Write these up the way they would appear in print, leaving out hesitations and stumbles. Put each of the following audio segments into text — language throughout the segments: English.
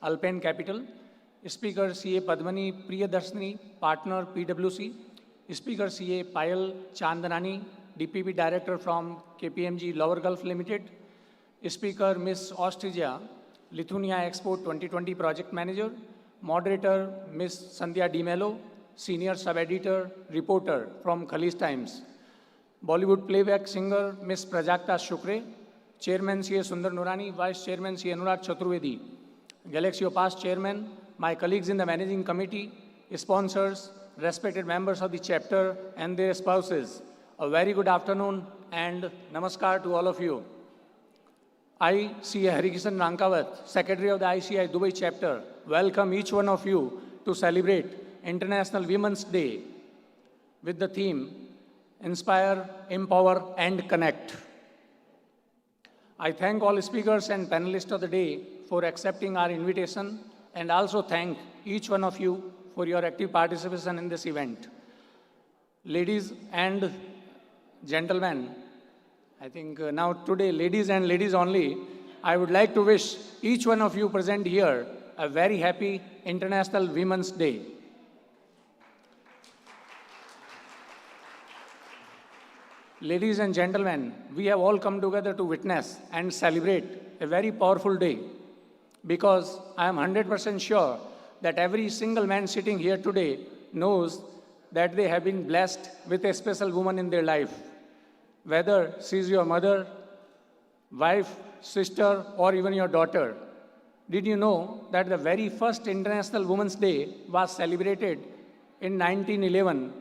Alpen Capital. Speaker CA Padmini Priyadarshini, Partner PwC. Speaker CA Payal Chandnani, DPP Director from KPMG Lower Gulf Limited. Speaker Ms. Austeja, Lithuania EXPO 2020 Project Manager. Moderator Ms. Sandhya Di Mello, Senior Sub-Editor, Reporter from Khalis Times. Bollywood playback singer Ms. Prajakta Shukre. Chairman CA Sundar Nurani, Vice Chairman CA Anurag Chaturvedi. Galaxy Past Chairman, my colleagues in the Managing Committee, sponsors, respected members of the chapter and their spouses. A very good afternoon and namaskar to all of you. I, CA Harikishan Rankawat, Secretary of the ICI Dubai chapter, welcome each one of you to celebrate International Women's Day with the theme Inspire, Empower and Connect. I thank all speakers and panelists of the day for accepting our invitation and also thank each one of you for your active participation in this event. Ladies and gentlemen, I think now today, ladies and ladies only, I would like to wish each one of you present here a very happy International Women's Day. Ladies and gentlemen, we have all come together to witness and celebrate a very powerful day because I am 100% sure that every single man sitting here today knows that they have been blessed with a special woman in their life. Whether she is your mother, wife, sister, or even your daughter. Did you know that the very first International Women's Day was celebrated in 1911?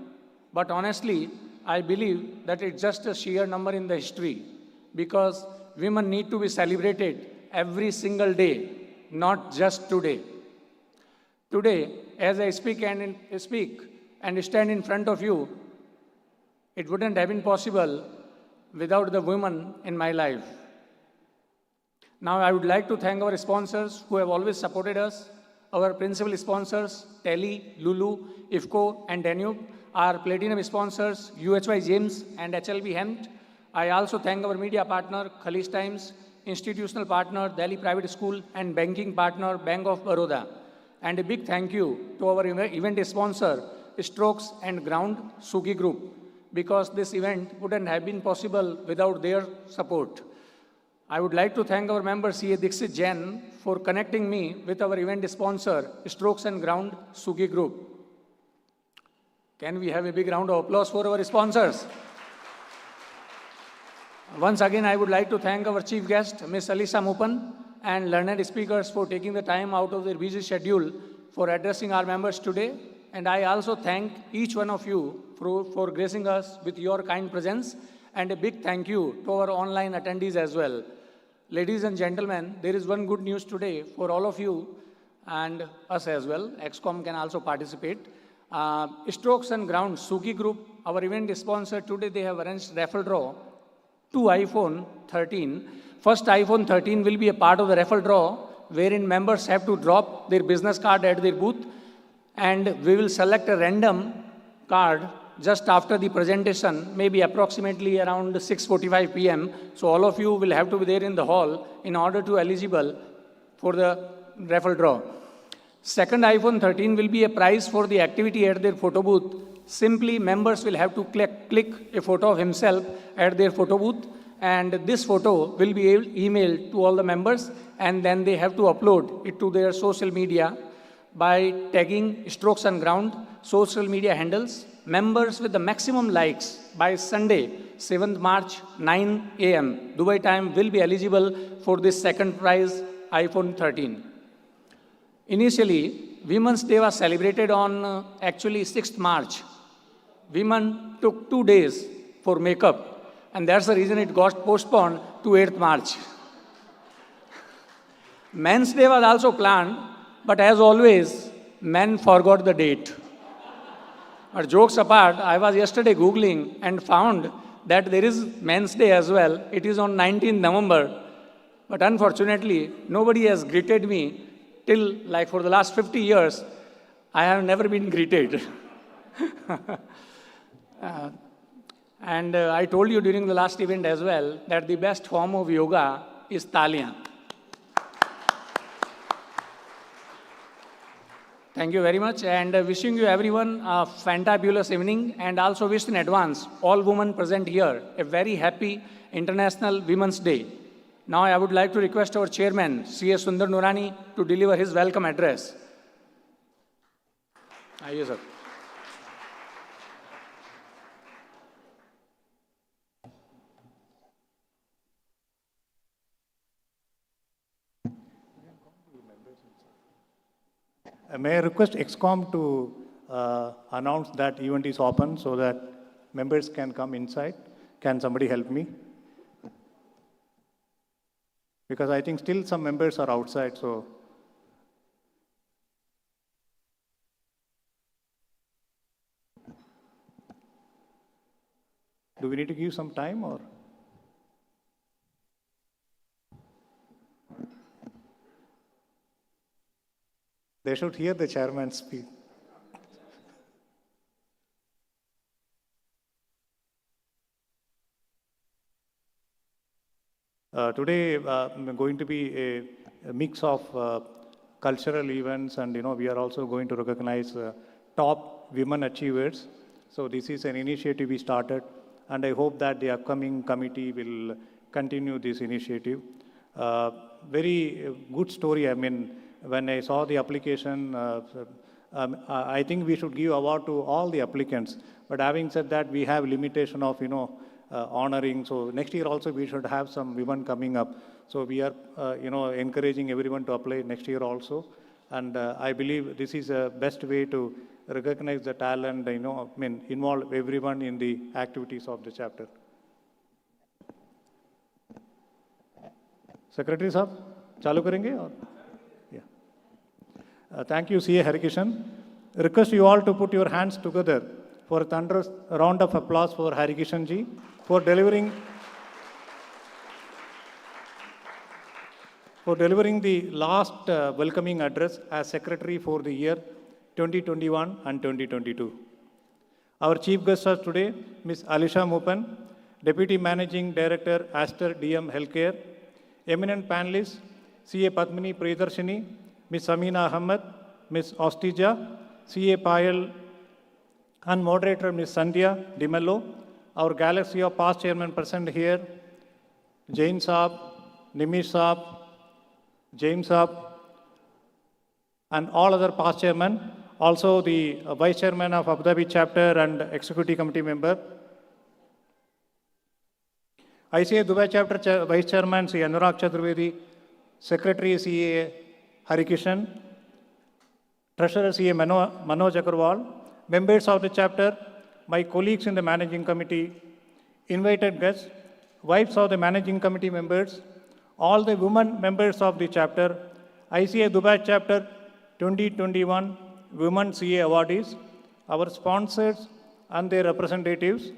But honestly, I believe that it's just a sheer number in the history because women need to be celebrated every single day, not just today. Today, as I speak and stand in front of you, it wouldn't have been possible without the women in my life. Now, I would like to thank our sponsors who have always supported us, our principal sponsors, Tele, Lulu, IFCO, and Danube, our platinum sponsors, UHY James and HLB Hempt. I also thank our media partner, Khalis Times, institutional partner, Delhi Private School, and banking partner, Bank of Baroda. And a big thank you to our event sponsor, Strokes and Ground, Suki Group, because this event wouldn't have been possible without their support. I would like to thank our member, CA Dixit Jain, for connecting me with our event sponsor, Strokes and Ground, Suki Group. Can we have a big round of applause for our sponsors? Once again, I would like to thank our chief guest, Ms. Alisha Moopen, and learned speakers for taking the time out of their busy schedule for addressing our members today. And I also thank each one of you for gracing us with your kind presence. And a big thank you to our online attendees as well. Ladies and gentlemen, there is one good news today for all of you and us as well. EXCOM can also participate. Strokes and Ground, Suki Group, our event sponsor today, they have arranged raffle draw to iPhone 13. First iPhone 13 will be a part of the raffle draw wherein members have to drop their business card at their booth and we will select a random card just after the presentation, maybe approximately around 6:45 p.m. So all of you will have to be there in the hall in order to eligible for the raffle draw. Second iPhone 13 will be a prize for the activity at their photo booth. Simply members will have to click a photo of himself at their photo booth and this photo will be emailed to all the members and then they have to upload it to their social media by tagging Strokes and Ground social media handles. Members with the maximum likes by Sunday, 7th March, 9 a.m. Dubai time will be eligible for this second prize, iPhone 13. Initially, Women's Day was celebrated on actually 6th March. Women took 2 days for makeup and that's the reason it got postponed to 8th March. Men's Day was also planned, but as always, men forgot the date. But jokes apart, I was yesterday Googling and found that there is Men's Day as well. It is on 19th November. But unfortunately, nobody has greeted me till like for the last 50 years. I have never been greeted. And I told you during the last event as well that the best form of yoga is taliyan. Thank you very much, and wishing you everyone a fantabulous evening, and also wish in advance all women present here a very happy International Women's Day. Now I would like to request our chairman, C.A. Sundar Nurani, to deliver his welcome address. Yes, sir. May I request EXCOM to announce that event is open so that members can come inside? Can somebody help me? Because I think still some members are outside, so. Do we need to give some time or? They should hear the chairman speak. Today going to be a mix of cultural events, and we are also going to recognize top women achievers. So this is an initiative we started, and I hope that the upcoming committee will continue this initiative. Very good story. I mean, when I saw the application, I think we should give award to all the applicants. But having said that, we have limitation of, honoring. So next year also we should have some women coming up. So we are, encouraging everyone to apply next year also. And I believe this is the best way to recognize the talent, involve everyone in the activities of the chapter. Secretary Sahab, chalu karenge or? Thank you, C.A. Harikishan. Request you all to put your hands together for a thunderous round of applause for Harikishan ji for delivering the last welcoming address as Secretary for the year 2021 and 2022. Our chief guests are today Ms. Alisha Moopen, Deputy Managing Director, Aster DM Healthcare. Eminent panelists, C.A. Padmini Priyadarshini, Ms. Sameena Ahmad, Ms. Austeja, C.A. Payal, and moderator Ms. Sandhya Dimello. Our galaxy of past chairmen present here, Jain Saab, Nimish Saab, James Saab, and all other past chairmen. Also the Vice Chairman of Abu Dhabi chapter and Executive Committee member. ICA Dubai chapter Vice Chairman Sri Anurag Chaturvedi, Secretary CA Harikishan, Treasurer CA Manoj Agarwal, members of the chapter, my colleagues in the Managing Committee, invited guests, wives of the Managing Committee members, all the women members of the chapter, ICA Dubai chapter 2021 Women CA Awardees, our sponsors and their representatives,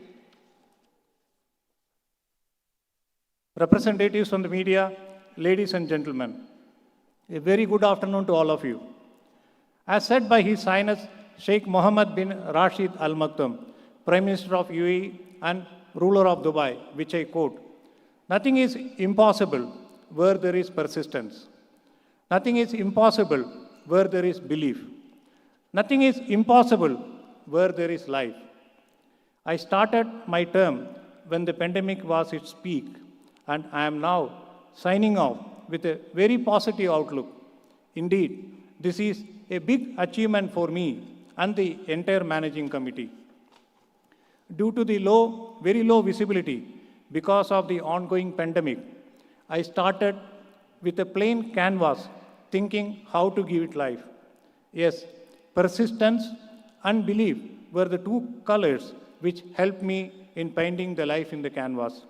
representatives from the media, ladies and gentlemen. A very good afternoon to all of you. As said by His Highness Sheikh Mohammed bin Rashid Al Maktoum, Prime Minister of UAE and ruler of Dubai, which I quote, "Nothing is impossible where there is persistence. Nothing is impossible where there is belief. Nothing is impossible where there is life." I started my term when the pandemic was its peak, and I am now signing off with a very positive outlook. Indeed, this is a big achievement for me and the entire managing committee. Due to the very low visibility because of the ongoing pandemic, I started with a plain canvas, thinking how to give it life. Yes, persistence and belief were the two colors which helped me in painting the life in the canvas.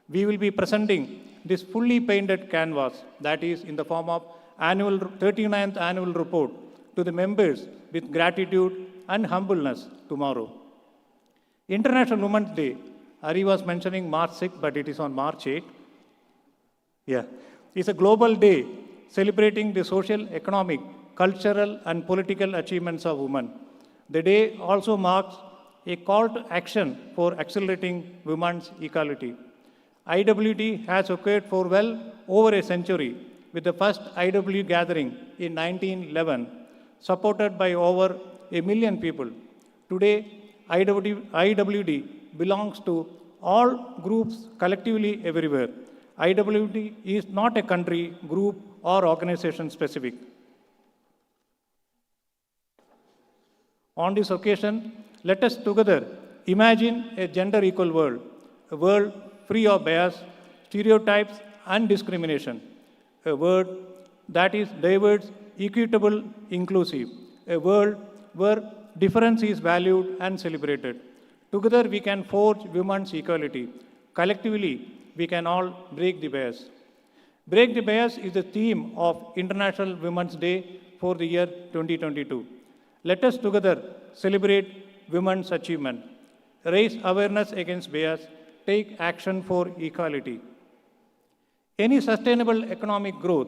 We will be presenting this fully painted canvas, that is in the form of 39th annual report, to the members with gratitude and humbleness tomorrow. International Women's Day, Ari was mentioning March 6, but it is on March 8. Yeah, it's a global day celebrating the social, economic, cultural and political achievements of women. The day also marks a call to action for accelerating women's equality. IWT has occurred for well over a century, with the first IW gathering in 1911. supported by over a million people. Today, IWD belongs to all groups collectively everywhere. IWD is not a country, group, or organization specific. On this occasion, let us together imagine a gender equal world, a world free of bias, stereotypes, and discrimination, a world that is diverse, equitable, inclusive, a world where difference is valued and celebrated. Together we can forge women's equality. Collectively, we can all break the bias. Break the bias is the theme of International Women's Day for the year 2022. Let us together celebrate women's achievement, raise awareness against bias, take action for equality. Any sustainable economic growth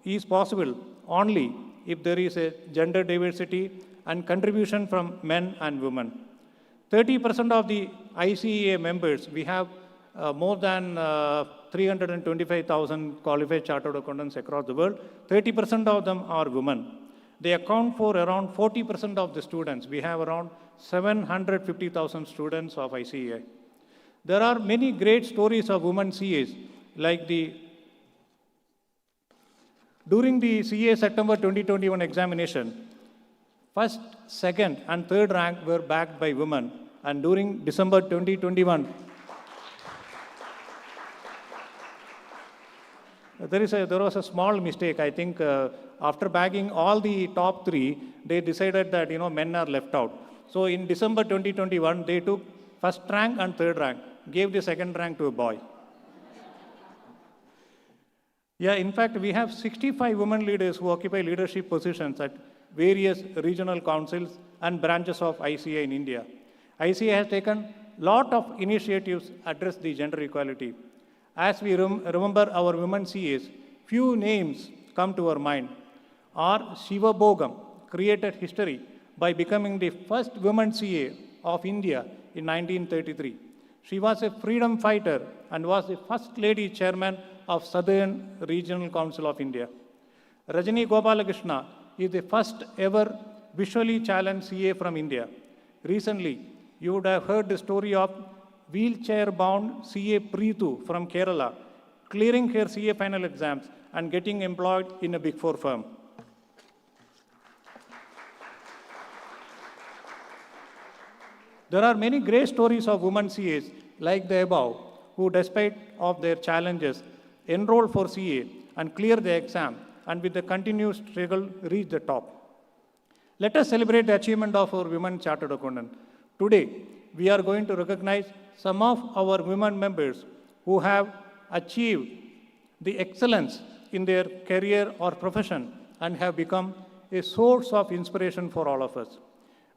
is possible only if there is a gender diversity and contribution from men and women. 30% of the ICEA members, we have more than 325,000 qualified chartered accountants across the world. 30% of them are women. They account for around 40% of the students. We have around 750,000 students of ICEA. There are many great stories of women CAs, like during the CA September 2021 examination, first, second, and third rank were backed by women. And during December 2021, there was a small mistake. I think after bagging all the top three, they decided that men are left out. So in December 2021, they took first rank and third rank, gave the second rank to a boy. Yeah, in fact, we have 65 women leaders who occupy leadership positions at various regional councils and branches of ICA in India. ICA has taken a lot of initiatives to address the gender equality. As we remember our women CAs, few names come to our mind. R. Shiva Bogam created history by becoming the first woman CA of India in 1933. She was a freedom fighter and was the first lady chairman of Southern Regional Council of India. Rajani Gopalakrishna is the first ever visually challenged CA from India. Recently, you would have heard the story of wheelchair-bound CA Preetu from Kerala, clearing her CA final exams and getting employed in a Big Four firm. There are many great stories of women CAs like the above, who despite of their challenges, enroll for CA and clear the exam, and with the continuous struggle, reach the top. Let us celebrate the achievement of our women chartered accountant. Today, we are going to recognize some of our women members who have achieved the excellence in their career or profession and have become a source of inspiration for all of us.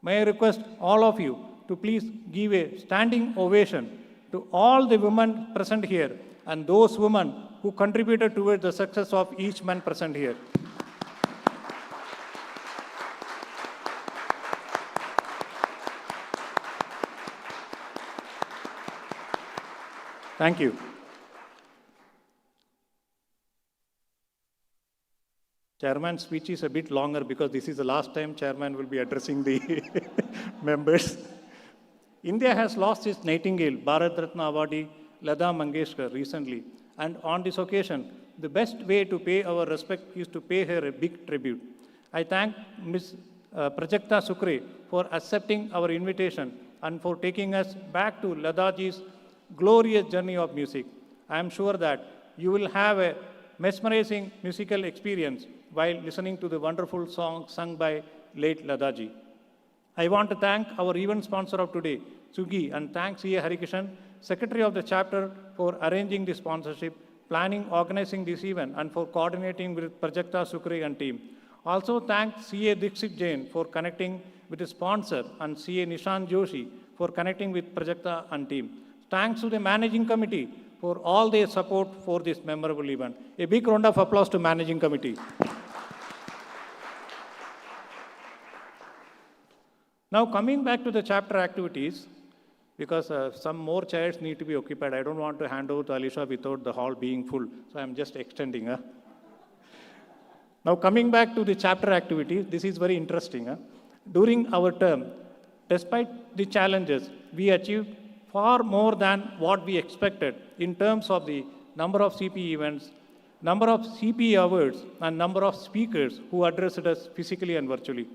May I request all of you to please give a standing ovation to all the women present here and those women who contributed towards the success of each man present here. Thank you. Chairman's speech is a bit longer because this is the last time Chairman will be addressing the members. India has lost its Nightingale, Bharat Ratna Awardee, Lata Mangeshkar recently. And on this occasion, the best way to pay our respect is to pay her a big tribute. I thank Ms. Prajakta Shukre for accepting our invitation and for taking us back to Lataji's glorious journey of music. I am sure that you will have a mesmerizing musical experience while listening to the wonderful song sung by late Lataji. I want to thank our event sponsor of today, Sugi, and thank C.A. Harikishan, Secretary of the chapter, for arranging the sponsorship, planning, organizing this event, and for coordinating with Prajakta, Shukre, and team. Also thank C.A. Dixit Jain for connecting with the sponsor and C.A. Nishan Joshi for connecting with Prajakta and team. Thanks to the managing committee for all their support for this memorable event. A big round of applause to managing committee. Now coming back to the chapter activities, because some more chairs need to be occupied. I don't want to hand over to Alisha without the hall being full, so I'm just extending. Now coming back to the chapter activities, this is very interesting. During our term, despite the challenges, we achieved far more than what we expected in terms of the number of CPE events, number of CPE awards, and number of speakers who addressed us physically and virtually.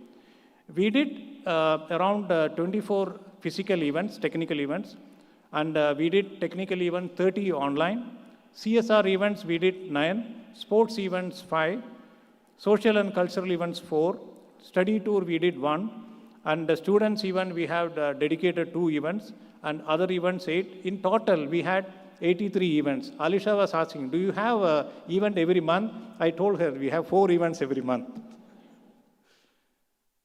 We did around 24 physical events, technical events, and we did technical events 30 online. CSR events we did 9, sports events 5, social and cultural events 4, study tour we did 1, and the students event we have dedicated 2 events, and other events 8. In total, we had 83 events. Alisha was asking, do you have an event every month? I told her, we have 4 events every month.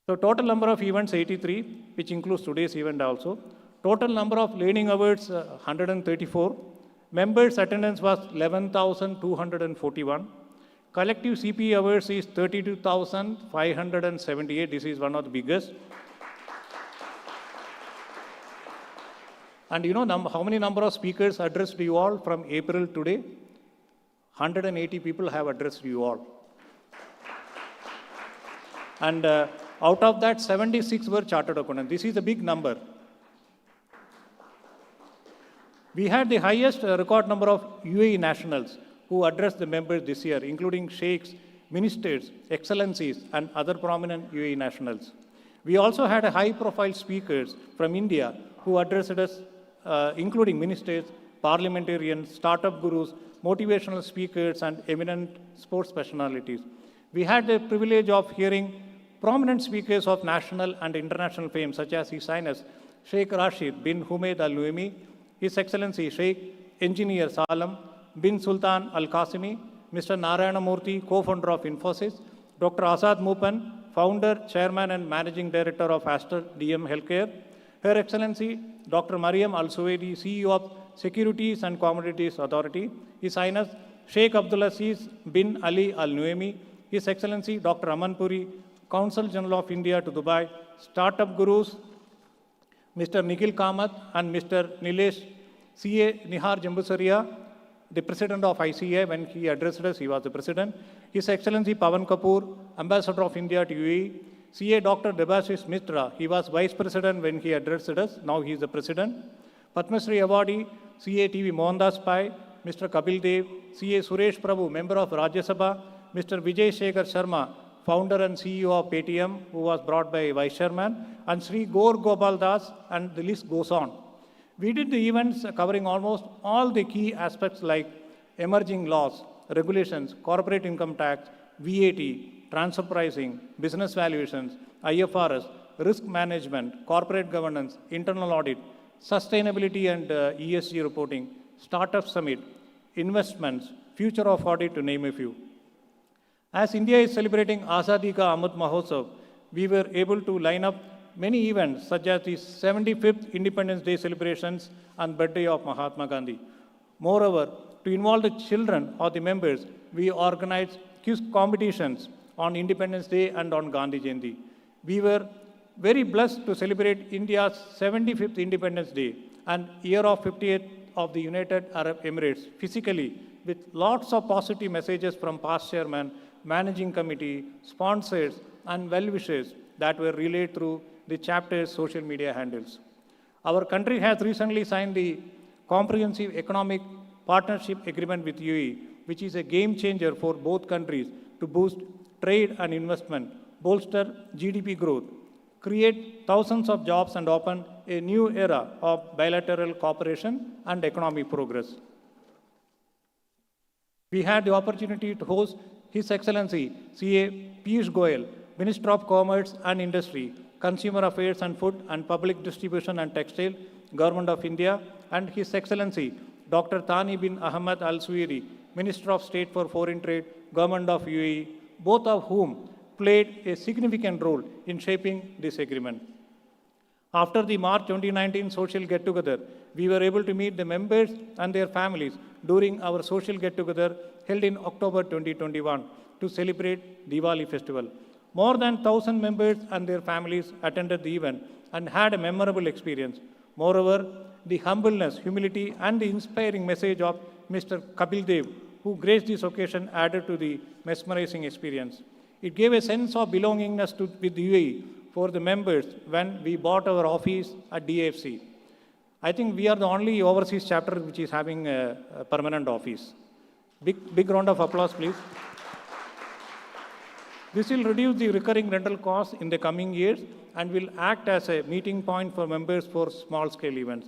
So total number of events 83, which includes today's event also. Total number of learning awards 134. Members attendance was 11,241. Collective CPE awards is 32,578. This is one of the biggest. And you know how many number of speakers addressed you all from April today? 180 people have addressed you all. And out of that, 76 were chartered accountants. This is a big number. We had the highest record number of UAE nationals who addressed the members this year, including sheikhs, ministers, excellencies, and other prominent UAE nationals. We also had a high-profile speakers from India who addressed us, including ministers, parliamentarians, startup gurus, motivational speakers, and eminent sports personalities. We had the privilege of hearing prominent speakers of national and international fame, such as His Highness Sheikh Rashid bin Humaid Al Nuaimi, His Excellency Sheikh Engineer Salam bin Sultan Al Qasimi, Mr. Narayana Murthy, co-founder of Infosys, Dr. Azad Moopen, founder, chairman, and managing director of Aster DM Healthcare, Her Excellency Dr. Mariam Al Suwaidi, CEO of Securities and Commodities Authority, His Highness Sheikh Abdulaziz bin Ali Al Nuaimi, His Excellency Dr. Aman Puri, Consul General of India to Dubai, startup gurus, Mr. Nikhil Kamath and Mr. Nilesh CA Nihar Jambusaria, the president of ICA. When he addressed us, he was the president. His Excellency Pawan Kapoor, Ambassador of India to UAE, CA Dr. Debashis Mitra, he was vice president when he addressed us, now he is the president. Padma Shri Awardee, CA TV Mohandas Pai, Mr. Kapil Dev, CA Suresh Prabhu, member of Rajya Sabha, Mr. Vijay Shekhar Sharma, founder and CEO of Paytm, who was brought by Vice Chairman, and Sri Gaur Gopal Das, and the list goes on. We did the events covering almost all the key aspects like emerging laws, regulations, corporate income tax, VAT, transfer pricing, business valuations, IFRS, risk management, corporate governance, internal audit, sustainability and ESG reporting, startup summit, investments, future of audit, to name a few. As India is celebrating Azadi Ka Amrit Mahotsav, we were able to line up many events such as the 75th Independence Day celebrations and birthday of Mahatma Gandhi. Moreover, to involve the children or the members, we organized quiz competitions on Independence Day and on Gandhi Jayanti. We were very blessed to celebrate India's 75th Independence Day and year of 50th of the United Arab Emirates physically, with lots of positive messages from past chairman, managing committee, sponsors, and well-wishers that were relayed through the chapter's social media handles. Our country has recently signed the Comprehensive Economic Partnership Agreement with UAE, which is a game changer for both countries to boost trade and investment, bolster GDP growth, create thousands of jobs, and open a new era of bilateral cooperation and economic progress. We had the opportunity to host His Excellency CA Piyush Goyal, Minister of Commerce and Industry, Consumer Affairs and Food and Public Distribution and Textile, Government of India, and His Excellency Dr. Thani bin Ahmad Al Suwaidi, Minister of State for Foreign Trade, Government of UAE, both of whom played a significant role in shaping this agreement. After the March 2019 social get-together, we were able to meet the members and their families during our social get-together held in October 2021 to celebrate Diwali festival. More than 1,000 members and their families attended the event and had a memorable experience. Moreover, the humbleness, humility, and the inspiring message of Mr. Kapil Dev, who graced this occasion, added to the mesmerizing experience. It gave a sense of belongingness with UAE for the members when we bought our office at DFC. I think we are the only overseas chapter which is having a permanent office. Big round of applause, please. This will reduce the recurring rental costs in the coming years and will act as a meeting point for members for small-scale events.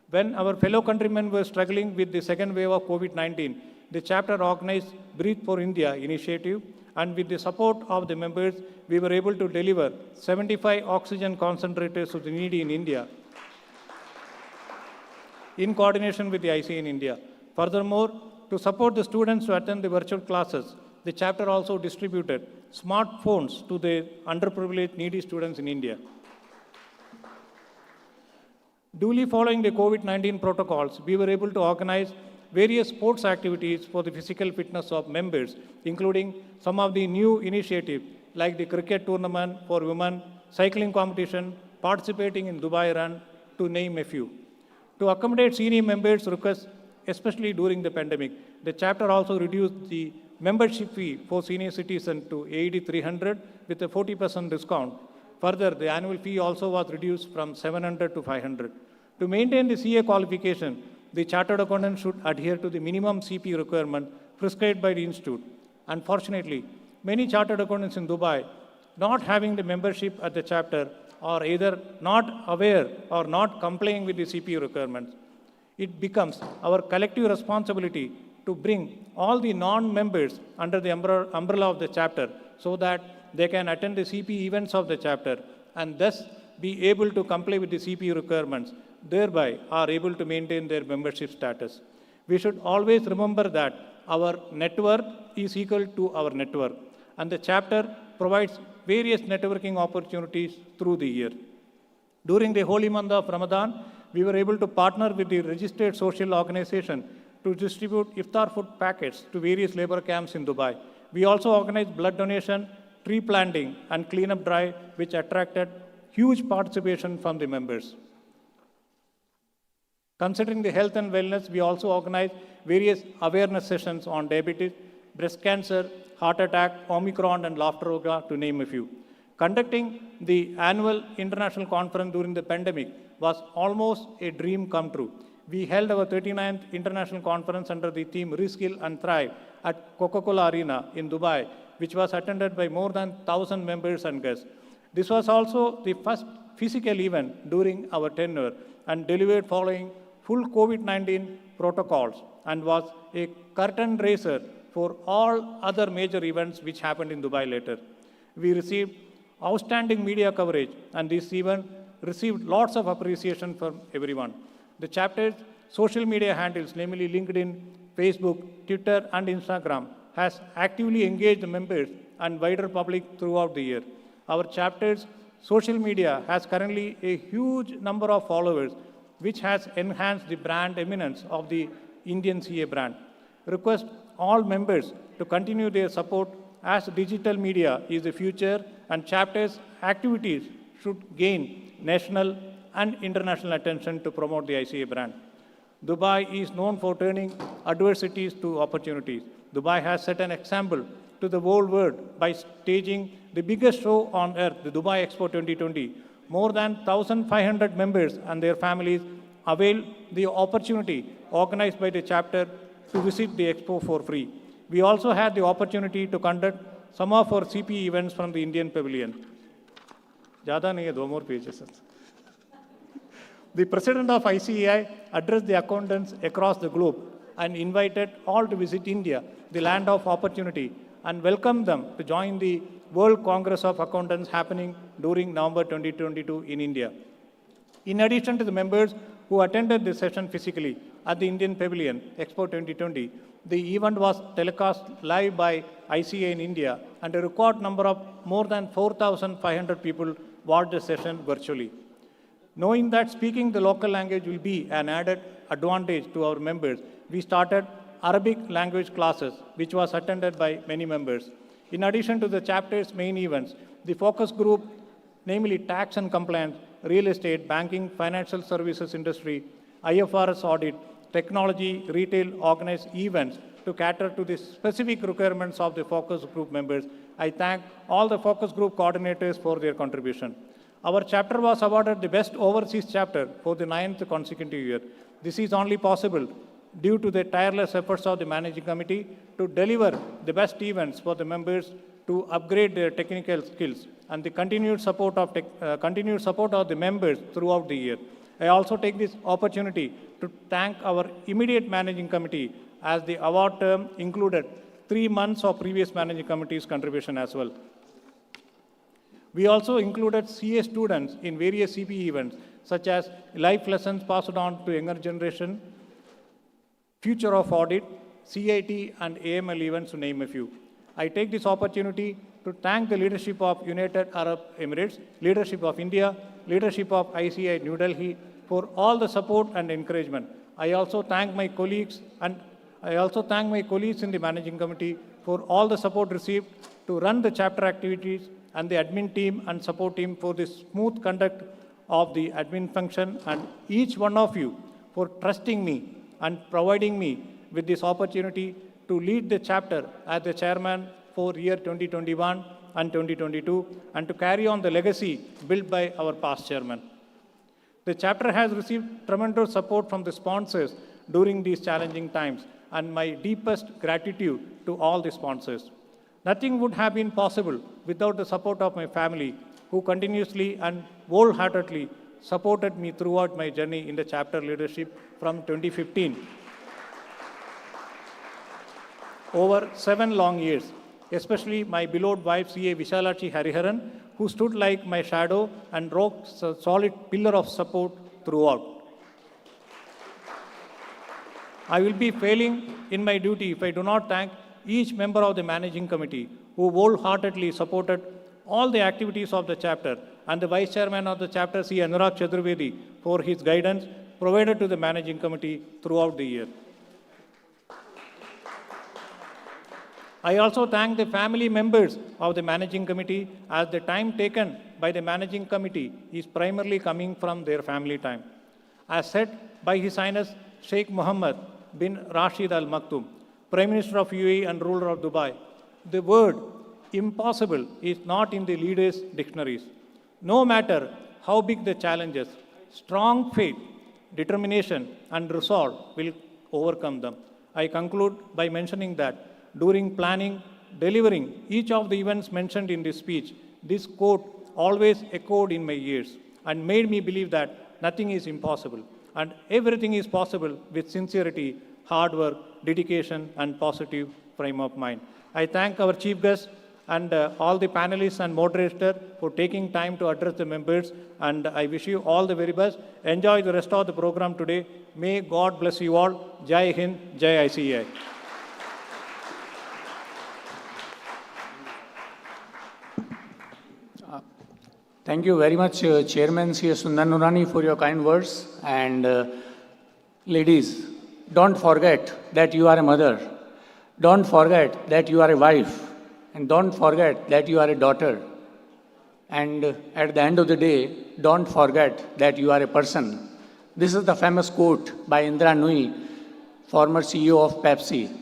When our fellow countrymen were struggling with the second wave of COVID-19, the chapter organized Breathe for India initiative, and with the support of the members, we were able to deliver 75 oxygen concentrators to the needy in India in coordination with the ICA in India. Furthermore, to support the students to attend the virtual classes, the chapter also distributed smartphones to the underprivileged needy students in India. Duly following the COVID-19 protocols, we were able to organize various sports activities for the physical fitness of members, including some of the new initiatives like the cricket tournament for women, cycling competition, participating in Dubai Run, to name a few. To accommodate senior members' requests, especially during the pandemic, the chapter also reduced the membership fee for senior citizens to AED 300 with a 40% discount. Further, the annual fee also was reduced from 700 to 500. To maintain the CA qualification, the chartered accountant should adhere to the minimum CP requirement prescribed by the institute. Unfortunately, many chartered accountants in Dubai, not having the membership at the chapter, are either not aware or not complying with the CP requirements. It becomes our collective responsibility to bring all the non-members under the umbrella of the chapter so that they can attend the CP events of the chapter and thus be able to comply with the CP requirements, thereby are able to maintain their membership status. We should always remember that our net worth is equal to our network, and the chapter provides various networking opportunities through the year. During the holy month of Ramadan, we were able to partner with the registered social organization to distribute iftar food packets to various labor camps in Dubai. We also organized blood donation, tree planting, and cleanup drive, which attracted huge participation from the members. Considering the health and wellness, we also organized various awareness sessions on diabetes, breast cancer, heart attack, Omicron, and laughter yoga, to name a few. Conducting the annual international conference during the pandemic was almost a dream come true. We held our 39th international conference under the theme Reskill and Thrive at Coca-Cola Arena in Dubai, which was attended by more than 1,000 members and guests. This was also the first physical event during our tenure and delivered following full COVID-19 protocols and was a curtain raiser for all other major events which happened in Dubai later. We received outstanding media coverage, and this event received lots of appreciation from everyone. The chapter's social media handles, namely LinkedIn, Facebook, Twitter, and Instagram, has actively engaged the members and wider public throughout the year. Our chapter's social media has currently a huge number of followers, which has enhanced the brand eminence of the Indian CA brand. Request all members to continue their support as digital media is the future, and chapters' activities should gain national and international attention to promote the ICA brand. Dubai is known for turning adversities to opportunities. Dubai has set an example to the whole world by staging the biggest show on earth, the Dubai EXPO 2020. More than 1,500 members and their families availed the opportunity organized by the chapter to visit the expo for free. We also had the opportunity to conduct some of our CP events from the Indian Pavilion. Jada nahi hai, 2 more pages. The president of ICAI addressed the accountants across the globe and invited all to visit India, the land of opportunity, and welcomed them to join the World Congress of Accountants happening during November 2022 in India. In addition to the members who attended this session physically at the Indian Pavilion, Expo 2020, the event was telecast live by ICA in India, and a record number of more than 4,500 people watched the session virtually. Knowing that speaking the local language will be an added advantage to our members, we started Arabic language classes, which was attended by many members. In addition to the chapter's main events, the focus group, namely tax and compliance, real estate, banking, financial services industry, IFRS audit, technology, retail, organized events to cater to the specific requirements of the focus group members. I thank all the focus group coordinators for their contribution. Our chapter was awarded the best overseas chapter for the 9th consecutive year. This is only possible due to the tireless efforts of the managing committee to deliver the best events for the members to upgrade their technical skills and the continued support of the members throughout the year. I also take this opportunity to thank our immediate managing committee as the award term included 3 months of previous managing committee's contribution as well. We also included CA students in various CP events such as life lessons passed on to younger generation, future of audit, CIT and AML events to name a few. I take this opportunity to thank the leadership of United Arab Emirates, leadership of India, leadership of ICI New Delhi for all the support and encouragement. I also thank my colleagues in the managing committee for all the support received to run the chapter activities and the admin team and support team for the smooth conduct of the admin function, and each one of you for trusting me and providing me with this opportunity to lead the chapter as the chairman for year 2021 and 2022 and to carry on the legacy built by our past chairman. The chapter has received tremendous support from the sponsors during these challenging times, and my deepest gratitude to all the sponsors. Nothing would have been possible without the support of my family, who continuously and wholeheartedly supported me throughout my journey in the chapter leadership from 2015. Over 7 long years, especially my beloved wife, CA Vishalachi Hariharan, who stood like my shadow and rocked a solid pillar of support throughout. I will be failing in my duty if I do not thank each member of the managing committee who wholeheartedly supported all the activities of the chapter, and the vice chairman of the chapter, C. Anurag Chaturvedi, for his guidance provided to the managing committee throughout the year. I also thank the family members of the managing committee, as the time taken by the managing committee is primarily coming from their family time. As said by His Highness Sheikh Mohammed bin Rashid Al Maktoum, Prime Minister of UAE and ruler of Dubai, the word impossible is not in the leaders' dictionaries. No matter how big the challenges, strong faith, determination and resolve will overcome them. I conclude by mentioning that during planning, delivering each of the events mentioned in this speech, this quote always echoed in my ears and made me believe that nothing is impossible and everything is possible with sincerity, hard work, dedication and positive frame of mind. I thank our chief guest and all the panelists and moderators for taking time to address the members, and I wish you all the very best. Enjoy the rest of the program today. May God bless you all. Jai Hind, Jai ICAI. Thank you very much, Chairman C. S. Sundar Nurani, for your kind words. And ladies, don't forget that you are a mother. Don't forget that you are a wife. And don't forget that you are a daughter. And at the end of the day, don't forget that you are a person. This is the famous quote by Indra Nooyi, former CEO of Pepsi.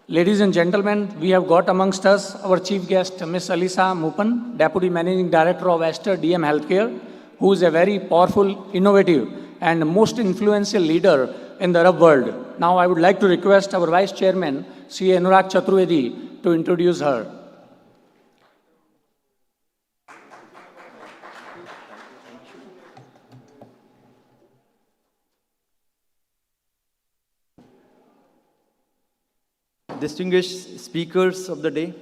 Ladies and gentlemen, we have got amongst us our chief guest, Ms. Alisha Moopen, Deputy Managing Director of Aster DM Healthcare, who is a very powerful, innovative, and most influential leader in the Arab world. Now I would like to request our Vice Chairman, C. Anurag Chaturvedi, to introduce her. Distinguished speakers of the day,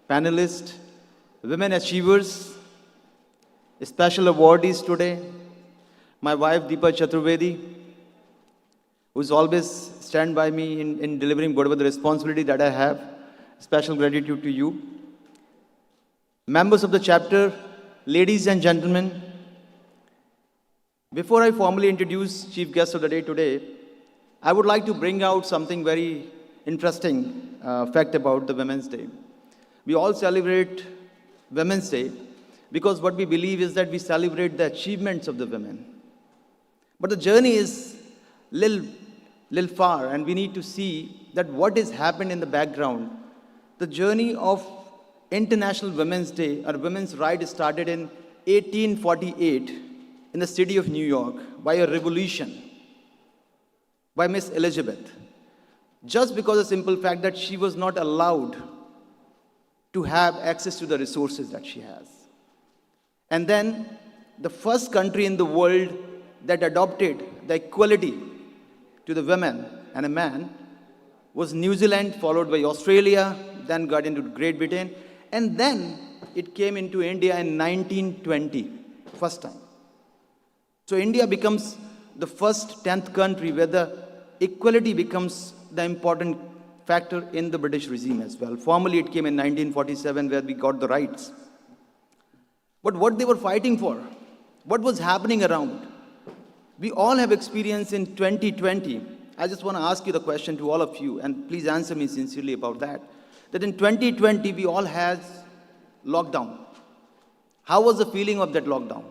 panelists, women achievers, special awardees today, my wife Deepa Chaturvedi, who's always stand by me in delivering whatever the responsibility that I have. Special gratitude to you. Members of the chapter, ladies and gentlemen, before I formally introduce chief guest of the day today, I would like to bring out something very interesting fact about the Women's Day. We all celebrate Women's Day because what we believe is that we celebrate the achievements of the women. But the journey is little far, and we need to see that what has happened in the background. The journey of International Women's Day or Women's Right started in 1848 in the city of New York by a revolution by Miss Elizabeth. Just because of the simple fact that she was not allowed to have access to the resources that she has. And then the first country in the world that adopted the equality to the women and a man was New Zealand, followed by Australia, then got into Great Britain, and then it came into India in 1920, first time. So India becomes the first 10th country where the equality becomes the important factor in the British regime as well. Formally, it came in 1947 where we got the rights. But what they were fighting for, what was happening around, we all have experience in 2020. I just want to ask you the question to all of you, and please answer me sincerely about that. That in 2020, we all had lockdown. How was the feeling of that lockdown?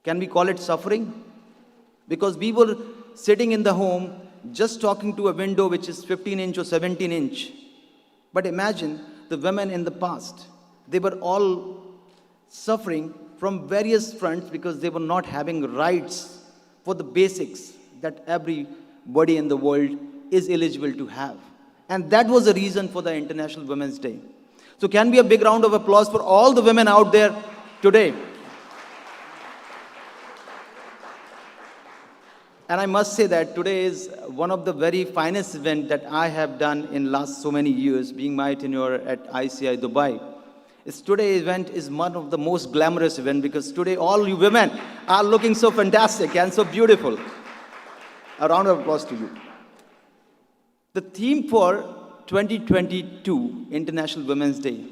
Can we call it suffering? Because we were sitting in the home, just talking to a window which is 15 inch or 17 inch. But imagine the women in the past. They were all suffering from various fronts because they were not having rights for the basics that everybody in the world is eligible to have. And that was the reason for the International Women's Day. So can we have a big round of applause for all the women out there today? And I must say that today is one of the very finest events that I have done in last so many years, being my tenure at ICI Dubai. Today's event is one of the most glamorous events because today all you women are looking so fantastic and so beautiful. A round of applause to you. The theme for 2022 International Women's Day,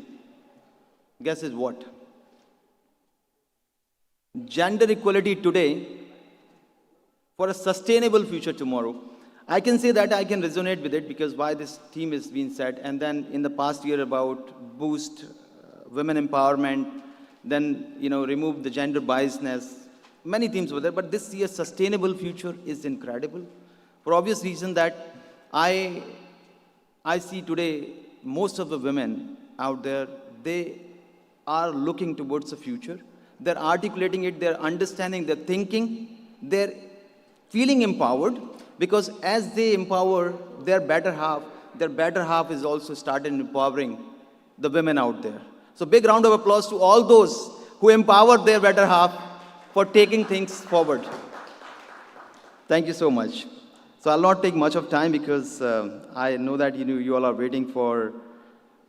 guess is what? Gender equality today for a sustainable future tomorrow. I can say that I can resonate with it because why this theme is being set, and then in the past year about boost women empowerment, then remove the gender biasness. Many themes were there, but this year's sustainable future is incredible. For obvious reason that I see today most of the women out there, they are looking towards the future. They're articulating it, they're understanding, they're thinking, they're feeling empowered because as they empower their better half is also started empowering the women out there. So big round of applause to all those who empowered their better half for taking things forward. Thank you so much. So I'll not take much of time because I know that you all are waiting for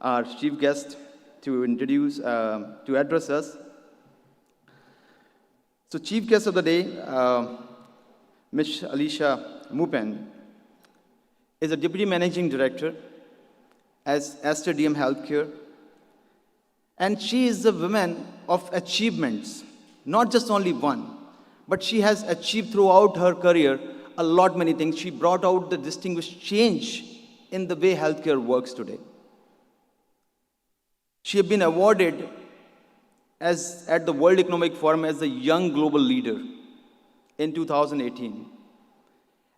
our chief guest to introduce, to address us. So chief guest of the day, Ms. Alisha Moopen, is a Deputy Managing Director as Aster DM Healthcare. And she is a woman of achievements, not just only one, but she has achieved throughout her career a lot many things. She brought out the distinguished change in the way healthcare works today. She has been awarded at the World Economic Forum as a Young Global Leader in 2018.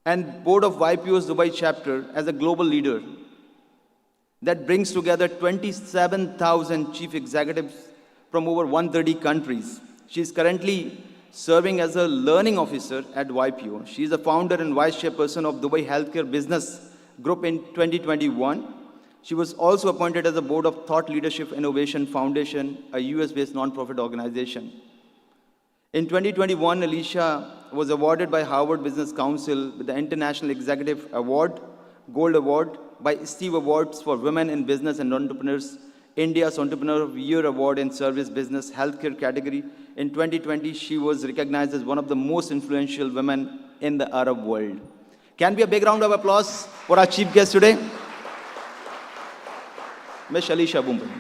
And Board of YPO's Dubai chapter as a global leader that brings together 27,000 chief executives from over 130 countries. She is currently serving as a learning officer at YPO. She is the founder and vice chairperson of Dubai Healthcare Business Group in 2021. She was also appointed as a board of Thought Leadership Innovation Foundation, a US-based non-profit organization. In 2021, Alisha was awarded by Harvard Business Council with the International Executive Award, Gold Award, by Steve Awards for Women in Business and Entrepreneurs, India's Entrepreneur of the Year Award in Service Business Healthcare category. In 2020, she was recognized as one of the most influential women in the Arab world. Can we have a big round of applause for our chief guest today? Ms. Alisha Moopen.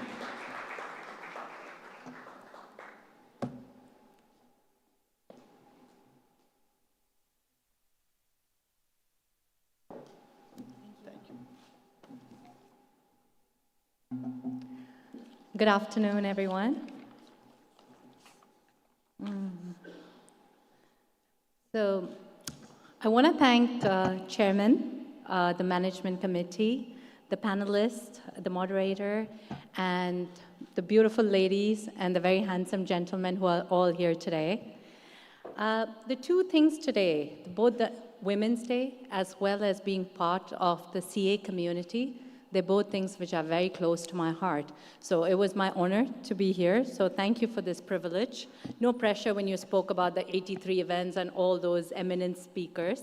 Good afternoon, everyone. So I want to thank Chairman the management committee, the panelists, the moderator, and the beautiful ladies and the very handsome gentlemen who are all here today. The two things today, both the Women's Day as well as being part of the CA community, they're both things which are very close to my heart. So it was my honor to be here. So thank you for this privilege. No pressure when you spoke about the 83 events and all those eminent speakers.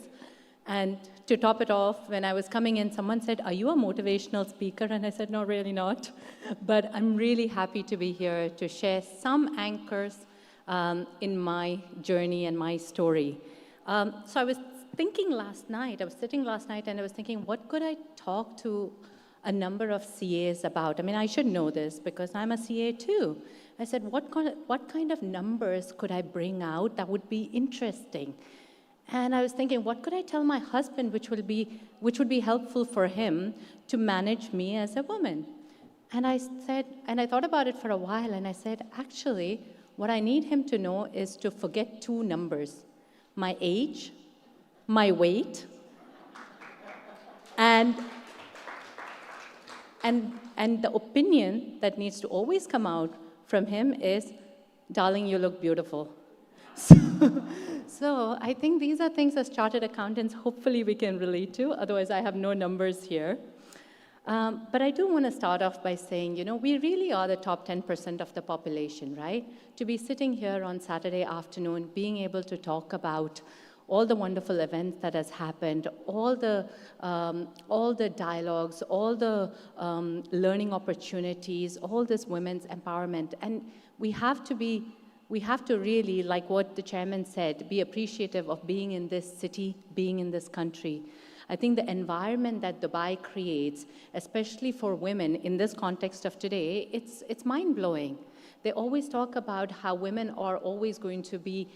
And to top it off, when I was coming in, someone said, "Are you a motivational speaker?" And I said, "No, really not." But I'm really happy to be here to share some anchors in my journey and my story. So I was thinking last night, I was sitting last night and I was thinking, what could I talk to a number of CAs about? I mean, I should know this because I'm a CA too. I said, what kind of numbers could I bring out that would be interesting? And I was thinking, what could I tell my husband which would be helpful for him to manage me as a woman? And I said, and I thought about it for a while, and I said, actually, what I need him to know is to forget two numbers: my age, my weight, and the opinion that needs to always come out from him is, "Darling, you look beautiful." So I think these are things as chartered accountants, hopefully we can relate to. Otherwise, I have no numbers here. But I do want to start off by saying, you know, we really are the top 10% of the population, right? To be sitting here on Saturday afternoon, being able to talk about all the wonderful events that has happened, all the dialogues, all the learning opportunities, all this women's empowerment. And we have to really, like what the chairman said, be appreciative of being in this city, being in this country. I think the environment that Dubai creates, especially for women in this context of today, it's mind-blowing. They always talk about how women are always going to be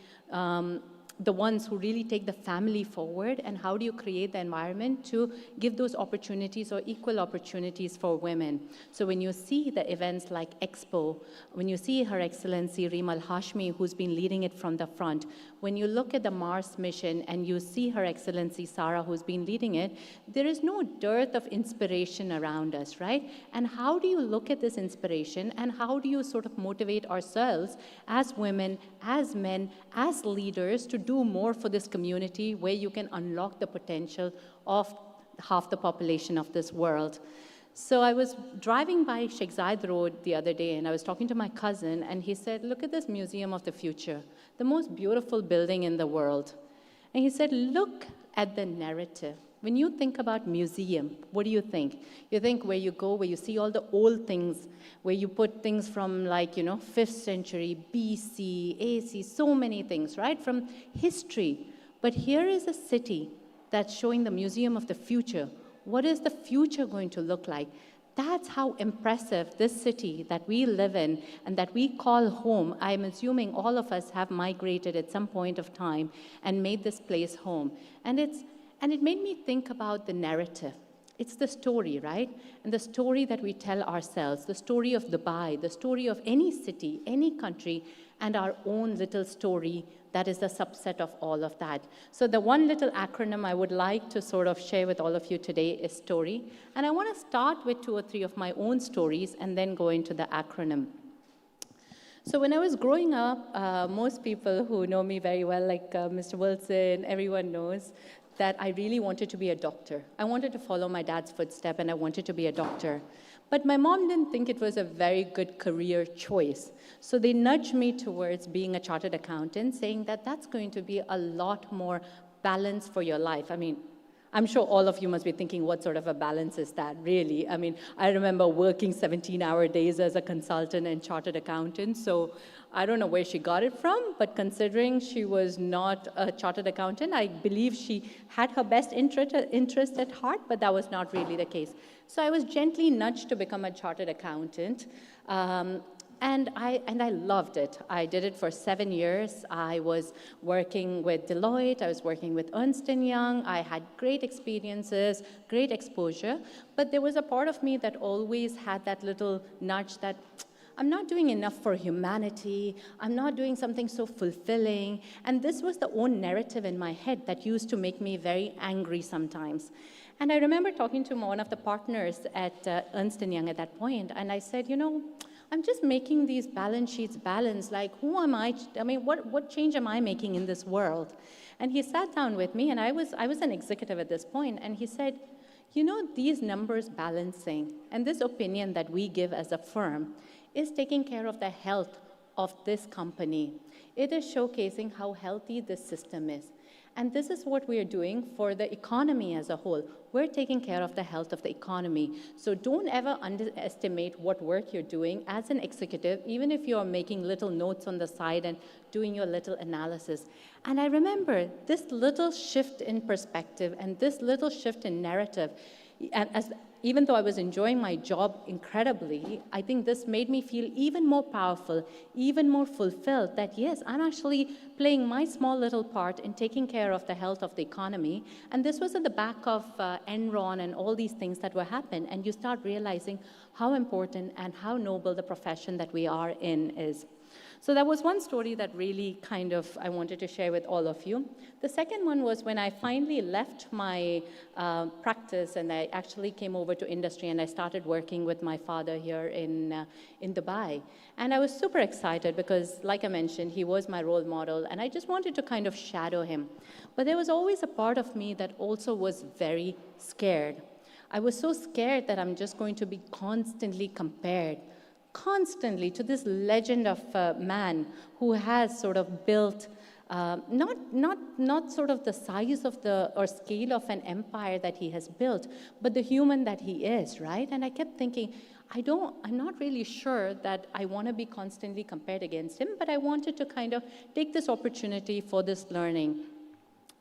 the ones who really take the family forward, and how do you create the environment to give those opportunities or equal opportunities for women. So when you see the events like EXPO, when you see Her Excellency Reem Hashmi, who's been leading it from the front, when you look at the Mars mission and you see Her Excellency Sarah, who's been leading it, there is no dearth of inspiration around us, right? And how do you look at this inspiration, and how do you sort of motivate ourselves as women, as men, as leaders to do more for this community where you can unlock the potential of half the population of this world? So I was driving by Sheikh Zayed Road the other day, and I was talking to my cousin, and he said, "Look at this Museum of the Future, the most beautiful building in the world." And he said, "Look at the narrative. When you think about museum, what do you think? You think where you go, where you see all the old things, where you put things from, like, you know, 5th century, BC, AC, so many things, right, from history. But here is a city that's showing the Museum of the Future. What is the future going to look like? That's how impressive this city that we live in and that we call home. I'm assuming all of us have migrated at some point of time and made this place home. And it made me think about the narrative. It's the story, right? And the story that we tell ourselves, the story of Dubai, the story of any city, any country, and our own little story that is the subset of all of that. So the one little acronym I would like to sort of share with all of you today is STORY. And I want to start with 2 or 3 of my own stories and then go into the acronym. So when I was growing up, most people who know me very well, like Mr. Wilson, everyone knows that I really wanted to be a doctor. I wanted to follow my dad's footsteps, and I wanted to be a doctor. But my mom didn't think it was a very good career choice. So they nudged me towards being a chartered accountant, saying that that's going to be a lot more balance for your life. I mean, I'm sure all of you must be thinking, what sort of a balance is that, really? I mean, I remember working 17-hour days as a consultant and chartered accountant, so I don't know where she got it from, but considering she was not a chartered accountant, I believe she had her best interest at heart, but that was not really the case. So I was gently nudged to become a chartered accountant, and I loved it. I did it for 7 years. I was working with Deloitte. I was working with Ernst & Young. I had great experiences, great exposure, but there was a part of me that always had that little nudge that I'm not doing enough for humanity. I'm not doing something so fulfilling. And this was the own narrative in my head that used to make me very angry sometimes. And I remember talking to one of the partners at Ernst & Young at that point, and I said, I'm just making these balance sheets balance. Like, who am I? I mean, what change am I making in this world? And he sat down with me, and I was an executive at this point, and he said, these numbers balancing and this opinion that we give as a firm is taking care of the health of this company. It is showcasing how healthy this system is. And this is what we are doing for the economy as a whole. We're taking care of the health of the economy. So don't ever underestimate what work you're doing as an executive, even if you're making little notes on the side and doing your little analysis. And I remember this little shift in perspective and this little shift in narrative, and even though I was enjoying my job incredibly, I think this made me feel even more powerful, even more fulfilled that, yes, I'm actually playing my small little part in taking care of the health of the economy. And this was at the back of Enron and all these things that were happening. And you start realizing how important and how noble the profession that we are in is. So that was one story that really kind of I wanted to share with all of you. The second one was when I finally left my practice and I actually came over to industry and I started working with my father here in Dubai. And I was super excited because, like I mentioned, he was my role model and I just wanted to kind of shadow him. But there was always a part of me that also was very scared. I was so scared that I'm just going to be constantly compared to this legend of a man who has sort of built not sort of the size of or scale of an empire that he has built, but the human that he is, right? And I kept thinking, I'm not really sure that I want to be constantly compared against him, but I wanted to kind of take this opportunity for this learning.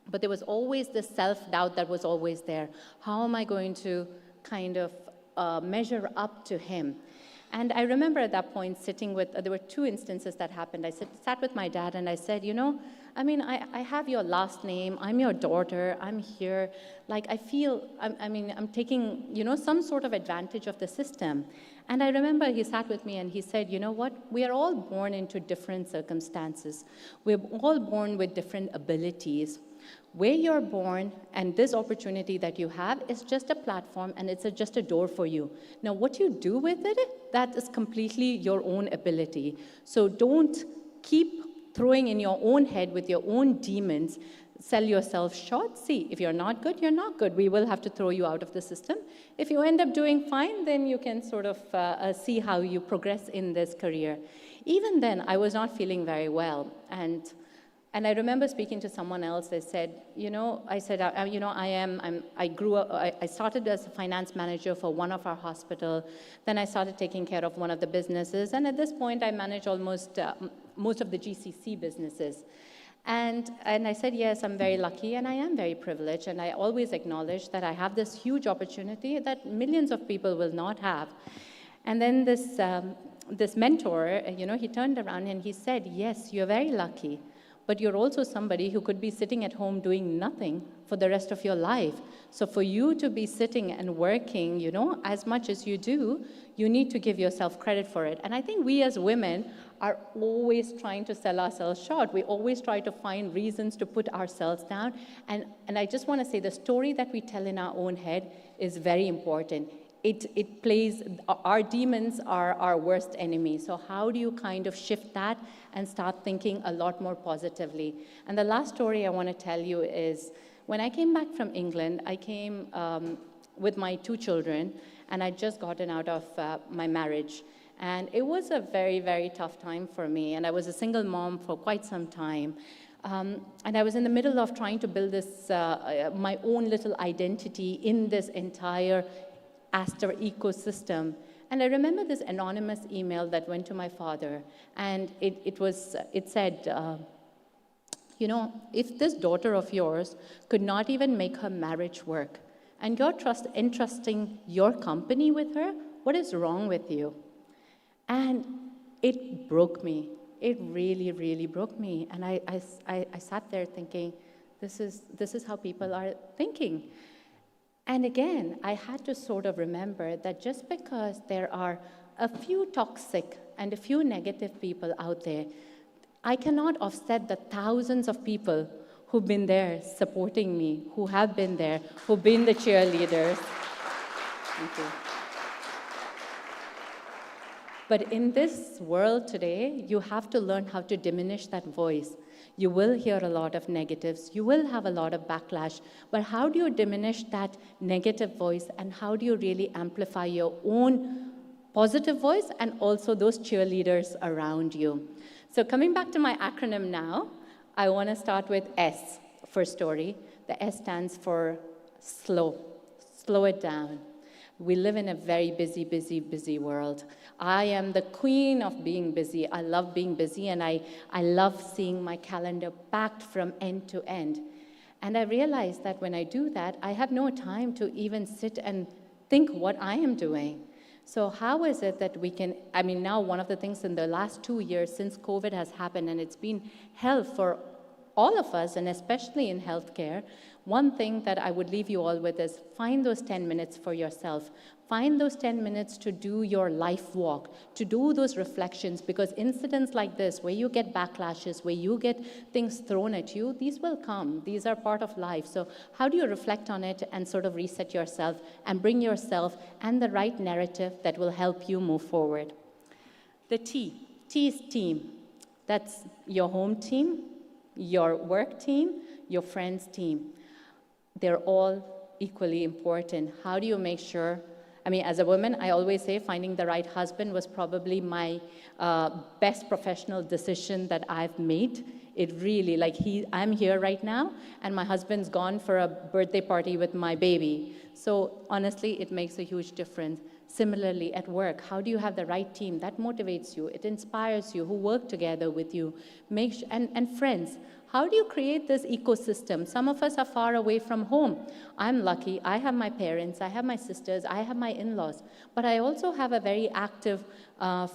But there was always this self-doubt that was always there. How am I going to kind of measure up to him? And I remember at that point sitting with, there were two instances that happened. I sat with my dad and I said, I have your last name, I'm your daughter, I'm here. Like, I feel, I'm taking, some sort of advantage of the system. And I remember he sat with me and he said, you know what, we are all born into different circumstances. We're all born with different abilities. Where you're born and this opportunity that you have is just a platform and it's just a door for you. Now, what you do with it, that is completely your own ability. So don't keep throwing in your own head with your own demons, sell yourself short. See, if you're not good, you're not good. We will have to throw you out of the system. If you end up doing fine, then you can sort of see how you progress in this career. Even then, I was not feeling very well. And I remember speaking to someone else. They said, I grew up, I started as a finance manager for one of our hospitals. Then I started taking care of one of the businesses. And at this point, I manage almost most of the GCC businesses. And I said, yes, I'm very lucky and I am very privileged. And I always acknowledge that I have this huge opportunity that millions of people will not have. And then this mentor, he turned around and he said, yes, you're very lucky. But you're also somebody who could be sitting at home doing nothing for the rest of your life. So for you to be sitting and working, as much as you do, you need to give yourself credit for it. And I think we as women are always trying to sell ourselves short. We always try to find reasons to put ourselves down. And I just want to say the story that we tell in our own head is very important. It plays, our demons are our worst enemy. So how do you kind of shift that and start thinking a lot more positively? And the last story I want to tell you is, when I came back from England, I came with my 2 children, and I'd just gotten out of my marriage. And it was a very, very tough time for me. And I was a single mom for quite some time. And I was in the middle of trying to build this, my own little identity in this entire Aster ecosystem. And I remember this anonymous email that went to my father, and it said, if this daughter of yours could not even make her marriage work, and you're entrusting your company with her, what is wrong with you? And it broke me. It really, really broke me. And I sat there thinking, this is how people are thinking. And again, I had to sort of remember that just because there are a few toxic and a few negative people out there, I cannot offset the thousands of people who've been there supporting me, who have been there, who've been the cheerleaders. Thank you. But in this world today, you have to learn how to diminish that voice. You will hear a lot of negatives. You will have a lot of backlash. But how do you diminish that negative voice, and how do you really amplify your own positive voice and also those cheerleaders around you? So coming back to my acronym now, I want to start with S for story. The S stands for slow. Slow it down. We live in a very busy, busy, busy world. I am the queen of being busy. I love being busy, and I love seeing my calendar packed from end to end. And I realize that when I do that, I have no time to even sit and think what I am doing. So how is it that we can, I mean, now one of the things in the last 2 years since COVID has happened, and it's been hell for all of us, and especially in healthcare, one thing that I would leave you all with is find those 10 minutes for yourself. Find those 10 minutes to do your life walk, to do those reflections, because incidents like this, where you get backlashes, where you get things thrown at you, these will come. These are part of life. So how do you reflect on it and sort of reset yourself and bring yourself and the right narrative that will help you move forward? The T is team. That's your home team, your work team, your friends team. They're all equally important. How do you make sure? I mean, as a woman, I always say finding the right husband was probably my best professional decision that I've made. It really, like I'm here right now, and my husband's gone for a birthday party with my baby. So honestly, it makes a huge difference. Similarly, at work, how do you have the right team that motivates you, it inspires you, who work together with you, and friends? How do you create this ecosystem? Some of us are far away from home. I'm lucky. I have my parents, I have my sisters, I have my in-laws. But I also have a very active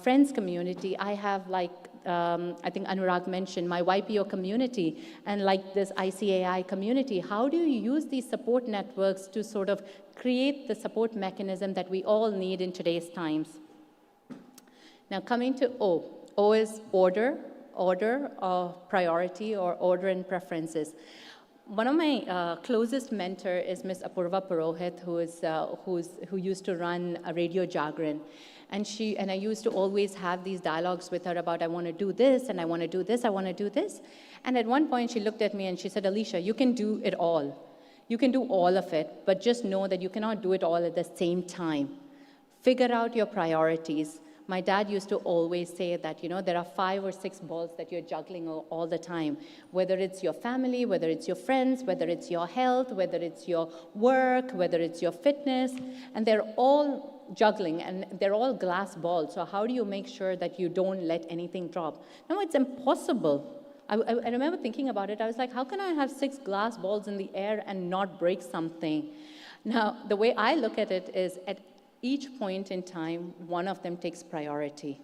friends community. I have, like, I think Anurag mentioned, my YPO community, and like this ICAI community. How do you use these support networks to sort of create the support mechanism that we all need in today's times? Now coming to O. O is order of priority, or order and preferences. One of my closest mentor is Miss Apurva Purohit, who used to run a Radio Jagran. And I used to always have these dialogues with her about, I want to do this, and I want to do this, I want to do this. And at one point she looked at me and she said, Alisha, you can do it all. You can do all of it, but just know that you cannot do it all at the same time. Figure out your priorities. My dad used to always say that, there are 5 or 6 balls that you're juggling all the time, whether it's your family, whether it's your friends, whether it's your health, whether it's your work, whether it's your fitness, and they're all juggling, and they're all glass balls. So how do you make sure that you don't let anything drop? No, it's impossible. I remember thinking about it. I was like, how can I have 6 glass balls in the air and not break something? Now, the way I look at it is, at each point in time, one of them takes priority.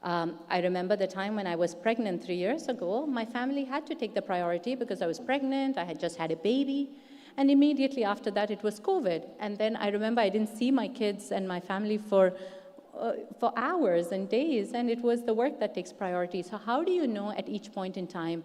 I remember the time when I was pregnant 3 years ago. My family had to take the priority because I was pregnant, I had just had a baby, and immediately after that it was COVID. And then I remember I didn't see my kids and my family for hours and days, and it was the work that takes priority. So how do you know at each point in time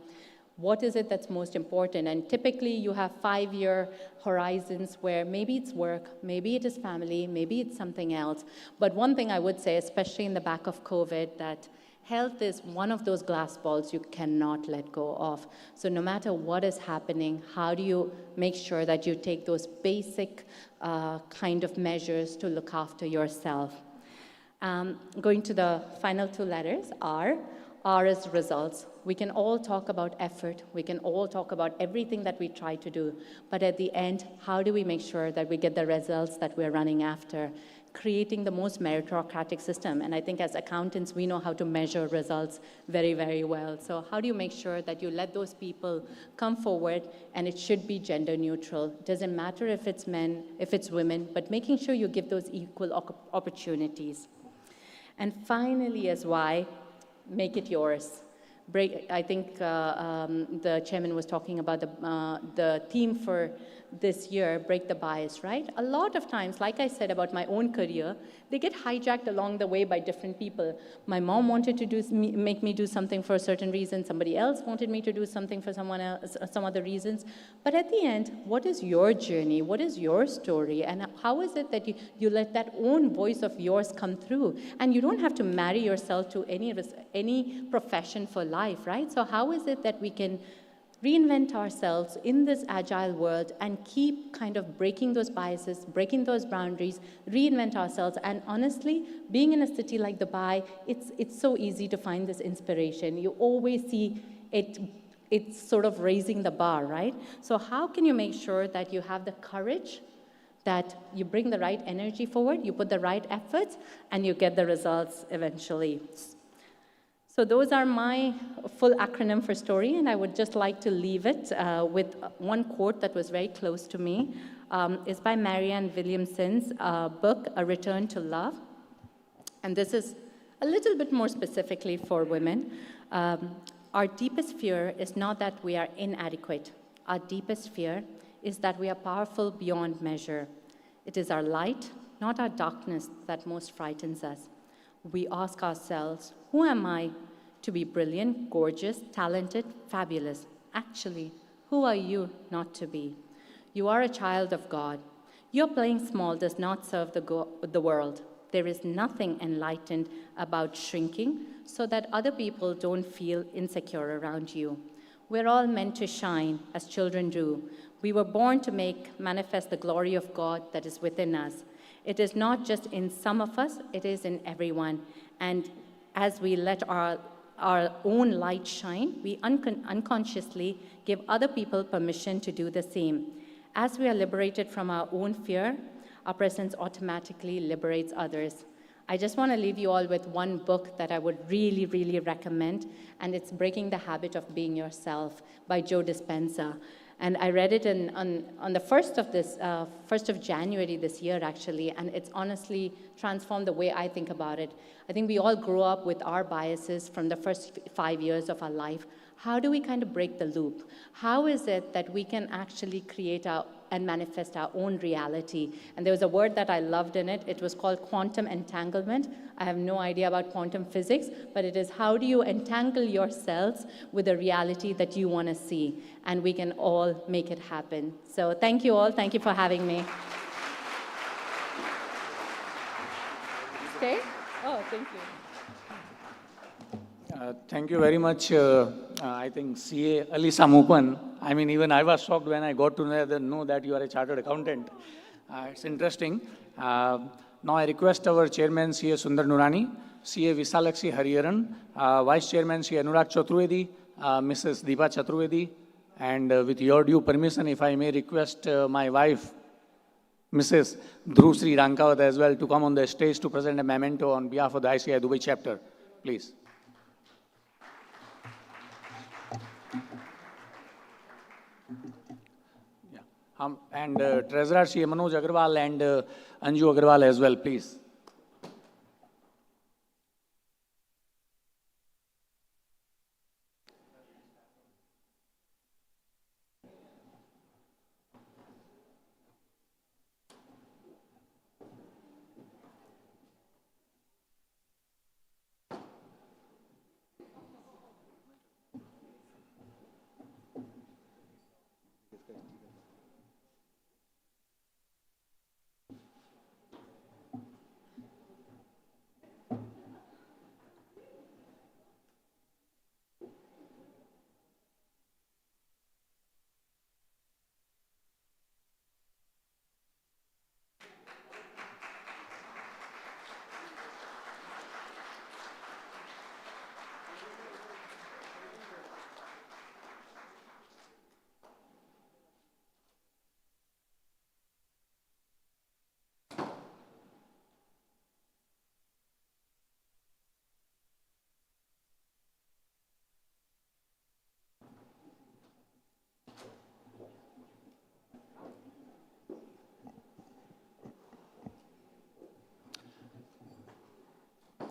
what is it that's most important? And typically you have 5-year horizons where maybe it's work, maybe it is family, maybe it's something else. But one thing I would say, especially in the back of COVID, that health is one of those glass balls you cannot let go of. So no matter what is happening, how do you make sure that you take those basic kind of measures to look after yourself? Going to the final 2 letters, R. R is results. We can all talk about effort. We can all talk about everything that we try to do. But at the end, how do we make sure that we get the results that we're running after? Creating the most meritocratic system. And I think as accountants, we know how to measure results very, very well. So how do you make sure that you let those people come forward? And it should be gender neutral. It doesn't matter if it's men, if it's women, but making sure you give those equal opportunities. And finally, as Y, make it yours. I think the chairman was talking about the theme for this year, Break the Bias, right? A lot of times, like I said about my own career, they get hijacked along the way by different people. My mom wanted to make me do something for a certain reason. Somebody else wanted me to do something for someone else, some other reasons. But at the end, what is your journey? What is your story? And how is it that you let that own voice of yours come through? And you don't have to marry yourself to any profession for life, right? So how is it that we can reinvent ourselves in this agile world and keep kind of breaking those biases, breaking those boundaries, reinvent ourselves? And honestly, being in a city like Dubai, it's so easy to find this inspiration. You always see it's sort of raising the bar, right? So how can you make sure that you have the courage, that you bring the right energy forward, you put the right efforts, and you get the results eventually? So those are my full acronym for story, and I would just like to leave it with one quote that was very close to me. It's by Marianne Williamson's book, A Return to Love. And this is a little bit more specifically for women. Our deepest fear is not that we are inadequate. Our deepest fear is that we are powerful beyond measure. It is our light, not our darkness, that most frightens us. We ask ourselves, who am I to be brilliant, gorgeous, talented, fabulous? Actually, who are you not to be? You are a child of God. Your playing small does not serve the world. There is nothing enlightened about shrinking so that other people don't feel insecure around you. We're all meant to shine as children do. We were born to manifest the glory of God that is within us. It is not just in some of us, it is in everyone. And as we let our own light shine, we unconsciously give other people permission to do the same. As we are liberated from our own fear, our presence automatically liberates others. I just want to leave you all with one book that I would really, really recommend, and it's Breaking the Habit of Being Yourself by Joe Dispenza. And I read it on the 1st of January this year, actually, and it's honestly transformed the way I think about it. I think we all grow up with our biases from the first 5 years of our life. How do we kind of break the loop? How is it that we can actually create and manifest our own reality? And there was a word that I loved in it. It was called quantum entanglement. I have no idea about quantum physics, but it is how do you entangle yourselves with a reality that you want to see? And we can all make it happen. So thank you all. Thank you for having me. Stay? Oh, thank you. Thank you very much. I think CA Alisha Moopen. I mean, even I was shocked when I got to know that you are a chartered accountant. It's interesting. Now I request our chairman, CA Sundar Nurani, CA Visalakshi Hariharan, Vice Chairman, CA Anurag Chaturvedi, Mrs. Deepa Chaturvedi, and with your due permission, if I may request my wife, Mrs. Dhrusri Rankawat as well, to come on the stage to present a memento on behalf of the ICI Dubai chapter. Please. And Treasurer Shri Manoj Agarwal and Anju Agarwal as well, please.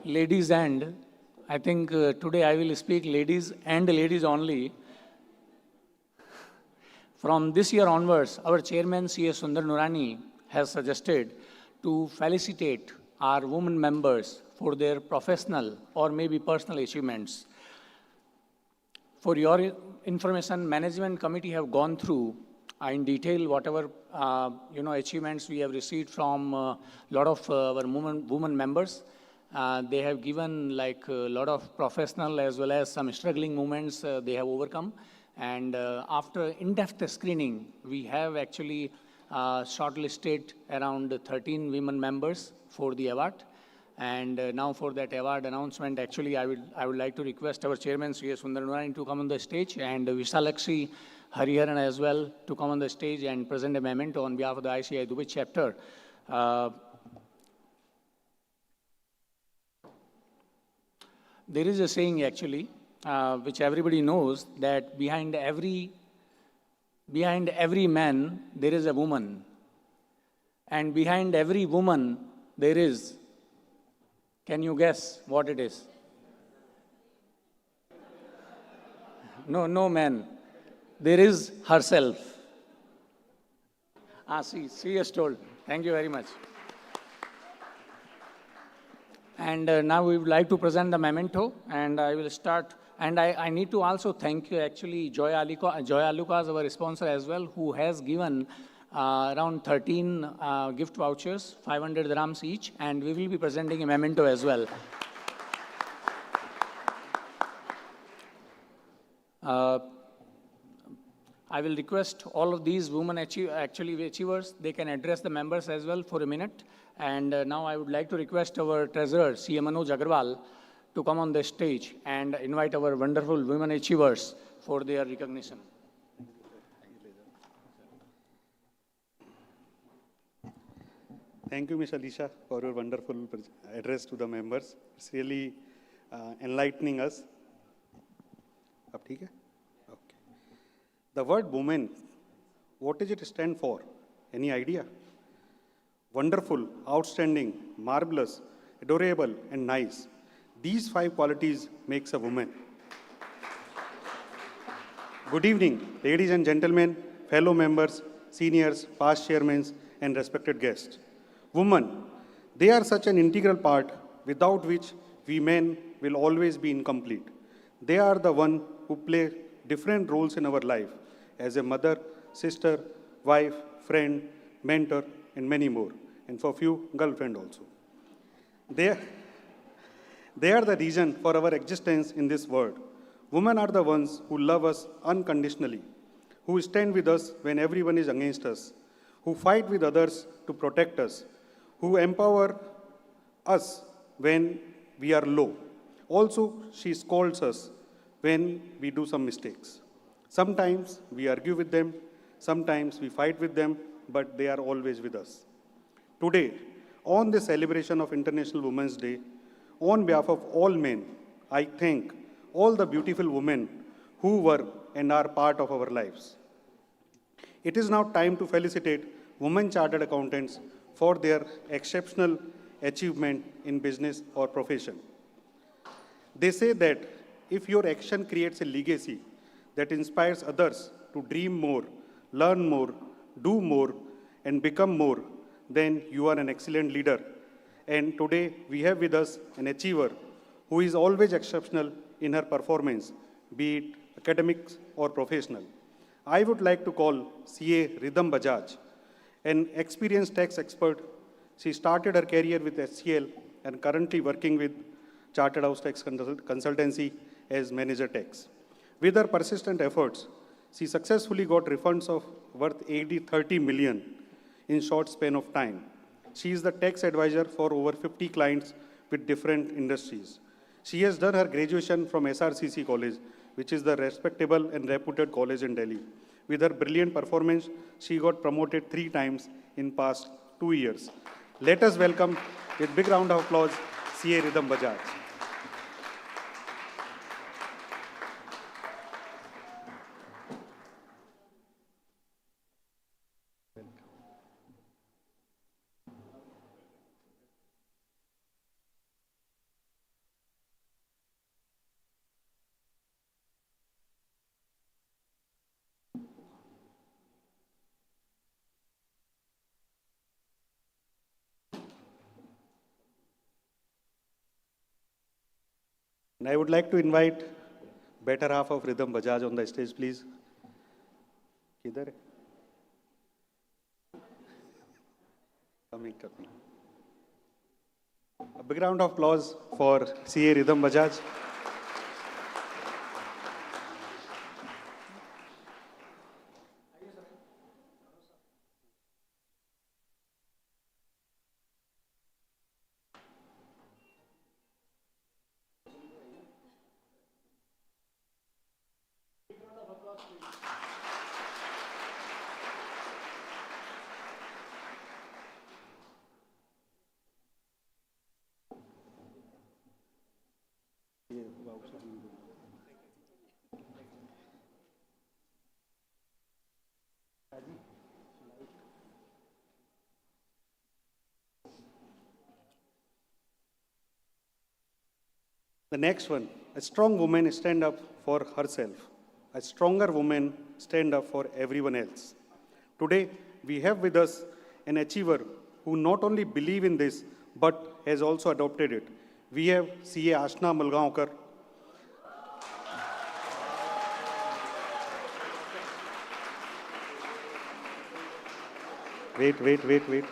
Ladies and, I think today I will speak ladies and ladies only. From this year onwards, our chairman, C.A. Sundar Nurani, has suggested to felicitate our women members for their professional or maybe personal achievements. For your information, management committee have gone through in detail whatever achievements we have received from a lot of our women members. They have given like a lot of professional as well as some struggling moments they have overcome. And after in-depth screening, we have actually shortlisted around 13 women members for the award. And now for that award announcement, actually, I would like to request our chairman, Sri Sundar Narayan, to come on the stage, and Visalakshi Hariharan as well to come on the stage and present a memento on behalf of the ICI Dubai chapter. There is a saying actually, which everybody knows, that behind every man, there is a woman. And behind every woman, there is, can you guess what it is? No man. There is herself. She has told. Thank you very much. And now we would like to present the memento, and I will start. And I need to also thank actually Joy Alucas, our sponsor as well, who has given around 13 gift vouchers, 500 dirhams each, and we will be presenting a memento as well. I will request all of these women achievers, they can address the members as well for a minute. And now I would like to request our treasurer, C. Manoj Agarwal, to come on the stage and invite our wonderful women achievers for their recognition. Thank you, Ms. Alisha, for your wonderful address to the members. It's really enlightening us. Okay. The word woman, what does it stand for? Any idea? Wonderful, outstanding, marvelous, adorable, and nice. These 5 qualities makes a woman. Good evening, ladies and gentlemen, fellow members, seniors, past chairmen, and respected guests. Women, they are such an integral part without which we men will always be incomplete. They are the one who play different roles in our life as a mother, sister, wife, friend, mentor, and many more. And for few, girlfriend also. They are the reason for our existence in this world. Women are the ones who love us unconditionally, who stand with us when everyone is against us, who fight with others to protect us, who empower us when we are low. Also, she scolds us when we do some mistakes. Sometimes we argue with them, sometimes we fight with them, but they are always with us. Today, on the celebration of International Women's Day, on behalf of all men, I thank all the beautiful women who were and are part of our lives. It is now time to felicitate women chartered accountants for their exceptional achievement in business or profession. They say that if your action creates a legacy that inspires others to dream more, learn more, do more, and become more, then you are an excellent leader. And today we have with us an achiever who is always exceptional in her performance, be it academics or professional. I would like to call CA Ridham Bajaj, an experienced tax expert. She started her career with SCL and currently working with Chartered House Tax Consultancy as Manager Tax. With her persistent efforts, she successfully got refunds of worth 30 million in short span of time. She is the tax advisor for over 50 clients with different industries. She has done her graduation from SRCC College, which is the respectable and reputed college in Delhi. With her brilliant performance, she got promoted 3 times in past 2 years. Let us welcome, with big round of applause, CA Ridham Bajaj. And I would like to invite better half of Rhythm Bajaj on the stage, please. Kidhar hai? Coming. A big round of applause for CA Rhythm Bajaj. The next one, a strong woman stand up for herself. A stronger woman stand up for everyone else. Today, we have with us an achiever who not only believe in this, but has also adopted it. We have CA Ashna Mulgaonkar. Wait.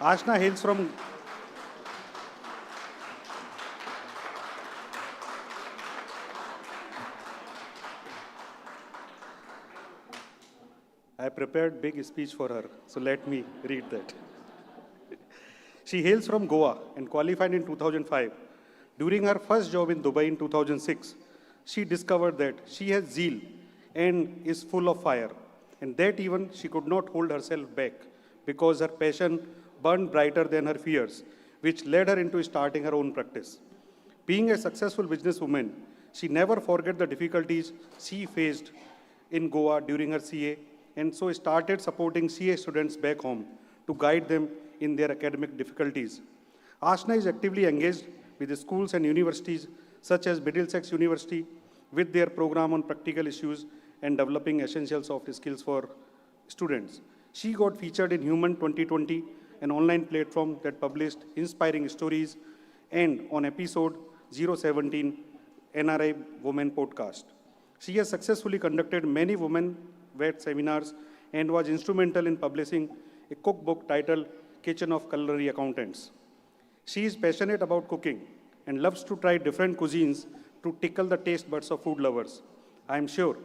Ashna hails from I prepared big speech for her, so let me read that. She hails from Goa and qualified in 2005. During her first job in Dubai in 2006, she discovered that she has zeal and is full of fire, and that even she could not hold herself back because her passion burned brighter than her fears, which led her into starting her own practice. Being a successful businesswoman, she never forgot the difficulties she faced in Goa during her CA, and so started supporting CA students back home to guide them in their academic difficulties. Ashna is actively engaged with the schools and universities such as Middlesex University with their program on practical issues and developing essential soft skills for students. She got featured in Human 2020, an online platform that published inspiring stories, and on episode 017 NRI Women podcast. She has successfully conducted many women-led seminars and was instrumental in publishing a cookbook titled Kitchen of Culinary Accountants. She is passionate about cooking and loves to try different cuisines to tickle the taste buds of food lovers. I am sure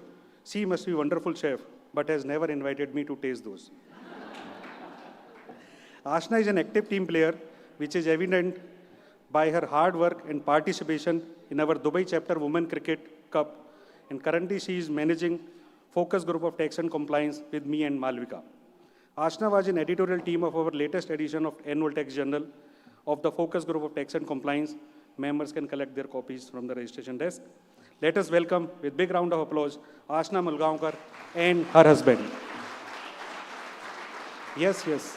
she must be a wonderful chef, but has never invited me to taste those. Ashna is an active team player, which is evident by her hard work and participation in our Dubai chapter Women Cricket Cup, and currently she is managing focus group of tax and compliance with me and Malvika. Ashna was in editorial team of our latest edition of Annual Tax Journal of the focus group of tax and compliance. Members can collect their copies from the registration desk. Let us welcome, with big round of applause, Ashna Mulgaonkar and her husband. Yes.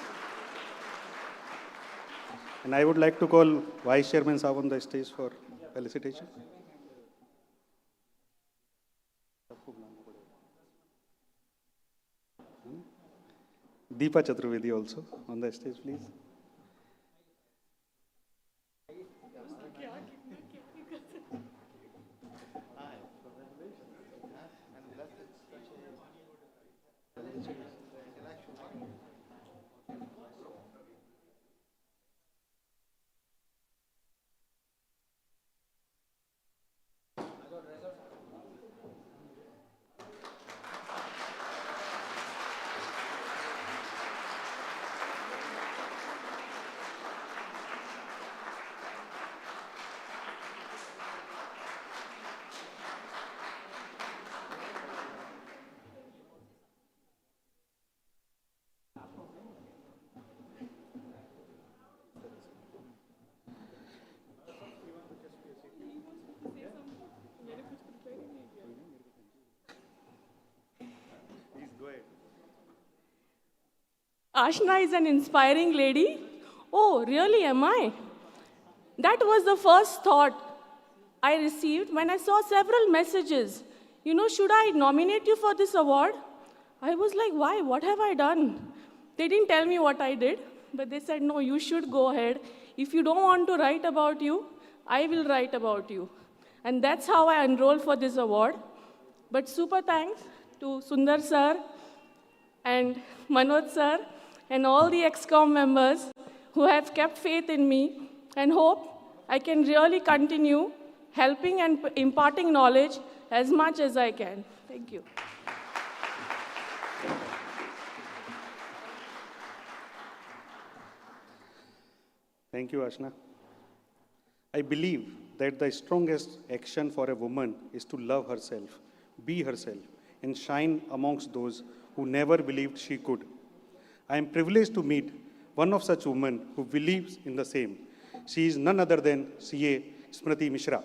And I would like to call Vice Chairman Saab on the stage for felicitation. Deepa Chaturvedi also on the stage, please. Ashna is an inspiring lady. Oh, really, am I? That was the first thought I received when I saw several messages. Should I nominate you for this award? I was like, why? What have I done? They didn't tell me what I did, but they said, no, you should go ahead. if you don't want to write about you, I will write about you. And that's how I enrolled for this award. But super thanks to Sundar sir and Manoj sir and all the EXCOM members who have kept faith in me and hope I can really continue helping and imparting knowledge as much as I can. Thank you. Thank you, Ashna. I believe that the strongest action for a woman is to love herself, be herself, and shine amongst those who never believed she could. I am privileged to meet one of such women who believes in the same. She is none other than CA Smriti Mishra.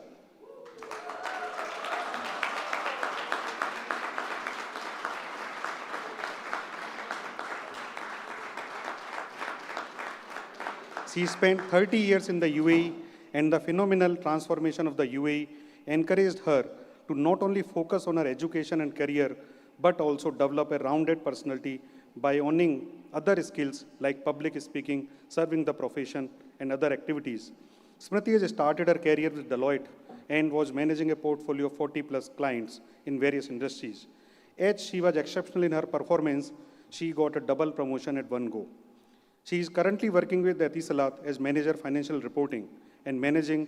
She spent 30 years in the UAE, and the phenomenal transformation of the UAE encouraged her to not only focus on her education and career, but also develop a rounded personality by owning other skills like public speaking, serving the profession, and other activities. Smriti has started her career with Deloitte and was managing a portfolio of 40 plus clients in various industries. As she was exceptional in her performance, she got a double promotion at one go. She is currently working with Etisalat as Manager Financial Reporting and managing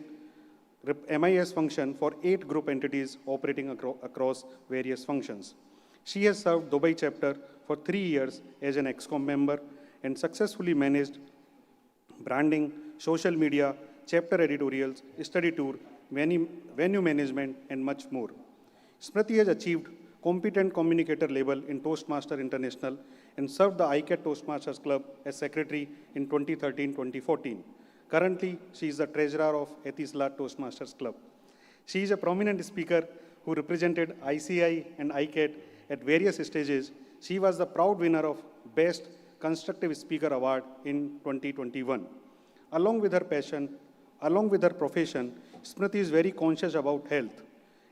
MIS function for 8 group entities operating across various functions. She has served Dubai chapter for 3 years as an EXCOM member and successfully managed branding, social media, chapter editorials, study tour, venue management, and much more. Smriti has achieved competent communicator label in Toastmaster International and served the ICAT Toastmasters Club as secretary in 2013-2014. Currently, she is the treasurer of Etisalat Toastmasters Club. She is a prominent speaker who represented ICI and ICAT at various stages. She was the proud winner of Best Constructive Speaker Award in 2021. Along with her profession, Smriti is very conscious about health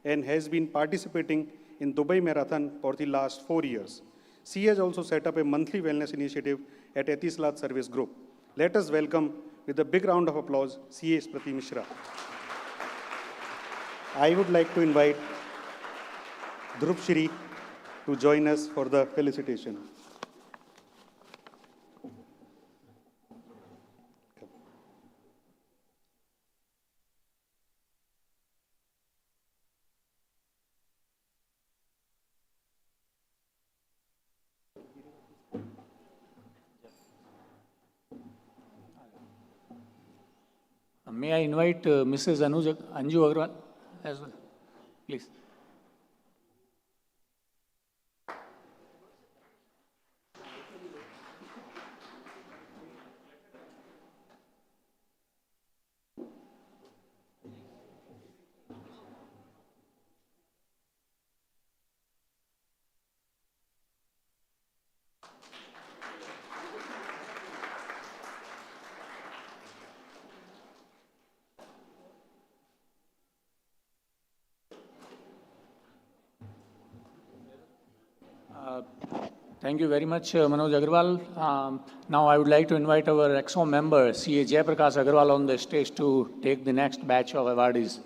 and has been participating in Dubai Marathon for the last 4 years. She has also set up a monthly wellness initiative at Etisalat Service Group. Let us welcome with a big round of applause, CA Smriti Mishra. I would like to invite Dhruv Shri to join us for the felicitation. May I invite Mrs. Anju Agarwal as well, please. Thank you very much, Manoj Agarwal. Now I would like to invite our EXCOM member, CA Jayaprakash Agarwal, on the stage to take the next batch of awardees.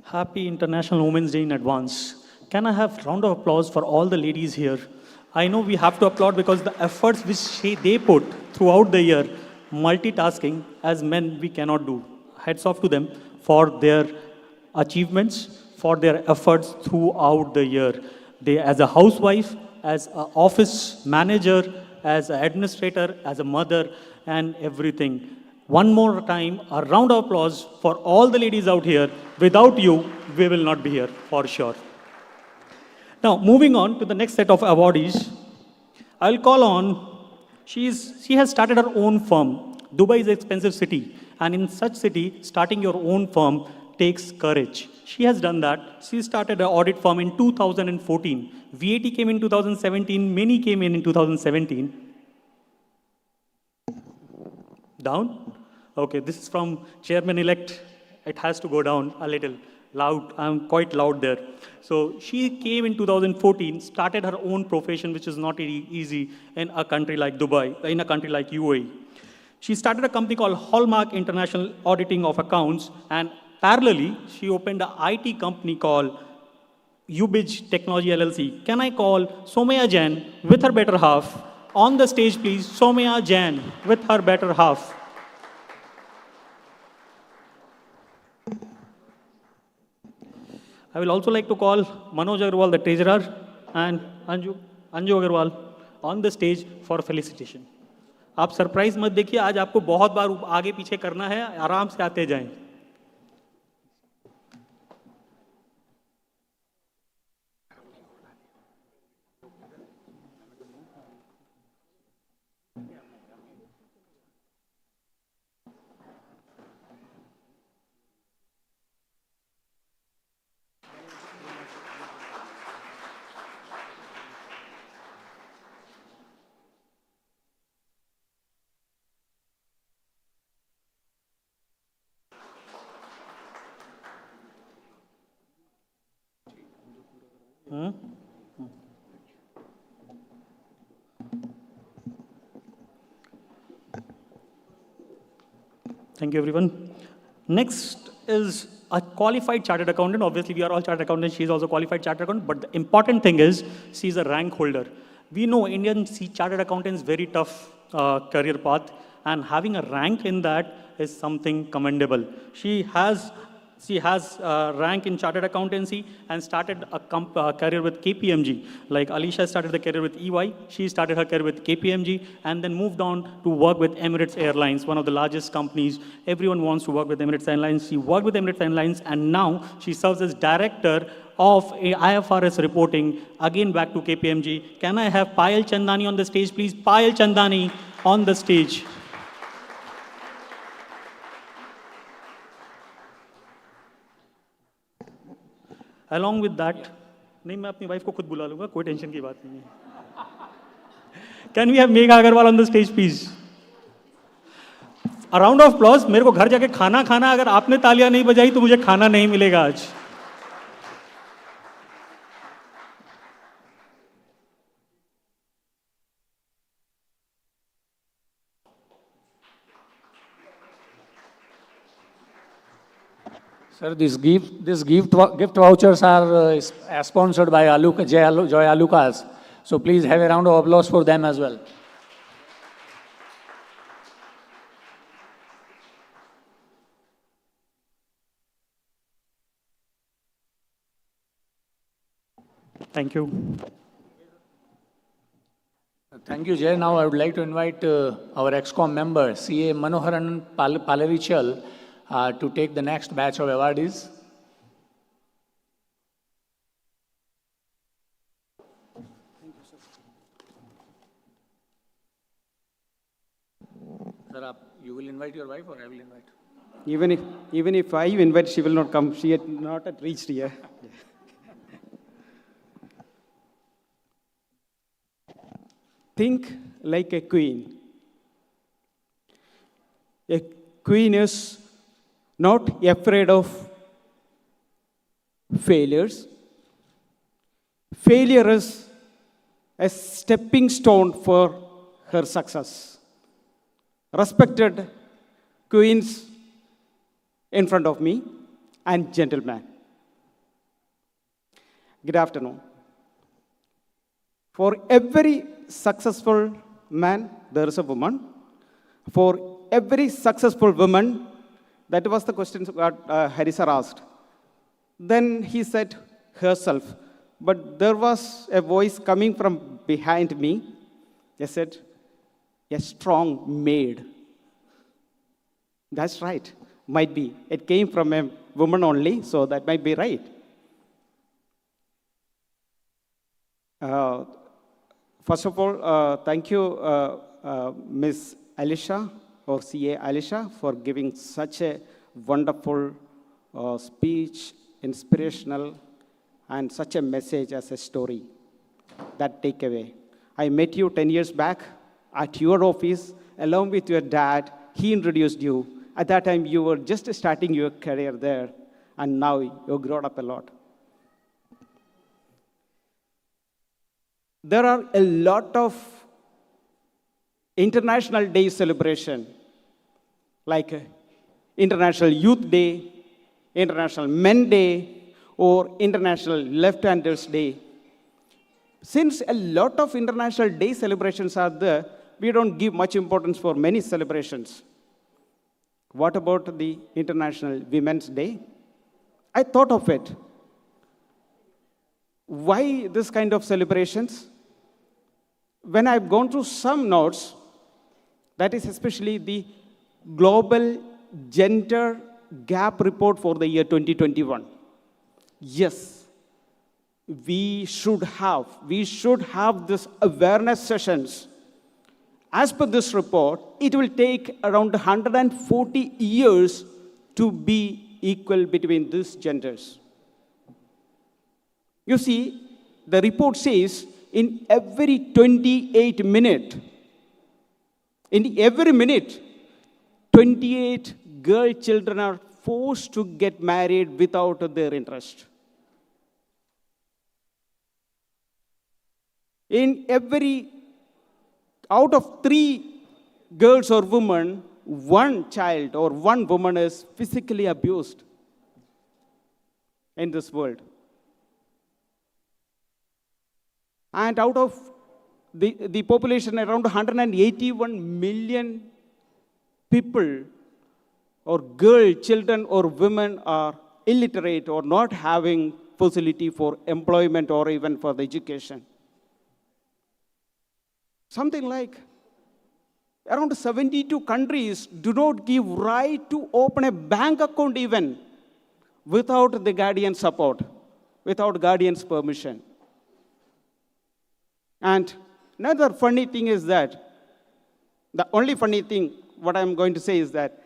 Happy International Women's Day in advance. Can I have a round of applause for all the ladies here? I know we have to applaud because the efforts which they put throughout the year, multitasking, as men we cannot do. Hats off to them for their achievements, for their efforts throughout the year. They, as a housewife, as an office manager, as an administrator, as a mother, and everything. One more time, a round of applause for all the ladies out here. Without you, we will not be here, for sure. Now, moving on to the next set of awardees, I'll call on, she has started her own firm. Dubai is an expensive city, and in such city, starting your own firm takes courage. She has done that. She started an audit firm in 2014. VAT came in 2017, many came in 2017. Down? Okay, this is from chairman-elect. It has to go down a little loud. I'm quite loud there. So she came in 2014, started her own profession, which is not easy in a country like Dubai, in a country like UAE. She started a company called Hallmark International Auditing of Accounts, and parallelly, she opened an IT company called Ubij Technology LLC. Can I call Somaya Jain with her better half on the stage, please? Somaya Jain with her better half. I will also like to call Manoj Agarwal, the treasurer, and Anju Agarwal on the stage for felicitation. आप surprise मत देखिए, आज आपको बहुत बार आगे पीछे करना है, आराम से आते जाएं. Thank you, everyone. Next is a qualified chartered accountant. Obviously, we are all chartered accountants. She is also qualified chartered accountant. But the important thing is, she is a rank holder. We know Indian chartered accountants very tough career path, and having a rank in that is something commendable. She has rank in chartered accountancy and started a career with KPMG. Like Alisha started the career with EY, she started her career with KPMG and then moved on to work with Emirates Airlines, one of the largest companies. Everyone wants to work with Emirates Airlines. She worked with Emirates Airlines and now she serves as director of IFRS reporting, again back to KPMG. Can I have Payal Chandnani on the stage, please? Payal Chandnani on the stage. Along with that, नहीं मैं अपनी wife को खुद बुला लूंगा, कोई tension की बात नहीं है. Can we have Megha Agarwal on the stage, please? A round of applause. मेरे को घर जाके खाना खाना, अगर आपने तालियां नहीं बजाई तो मुझे खाना नहीं मिलेगा आज. Sir, these gift vouchers are sponsored by Joy Alukas. So please have a round of applause for them as well. Thank you. Thank you, Jay. Now I would like to invite our EXCOM member, CA Manoharan Palarichal, to take the next batch of awardees. Sir, you will invite your wife or I will invite? Even if I invite, she will not come. She had not yet reached here. Think like a queen. A queen is not afraid of failures. Failure is a stepping stone for her success. Respected queens in front of me and gentlemen. Good afternoon. For every successful man, there is a woman. For every successful woman, that was the question that Harisa asked. Then he said herself. But there was a voice coming from behind me. He said, a strong maid. That's right. Might be. It came from a woman only, so that might be right. First of all, thank you, Ms. Alisha, or CA Alisha, for giving such a wonderful speech, inspirational, and such a message as a story. That takeaway. I met you 10 years back at your office, along with your dad. He introduced you, At that time, you were just starting your career there, and now you've grown up a lot. There are a lot of international day celebration, like International Youth Day, International Men Day, or International Left-Handers Day. Since a lot of international day celebrations are there, we don't give much importance for many celebrations. What about the International Women's Day? I thought of it. Why this kind of celebrations? When I've gone through some notes, that is especially the Global Gender Gap Report for the year 2021. Yes, we should have this awareness sessions. As per this report, it will take around 140 years to be equal between these genders. You see, the report says in every 28 minutes, in every minute, 28 girl children are forced to get married without their interest. Out of 3 girls or women, 1 child or 1 woman is physically abused in this world. And out of the population, around 181 million people or girl, children or women are illiterate or not having facility for employment or even for the education. Something like around 72 countries do not give right to open a bank account even without the guardian support, without guardian's permission. And another funny thing is that, the only funny thing what I'm going to say is that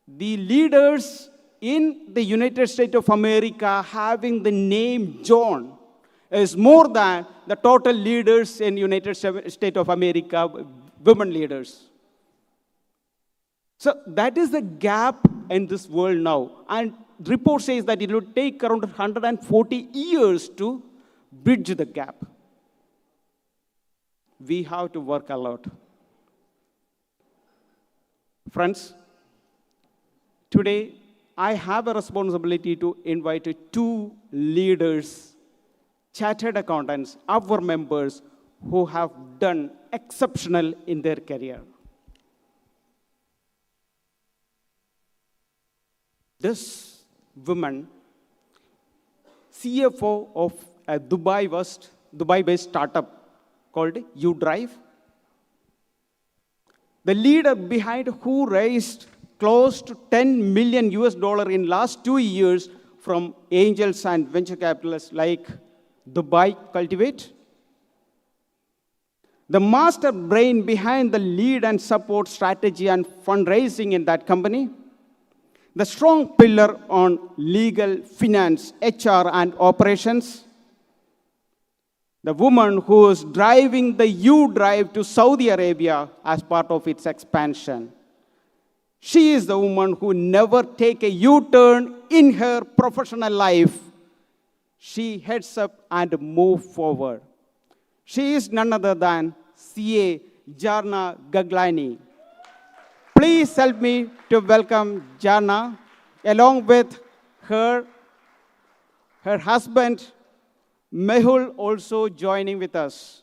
the leaders in the United States of America having the name John is more than the total leaders in United States of America, women leaders. So that is the gap in this world now. And the report says that it will take around 140 years to bridge the gap. We have to work a lot. Friends, today I have a responsibility to invite 2 leaders, chartered accountants, our members who have done exceptional in their career. This woman, CFO of a Dubai-based startup called UDrive. The leader behind who raised close to $10 million in last 2 years from angels and venture capitalists like Dubai Cultivate. The master brain behind the lead and support strategy and fundraising in that company. The strong pillar on legal, finance, HR, and operations. The woman who is driving the U-Drive to Saudi Arabia as part of its expansion. She is the woman who never take a U-turn in her professional life. She heads up and moves forward. She is none other than CA Jarna Gaglani. Please help me to welcome Jarna, along with her husband, Mehul, also joining with us.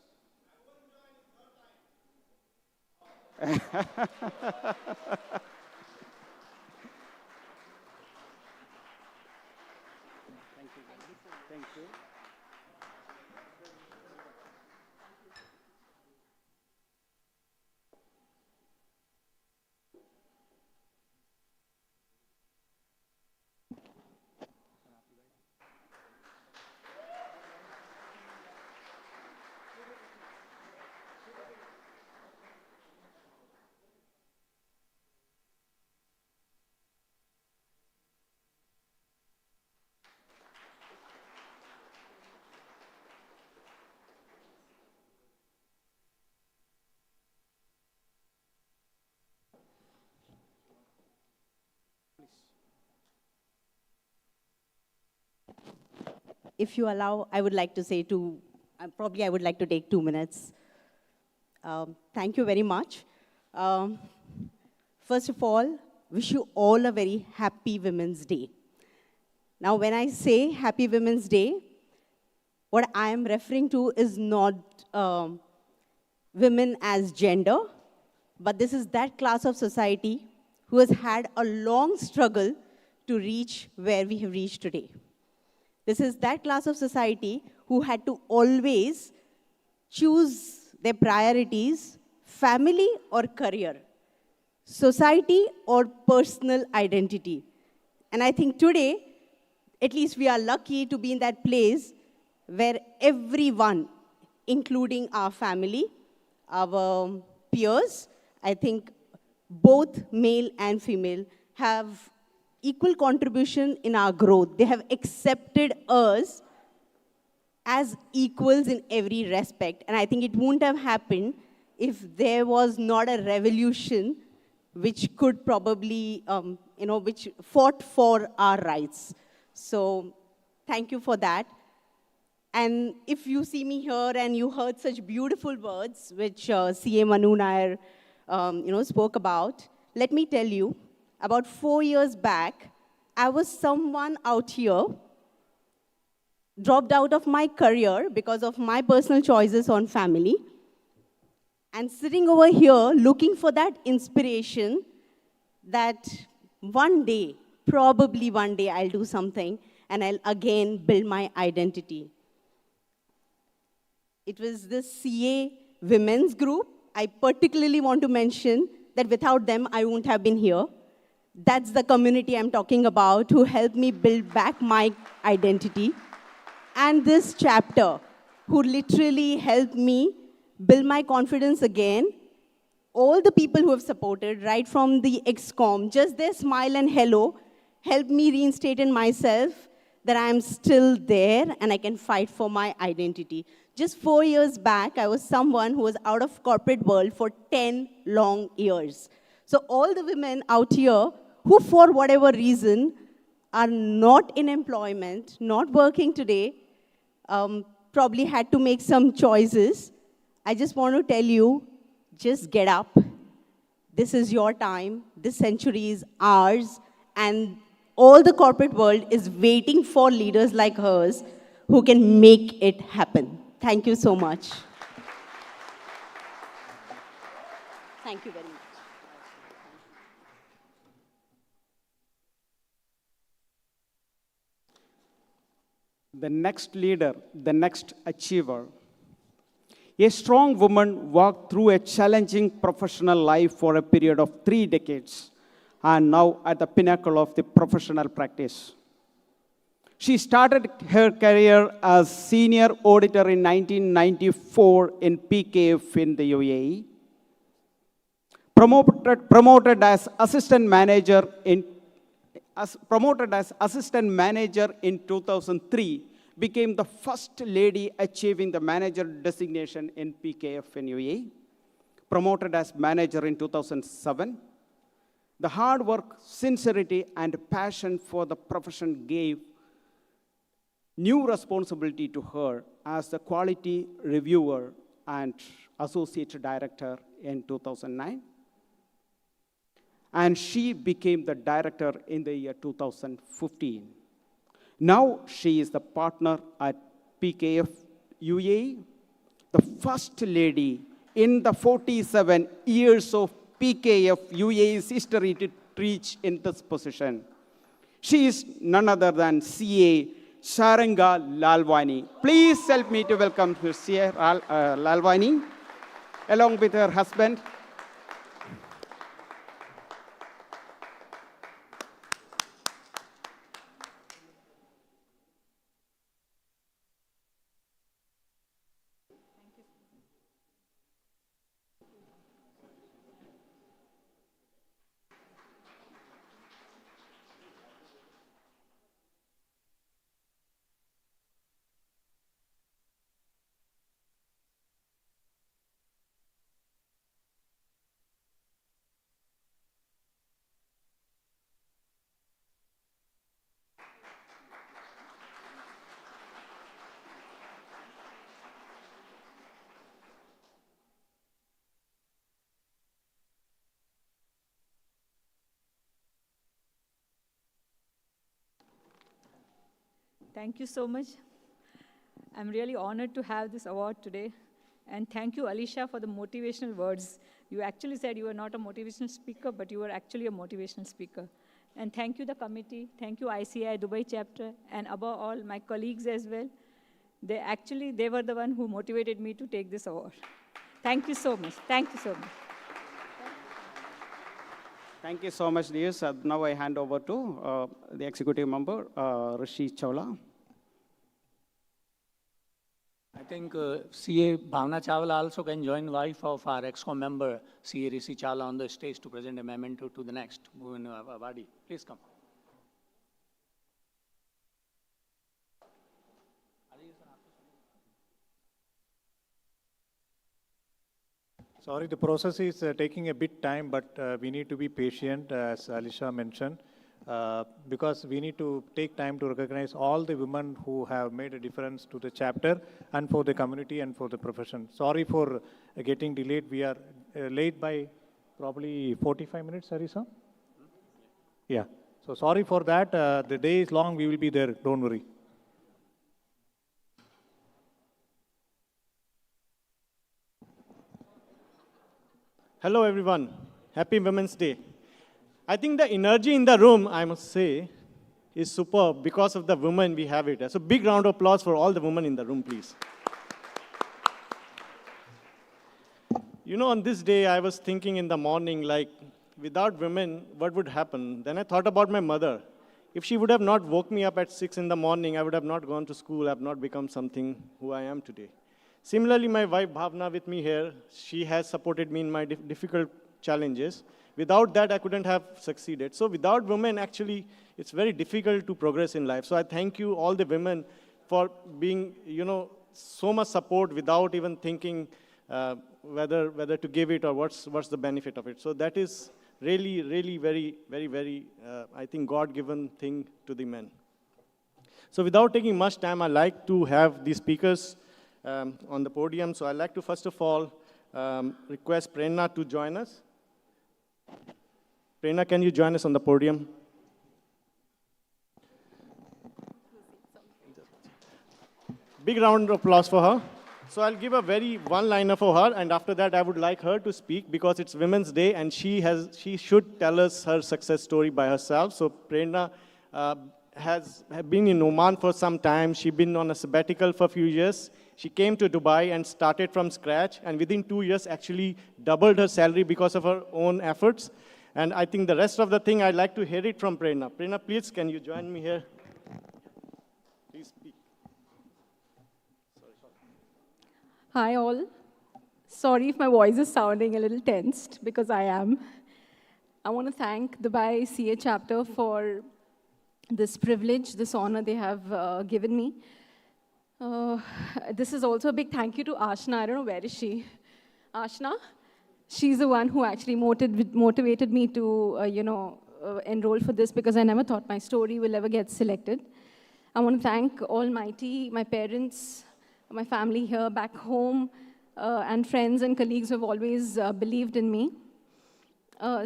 If you allow, I would like to say probably I would like to take 2 minutes. Thank you very much. Um, First of all, wish you all a very happy Women's Day. Now, when I say Happy Women's Day, what I am referring to is not women as gender, but this is that class of society who has had a long struggle to reach where we have reached today. This is that class of society who had to always choose their priorities, family or career, society or personal identity. And I think today, at least we are lucky to be in that place where everyone, including our family, our peers, I think both male and female, have equal contribution in our growth. They have accepted us as equals in every respect. And I think it wouldn't have happened if there was not a revolution which could probably, which fought for our rights. So thank you for that. And if you see me here and you heard such beautiful words, which CA Manu Nair, spoke about, let me tell you, about 4 years back, I was someone out here, dropped out of my career because of my personal choices on family, and sitting over here looking for that inspiration that one day, probably one day, I'll do something and I'll again build my identity. It was this CA women's group. I particularly want to mention that without them, I wouldn't have been here. That's the community I'm talking about who helped me build back my identity. And this chapter, who literally helped me build my confidence again. All the people who have supported, right from the EXCOM, just their smile and hello, helped me reinstate in myself that I'm still there and I can fight for my identity. Just 4 years back, I was someone who was out of corporate world for 10 long years. So all the women out here who, for whatever reason, are not in employment, not working today, probably had to make some choices. I just want to tell you, just get up. This is your time. This century is ours. And all the corporate world is waiting for leaders like hers who can make it happen. Thank you so much. Thank you very much. The next leader, the next achiever. A strong woman walked through a challenging professional life for a period of 3 decades and now at the pinnacle of the professional practice. She started her career as senior auditor in 1994 in PKF in the UAE. Promoted as assistant manager in 2003, became the first lady achieving the manager designation in PKF in UAE. Promoted as manager in 2007. The hard work, sincerity, and passion for the profession gave new responsibility to her as the quality reviewer and associate director in 2009. And she became the director in the year 2015. Now she is the partner at PKF UAE, the first lady in the 47 years of PKF UAE's history to reach in this position. She is none other than CA Sharanga Lalwani. Please help me to welcome CA Lalwani, along with her husband. Thank you so much. I'm really honored to have this award today. And thank you, Alisha, for the motivational words. You actually said you were not a motivational speaker, but you were actually a motivational speaker. And thank you, the committee. Thank you, ICI Dubai chapter. And above all, my colleagues as well. They were the one who motivated me to take this award. Thank you so much. Thank you so much. Thank you so much, dears. Now I hand over to the executive member, Rishi Chawla. I think CA Bhavna Chawla also can join wife of our EXCO member, CA Rishi Chawla, on the stage to present a memento to the next Awardee. Please come. Sorry, the process is taking a bit time, but we need to be patient, as Alisha mentioned, because we need to take time to recognize all the women who have made a difference to the chapter and for the community and for the profession. Sorry for getting delayed. We are late by probably 45 minutes, Arisa? Yeah. So sorry for that. The day is long. We will be there. Don't worry. Hello, everyone. Happy Women's Day. I think the energy in the room, I must say, is superb because of the women we have it. So big round of applause for all the women in the room, please. You know, on this day, I was thinking in the morning, like, without women, what would happen? Then I thought about my mother. If she would have not woke me up at 6 in the morning, I would have not gone to school, I have not become something who I am today. Similarly, my wife Bhavna with me here, she has supported me in my difficult challenges. Without that, I couldn't have succeeded. So without women, actually, it's very difficult to progress in life. So I thank you, all the women, for being, so much support without even thinking whether to give it or what's the benefit of it. So that is really, really very, I think, God-given thing to the men. So without taking much time, I'd like to have the speakers on the podium. So I'd like to, first of all, request Prerna to join us. Prerna, can you join us on the podium? Big round of applause for her. So I'll give a very one-liner for her, and after that, I would like her to speak because it's Women's Day, and she should tell us her success story by herself. So Prerna has been in Oman for some time. She's been on a sabbatical for a few years. She came to Dubai and started from scratch, and within 2 years actually doubled her salary because of her own efforts. And I think the rest of the thing, I'd like to hear it from Prerna. Prerna, please, can you join me here? Please speak. Hi, all. Sorry if my voice is sounding a little tensed, because I am. I want to thank Dubai CA chapter for this privilege, this honor they have given me. This is also a big thank you to Ashna. I don't know, where is she? Ashna? She's the one who actually motivated me to, enroll for this, because I never thought my story will ever get selected. I want to thank Almighty, my parents, my family here back home, and friends and colleagues who have always believed in me.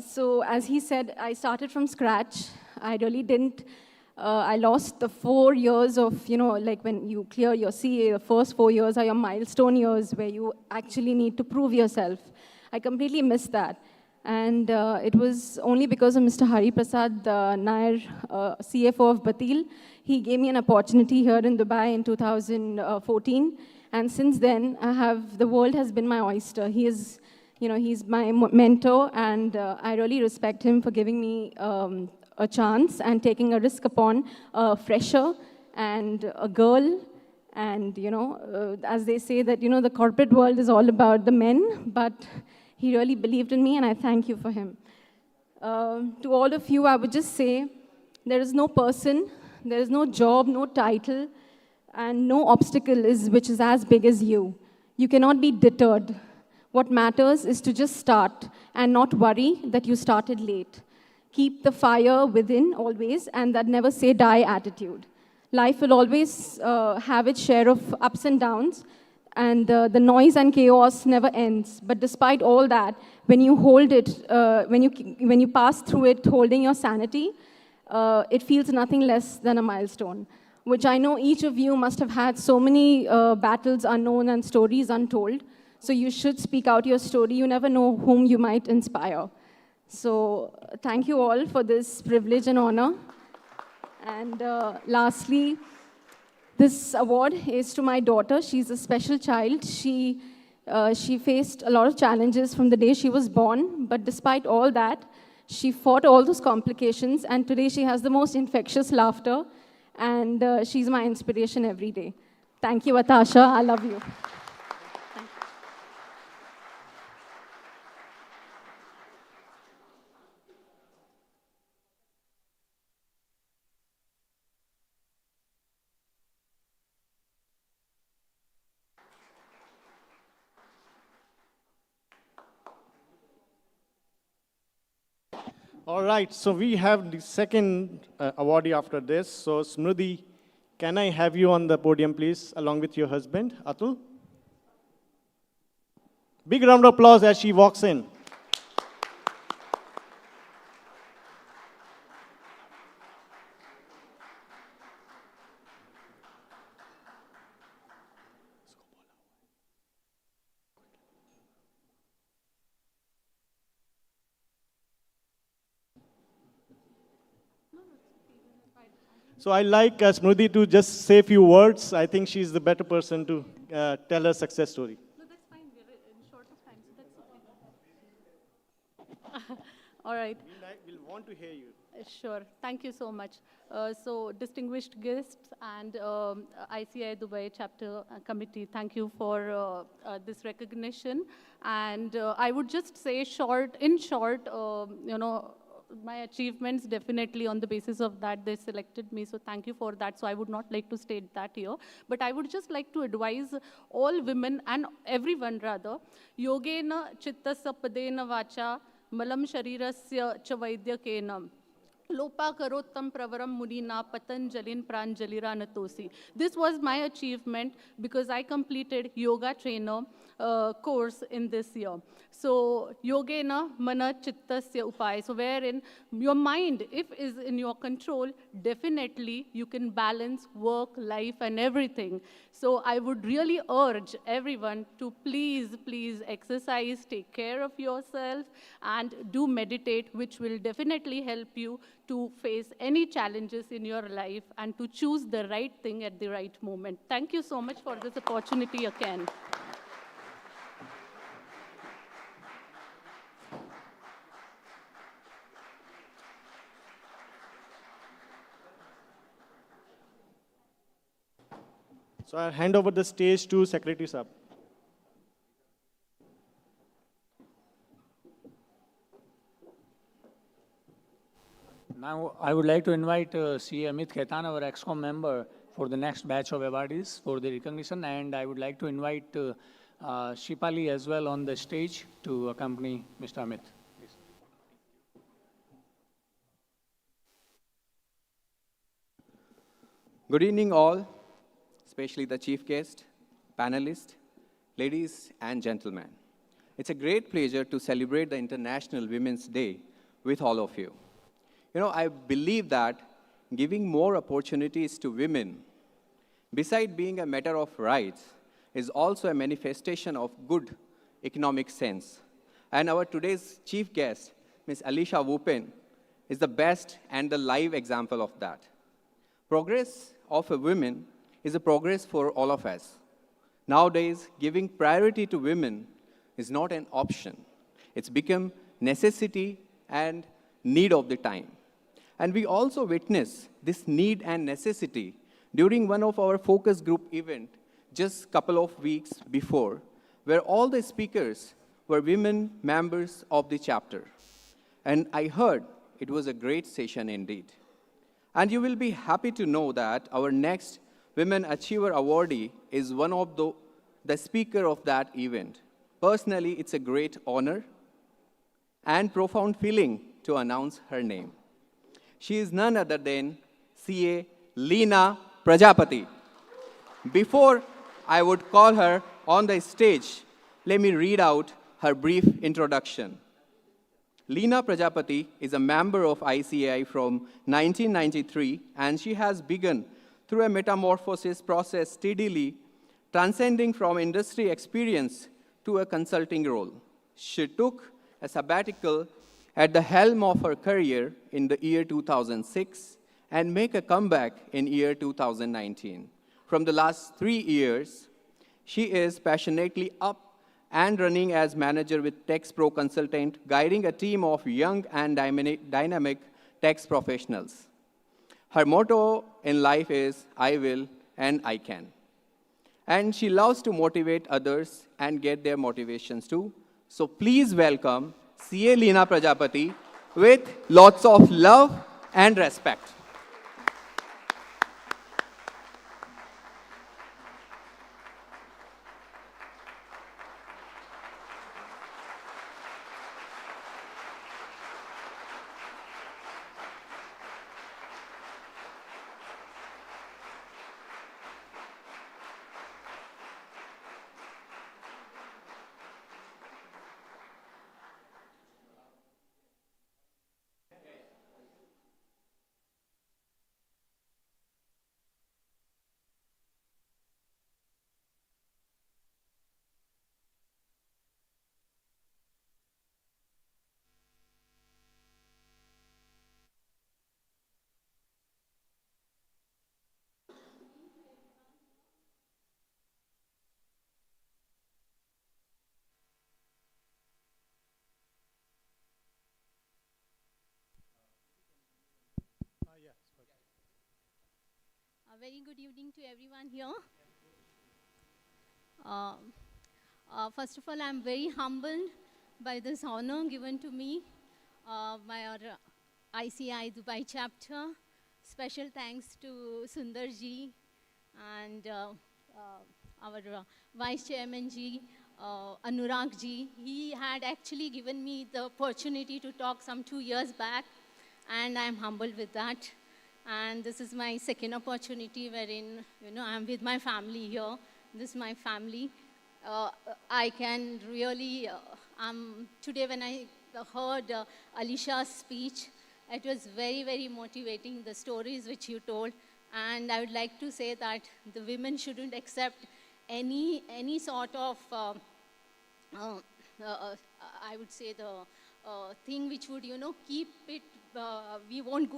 So as he said, I started from scratch. I really didn't. I lost the 4 years of, like when you clear your CA, the first 4 years are your milestone years where you actually need to prove yourself. I completely missed that. And it was only because of Mr. Hari Prasad Nair, CFO of Batil. He gave me an opportunity here in Dubai in 2014. And since then, the world has been my oyster. He is, he's my mentor, and I really respect him for giving me a chance and taking a risk upon a fresher and a girl. And, as they say that, the corporate world is all about the men, but he really believed in me, and I thank you for him. To all of you, I would just say, there is no person, there is no job, no title, and no obstacle which is as big as you. You cannot be deterred. What matters is to just start and not worry that you started late. Keep the fire within always, and that never say die attitude. Life will always have its share of ups and downs, and the noise and chaos never ends. But despite all that, when you hold it, when you pass through it holding your sanity, it feels nothing less than a milestone. which I know each of you must have had so many battles unknown and stories untold. So you should speak out your story. You never know whom you might inspire. So thank you all for this privilege and honor. And lastly, this award is to my daughter. She's a special child. She faced a lot of challenges from the day she was born, but despite all that, she fought all those complications, and today she has the most infectious laughter, and she's my inspiration every day. Thank you, Atasha. I love you. All right, so we have the second awardee after this. So Smriti, can I have you on the podium, please, along with your husband, Atul? Big round of applause as she walks in. So I like Smriti to just say a few words. I think she's the better person to tell her success story. No, that's fine. We're in short of time, so that's okay. All right. We'll want to hear you. Sure. Thank you so much. So, distinguished guests and ICI Dubai chapter committee, thank you for this recognition. And I would just say, in short, my achievements definitely on the basis of that they selected me, so thank you for that. So I would not like to state that here, but I would just like to advise all women and everyone rather, yogena chittasya padena vacha malam sharirasya cha vaidyakena Lopa karottam pravaram munina patanjalin pranjalira natosi. This was my achievement because I completed yoga trainer course in this year. So yogena mana chittasya upaya. So wherein your mind, if is in your control, definitely you can balance work, life and everything. So I would really urge everyone to please exercise, take care of yourself and do meditate, which will definitely help you to face any challenges in your life and to choose the right thing at the right moment. Thank you so much for this opportunity again. So I'll hand over the stage to Secretary Saab. Now, I would like to invite C. Amit Khetan, our EXCOM member, for the next batch of awardees for the recognition, and I would like to invite Shipali as well on the stage to accompany Mr. Amit. Please. Good evening all, especially the chief guest, panelists, ladies and gentlemen. It's a great pleasure to celebrate the International Women's Day with all of you. You know, I believe that giving more opportunities to women, beside being a matter of rights, is also a manifestation of good economic sense. And our today's chief guest, Ms. Alisha Moopen, is the best and the live example of that. Progress of a woman is a progress for all of us. Nowadays, giving priority to women is not an option. It's become necessity and need of the time. And we also witness this need and necessity during one of our focus group event just a couple of weeks before, where all the speakers were women members of the chapter. And I heard it was a great session indeed. And you will be happy to know that our next Women Achiever Awardee is one of the speaker of that event. Personally, it's a great honor and profound feeling to announce her name. She is none other than CA Leena Prajapati. Before I would call her on the stage, let me read out her brief introduction. Leena Prajapati is a member of ICAI from 1993, and she has begun through a metamorphosis process steadily transcending from industry experience to a consulting role. She took a sabbatical at the helm of her career in the year 2006 and make a comeback in year 2019. From the last 3 years, she is passionately up and running as manager with Tax Pro Consultant, guiding a team of young and dynamic tax professionals. Her motto in life is, I will and I can. And she loves to motivate others and get their motivations too. So please welcome CA Leena Prajapati with lots of love and respect. A very good evening to everyone here. First of all, I'm very humbled by this honor given to me by our ICI Dubai chapter. Special thanks to Sundarji and our Vice Chairman Ji, Anurag Ji. He had actually given me the opportunity to talk some 2 years back, and I'm humbled with that. And this is my second opportunity wherein, I'm with my family here. This is my family. I can really, today when I heard Alisha's speech, it was very, very motivating, the stories which you told. And I would like to say that the women shouldn't accept any sort of, I would say the thing which would, keep it, we won't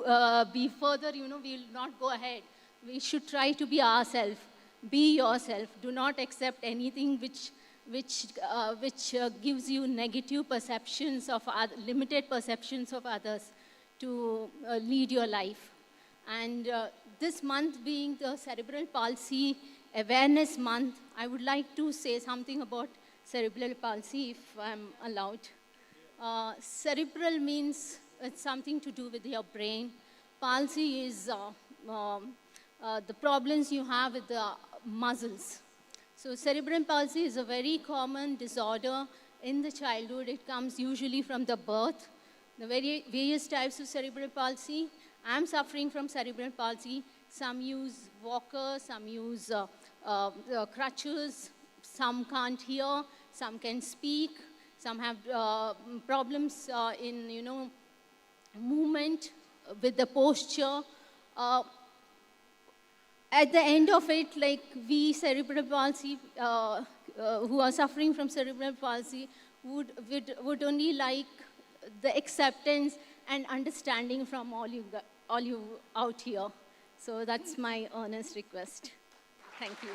be further, we will not go ahead. We should try to be ourselves. Be yourself. Do not accept anything which gives you negative perceptions of limited perceptions of others to lead your life. And this month being the Cerebral Palsy Awareness Month, I would like to say something about cerebral palsy, if I'm allowed. Cerebral means it's something to do with your brain. Palsy is the problems you have with the muscles. So cerebral palsy is a very common disorder in the childhood. It comes usually from the birth. The various types of cerebral palsy. I'm suffering from cerebral palsy. Some use walkers, some use crutches, some can't hear, some can speak, some have problems in, movement with the posture. At the end of it, like we cerebral palsy, who are suffering from cerebral palsy, would only like the acceptance and understanding from all you out here. So that's my earnest request. Thank you.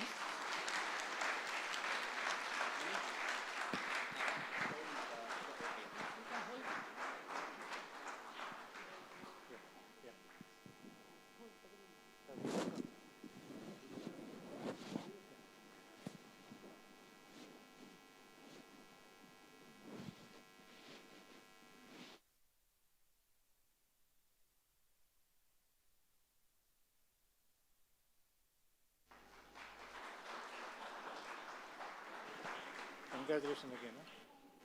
Congratulations again.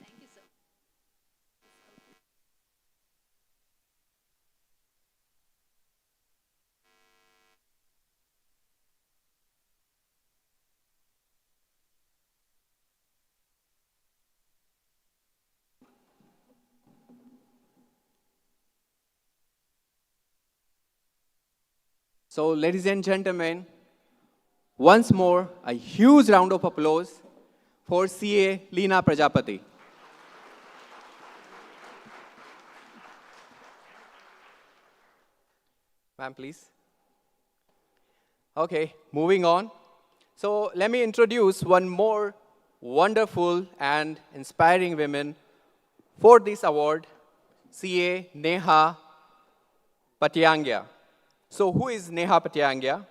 Thank you, sir. So, ladies and gentlemen, once more, a huge round of applause for CA Leena Prajapati. Ma'am, please. Okay, moving on. So let me introduce one more wonderful and inspiring women for this award, CA Neha Patyangya. So who is Neha Patyangya?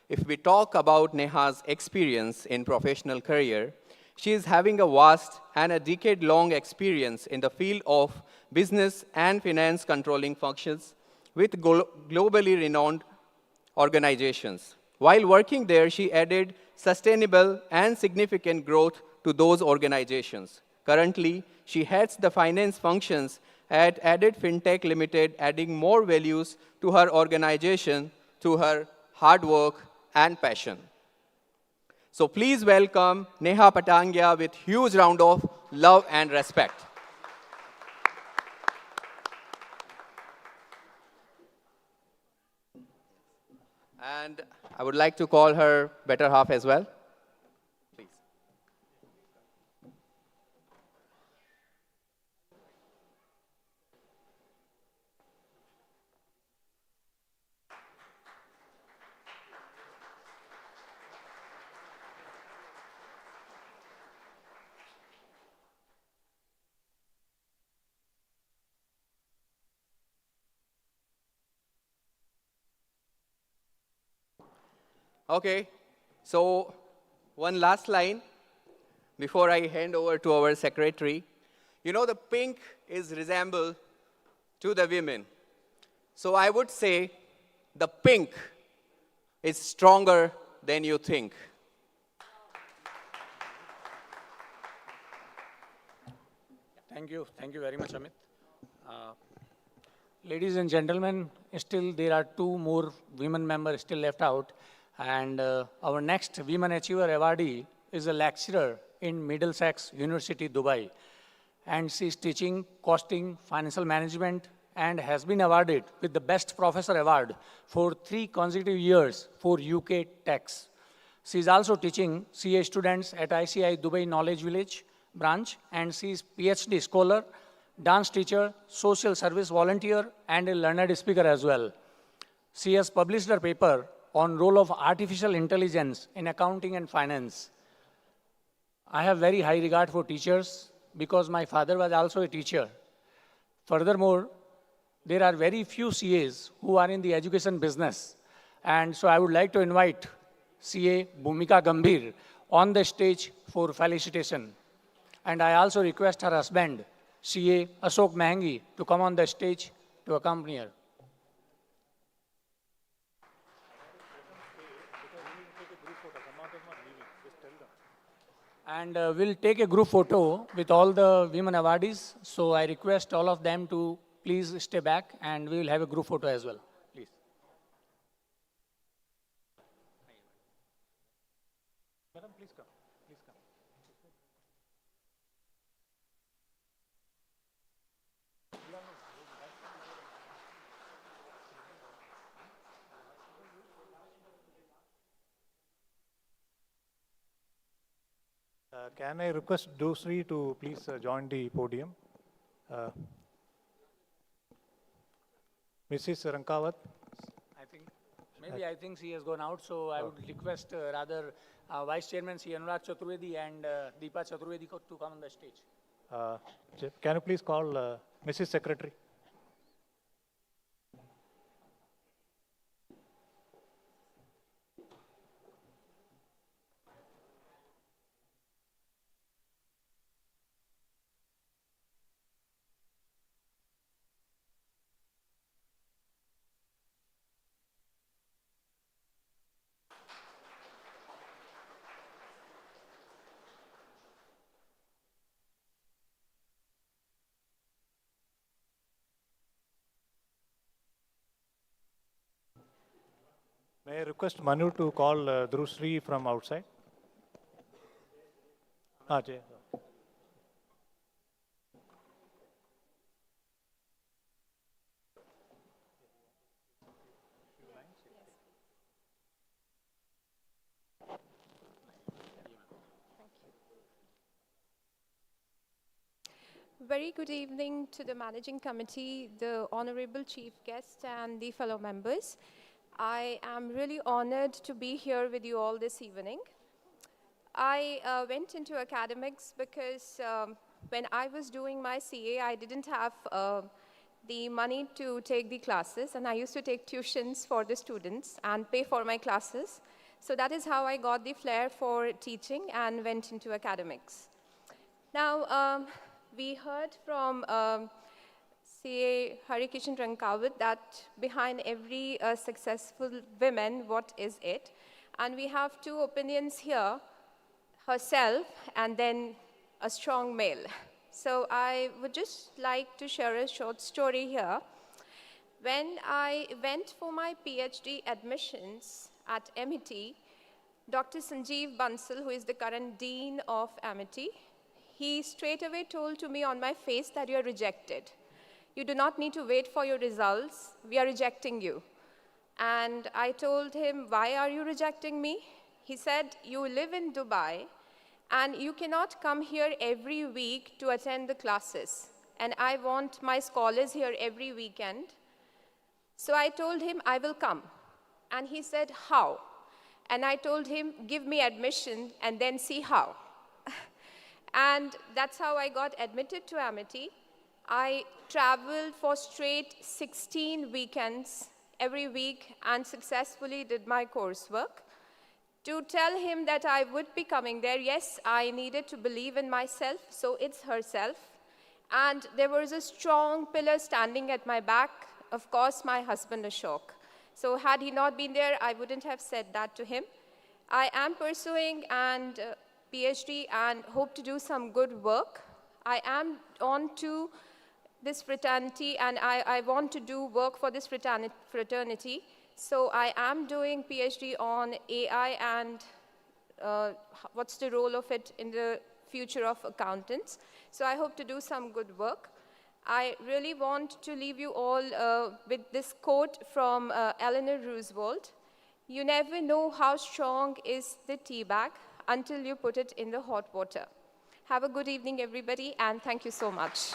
If we talk about Neha's experience in professional career, she is having a vast and a decade-long experience in the field of business and finance controlling functions with globally renowned organizations. While working there, she added sustainable and significant growth to those organizations. Currently, she heads the finance functions at Added Fintech Limited, adding more values to her organization through her hard work and passion. So please welcome Neha Patyangya with huge round of love and respect. And I would like to call her better half as well. Please. Okay, so one last line before I hand over to our secretary. You know, the pink is resemble to the women. So I would say the pink is stronger than you think. Thank you very much, Amit. Ladies and gentlemen, still there are two more women members still left out. And our next Women Achiever Awardee is a lecturer in Middlesex University, Dubai. And she is teaching costing, financial management, and has been awarded with the Best Professor Award for 3 consecutive years for UK tax. She is also teaching CA students at ICI Dubai Knowledge Village branch, and she is PhD scholar, dance teacher, social service volunteer, and a learned speaker as well. She has published her paper on role of artificial intelligence in accounting and finance. I have very high regard for teachers because my father was also a teacher. Furthermore, there are very few CAs who are in the education business. And so I would like to invite CA Bhumika Gambhir on the stage for felicitation. And I also request her husband, CA Ashok Mahangi, to come on the stage to accompany her. And we'll take a group photo with all the women awardees. So I request all of them to please stay back, and we will have a group photo as well. Please. Madam, please come. Please come. Can I request Dusri to please join the podium? Mrs. Rankawat. I think she has gone out, so I would request rather Vice Chairman Sri Anurag Chaturvedi and Deepa Chaturvedi to come on the stage. Can you please call Mrs. Secretary? May I request Manu to call Drusri from outside? Jay. Very good evening to the Managing Committee, the Honorable Chief Guest, and the fellow members. I am really honored to be here with you all this evening. I went into academics because when I was doing my CA, I didn't have the money to take the classes, and I used to take tuitions for the students and pay for my classes. So that is how I got the flair for teaching and went into academics. Now, we heard from CA Harikishan Rankawat that behind every successful woman, what is it? And we have two opinions here, herself and then a strong male. So I would just like to share a short story here. When I went for my PhD admissions at MIT, Dr. Sanjeev Bansal, who is the current dean of MIT, he straight away told to me on my face that you are rejected. You do not need to wait for your results. We are rejecting you. And I told him, why are you rejecting me? He said, you live in Dubai, and you cannot come here every week to attend the classes. And I want my scholars here every weekend. So I told him, I will come. And he said, how? And I told him, give me admission and then see how. And that's how I got admitted to Amity. I traveled for straight 16 weekends every week and successfully did my coursework. To tell him that I would be coming there, yes, I needed to believe in myself, so it's herself. And there was a strong pillar standing at my back, of course, my husband Ashok. So had he not been there, I wouldn't have said that to him. I am pursuing an PhD and hope to do some good work. I am on to this fraternity and I want to do work for this fraternity. So I am doing PhD on AI and what's the role of it in the future of accountants. So I hope to do some good work. I really want to leave you all with this quote from Eleanor Roosevelt. You never know how strong is the tea bag until you put it in the hot water. Have a good evening, everybody, and thank you so much.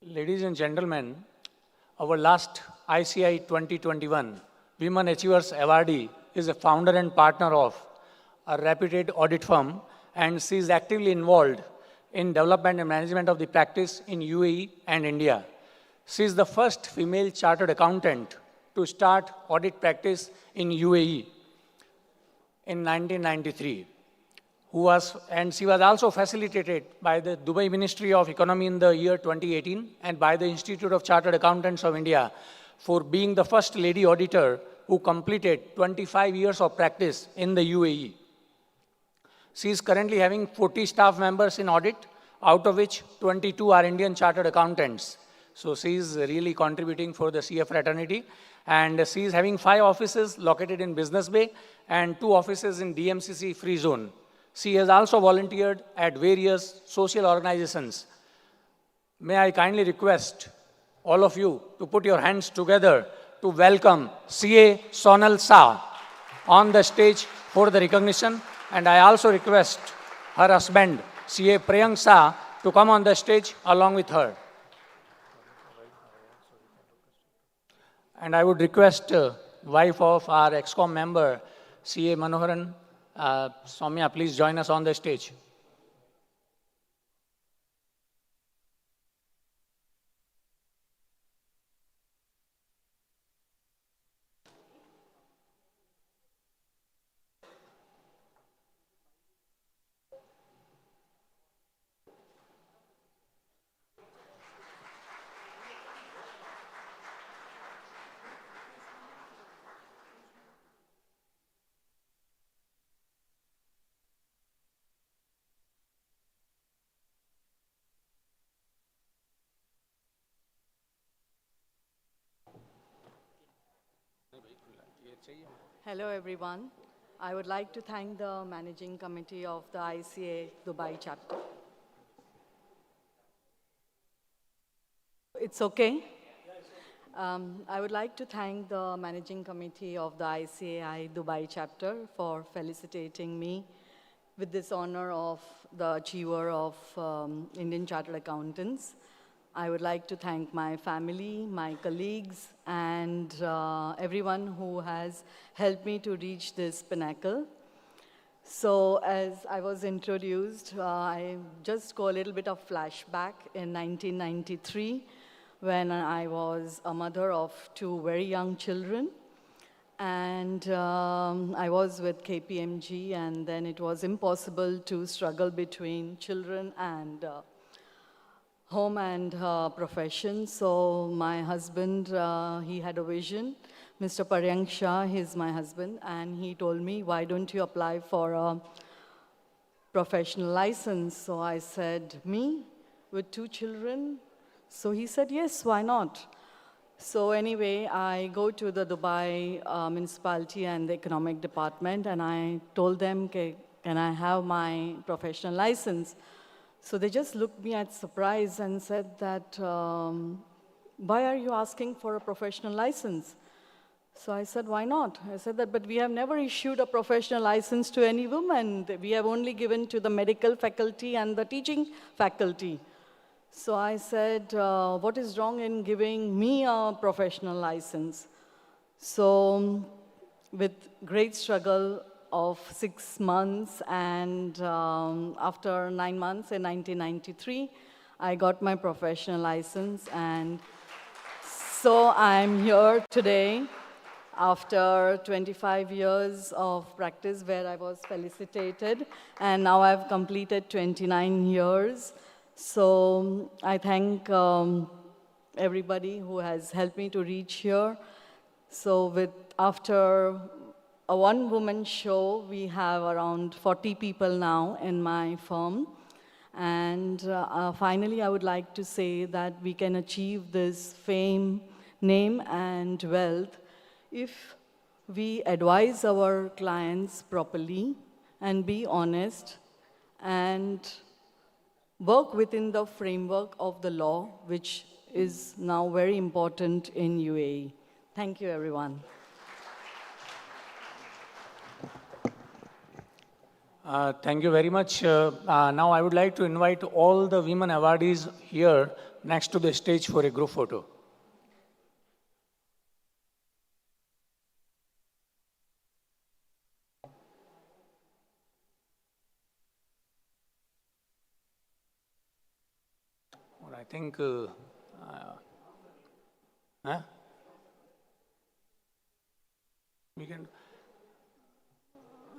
Ladies and gentlemen, our last ICI 2021 Women Achievers Awardee is a founder and partner of a reputed audit firm, and she is actively involved in development and management of the practice in UAE and India. She is the first female chartered accountant to start audit practice in UAE in 1993. And she was also facilitated by the Dubai Ministry of Economy in the year 2018 and by the Institute of Chartered Accountants of India for being the first lady auditor who completed 25 years of practice in the UAE. She is currently having 40 staff members in audit, out of which 22 are Indian chartered accountants. So she is really contributing for the CF fraternity. And she is having 5 offices located in Business Bay and 2 offices in DMCC Free Zone. She has also volunteered at various social organizations. May I kindly request all of you to put your hands together to welcome CA Sonal Shah on the stage for the recognition. And I also request her husband, CA Priyank Shah, to come on the stage along with her. And I would request wife of our EXCOM member, CA Manoharan, Soumya, please join us on the stage. Hello, everyone. I would like to thank the Managing Committee of the ICA Dubai chapter. It's okay? I would like to thank the managing committee of the ICAI Dubai chapter for felicitating me with this honor of the Achiever of Indian Chartered Accountants. I would like to thank my family, my colleagues, and everyone who has helped me to reach this pinnacle. So as I was introduced, I just go a little bit of flashback in 1993 when I was a mother of two very young children. And I was with KPMG, and then it was impossible to struggle between children and home and profession. So my husband, he had a vision. Mr. Prajakta, he's my husband, and he told me, why don't you apply for a professional license? So I said, me, with two children? So he said, yes, why not? So anyway, I go to the Dubai municipality and the economic department, and I told them, okay, can I have my professional license? So they just looked me at surprise and said that, why are you asking for a professional license? So I said, why not? I said that, but we have never issued a professional license to any woman. We have only given to the medical faculty and the teaching faculty. So I said, what is wrong in giving me a professional license? So with great struggle of 6 months, and after 9 months in 1993, I got my professional license. And so I'm here today after 25 years of practice where I was felicitated, and now I've completed 29 years. So I thank everybody who has helped me to reach here. So after a one-woman show, we have around 40 people now in my firm. And finally, I would like to say that we can achieve this fame, name, and wealth if we advise our clients properly and be honest and work within the framework of the law, which is now very important in UAE. Thank you, everyone. Thank you very much. Now I would like to invite all the women awardees here next to the stage for a group photo. I think, we can,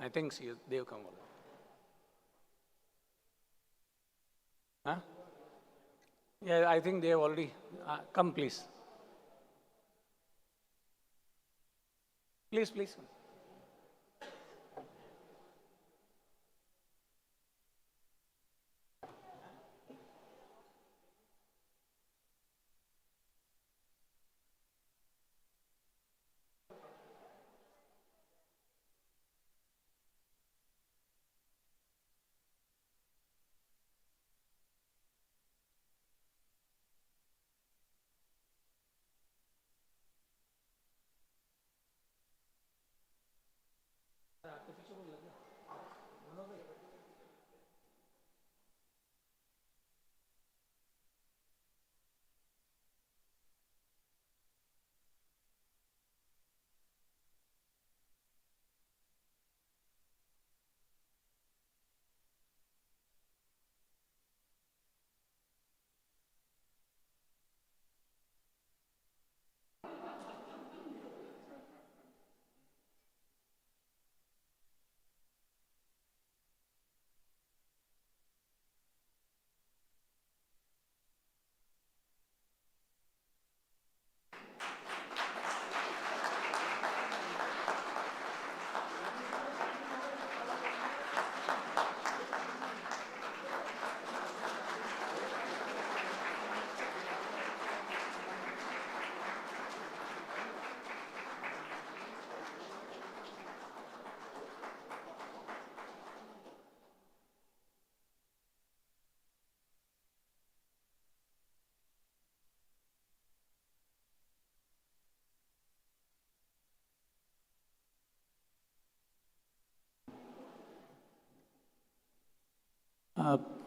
I think they've come over. Huh? Yeah, I think they have already, come please. Please, please.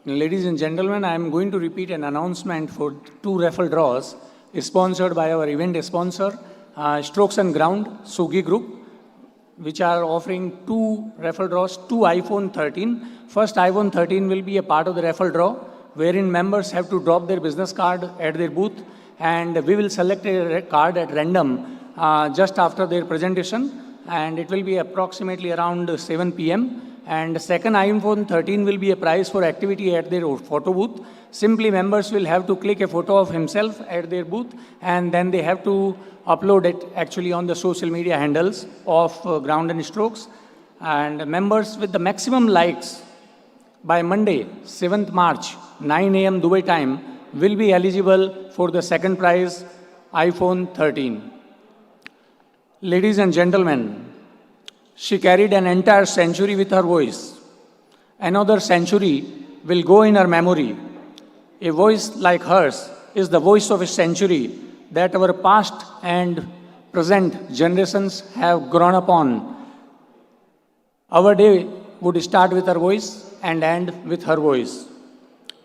Ladies and gentlemen, I am going to repeat an announcement for 2 raffle draws sponsored by our event sponsor, Strokes and Ground, Sugi Group, which are offering 2 raffle draws, 2 iPhone 13. First iPhone 13 will be a part of the raffle draw, wherein members have to drop their business card at their booth, and we will select a card at random just after their presentation, and it will be approximately around 7 p.m. And second iPhone 13 will be a prize for activity at their photo booth. Simply members will have to click a photo of himself at their booth, and then they have to upload it actually on the social media handles of Ground and Strokes. And members with the maximum likes by Monday, 7th March, 9 a.m. Dubai time, will be eligible for the second prize, iPhone 13. Ladies and gentlemen, she carried an entire century with her voice. Another century will go in her memory. A voice like hers is the voice of a century that our past and present generations have grown upon. Our day would start with her voice and end with her voice.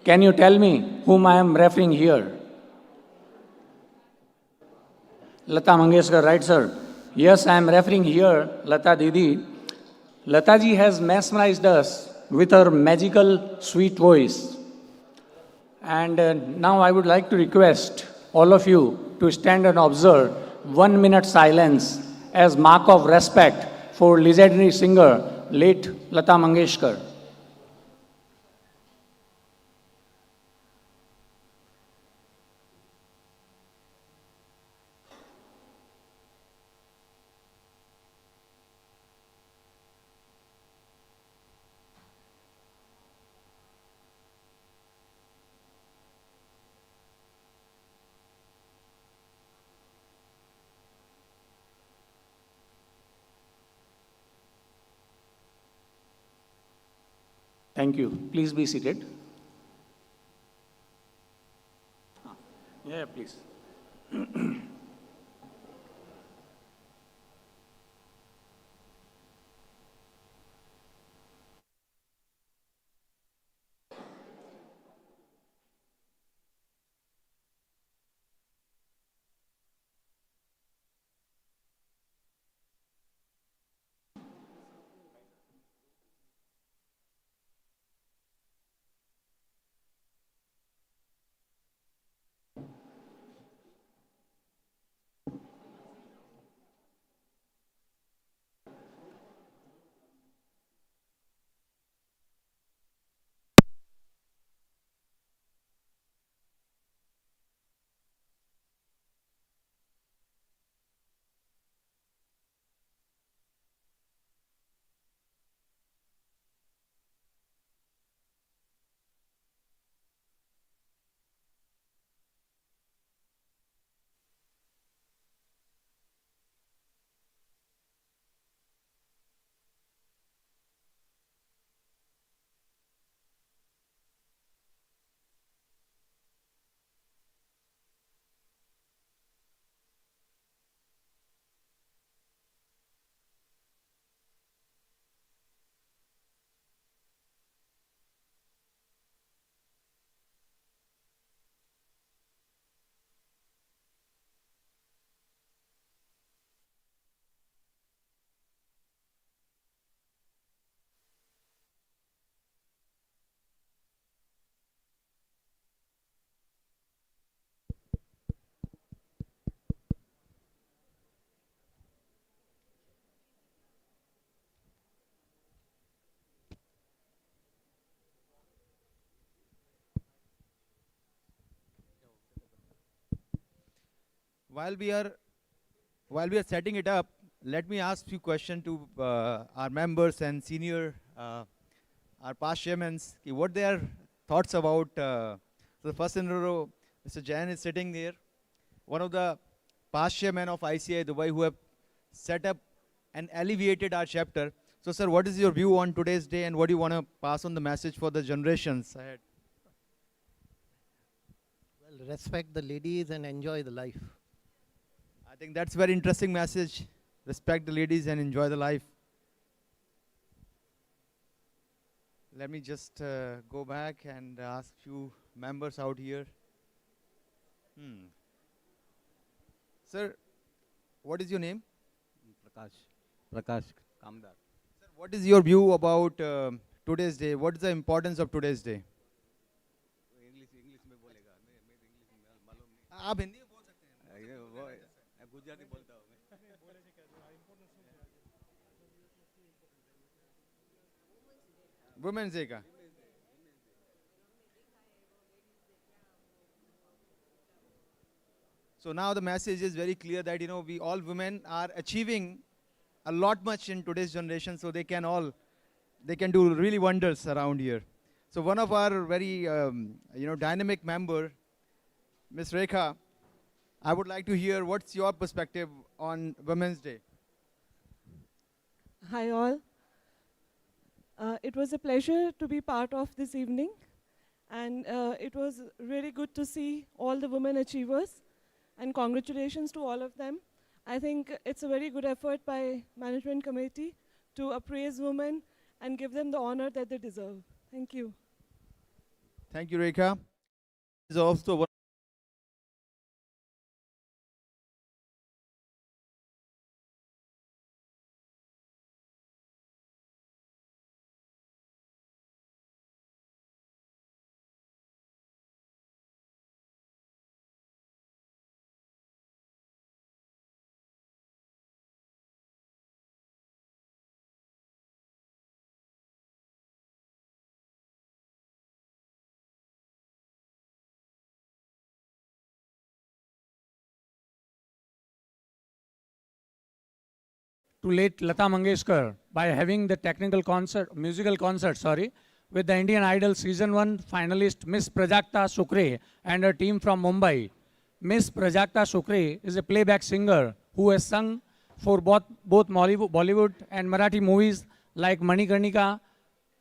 Can you tell me whom I am referring here? Lata Mangeshkar, right, sir? Yes, I am referring here, Lata Didi. Lata ji has mesmerized us with her magical, sweet voice. And now I would like to request all of you to stand and observe 1 minute silence as mark of respect for legendary singer, late Lata Mangeshkar. Thank you. Please be seated. Yeah, please. While we are setting it up, let me ask few questions to our members and senior, our past chairmen, what their thoughts about. The first in a row, Mr. Jain is sitting there, one of the past chairmen of ICI Dubai who have set up and alleviated our chapter. So, sir, what is your view on today's day, and what do you want to pass on the message for the generations ahead? Well, respect the ladies and enjoy the life. I think that's a very interesting message. Respect the ladies and enjoy the life. Let me just go back and ask few members out here. Sir, what is your name? Prakash Kamdar. Sir, what is your view about today's day? What is the importance of today's day? English में बोलेगा मैं English में मालूम नहीं आप हिंदी में बोल सकते हैं वो गुजराती बोलता हूँ मैं Women's Day का So now the message is very clear that we all women are achieving a lot much in today's generation, so they can do really wonders around here. So one of our very dynamic member, Miss Rekha, I would like to hear what's your perspective on Women's Day. Hi all. It was a pleasure to be part of this evening, and it was really good to see all the women achievers, and congratulations to all of them. I think it's a very good effort by management committee to appraise women and give them the honor that they deserve. Thank you. Thank you, Rekha. Is also one to Late Lata Mangeshkar by having the musical concert, with the Indian Idol Season 1 finalist Miss Prajakta Shukre and her team from Mumbai. Miss Prajakta Shukre is a playback singer who has sung for both Bollywood and Marathi movies like Manikarnika,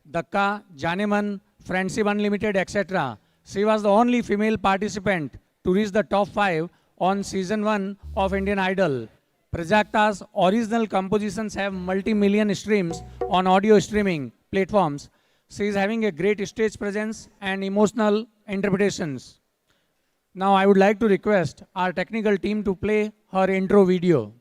Dakka, Janeman, Friendship Unlimited, etc. She was the only female participant to reach the top 5 on Season 1 of Indian Idol. Prajakta's original compositions have multi-million streams on audio streaming platforms. She is having a great stage presence and emotional interpretations. Now I would like to request our technical team to play her intro video.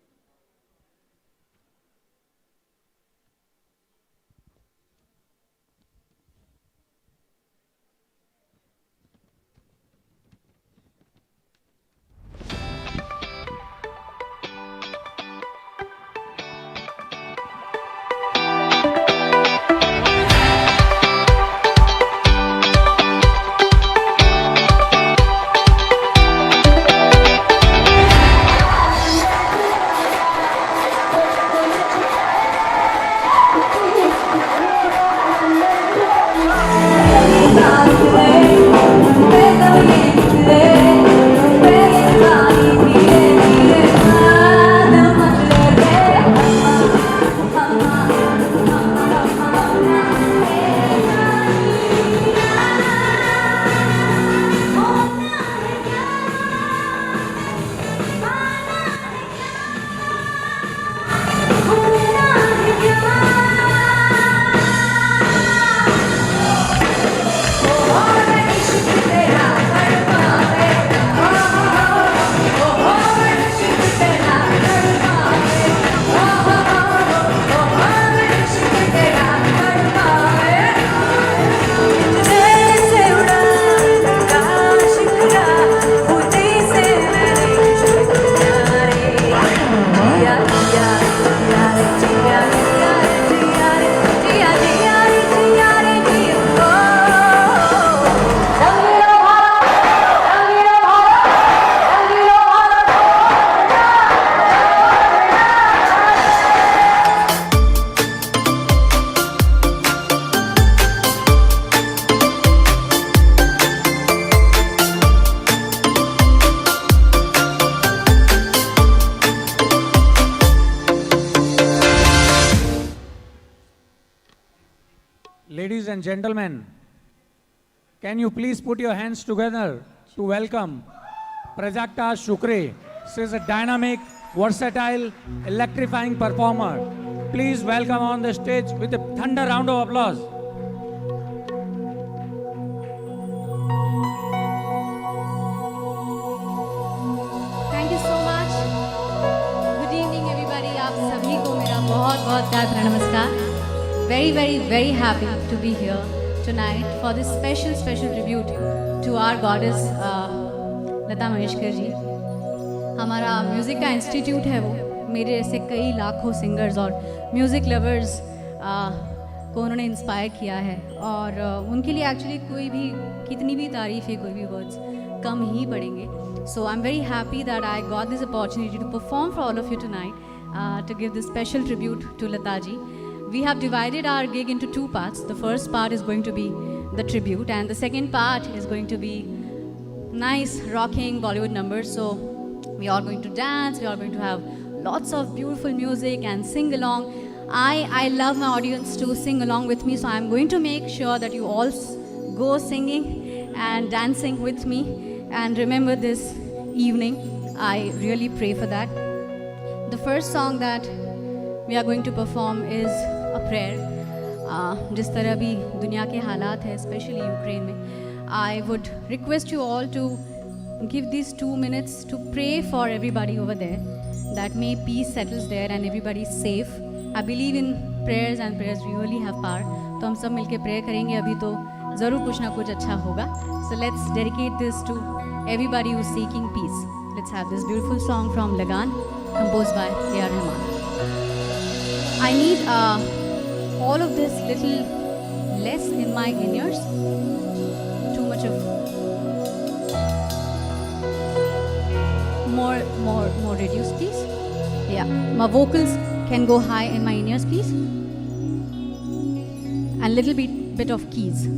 Ladies and gentlemen, can you please put your hands together to welcome Prajakta Shukre. She is a dynamic, versatile, electrifying performer. Please welcome on the stage with a thunder round of applause. very, very, very happy to be here tonight for this special, special tribute to our goddess लता मंगेशकर जी. हमारा music का institute है वो, मेरे ऐसे कई लाखों singers और music lovers को उन्होंने इंस्पायर किया है और उनके लिए एक्चुअली कोई भी कितनी भी तारीफ़ है, कोई भी वर्ड्स कम ही पड़ेंगे. So I'm very happy that I got this opportunity to perform for all of you tonight to give this special tribute to Lata ji. We have divided our gig into two parts. The first part is going to be the tribute and the second part is going to be nice rocking Bollywood numbers. So we are going to dance, we are going to have lots of beautiful music and sing along. I love my audience to sing along with me, so I'm going to make sure that you all go singing and dancing with me. And remember this evening, I really pray for that. The first song that we are going to perform is a prayer. जिस तरह भी दुनिया के हालात है, especially Ukraine में, I would request you all to give these 2 minutes to pray for everybody over there, that may peace settles there and everybody is safe. I believe in prayers and prayers really have power. तो हम सब मिलके pray करेंगे अभी तो ज़रूर कुछ ना कुछ अच्छा होगा. So let's dedicate this to everybody who's seeking peace. Let's have this beautiful song from Lagan, composed by A.R. Rahman. I need all of this little less in my in-ears. Too much of more reduced, please. Yeah, my vocals can go high in my in-ears, please. And little bit of keys.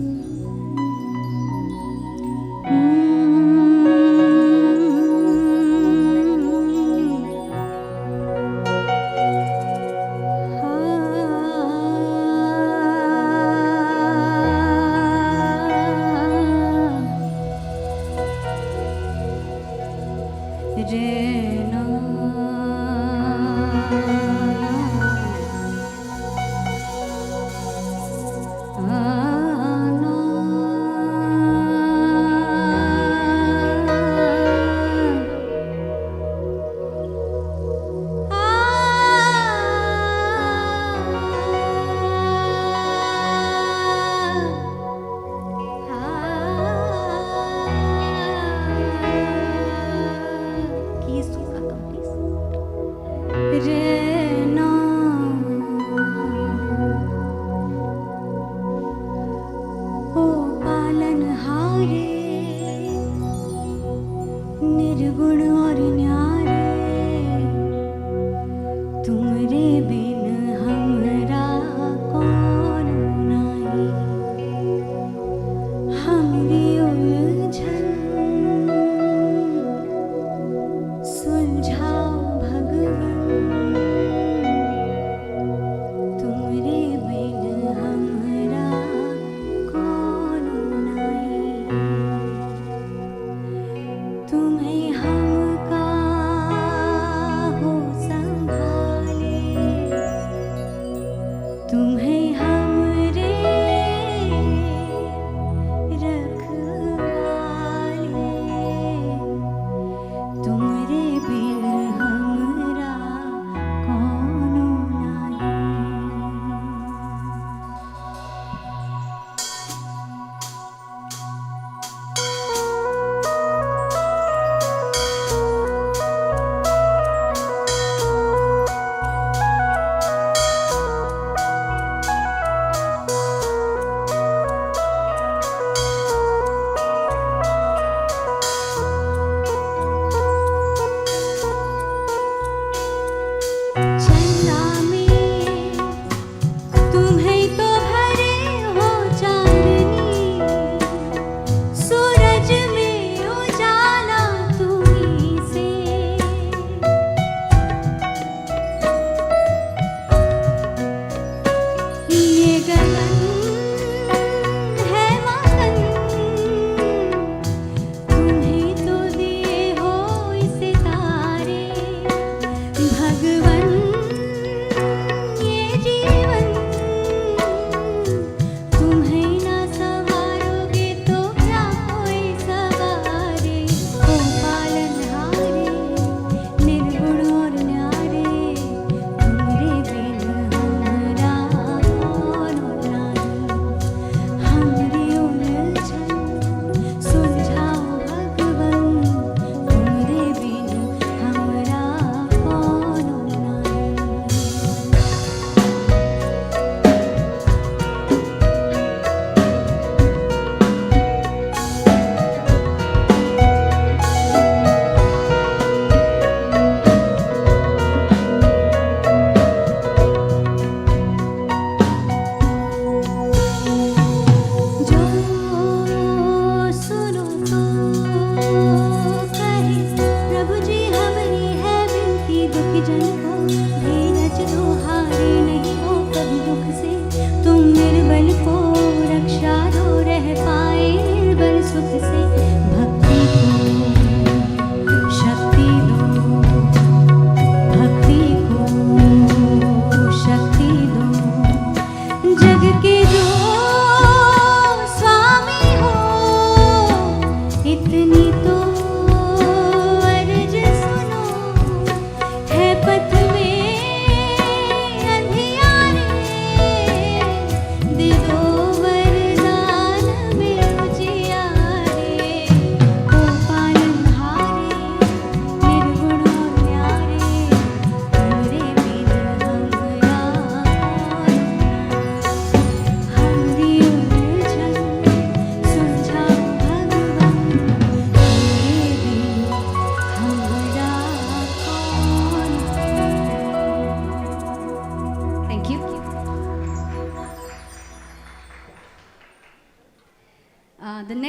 तुम्हें हम का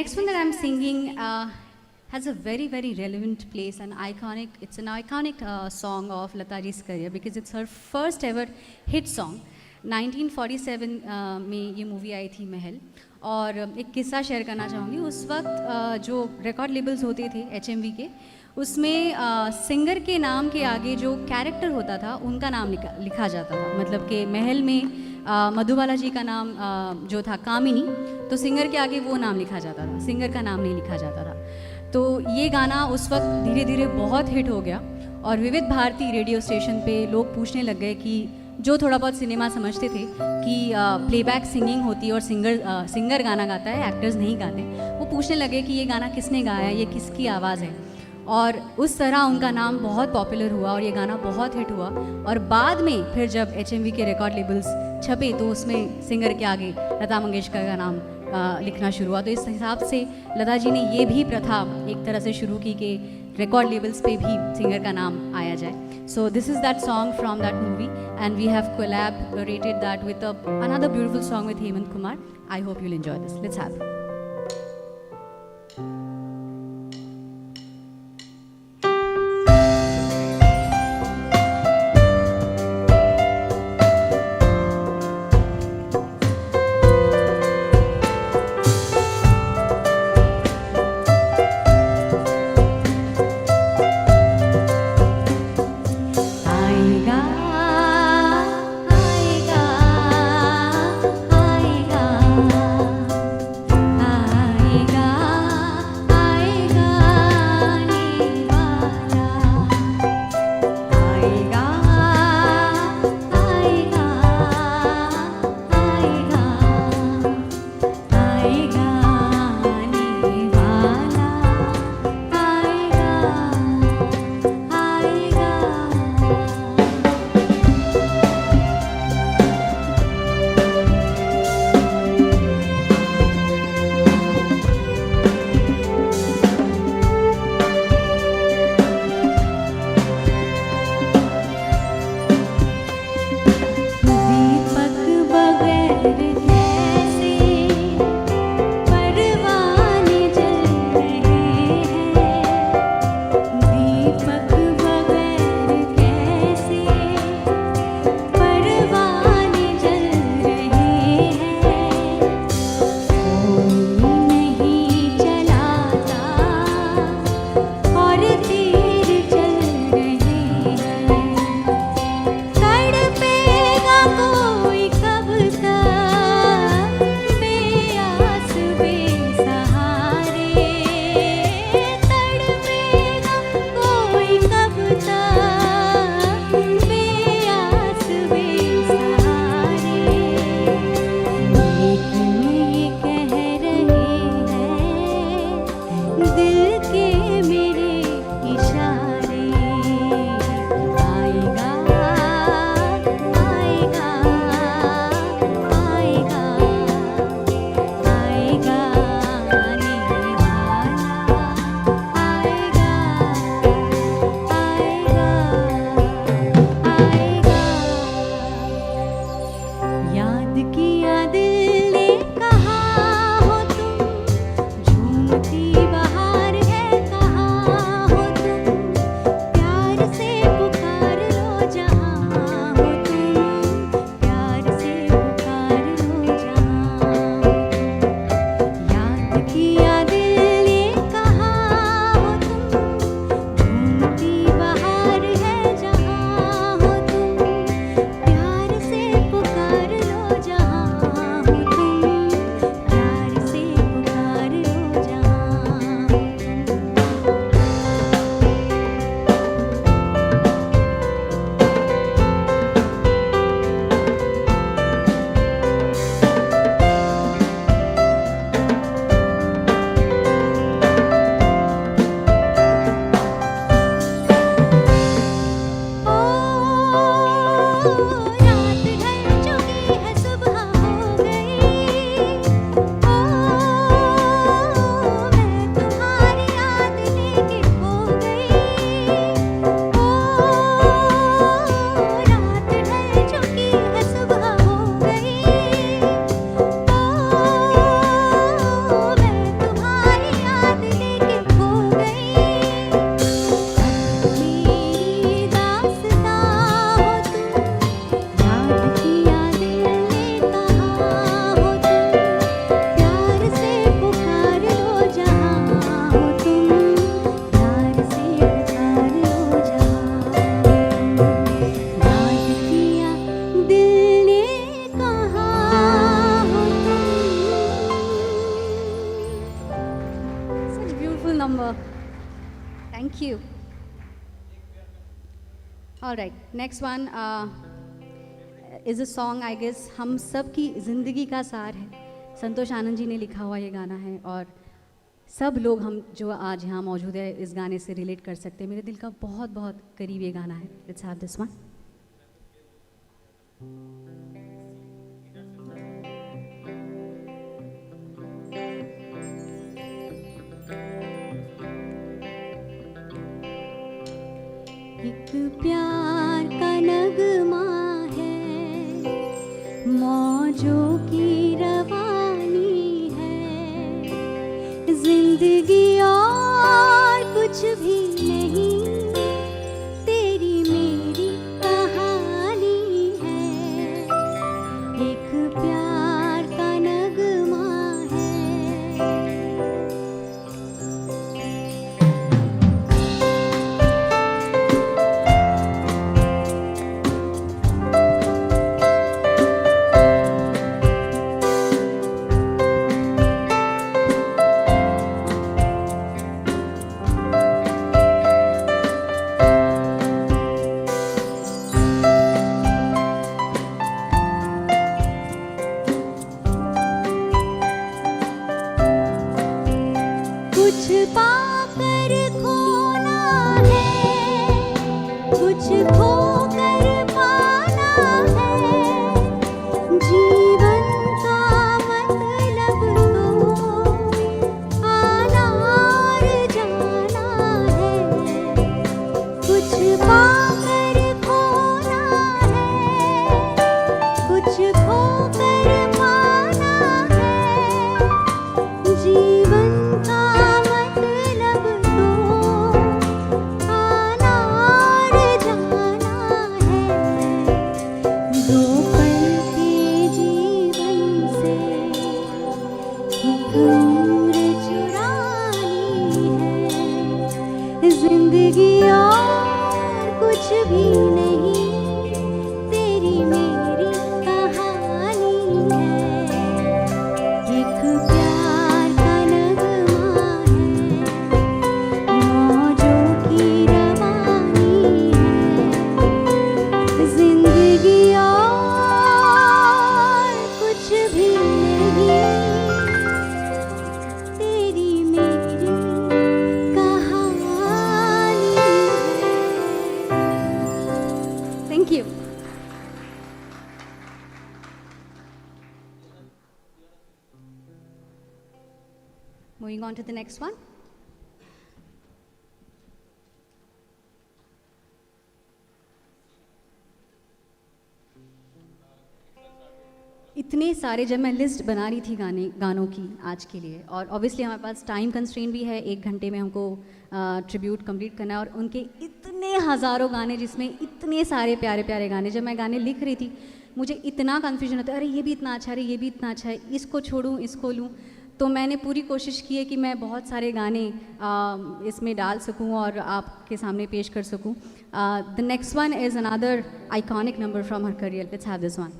next one that I'm singing has a very, very relevant place, it's an iconic song of Lata ji's career because it's her first ever hit song. 1947 में ये movie आई थी महल, और एक किस्सा share करना चाहूँगी। उस वक्त जो रिकॉर्ड लेबल्स होते थे HMV के, उसमें सिंगर के नाम के आगे जो कैरेक्टर होता था उनका नाम लिखा जाता था। मतलब कि महल में मधुबाला जी का नाम जो था कामिनी, तो सिंगर के आगे वो नाम लिखा जाता था, सिंगर का नाम नहीं लिखा जाता था। तो ये गाना उस वक्त धीरे धीरे बहुत हिट हो गया, और विविध भारती रेडियो स्टेशन पे लोग पूछने लग गए कि जो थोड़ा बहुत सिनेमा समझते थे कि प्लेबैक सिंगिंग होती है और सिंगर गाना गाता है, एक्टर्स नहीं गाते, वो पूछने लगे कि ये गाना किसने गाया, ये किसकी आवाज़ है। और उस तरह उनका नाम बहुत पॉपुलर हुआ और ये गाना बहुत हिट हुआ। और बाद में फिर जब HMV के रिकॉर्ड लेबल्स छपे तो उसमें सिंगर के आगे लता मंगेशकर का नाम लिखना शुरू हुआ। तो इस हिसाब से लता जी ने ये भी प्रथा एक तरह से शुरू की कि रिकॉर्ड लेबल्स पे भी सिंगर का नाम आया जाए। So this is that song from that movie and we have collaborated that with another beautiful song with Hemant Kumar. I hope you'll enjoy this. Let's have it. Thank you. All right, next one is a song, I guess, हम सब की ज़िंदगी का सार है. संतोष आनंद जी ने लिखा हुआ ये गाना है और सब लोग हम जो आज यहाँ मौजूद है इस गाने से रिलेट कर सकते हैं. मेरे दिल का बहुत बहुत करीब ये गाना है. Let's have this one. एक प्यार का नगमा है, मौजों की रवानी है, जिंदगी और कुछ भी नहीं, तेरी मेरी कहानी है. एक प्यार का नगमा है. कुछ पाकर खोना है, कुछ खोकर पाना है, जीवन का मतलब तो आना और जाना है. कुछ पाकर खोना है, कुछ खोकर पाना है, जीवन का मतलब तो आना और जाना है. दो पल के जीवन से एक उम्र चुरानी है, जिंदगी और कुछ भी नहीं, तेरी मेरी कहानी है. एक प्यार का नगमा है, मौजों की रवानी है, जिंदगी और कुछ भी नहीं, तेरी मेरी कहानी है. Thank you. Moving on to the next one. इतने सारे, जब मैं लिस्ट बना रही थी गानों की आज के लिए, और ऑब्वियसली हमारे पास टाइम कंस्ट्रेंट भी है, 1 घंटे में हमको ट्रिब्यूट कंप्लीट करना है, और उनके इतने हज़ारों गाने जिसमें इतने सारे प्यारे प्यारे गाने. जब मैं गाने लिख रही थी मुझे इतना कन्फ्यूजन होता है, अरे ये भी इतना अच्छा है, अरे ये भी इतना अच्छा है, इसको छोड़ूं इसको लूं. तो मैंने पूरी कोशिश की है कि मैं बहुत सारे गाने इसमें डाल सकूं और आपके सामने पेश कर सकूं. The next one is another iconic number from her career. Let's have this one.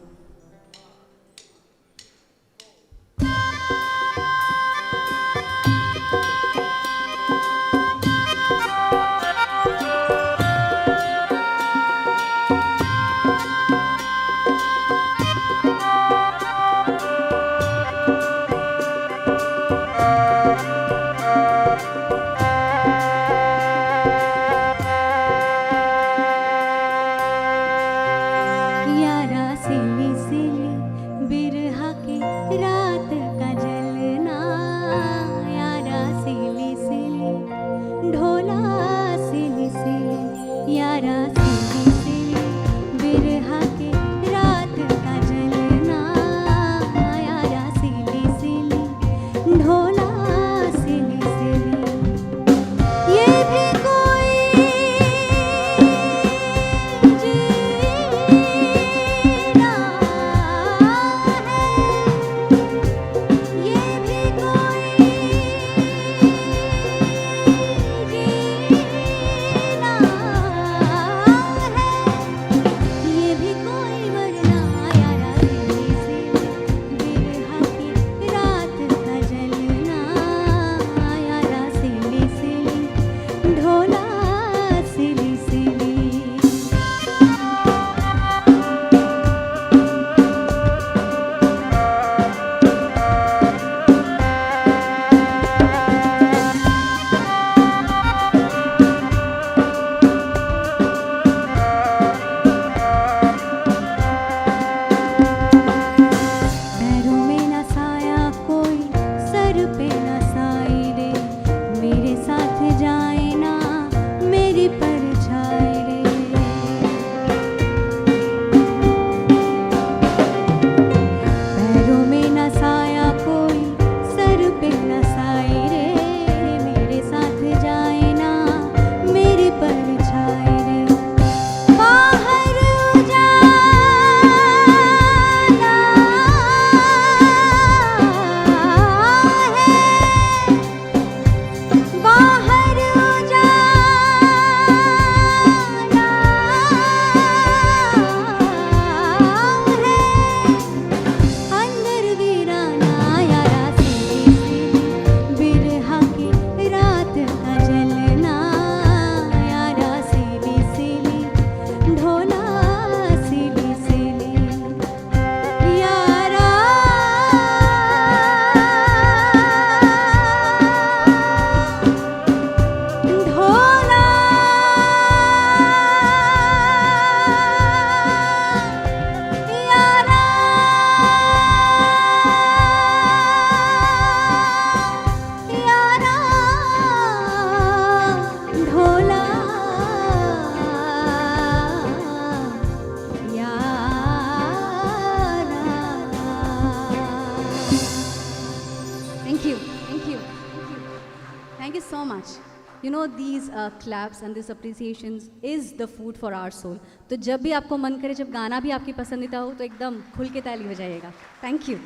these claps and this appreciations is the food for our soul. तो जब भी आपको मन करे, जब गाना भी आपकी पसंदीदा हो, तो एकदम खुल के ताली बजाइएगा. Thank you.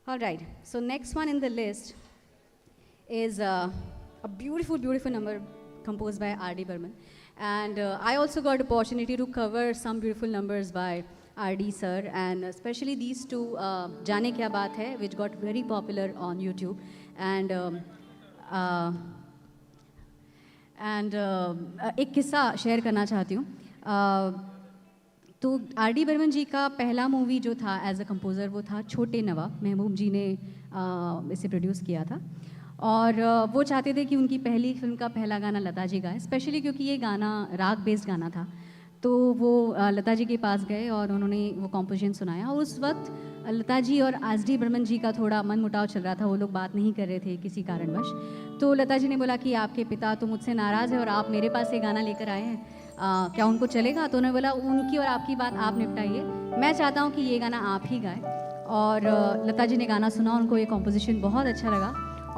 All right, so next one in the list is a beautiful, beautiful number composed by R.D. Burman. And I also got opportunity to cover some beautiful numbers by R.D. sir, and especially these two, Jaane Kya Baat Hai, which got very popular on YouTube. And एक किस्सा share करना चाहती हूँ. तो R.D. Burman जी का पहला movie जो था एज अ कंपोज़र वो था छोटे नवाब. महबूब जी ने इसे प्रोड्यूस किया था और वो चाहते थे कि उनकी पहली फिल्म का पहला गाना लता जी गाए, स्पेशली क्योंकि ये गाना राग बेस्ड गाना था. तो वो लता जी के पास गए और उन्होंने वो कॉम्पोजिशन सुनाया. और उस वक्त लता जी और R.D. बर्मन जी का थोड़ा मन मुटाव चल रहा था, वो लोग बात नहीं कर रहे थे किसी कारणवश. तो लता जी ने बोला कि आपके पिता तो मुझसे नाराज़ है और आप मेरे पास ये गाना लेकर आए हैं, क्या उनको चलेगा? तो उन्होंने बोला उनकी और आपकी बात आप निपटाइए, मैं चाहता हूँ कि ये गाना आप ही गाएं. और लता जी ने गाना सुना, उनको ये कॉम्पोजिशन बहुत अच्छा लगा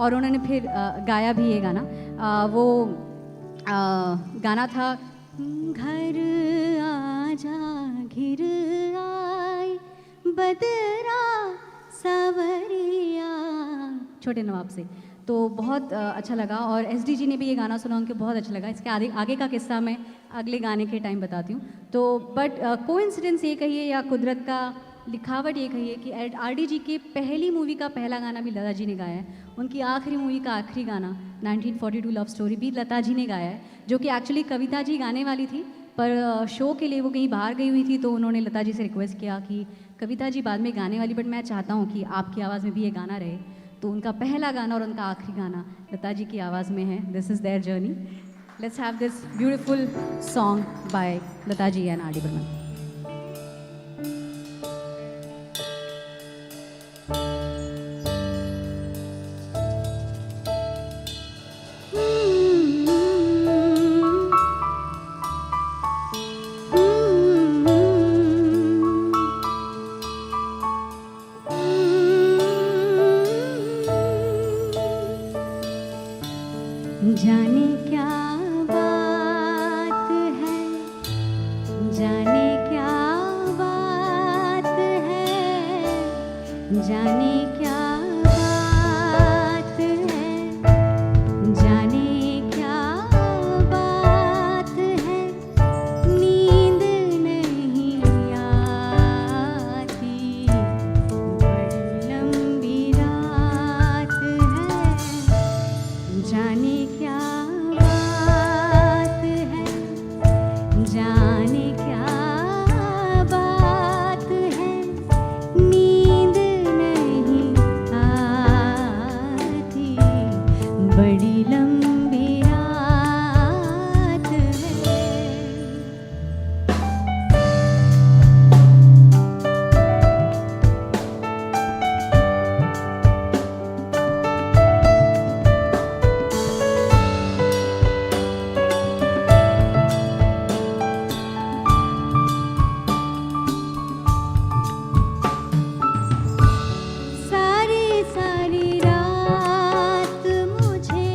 और उन्होंने फिर गाया भी ये गाना. वो गाना था घर आजा घिर आए बदरा सवरिया, छोटे नवाब से. तो बहुत अच्छा लगा और SD जी ने भी ये गाना सुना, उनको बहुत अच्छा लगा. इसके आगे का किस्सा मैं अगले गाने के टाइम बताती हूँ. तो बट कोइंसिडेंस ये कहिए या कुदरत का लिखावट ये कहिए कि R.D. जी की पहली मूवी का पहला गाना भी लता जी ने गाया है. उनकी आखिरी मूवी का आखिरी गाना 1942 लव स्टोरी भी लता जी ने गाया है, जो कि एक्चुअली कविता जी गाने वाली थी, पर शो के लिए वो कहीं बाहर गई हुई थी. तो उन्होंने लता जी से रिक्वेस्ट किया कि कविता जी बाद में गाने वाली, बट मैं चाहता हूँ कि आपकी आवाज़ में भी ये गाना रहे. तो उनका पहला गाना और उनका आखिरी गाना लता जी की आवाज़ में है. This is their journey. Let's have this beautiful song by Lata ji and R.D. Burman. जाने क्या बात है, जाने क्या बात है, जाने क्या बात है, जाने क्या बात है, नींद नहीं आती, बड़ी लंबी रात है, जाने क्या बात है, जाने क्या बात है, नींद नहीं आती, बड़ी लंबी रात है. सारी सारी रात मुझे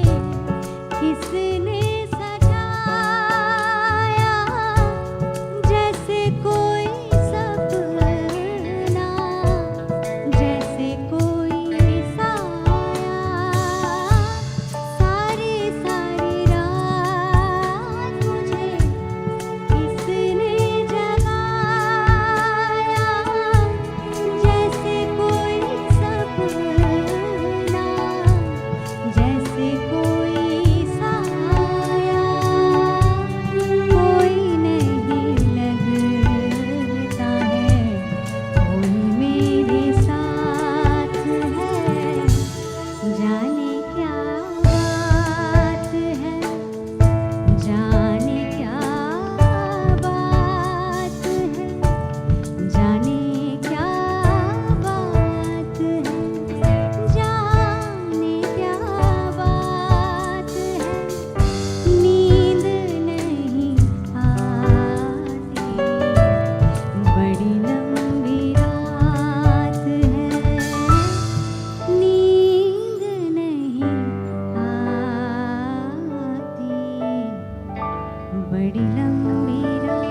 बड़ी लंबी रात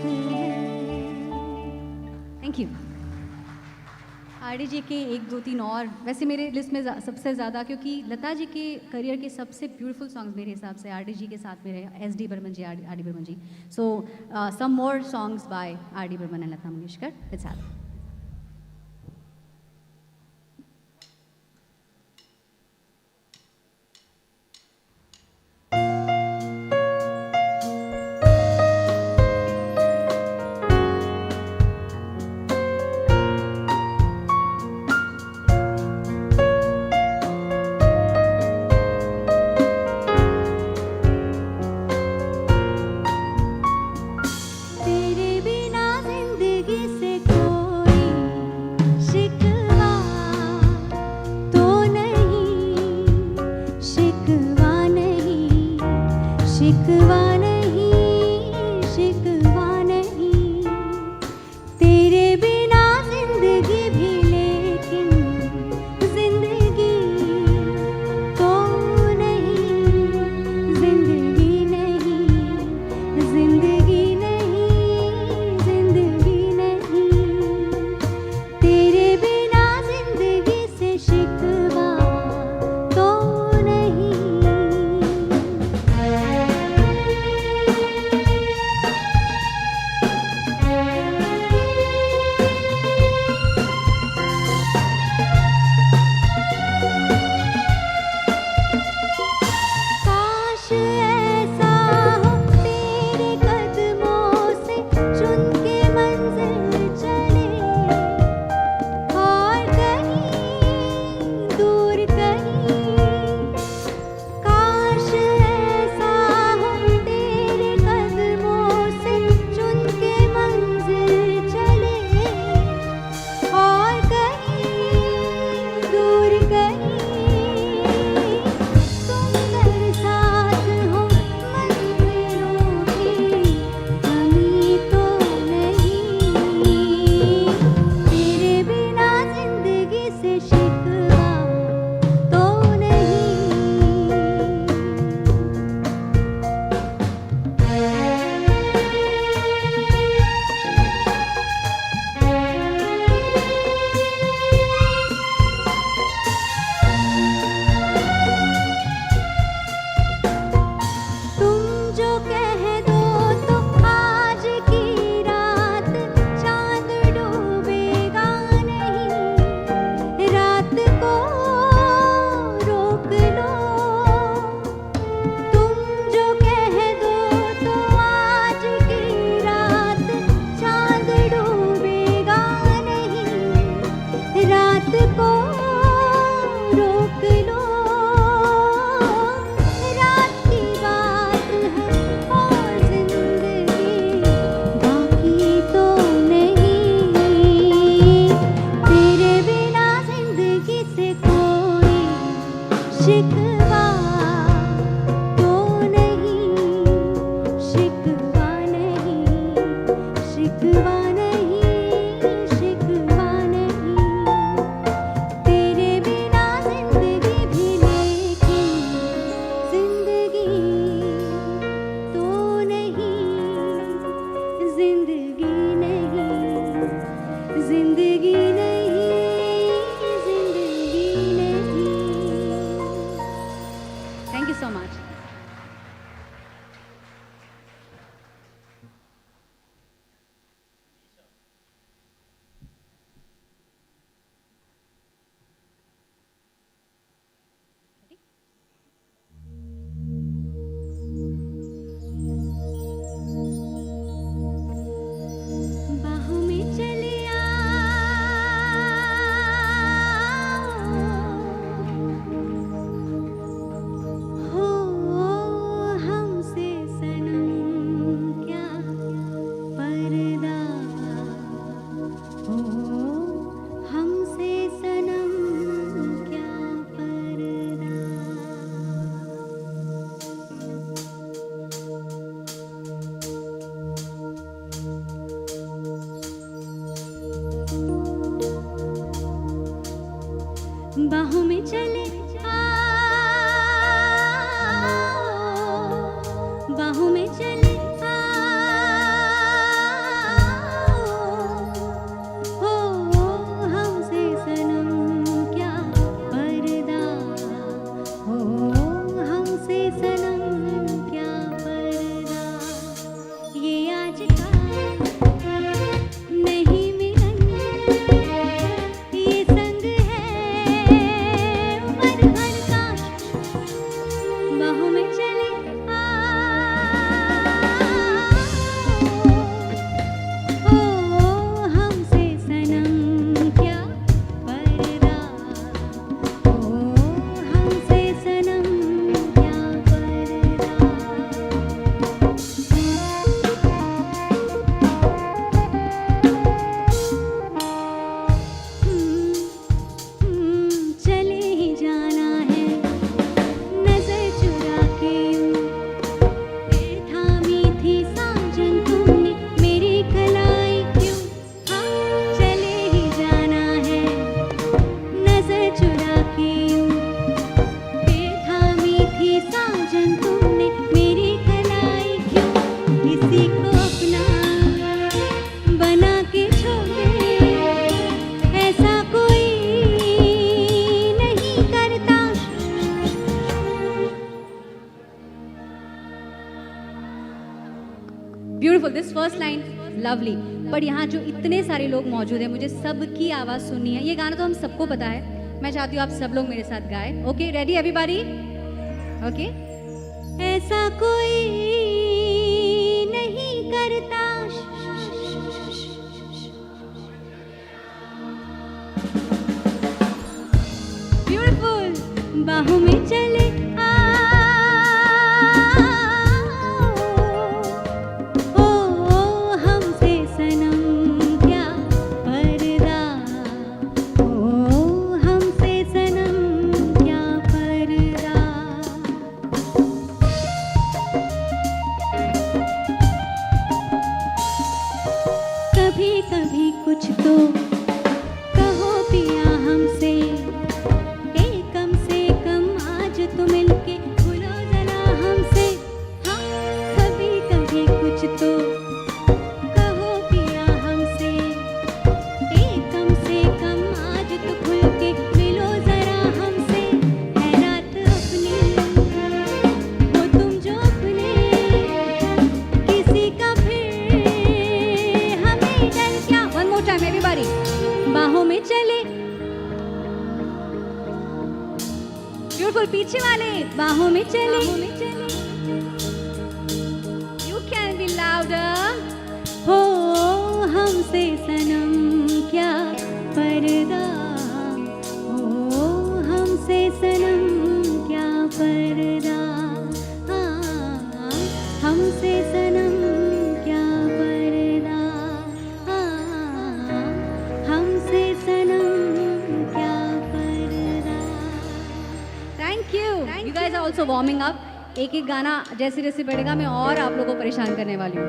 है। Thank you. आरडी जी के 1, 2, 3 और वैसे मेरे लिस्ट में सबसे ज़्यादा, क्योंकि लता जी के करियर के सबसे ब्यूटीफुल सॉन्ग्स मेरे हिसाब से आरडी जी के साथ में रहे, SD Burman ji, RD Burman ji. So some more songs by RD Burman and Lata Mangeshkar, let's have. तेरे बिना जिंदगी से बाहों में चले आओ, beautiful, this first line lovely. But यहाँ जो इतने सारे लोग मौजूद हैं, मुझे सबकी आवाज़ सुननी है। ये गाना तो हम सबको पता है, मैं चाहती हूँ आप सब लोग मेरे साथ गाएं। Okay, ready everybody? ओके। ऐसा कोई नहीं करता, ब्यूटीफुल। बाहों में चले कुछ तो कहो पिया हमसे, कम से कम आज तो मिलके भूलो जरा हमसे। हाँ, कभी कभी कुछ तो कहो पिया हमसे, कम से कम आज तो खुल के मिलो जरा हमसे। है रात अपनी वो तुम जो अपने किसी का फिर हमें डर क्या। One more time, everybody. बाहों में चले, ब्यूटीफुल। पीछे वाले बाहों में चले, You can be louder. हो हमसे सनम क्या पर्दा, हो हमसे सनम क्या पर्दा, हाँ, हमसे सनम क्या पर्दा, हाँ, हमसे सनम क्या पर्दा। Thank you. You guys are also warming up. एक एक गाना जैसे जैसे बढ़ेगा मैं और आप लोगों को परेशान करने वाली हूँ।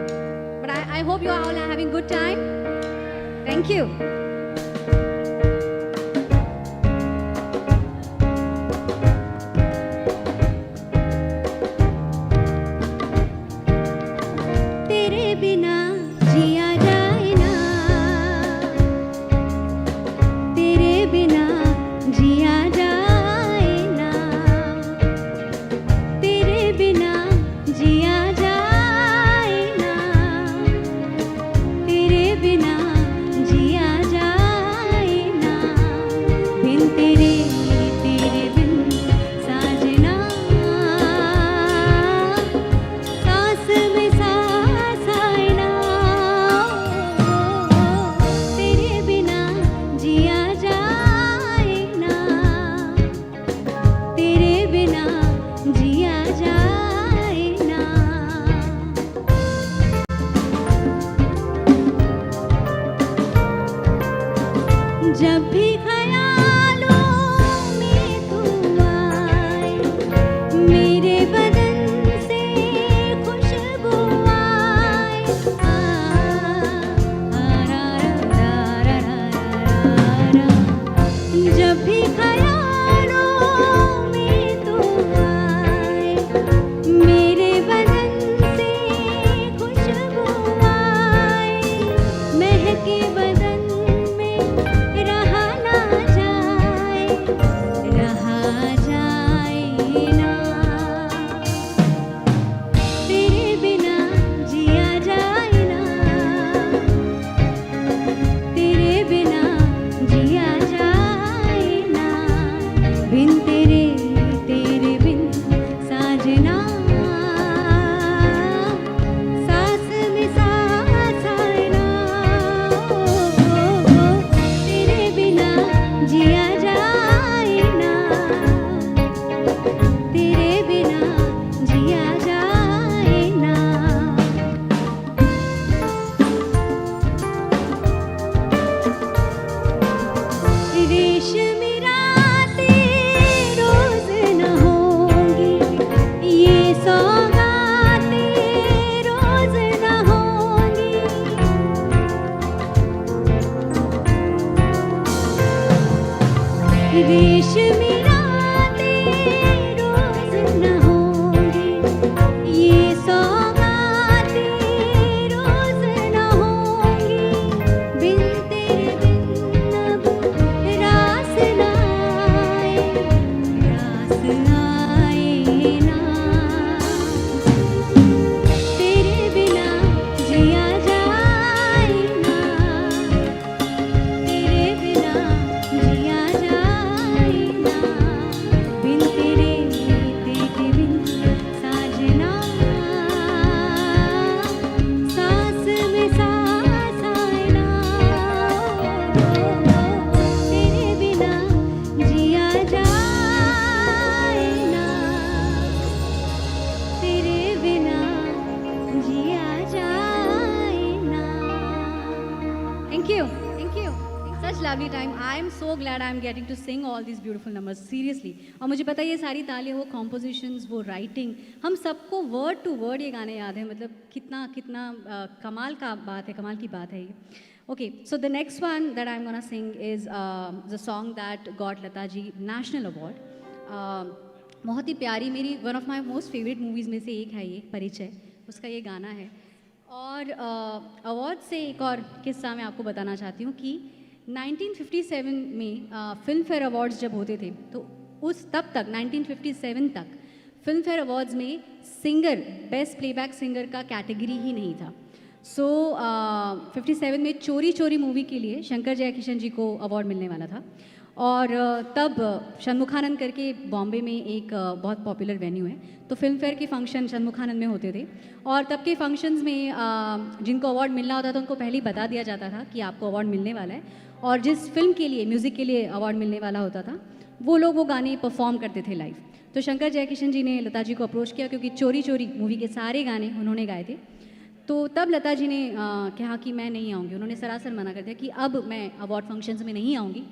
But I hope you all are having good time. Thank you. तेरे बिना जिया जाए ना, तेरे बिना जिया जाए ना, तेरे बिना जिया जाए ना, तेरे बिना जिया जाए lovely time. I am so glad I am getting to sing all these beautiful numbers. Seriously. और मुझे पता है ये सारी तालियां, वो compositions, वो writing, हम सबको word to word ये गाने याद हैं. मतलब कितना कमाल का बात है, कमाल की बात है ये. Okay, so the next one that I'm gonna sing is the song that got Lata ji National Award. बहुत ही प्यारी, मेरी one of my most favorite movies में से एक है ये, परिचय. उसका ये गाना है. और अवार्ड से एक और किस्सा मैं आपको बताना चाहती हूँ कि 1957 में फिल्म फेयर अवार्ड्स जब होते थे तो तब तक 1957 तक फिल्म फेयर अवार्ड्स में सिंगर, बेस्ट प्लेबैक सिंगर का कैटेगरी ही नहीं था. सो 57 में चोरी चोरी मूवी के लिए शंकर जयकिशन जी को अवार्ड मिलने वाला था. और तब षणमुखानंद करके बॉम्बे में एक बहुत पॉपुलर वेन्यू है, तो फिल्म फेयर के फंक्शन षणमुखानंद में होते थे. और तब के फंक्शंस में जिनको अवार्ड मिलना होता था उनको पहले ही बता दिया जाता था कि आपको अवार्ड मिलने वाला है. और जिस फिल्म के लिए, म्यूज़िक के लिए अवार्ड मिलने वाला होता था वो लोग वो गाने परफॉर्म करते थे लाइव. तो शंकर जयकिशन जी ने लता जी को अप्रोच किया क्योंकि चोरी चोरी मूवी के सारे गाने उन्होंने गाए थे. तो तब लता जी ने कहा कि मैं नहीं आऊँगी. उन्होंने सरासर मना कर दिया कि अब मैं अवार्ड फंक्शंस में नहीं आऊँगी.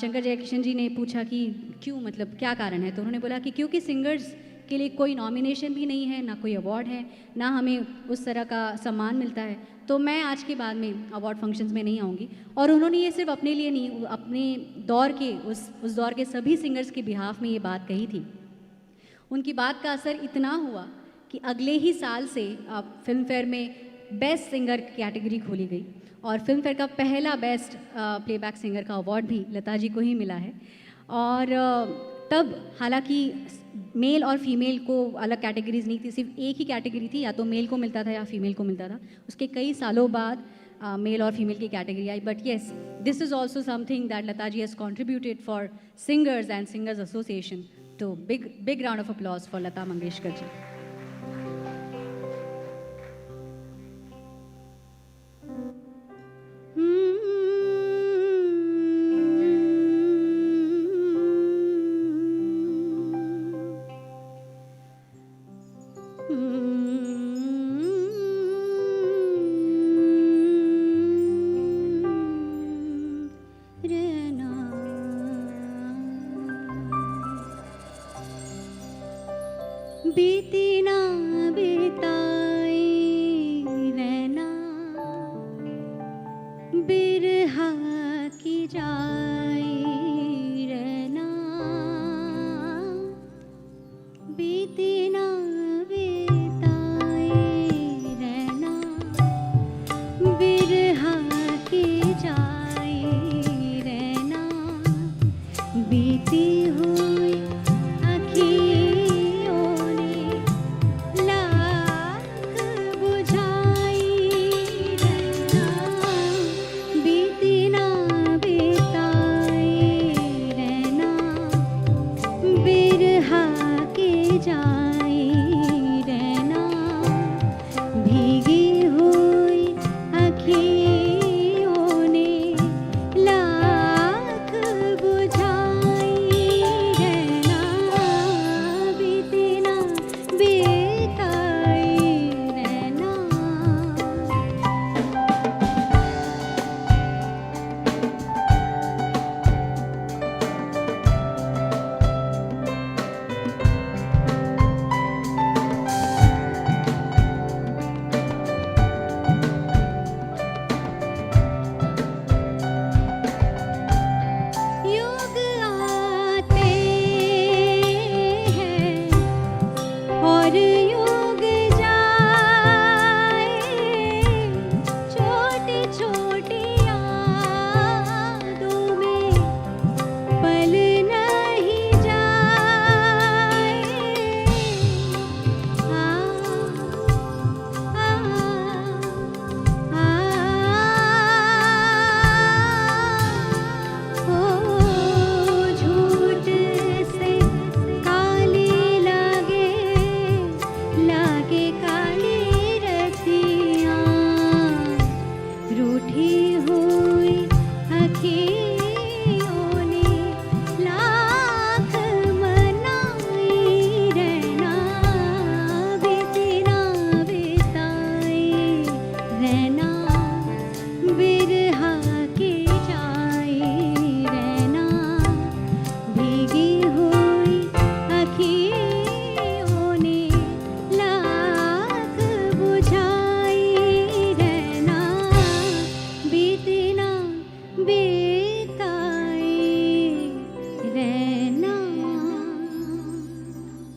शंकर जयकिशन जी ने पूछा कि क्यों, मतलब क्या कारण है. तो उन्होंने बोला कि क्योंकि सिंगर्स के लिए कोई नॉमिनेशन भी नहीं है, ना कोई अवार्ड है, ना हमें उस तरह का सम्मान मिलता है, तो मैं आज के बाद में अवार्ड फंक्शंस में नहीं आऊँगी. और उन्होंने ये सिर्फ अपने लिए नहीं, अपने दौर के उस दौर के सभी सिंगर्स के बिहाफ में ये बात कही थी. उनकी बात का असर इतना हुआ कि अगले ही साल से फिल्म फेयर में बेस्ट सिंगर कैटेगरी खोली गई और फिल्म फेयर का पहला बेस्ट प्लेबैक सिंगर का अवार्ड भी लता जी को ही मिला है. और तब हालांकि मेल और फीमेल को अलग कैटेगरीज नहीं थी, सिर्फ एक ही कैटेगरी थी, या तो मेल को मिलता था या फीमेल को मिलता था. उसके कई सालों बाद मेल और फीमेल की कैटेगरी आई. But yes, this is also something that Lata ji has contributed for singers and singers association. तो big round of applause for Lata Mangeshkar ji. बीती ना बिताई रहना बिरहा की जाई रहना बीती ना बिताई रहना बिरहा की जाई रहना बीती हुई जा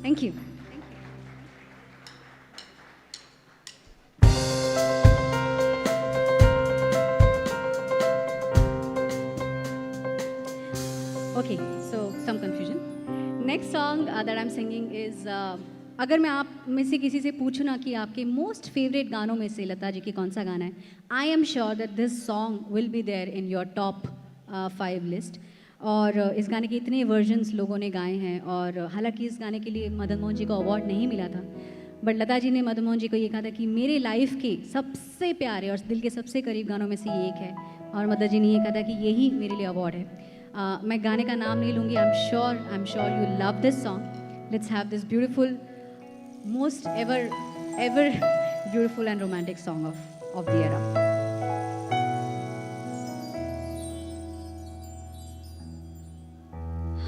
Thank you. Okay, so some confusion. Next song that I'm singing is अगर मैं आप में से किसी से पूछूं ना कि आपके मोस्ट फेवरेट गानों में से लता जी की कौन सा गाना है, I am sure that this song will be there in your top 5 list. और इस गाने के इतने वर्जन्स लोगों ने गाए हैं, और हालांकि इस गाने के लिए मदन मोहन जी को अवार्ड नहीं मिला था, बट लता जी ने मदन मोहन जी को ये कहा था कि मेरे लाइफ के सबसे प्यारे और दिल के सबसे करीब गानों में से ये एक है, और मदन जी ने ये कहा था कि यही मेरे लिए अवार्ड है. मैं गाने का नाम नहीं लूँगी. आई am sure you love this song. Let's have this beautiful most ever beautiful and romantic song of the era.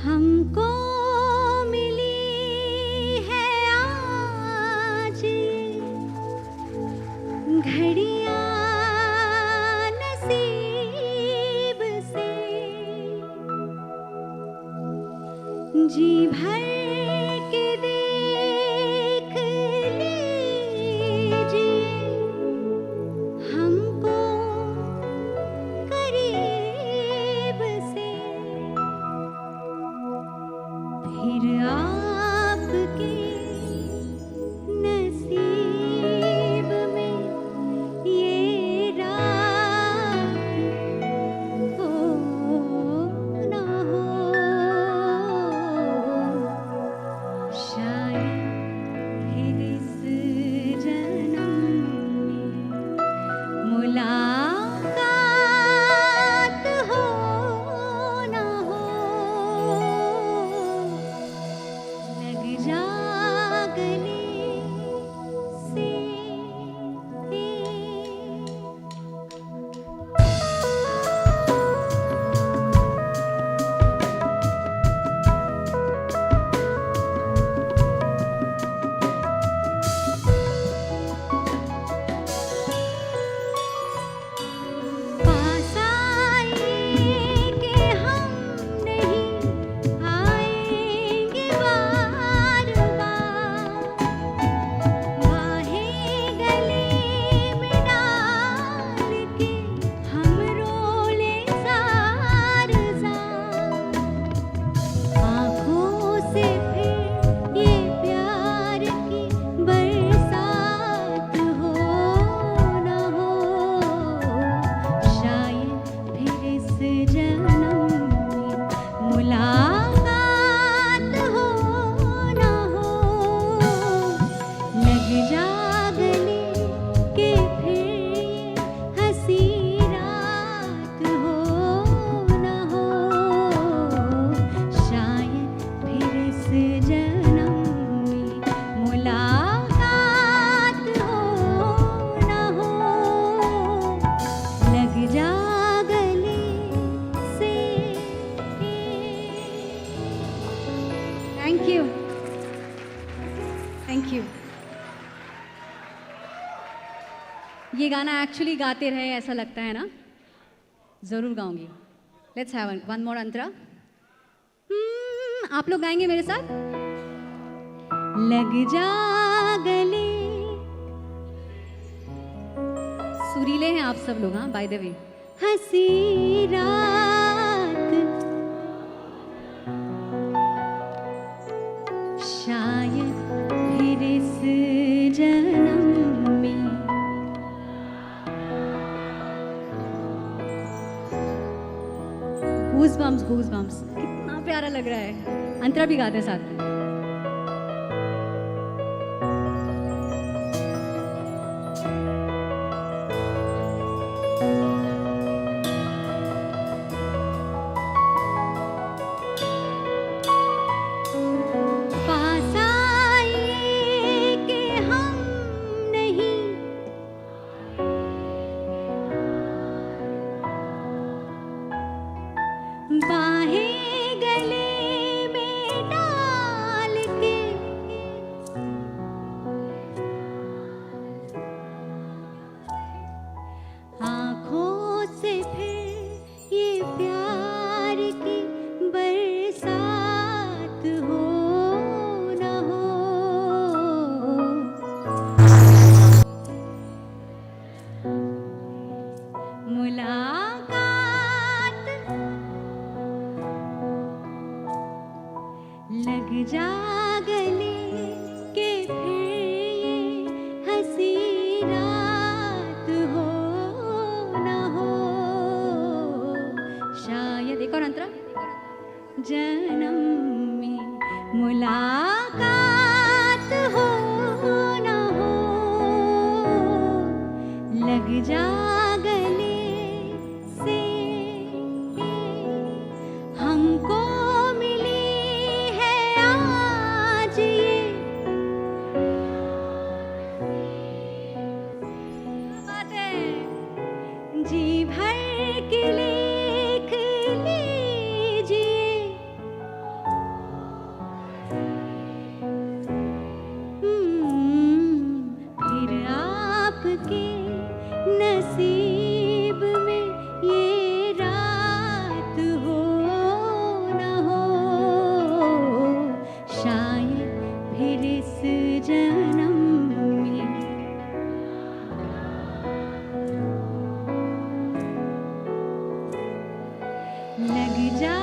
हमको मिली है आज घड़ियां नसीब से, जी भर के देख लीजिए हमको करीब से, फिर आपके नसीब में ये रात हो ना हो, शायद फिर इस जन्म में मुलाकात हो ना हो, लग जा गले से. पास आए कि हम नहीं आएंगे बार बार, बाहें गले में डाल के हम रोले जार जार, आँखों से फिर ये प्यार की बरसात हो ना हो, शायद फिर इस जन्म में मुलाकात हो ना हो, लग जा गले के फिर ये हंसी रात हो ना हो, शायद फिर इस जन्म में मुलाकात हो ना हो, लग जा गले से. Thank you. Thank you. ये गाना एक्चुअली गाते रहे ऐसा लगता है ना? ज़रूर गाऊंगी. लेट्स हैव वन मोर अंतरा. आप लोग गाएंगे मेरे साथ? लग जा गले. सुरीले हैं आप सब लोग, हाँ, बाय द वे. हंसी रात शायद फिर इस जन्म में गूज़बम्प्स. कितना प्यारा लग रहा है. अंतरा भी गाते हैं साथ में. पास आए कि हम नहीं बाहें गले में डाल गले के फिर ये हंसी रात हो न हो, शायद एक और अंतरा, जन्म में मुलाकात हो न हो, लग जा गले से हमको मिली है आज ये बात है, जी भर के लिख लीजिए, फिर आपके नसीब में ये रात हो न हो, शायद फिर इस जन्म में लग जा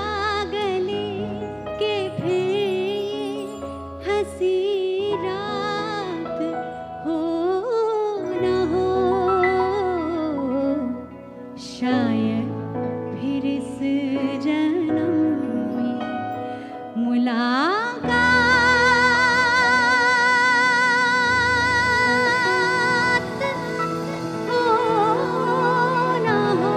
गले के फिर ये हंसी रात हो न हो, शायद फिर इस जन्म में मुलाकात हो न हो।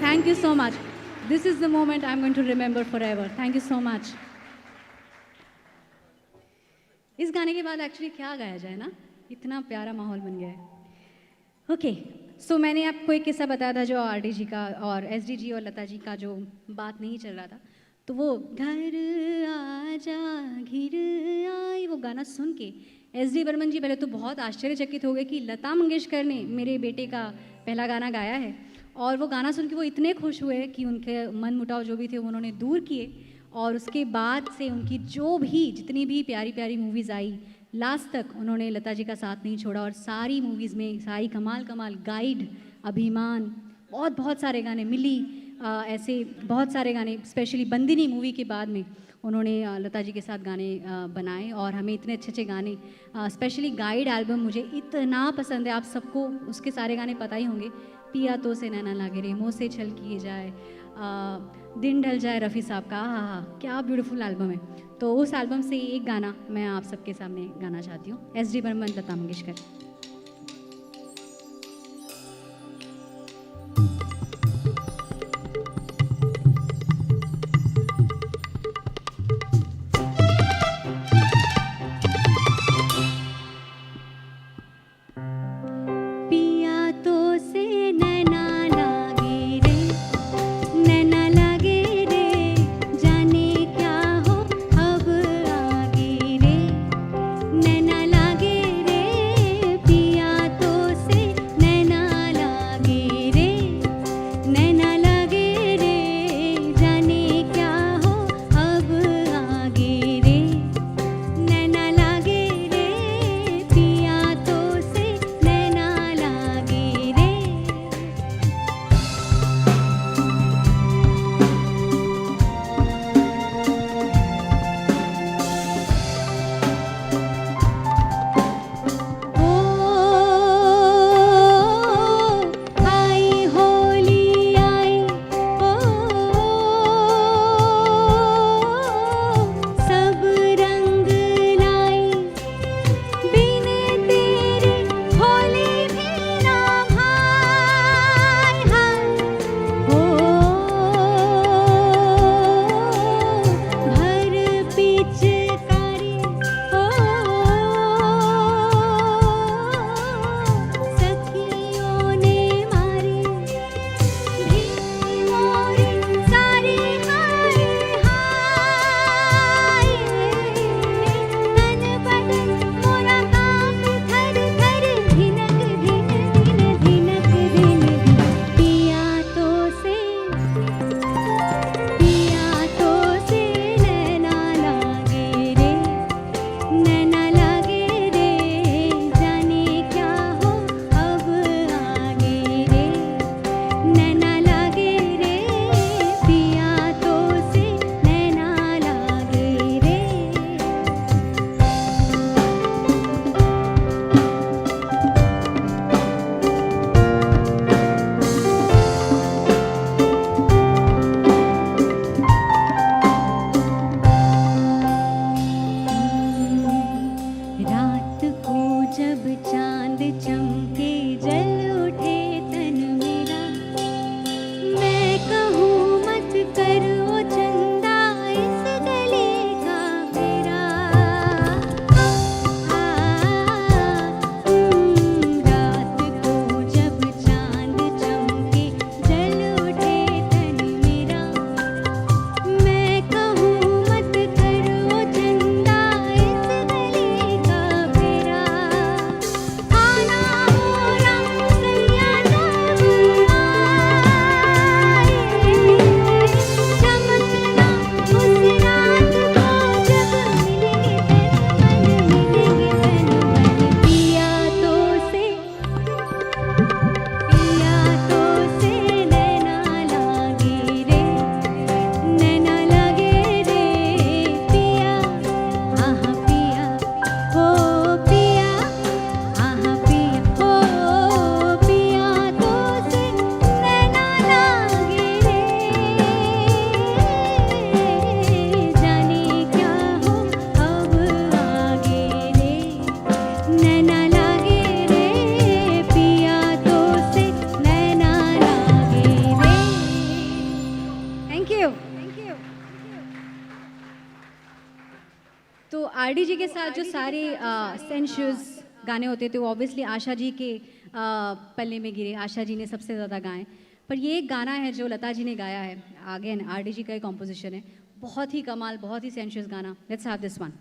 Thank you so much. This is the moment I'm going to remember forever. Thank you so much. इस गाने के बाद एक्चुअली क्या गाया जाए ना, इतना प्यारा माहौल बन गया है। ओके, सो मैंने आपको एक किस्सा बताया था जो आरडी जी का और एसडी जी और लता जी का जो बात नहीं चल रहा था, तो वो घर आजा घिर आई वो गाना सुन के एसडी बर्मन जी पहले तो बहुत आश्चर्यचकित हो गए कि लता मंगेशकर ने मेरे बेटे का पहला गाना गाया है, और वो गाना सुन के वो इतने खुश हुए कि उनके मन मुटाव जो भी थे वो उन्होंने दूर किए, और उसके बाद से उनकी जो भी जितनी भी प्यारी प्यारी मूवीज़ आई लास्ट तक उन्होंने लता जी का साथ नहीं छोड़ा, और सारी मूवीज़ में सारी कमाल कमाल, गाइड, अभिमान, बहुत बहुत सारे गाने, मिली, ऐसे बहुत सारे गाने, स्पेशली बंदिनी मूवी के बाद में उन्होंने लता जी के साथ गाने बनाए, और हमें इतने अच्छे अच्छे गाने, स्पेशली गाइड एल्बम मुझे इतना पसंद है, आप सबको उसके सारे गाने पता ही होंगे, पिया तो से नैना लागे रे, मोह से छल किए जाए, दिन ढल जाए, रफ़ी साहब का, हाँ क्या ब्यूटीफुल एल्बम है। तो उस एल्बम से एक गाना मैं आप सबके सामने गाना चाहती हूँ, एसडी बर्मन, लता मंगेशकर। नैना लागे रे तो आरडी जी के साथ जो सारे सेंशुअस गाने होते थे वो ऑब्वियसली आशा जी के पल्ले में गिरे, आशा जी ने सबसे ज़्यादा गाए। पर ये एक गाना है जो लता जी ने गाया है, अगेन आरडी जी का एक कॉम्पोजिशन है, बहुत ही कमाल, बहुत ही सेंशुअस गाना। Let's have this one.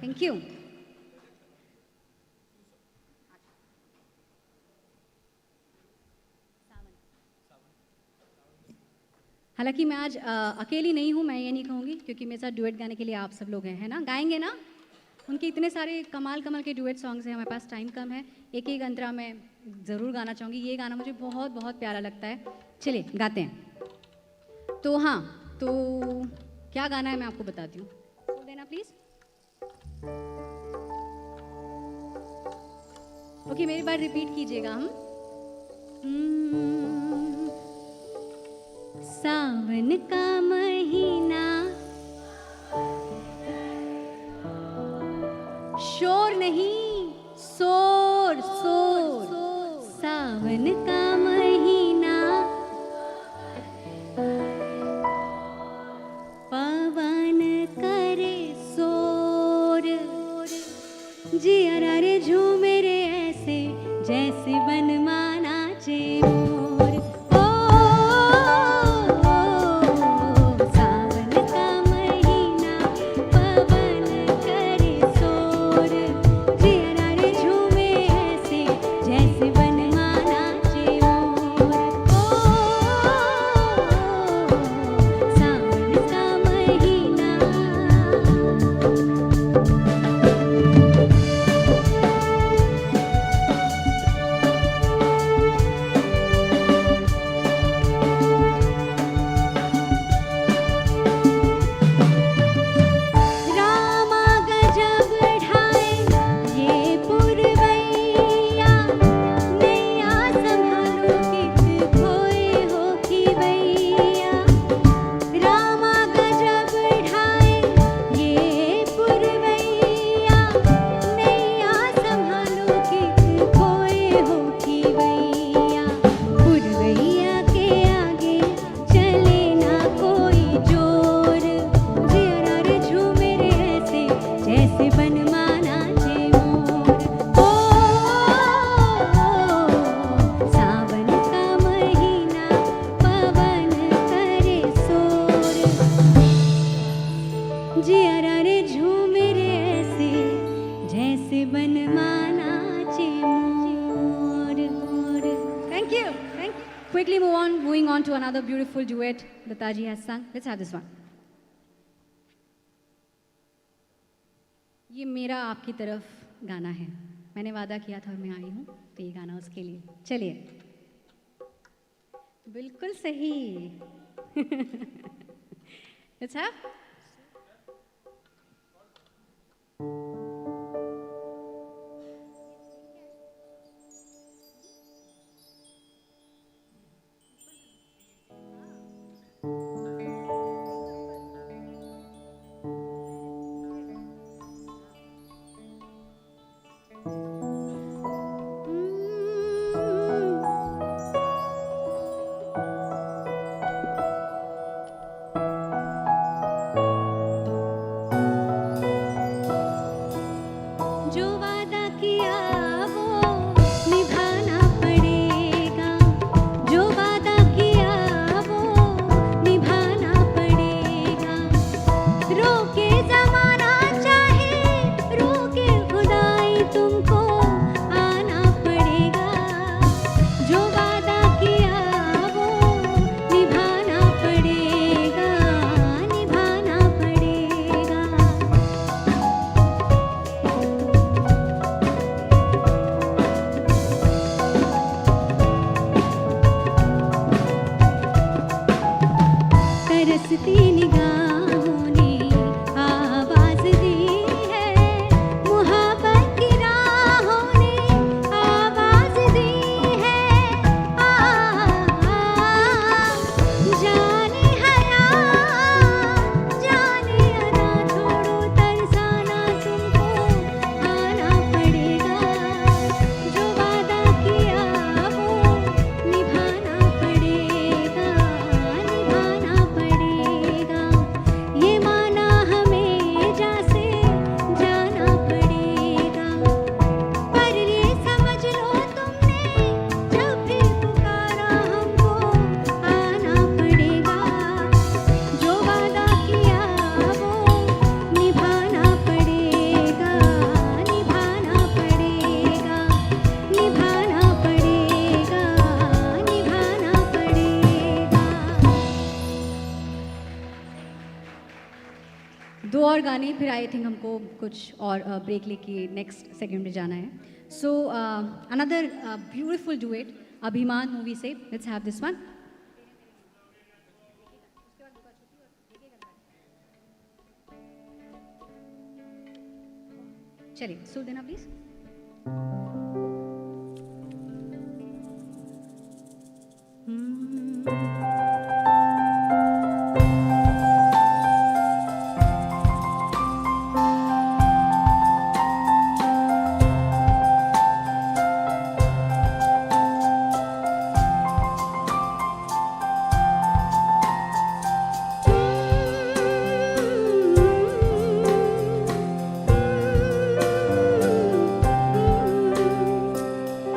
Thank you. हालांकि मैं आज अकेली नहीं हूँ, मैं ये नहीं कहूँगी, क्योंकि मेरे साथ डुएट गाने के लिए आप सब लोग हैं, है ना? गाएंगे ना? उनके इतने सारे कमाल कमाल के डुएट सॉन्ग्स हैं, हमारे पास टाइम कम है, एक एक अंतरा मैं ज़रूर गाना चाहूँगी। ये गाना मुझे बहुत बहुत प्यारा लगता है, चलिए गाते हैं। तो हाँ, तो क्या गाना है मैं आपको बताती हूँ, सुन देना प्लीज़। ओके, मेरी बात रिपीट कीजिएगा। हम सावन का महीना, शोर नहीं, शोर शोर, सावन का महीना, पवन करे शोर, जिया रे झूमे रे ऐसे जैसे बनमाना चे मोर। ओ quickly moving on to another beautiful duet Lataji has sung. Let's have this one. ये मेरा आपकी तरफ गाना है. मैंने वादा किया था और मैं आई हूँ, तो ये गाना उसके लिए. चलिए. बिल्कुल सही. Let's have. और गाने फिर आई थिंक हमको कुछ और ब्रेक लेके नेक्स्ट सेगमेंट में जाना है. सो अनदर ब्यूटीफुल डुएट अभिमान मूवी से. Let's have this one. चलिए सुर देना प्लीज.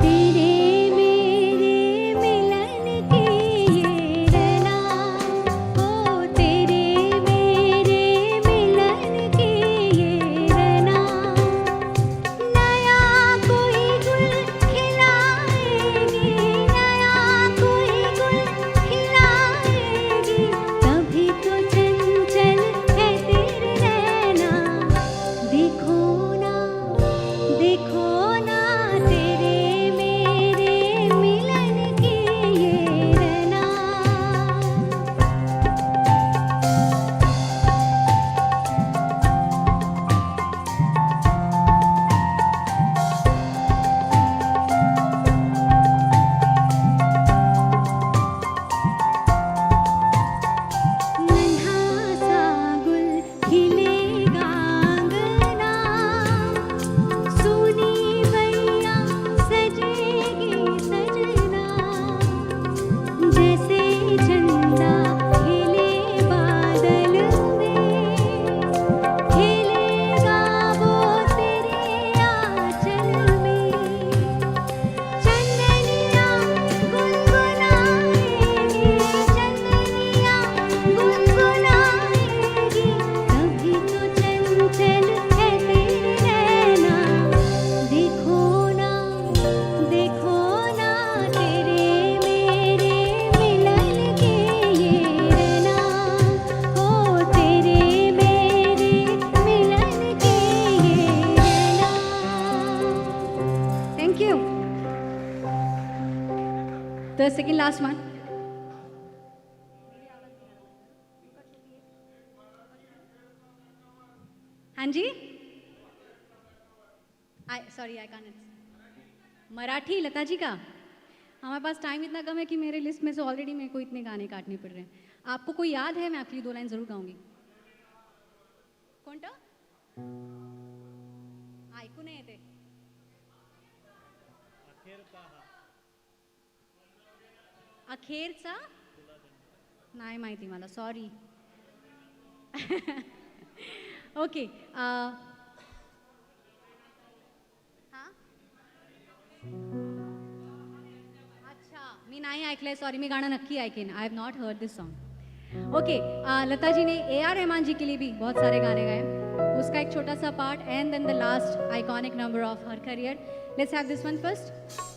तेरे मेरे मिलन की ये The second last one. हाँ जी? Sorry, I can't. Marathi Lata ji का? हमारे पास टाइम इतना कम है कि मेरे लिस्ट में से ऑलरेडी मेरे को इतने गाने काटने पड़ रहे हैं. आपको कोई याद है? मैं आपके लिए 2 लाइन जरूर गाऊंगी. कोणता? ऐकू नाही येते. अखेरचा? नाही माहिती मला, सॉरी. ओके. अच्छा, मी नाही ऐकलंय, सॉरी. मी गाणं नक्की ऐकेन. I have not heard this song. Okay. Lata ji ने A.R. रहमान जी के लिए भी बहुत सारे गाने गाए. उसका एक छोटा सा part and then the last iconic number of her career. Let's have this one first.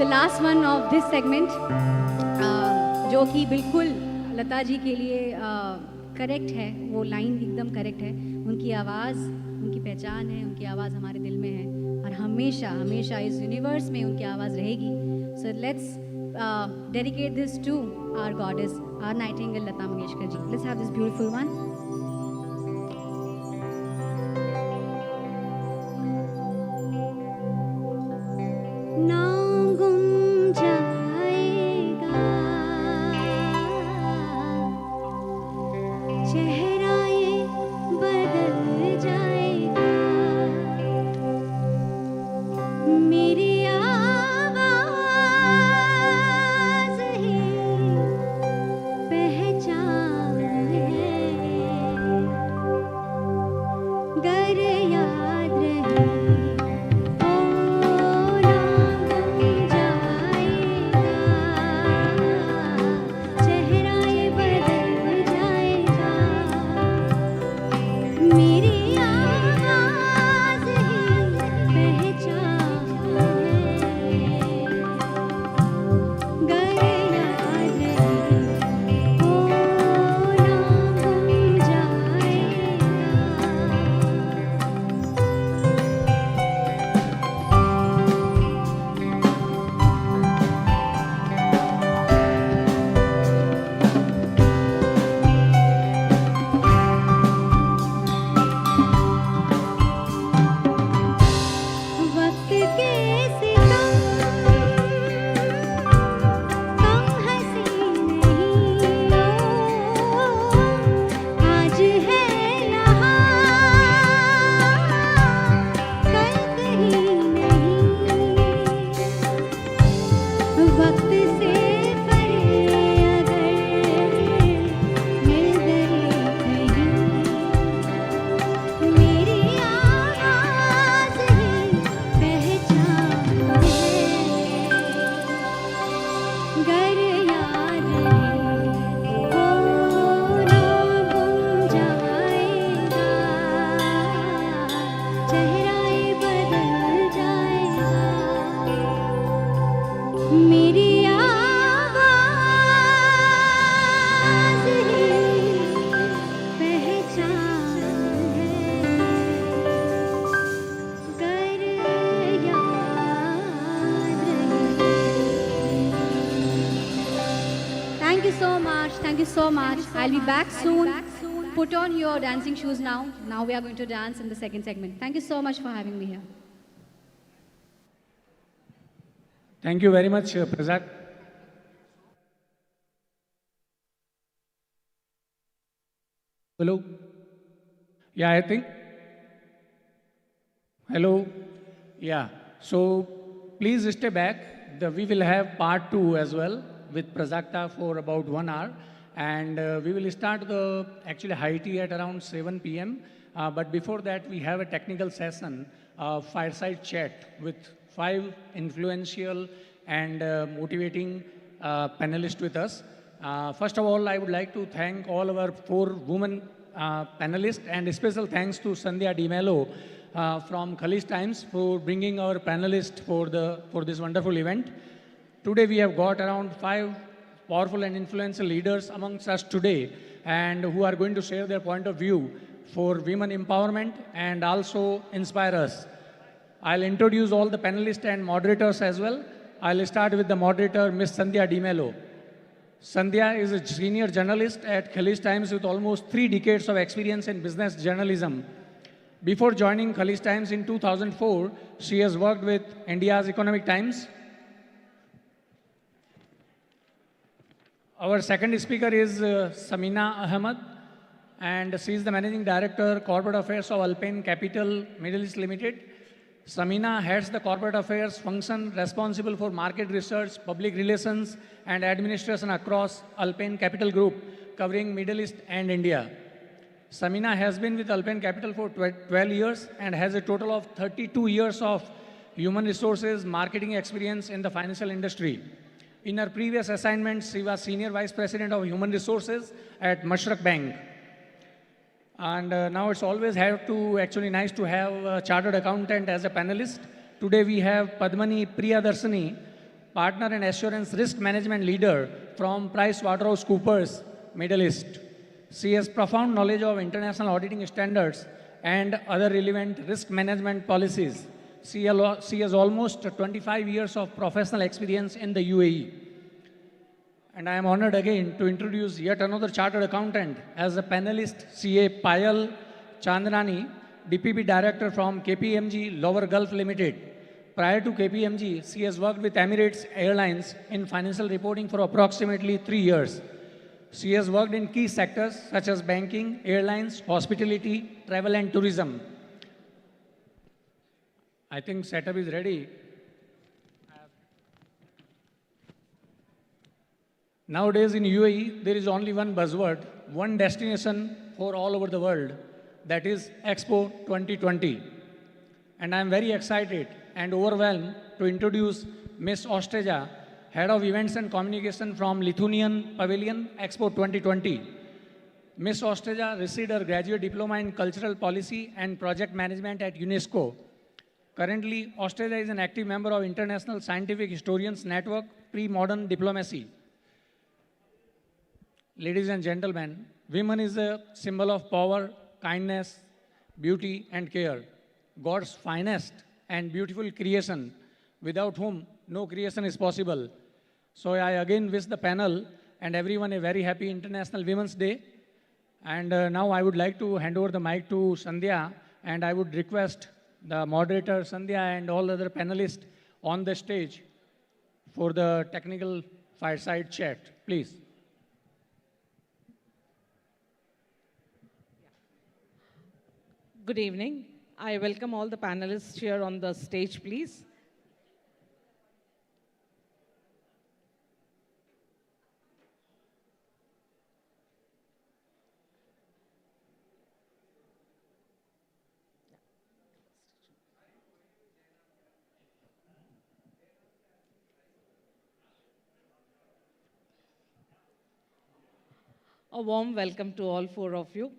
Last one of this segment, जो कि बिल्कुल लता जी के लिए करेक्ट है, वो लाइन एकदम करेक्ट है. उनकी आवाज़ उनकी पहचान है, उनकी आवाज़ हमारे दिल में है और हमेशा हमेशा इस यूनिवर्स में उनकी आवाज़ रहेगी. So let's dedicate this to our goddess, our nightingale Lata Mangeshkar ji. Let's have this beautiful one. ना गुम जाएगा चेहरा ये बदल जाएगा, मेरी आवाज़ ही पहचान है, गर याद रहे ओ ना गुम मेरी आवाज़ ही पहचान है कर याद Thank you so much. Thank you so much. I'll be back soon. Put on your dancing shoes now. Now we are going to dance in the second segment. Thank you so much for having me here. Thank you very much, Prajakta. Hello? Yeah, I think. Hello? Yeah. So please stay back. We will have part 2 as well with Prajakta for about 1 hour. And we will start the actually high tea at around 7 p.m. But before that, we have a technical session, fireside chat with 5 influential and motivating panelists with us. First of all, I would like to thank all our 4 women panelists, and a special thanks to Sandhya Di Mello from Khaleej Times for bringing our panelists for this wonderful event. Today we have got around 5 powerful and influential leaders amongst us today, and who are going to share their point of view for women empowerment and also inspire us. I'll introduce all the panelists and moderators as well. I'll start with the moderator, Ms. Sandhya Di Mello. Sandhya is a senior journalist at Khaleej Times with almost 3 decades of experience in business journalism. Before joining Khaleej Times in 2004, she has worked with India's Economic Times. Our second speaker is Sameena Ahmad, and she is the Managing Director, Corporate Affairs of Alpen Capital Middle East Limited. Sameena heads the corporate affairs function responsible for market research, public relations, and administration across Alpen Capital Group, covering Middle East and India. Sameena has been with Alpen Capital for 12 years and has a total of 32 years of human resources marketing experience in the financial industry. In her previous assignments, she was Senior Vice President of Human Resources at Mashrak Bank. And now it's always nice to have a chartered accountant as a panelist. Today we have Padmini Priyadarshini, Partner and Assurance Risk Management Leader from PricewaterhouseCoopers, Middle East. She has profound knowledge of international auditing standards and other relevant risk management policies. She has almost 25 years of professional experience in the UAE. And I am honored again to introduce yet another chartered accountant as a panelist, CA Payal Chandnani, DPP Director from KPMG Lower Gulf Limited. Prior to KPMG, she has worked with Emirates Airlines in financial reporting for approximately 3 years. She has worked in key sectors such as banking, airlines, hospitality, travel and tourism. I think setup is ready. Nowadays in UAE, there is only one buzzword, one destination for all over the world, that is EXPO 2020. And I am very excited and overwhelmed to introduce Ms. Austeja, Head of Events and Communication from Lithuanian Pavilion EXPO 2020. Ms. Austeja received her graduate diploma in Cultural Policy and Project Management at UNESCO. Currently, Austeja is an active member of International Scientific Historians Network, Pre-Modern Diplomacy. Ladies and gentlemen, women is a symbol of power, kindness, beauty, and care. God's finest and beautiful creation, without whom no creation is possible. So I again wish the panel and everyone a very happy International Women's Day. And now I would like to hand over the mic to Sandhya, and I would request the moderator, Sandhya, and all other panelists on the stage for the technical fireside chat. Please. Good evening. I welcome all the panelists here on the stage, please. A warm welcome to all 4 of you.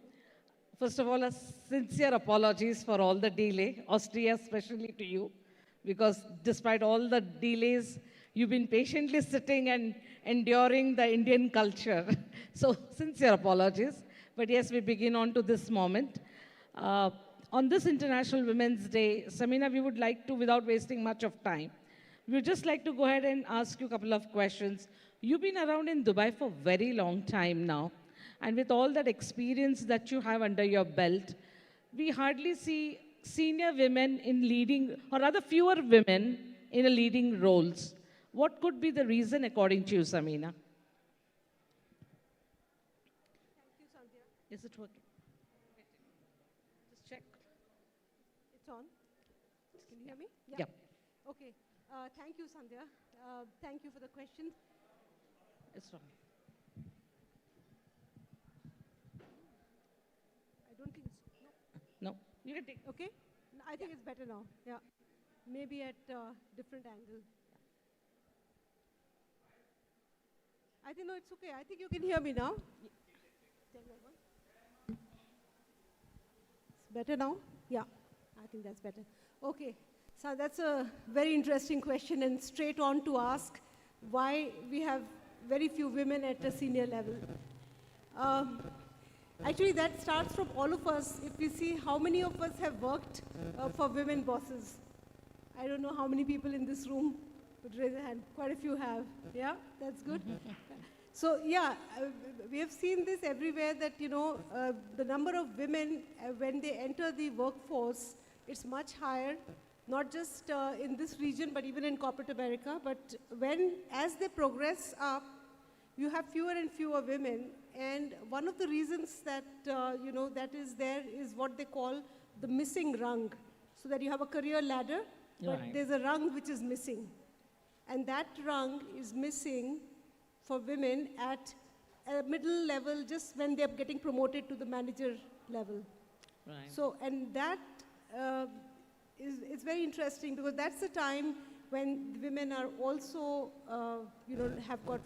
First of all, a sincere apologies for all the delay, Austeja especially to you, because despite all the delays, You've been patiently sitting and enduring the Indian culture. So sincere apologies. But yes, we begin on to this moment. On this International Women's Day, Sameena, we would like to, without wasting much of time, we would just like to go ahead and ask you a couple of questions. You've been around in Dubai for a very long time now. And with all that experience that you have under your belt, we hardly see senior women in leading, or rather fewer women in a leading roles. What could be the reason according to you, Sameena? Is it working? Just check. It's on. Can you hear me? Yeah. Okay. Thank you, Sandhya. Thank you for the question. It's wrong. I don't think it's... No. You can take. Okay. I think it's better now. Yeah. Maybe at a different angle. I think, no, it's okay. I think you can hear me now. It's better now? Yeah. I think that's better. Okay. So that's a very interesting question, and straight on to ask why we have very few women at a senior level. Actually, that starts from all of us. If we see how many of us have worked for women bosses. I don't know how many people in this room would raise a hand. Quite a few have. Yeah, that's good. So yeah, we have seen this everywhere that, you know, the number of women when they enter the workforce, it's much higher. Not just in this region, but even in corporate America. But as they progress up, you have fewer and fewer women. And one of the reasons that, that is there is what they call the missing rung. So that you have a career ladder, but there's a rung which is missing. And that rung is missing for women at a middle level, just when they're getting promoted to the manager level. Right. So, and that is very interesting, because that's the time when women are also, have got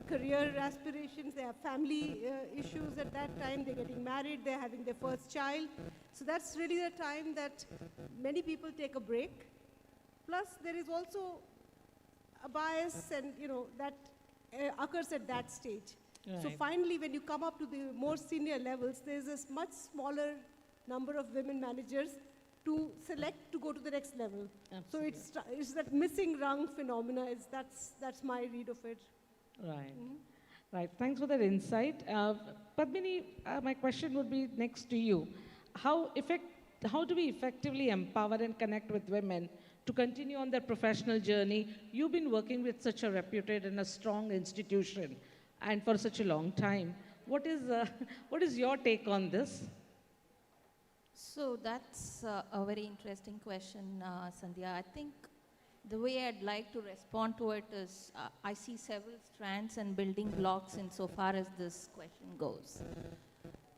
career aspirations, they have family issues at that time, they're getting married, they're having their first child. So that's really the time that many people take a break. Plus, there is also a bias, and that occurs at that stage. Right. So finally, when you come up to the more senior levels, there's a much smaller number of women managers to select to go to the next level. Absolutely. So it's that missing rung phenomena. That's my read of it. Right. Right. Thanks for that insight. Padmini, my question would be next to you. How do we effectively empower and connect with women to continue on their professional journey? You've been working with such a reputed and a strong institution, and for such a long time. What is your take on this? So that's a very interesting question, Sandhya. I think the way I'd like to respond to it is I see several strands and building blocks insofar as this question goes.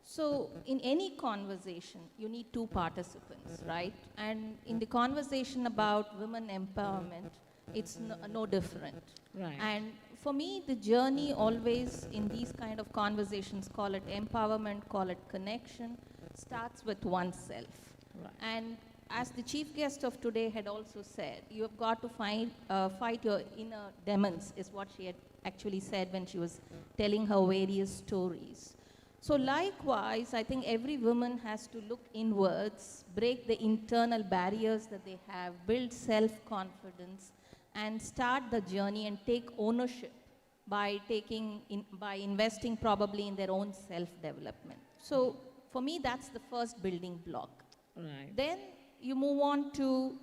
So in any conversation, you need two participants, right? And in the conversation about women empowerment, it's no different. Right. And for me, the journey always in these kind of conversations, call it empowerment, call it connection, starts with oneself. Right. And as the chief guest of today had also said, you have got to fight your inner demons, is what she had actually said when she was telling her various stories. So likewise, I think every woman has to look inwards, break the internal barriers that they have, build self-confidence, and start the journey and take ownership by investing probably in their own self-development. So for me, that's the first building block. Right. Then you move on to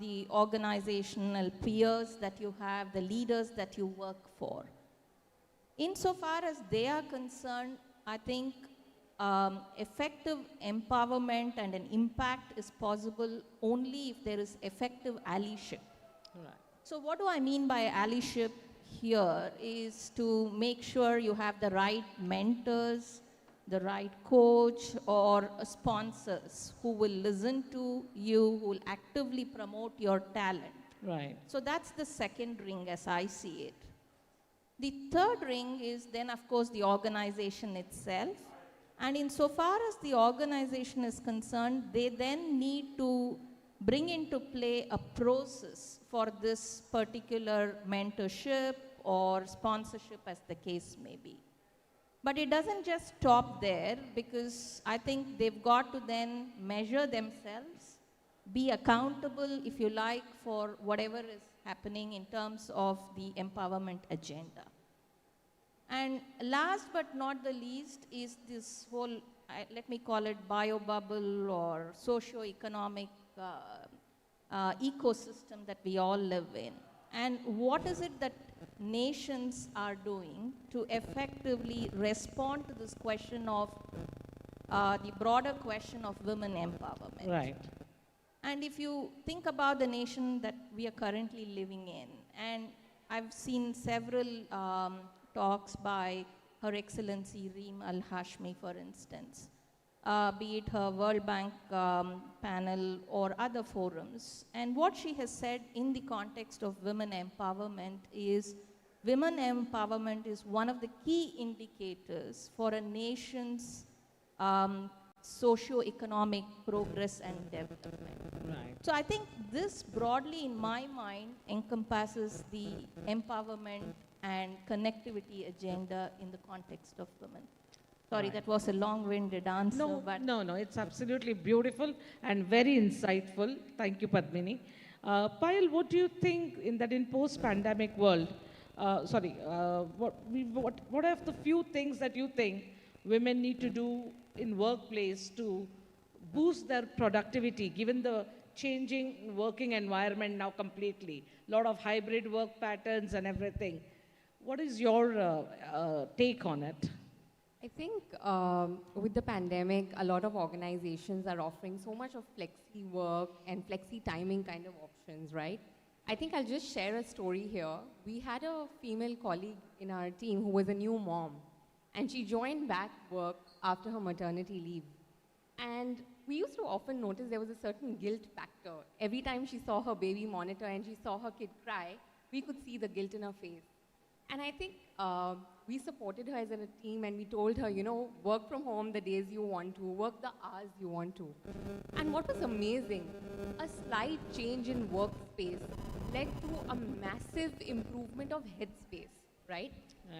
the organizational peers that you have, the leaders that you work for. Insofar as they are concerned, I think effective empowerment and an impact is possible only if there is effective allyship. Right. So what do I mean by allyship here is to make sure you have the right mentors, the right coach or sponsors who will listen to you, who will actively promote your talent. Right. So that's the second ring as I see it. The third ring is then, of course, the organization itself. And insofar as the organization is concerned, they then need to bring into play a process for this particular mentorship or sponsorship as the case may be. But it doesn't just stop there, because I think they've got to then measure themselves, be accountable, if you like, for whatever is happening in terms of the empowerment agenda. And last but not the least is this whole, let me call it bio-bubble or socio-economic ecosystem that we all live in. And what is it that nations are doing to effectively respond to this question of the broader question of women empowerment? Right. And if you think about the nation that we are currently living in, and I've seen several talks by Her Excellency Reem Al Hashmi, for instance, be it her World Bank panel or other forums. And what she has said in the context of women empowerment is, women empowerment is one of the key indicators for a nation's socio-economic progress and development. Right. So I think this broadly, in my mind, encompasses the empowerment and connectivity agenda in the context of women. Sorry, Right. that was a long-winded answer. No, but no, it's absolutely beautiful and very insightful. Thank you, Padmini. Payal, what do you think in post-pandemic world, what are the few things that you think women need to do in workplace to boost their productivity, given the changing working environment now completely, a lot of hybrid work patterns and everything? What is your take on it? I think with the pandemic, a lot of organizations are offering so much of flexi work and flexi timing kind of options, right? I think I'll just share a story here. We had a female colleague in our team who was a new mom, and she joined back work after her maternity leave. And we used to often notice there was a certain guilt factor. Every time she saw her baby monitor and she saw her kid cry, we could see the guilt in her face. And I think we supported her as a team, and we told her, work from home the days you want to, work the hours you want to. And what was amazing, a slight change in workspace led to a massive improvement of headspace, right?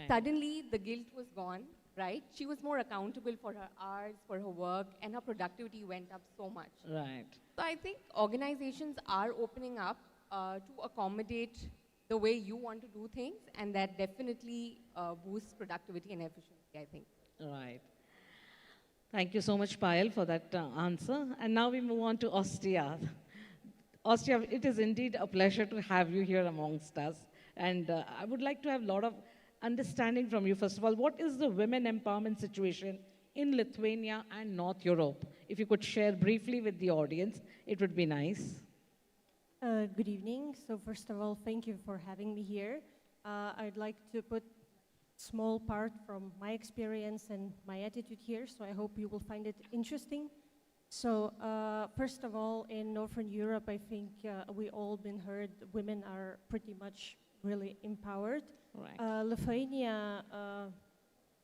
Suddenly, the guilt was gone, right? She was more accountable for her hours, for her work, and her productivity went up so much. Right. So I think organizations are opening up to accommodate the way you want to do things, and that definitely boosts productivity and efficiency, I think. Right. Thank you so much, Payal, for that answer. And now we move on to Austeja. Austeja, it is indeed a pleasure to have you here amongst us. And I would like to have a lot of understanding from you. First of all, what is the women empowerment situation in Lithuania and North Europe? If you could share briefly with the audience, it would be nice. Good evening. So first of all, thank you for having me here. I'd like to put small part from my experience and my attitude here, so I hope you will find it interesting. So first of all, in Northern Europe, I think we all been heard women are pretty much really empowered. Right. Lithuania,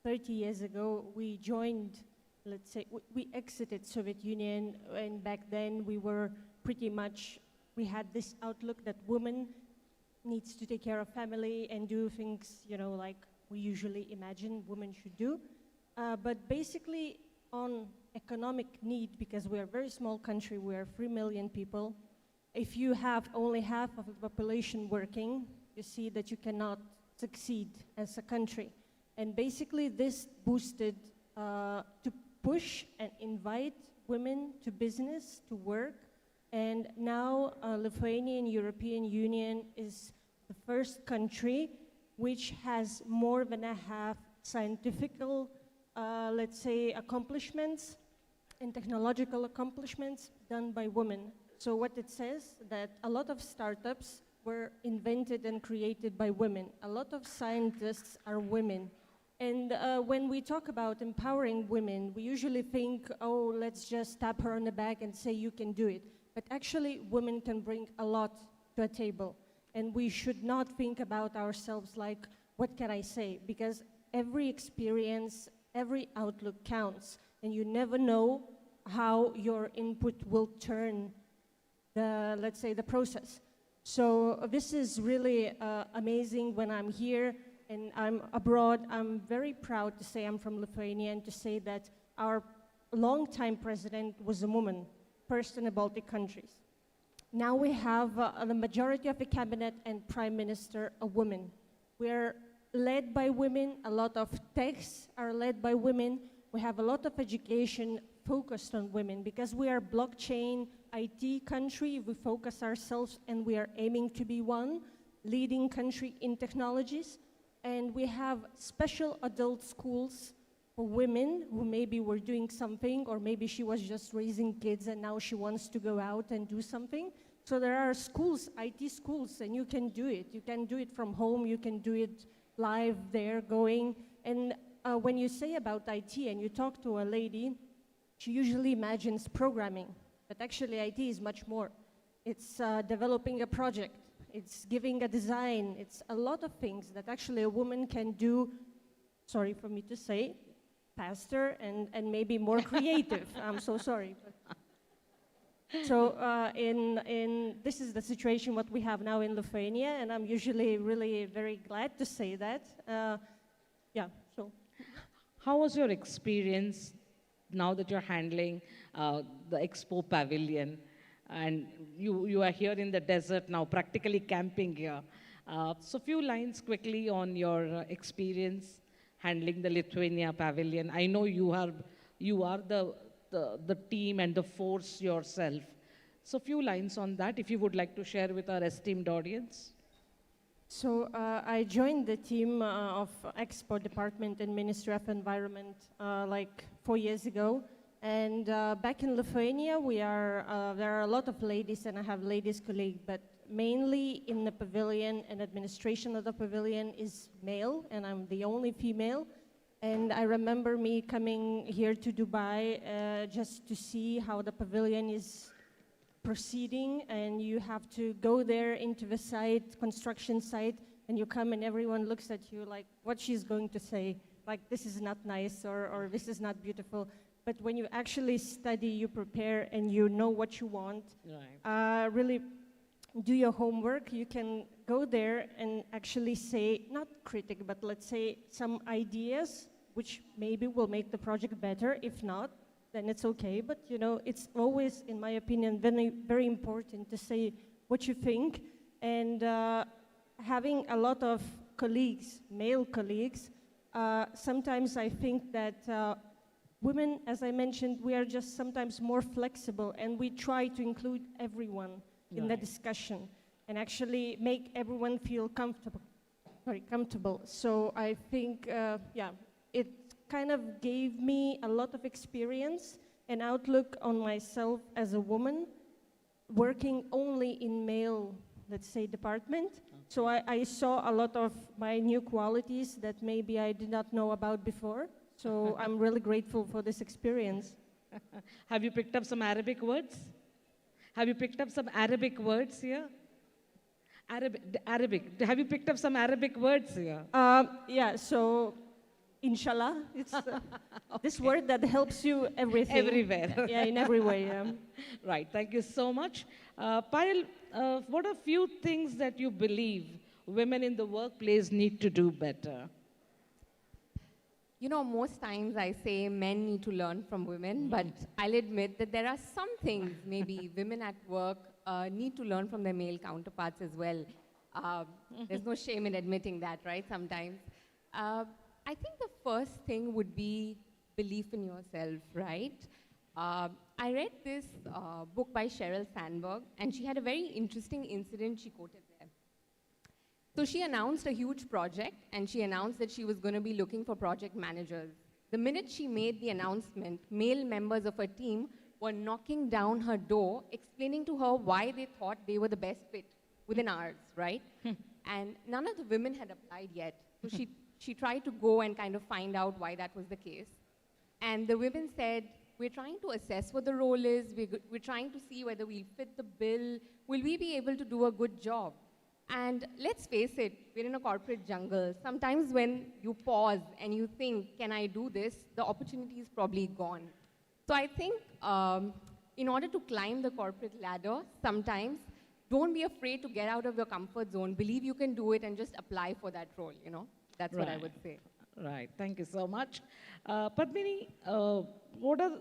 30 years ago, we joined, let's say, we exited Soviet Union, and back then we were pretty much, we had this outlook that women needs to take care of family and do things, like we usually imagine women should do. But basically on economic need, because we're a very small country, we're 3 million people, if you have only half of the population working, you see that you cannot succeed as a country. And basically this boosted to push and invite women to business, to work. And now Lithuania and European Union is the first country which has more than a half scientific, let's say, accomplishments and technological accomplishments done by women. So what it says, that a lot of startups were invented and created by women. A lot of scientists are women. And when we talk about empowering women, we usually think, oh, let's just tap her on the back and say you can do it. But actually, women can bring a lot to a table. And we should not think about ourselves like, what can I say? Because every experience, every outlook counts. And you never know how your input will turn let's say, the process. So this is really amazing when I'm here and I'm abroad. I'm very proud to say I'm from Lithuania and to say that our longtime president was a woman, first in the Baltic countries. Now we have the majority of the cabinet and prime minister a woman. We're led by women, a lot of techs are led by women. We have a lot of education focused on women because we are blockchain IT country. We focus ourselves and we are aiming to be one leading country in technologies. And we have special adult schools for women who maybe were doing something, or maybe she was just raising kids and now she wants to go out and do something. So there are schools, IT schools, and you can do it. You can do it from home, you can do it live there, going. And when you say about IT and you talk to a lady, she usually imagines programming, but actually IT is much more. It's developing a project, it's giving a design, it's a lot of things that actually a woman can do, sorry for me to say, faster and maybe more creative. I'm so sorry. So this is the situation what we have now in Lithuania, and I'm usually really very glad to say that. Yeah, so. How was your experience now that you're handling the Expo Pavilion, and you are here in the desert now, practically camping here? So few lines quickly on your experience handling the Lithuania Pavilion. I know you are the team and the force yourself. So few lines on that, if you would like to share with our esteemed audience. So I joined the team of Expo Department in Ministry of Environment like 4 years ago. And back in Lithuania, there are a lot of ladies, and I have ladies colleagues, but mainly in the pavilion and administration of the pavilion is male, and I'm the only female. And I remember me coming here to Dubai just to see how the pavilion is proceeding, and you have to go there into the site, construction site, and you come and everyone looks at you like what she's going to say, like this is not nice or this is not beautiful. But when you actually study, you prepare, and you know what you want, right. Really do your homework, you can go there and actually say, not critic, but let's say some ideas which maybe will make the project better. If not, then it's okay. But you know, it's always, in my opinion, very, very important to say what you think. And having a lot of colleagues, male colleagues, sometimes I think that women, as I mentioned, we are just sometimes more flexible, and we try to include everyone in the discussion and actually make everyone feel comfortable. Very comfortable. So I think, yeah, it kind of gave me a lot of experience and outlook on myself as a woman, working only in male, let's say, department. So I saw a lot of my new qualities that maybe I did not know about before. So I'm really grateful for this experience. Have you picked up some Arabic words? Have you picked up some Arabic words here? Arabic. Have you picked up some Arabic words here? Yeah, so inshallah, it's this word that helps you everything. Everywhere. Yeah, in every way. Right, thank you so much. Payal, what are few things that you believe women in the workplace need to do better? You know, most times I say men need to learn from women, but I'll admit that there are some things maybe women at work need to learn from their male counterparts as well. There's no shame in admitting that, right, sometimes. I think the first thing would be belief in yourself, right? I read this book by Sheryl Sandberg, and she had a very interesting incident she quoted there. So she announced a huge project, and she announced that she was going to be looking for project managers. The minute she made the announcement, male members of her team were knocking down her door, explaining to her why they thought they were the best fit within hours, right? And none of the women had applied yet. So she tried to go and kind of find out why that was the case. And the women said, we're trying to assess what the role is, we're trying to see whether we'll fit the bill, will we be able to do a good job? And let's face it, we're in a corporate jungle. Sometimes when you pause and you think, can I do this, the opportunity is probably gone. So I think in order to climb the corporate ladder, sometimes don't be afraid to get out of your comfort zone. Believe you can do it and just apply for that role, you know. That's what I would say. Right. Thank you so much. Padmini, what are,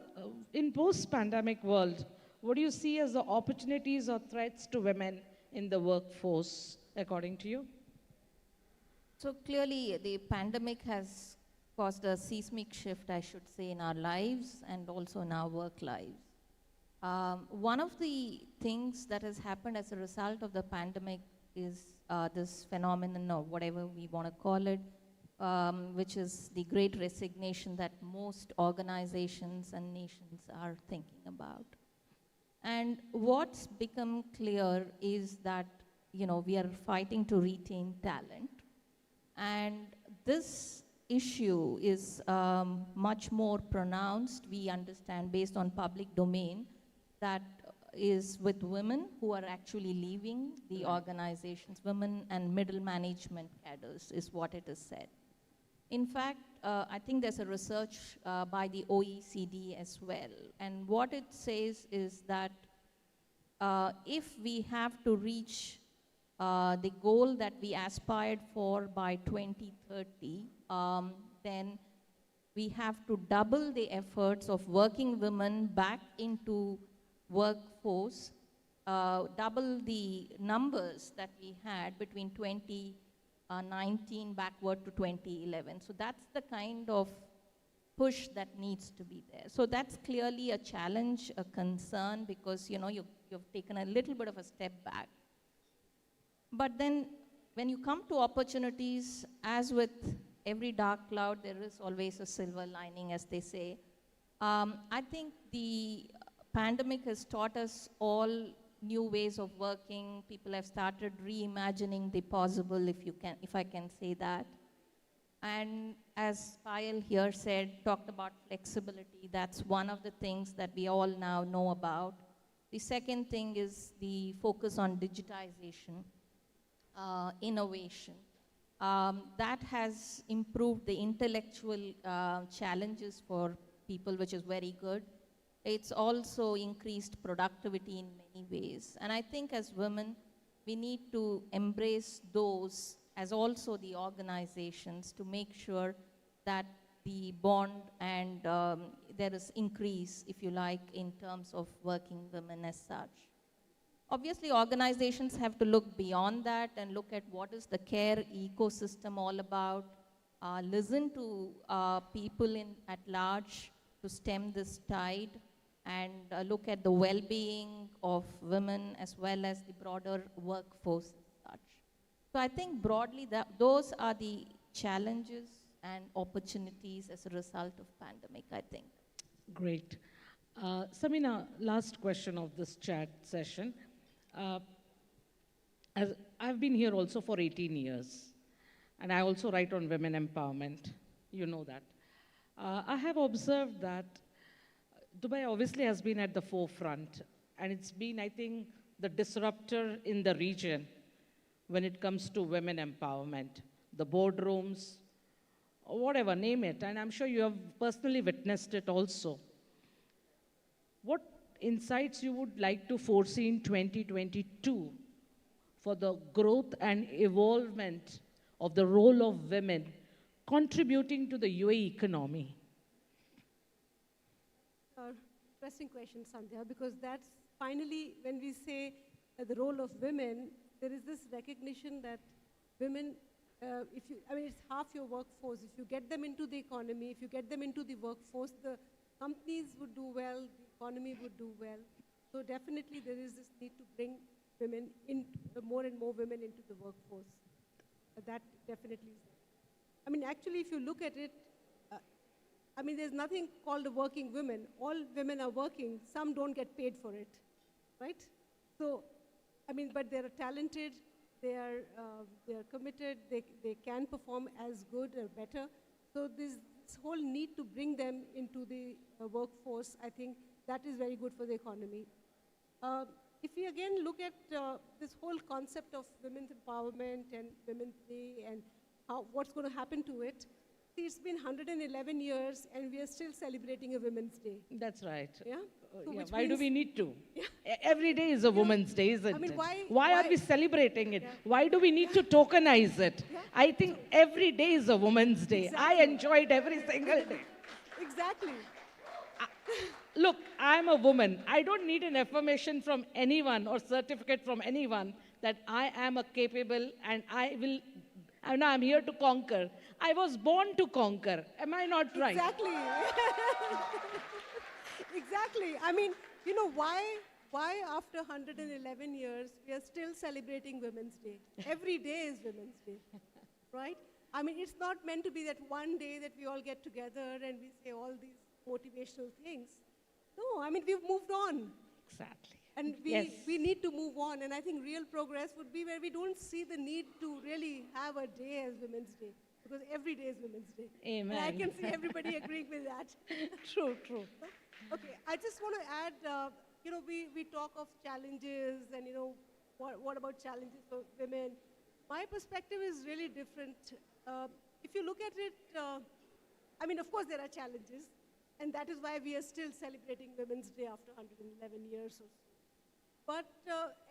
in post-pandemic world, what do you see as the opportunities or threats to women in the workforce, according to you? So clearly, the pandemic has caused a seismic shift, I should say, in our lives and also in our work lives. One of the things that has happened as a result of the pandemic is this phenomenon, or whatever we want to call it, which is the great resignation that most organizations and nations are thinking about. And what's become clear is that, you know, we are fighting to retain talent. And this issue is much more pronounced, we understand, based on public domain, that is with women who are actually leaving the organizations. Women and middle management cadres is what it is said. In fact, I think there's a research by the OECD as well. And what it says is that if we have to reach the goal that we aspired for by 2030, then we have to double the efforts of working women back into workforce, double the numbers that we had between 2019 backward to 2011. So that's the kind of push that needs to be there. So that's clearly a challenge, a concern, because, you know, you've taken a little bit of a step back. But then when you come to opportunities, as with every dark cloud, there is always a silver lining, as they say. I think the pandemic has taught us all new ways of working. People have started reimagining the possible, if I can say that. And as Payal here said, talked about flexibility. That's one of the things that we all now know about. The second thing is the focus on digitization, innovation. That has improved the intellectual challenges for people, which is very good. It's also increased productivity in many ways. And I think as women, we need to embrace those as also the organizations to make sure that the bond and there is increase, if you like, in terms of working women as such. Obviously, organizations have to look beyond that and look at what is the care ecosystem all about, listen to people at large to stem this tide, and look at the well-being of women as well as the broader workforce as such. So I think broadly that those are the challenges and opportunities as a result of pandemic, I think. Great. Sameena, last question of this chat session. As I've been here also for 18 years, and I also write on women empowerment. You know that. I have observed that Dubai obviously has been at the forefront, and it's been, I think, the disruptor in the region when it comes to women empowerment, the boardrooms, or whatever, name it, and I'm sure you have personally witnessed it also. What insights you would like to foresee in 2022 for the growth and evolvement of the role of women contributing to the UAE economy? Interesting question, Sandhya, because that's finally when we say the role of women, there is this recognition that women, it's half your workforce. If you get them into the economy, if you get them into the workforce, the companies would do well, the economy would do well. So definitely there is this need to bring women in, more and more women into the workforce. That definitely is. Actually, if you look at it, there's nothing called a working woman. All women are working. Some don't get paid for it, right? So, but they're talented, they are committed, they can perform as good or better. So this whole need to bring them into the workforce, I think that is very good for the economy. If we again look at this whole concept of women's empowerment and women's day and what's going to happen to it, See, it's been 111 years and we are still celebrating a Women's Day. That's right. Yeah? So Yeah, which why do means- we need to? Every day is a Women's Day, isn't I mean, it? why are we celebrating it? Why do we need to tokenize it? I think every day is a Women's Day. I enjoy it every single day. Exactly. Look, I'm a woman. I don't need an affirmation from anyone or certificate from anyone that I am a capable and I'm here to conquer. I was born to conquer. Am I not right? Exactly. Exactly. I mean, you know, why after 111 years, we are still celebrating Women's Day? Every day is Women's Day, right? I mean, it's not meant to be that one day that we all get together and we say all these motivational things. No, I mean, we've moved on. Exactly. And we need to move on. And I think real progress would be where we don't see the need to really have a day as Women's Day. Because every day is Women's Day. Amen. And I can see everybody agreeing with that. True. Okay, I just want to add, you know, we talk of challenges and, you know, what about challenges for women? My perspective is really different. If you look at it, I mean, of course there are challenges. And that is why we are still celebrating Women's Day after 111 years or so. But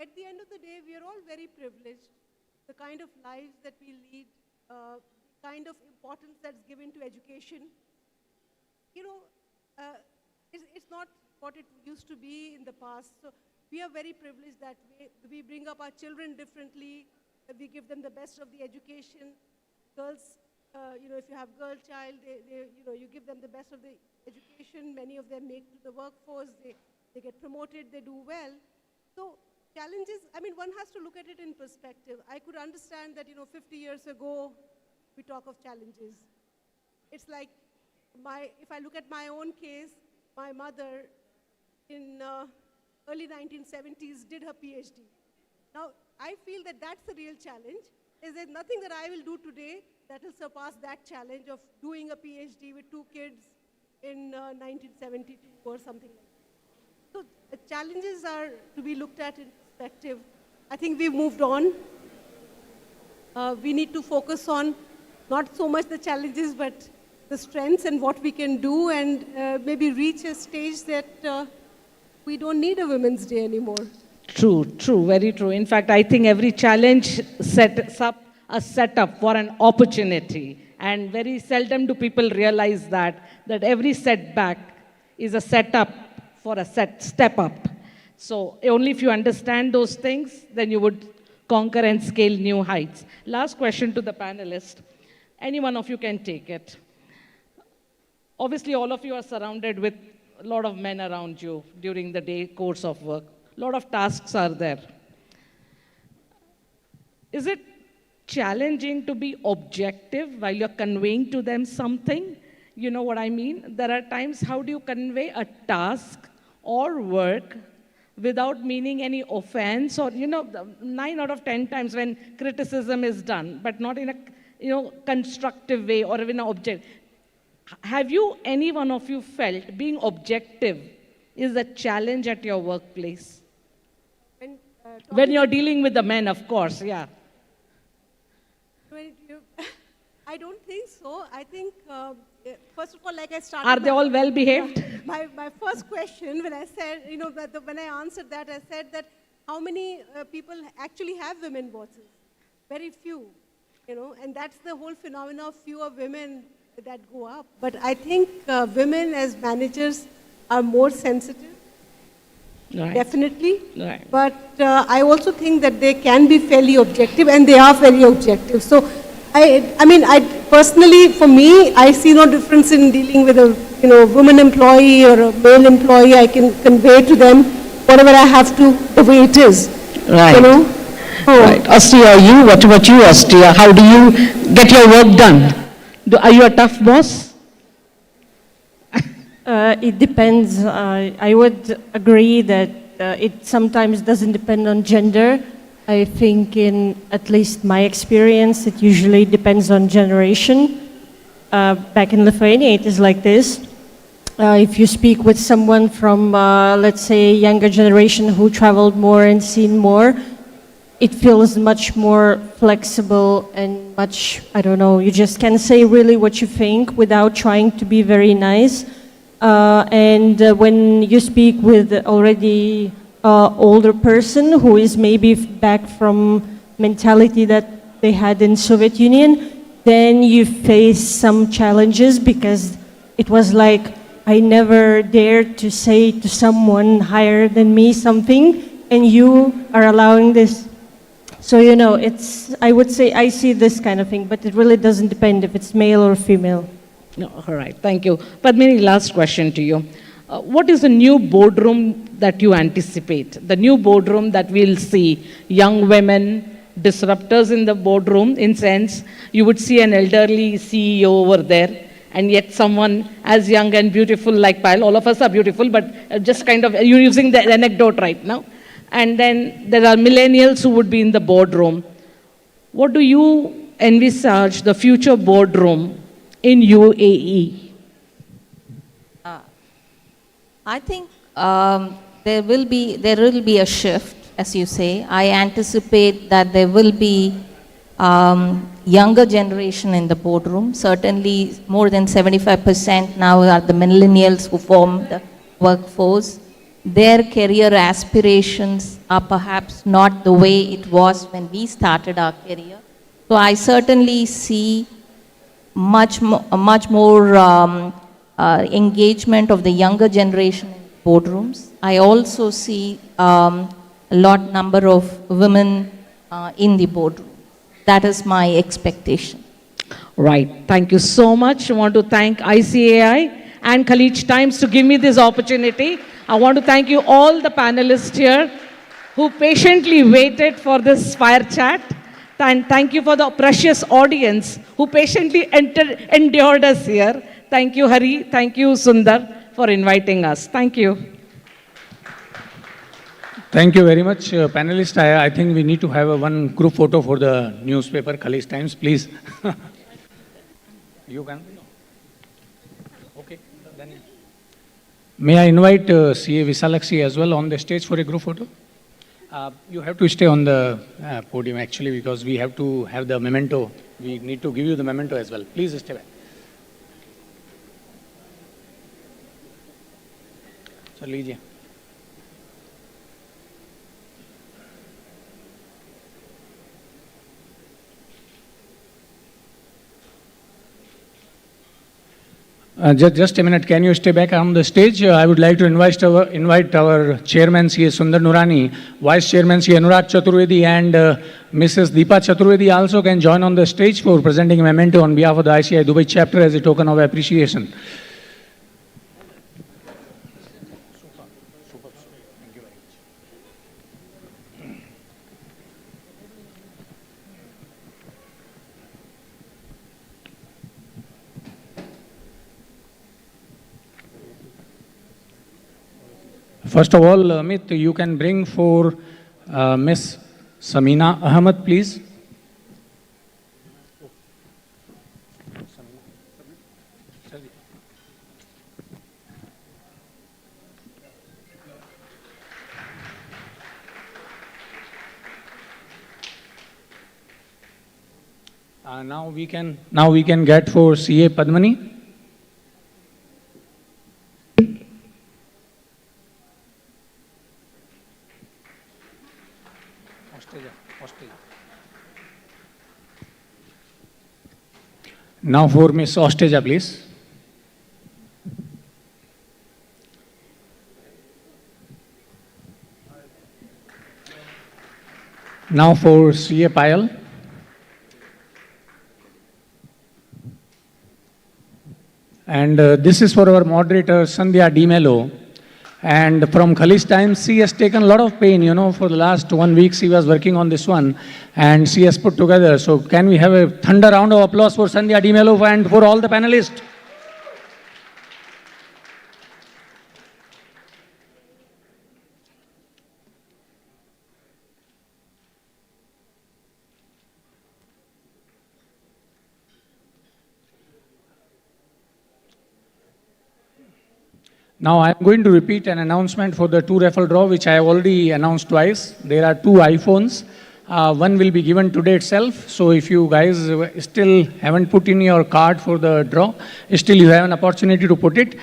at the end of the day, we are all very privileged. The kind of lives that we lead, kind of importance that's given to education. You know, it's not what it used to be in the past. So we are very privileged that we bring up our children differently. We give them the best of the education. Girls, you know, if you have girl child, you know, you give them the best of the education. Many of them make to the workforce. They get promoted. They do well. So challenges, I mean, one has to look at it in perspective. I could understand that, you know, 50 years ago, we talk of challenges. It's like, if I look at my own case, my mother in early 1970s did her PhD. Now, I feel that that's the real challenge. Is there nothing that I will do today that will surpass that challenge of doing a PhD with 2 kids in 1972 or something like that. So the challenges are to be looked at in perspective. I think we've moved on. We need to focus on not so much the challenges, but the strengths and what we can do, and maybe reach a stage that we don't need a Women's Day anymore. True, very true. In fact, I think every challenge sets up a setup for an opportunity. And very seldom do people realize that every setback is a setup for a step up. So only if you understand those things, then you would conquer and scale new heights. Last question to the panelists. Any one of you can take it. Obviously, all of you are surrounded with a lot of men around you during the day course of work. A lot of tasks are there. Is it challenging to be objective while you're conveying to them something? You know what I mean? There are times, how do you convey a task or work without meaning any offense, or, you know, 9 out of 10 times when criticism is done, but not in a, you know, constructive way or in an object. Have you, any one of you, felt being objective is a challenge at your workplace? When you're dealing with the men, of course, yeah. I don't think so. I think, first of all, like I started... Are they all well behaved? My first question, when I said, you know, when I answered that, I said that how many people actually have women bosses? Very few, you know, and that's the whole phenomena of fewer women that go up. But I think women as managers are more sensitive. Right. Definitely. Right. But I also think that they can be fairly objective, and they are very objective. So, I mean, personally, for me, I see no difference in dealing with a, you know, woman employee or a male employee. I can convey to them whatever I have to, the way it is. Right. You know? Right. Austeja, what about you, Austeja? How do you get your work done? Are you a tough boss? It depends. I would agree that it sometimes doesn't depend on gender. I think in at least my experience, it usually depends on generation. Back in Lithuania, it is like this. If you speak with someone from, let's say, younger generation who traveled more and seen more, it feels much more flexible and much, I don't know, you just can say really what you think without trying to be very nice. When you speak with already older person who is maybe back from mentality that they had in Soviet Union, then you face some challenges because it was like, I never dared to say to someone higher than me something, and you are allowing this. So, you know, I would say I see this kind of thing, but it really doesn't depend if it's male or female. No, all right, thank you. Padmini, last question to you. What is the new boardroom that you anticipate? The new boardroom that we'll see young women, disruptors in the boardroom, in sense, you would see an elderly CEO over there, and yet someone as young and beautiful like Payal. All of us are beautiful, but just kind of, you're using the anecdote right now. And then there are millennials who would be in the boardroom. What do you envisage the future boardroom in UAE? I think there will be a shift, as you say. I anticipate that there will be younger generation in the boardroom. Certainly more than 75% now are the millennials who form the workforce. Their career aspirations are perhaps not the way it was when we started our career. So I certainly see much more engagement of the younger generation in boardrooms. I also see a number of women in the boardroom. That is my expectation. Right. Thank you so much. I want to thank ICAI and Khaleej Times to give me this opportunity. I want to thank you all the panelists here who patiently waited for this fire chat. And thank you for the precious audience who patiently endured us here. Thank you, Hari. Thank you, Sundar, for inviting us. Thank you. Thank you very much, panelists. I think we need to have one group photo for the newspaper, Khaleej Times, please. You can? Okay. Then. May I invite CA Visalakshi as well on the stage for a group photo? You have to stay on the podium actually because we have to have the memento. We need to give you the memento as well. Please stay back. So, लीजिए. Just a minute, can you stay back on the stage? I would like to invite our chairman, C.A. Sundar Nurani, vice chairman, C.A. Anurag Chaturvedi, and Mrs. Deepa Chaturvedi also can join on the stage for presenting a memento on behalf of the ICI Dubai chapter as a token of appreciation. First of all, Amit, you can bring for Miss Sameena Ahmad, please. Now we can get for CA Padmini. Now for Miss Austeja, please. Now for CA Payal. And this is for our moderator, Sandhya D. Mello. And from Khaleej Times, she has taken a lot of pain, you know, for the last 1 week she was working on this one and she has put together. So can we have a thunder round of applause for Sandhya D. Mello and for all the panelists? Now I am going to repeat an announcement for the 2 raffle draw, which I have already announced twice. There are 2 iPhones One will be given today itself. So if you guys still haven't put in your card for the draw, still you have an opportunity to put it.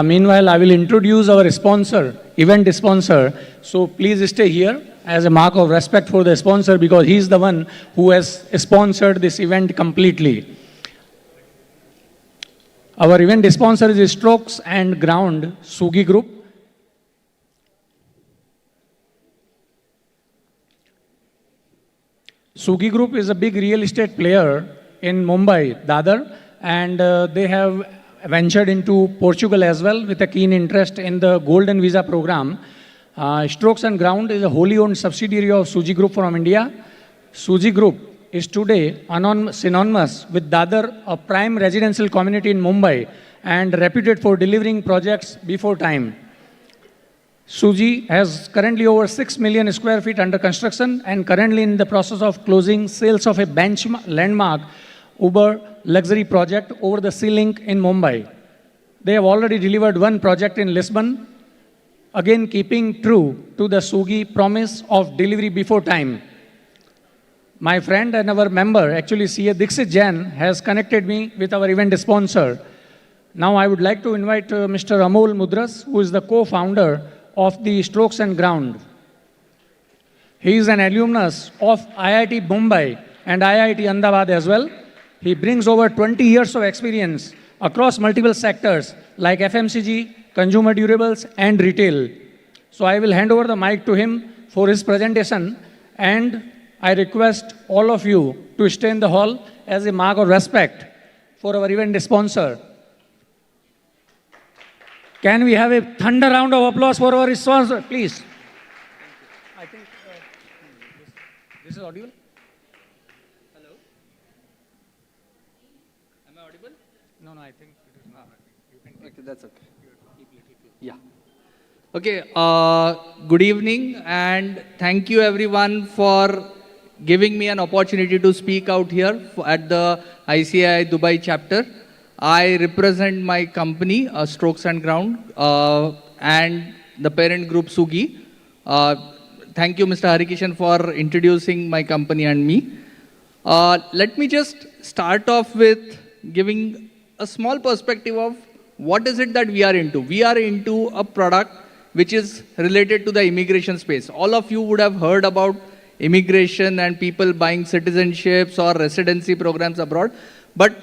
Meanwhile, I will introduce our sponsor, event sponsor. So please stay here as a mark of respect for the sponsor, because he is the one who has sponsored this event completely. Our event sponsor is Strokes and Ground Sugi Group. Sugi Group is a big real estate player in Mumbai, Dadar, and they have ventured into Portugal as well with a keen interest in the Golden Visa program. Strokes and Ground is a wholly owned subsidiary of Sugi Group from India. Sugi Group is today synonymous with Dadar, a prime residential community in Mumbai and reputed for delivering projects before time. Suji has currently over 6 million square feet under construction and currently in the process of closing sales of a benchmark landmark Uber luxury project over the sea link in Mumbai. They have already delivered one project in Lisbon, again keeping true to the Sugi promise of delivery before time. My friend and our member, actually CA Dixit Jain, has connected me with our event sponsor. Now I would like to invite Mr. Amol Mudras, who is the co-founder of the Strokes and Ground. He is an alumnus of IIT Mumbai and IIT Ahmedabad as well. He brings over 20 years of experience across multiple sectors like FMCG, consumer durables and retail. So I will hand over the mic to him for his presentation, and I request all of you to stay in the hall as a mark of respect for our event sponsor. Can we have a thunder round of applause for our sponsor, please? I think this is audible. Hello? Am I audible? No, I think it is not. You can take okay, that's okay. Yeah. Okay, good evening and thank you everyone for giving me an opportunity to speak out here at the ICAI Dubai chapter. I represent my company, Strokes and Ground, and the parent group Sugi. Thank you, Mr. Harikishan, for introducing my company and me. Let me just start off with giving a small perspective of what is it that we are into. We are into a product which is related to the immigration space. All of you would have heard about immigration and people buying citizenships or residency programs abroad, but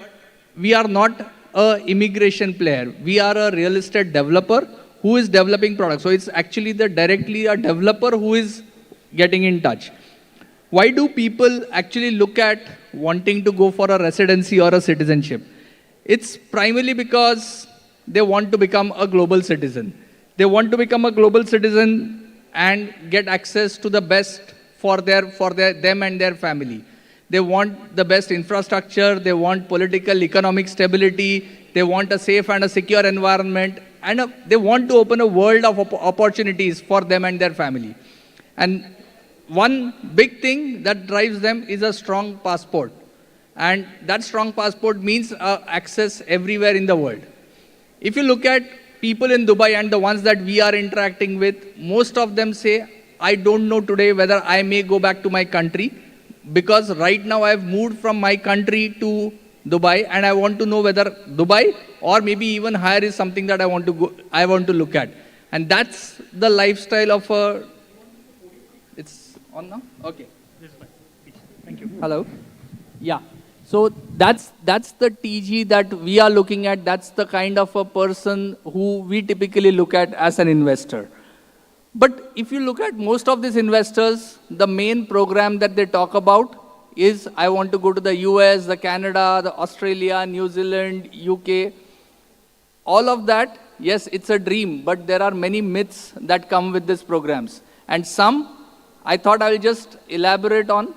we are not an immigration player. We are a real estate developer who is developing products. So it's actually directly a developer who is getting in touch. Why do people actually look at wanting to go for a residency or a citizenship? It's primarily because they want to become a global citizen. They want to become a global citizen and get access to the best for them and their family. They want the best infrastructure, they want political, economic stability, they want a safe and a secure environment, and they want to open a world of opportunities for them and their family. And one big thing that drives them is a strong passport. And that strong passport means access everywhere in the world. If you look at people in Dubai and the ones that we are interacting with, most of them say, I don't know today whether I may go back to my country, because right now I've moved from my country to Dubai and I want to know whether Dubai or maybe even higher is something that I want to look at. And that's the lifestyle of a... It's on now? Okay. Thank you. Hello? Yeah. So that's the TG that we are looking at. That's the kind of a person who we typically look at as an investor. But if you look at most of these investors, the main program that they talk about is, I want to go to the US, the Canada, the Australia, New Zealand, UK. All of that, yes, it's a dream, but there are many myths that come with these programs. And some, I thought I'll just elaborate on.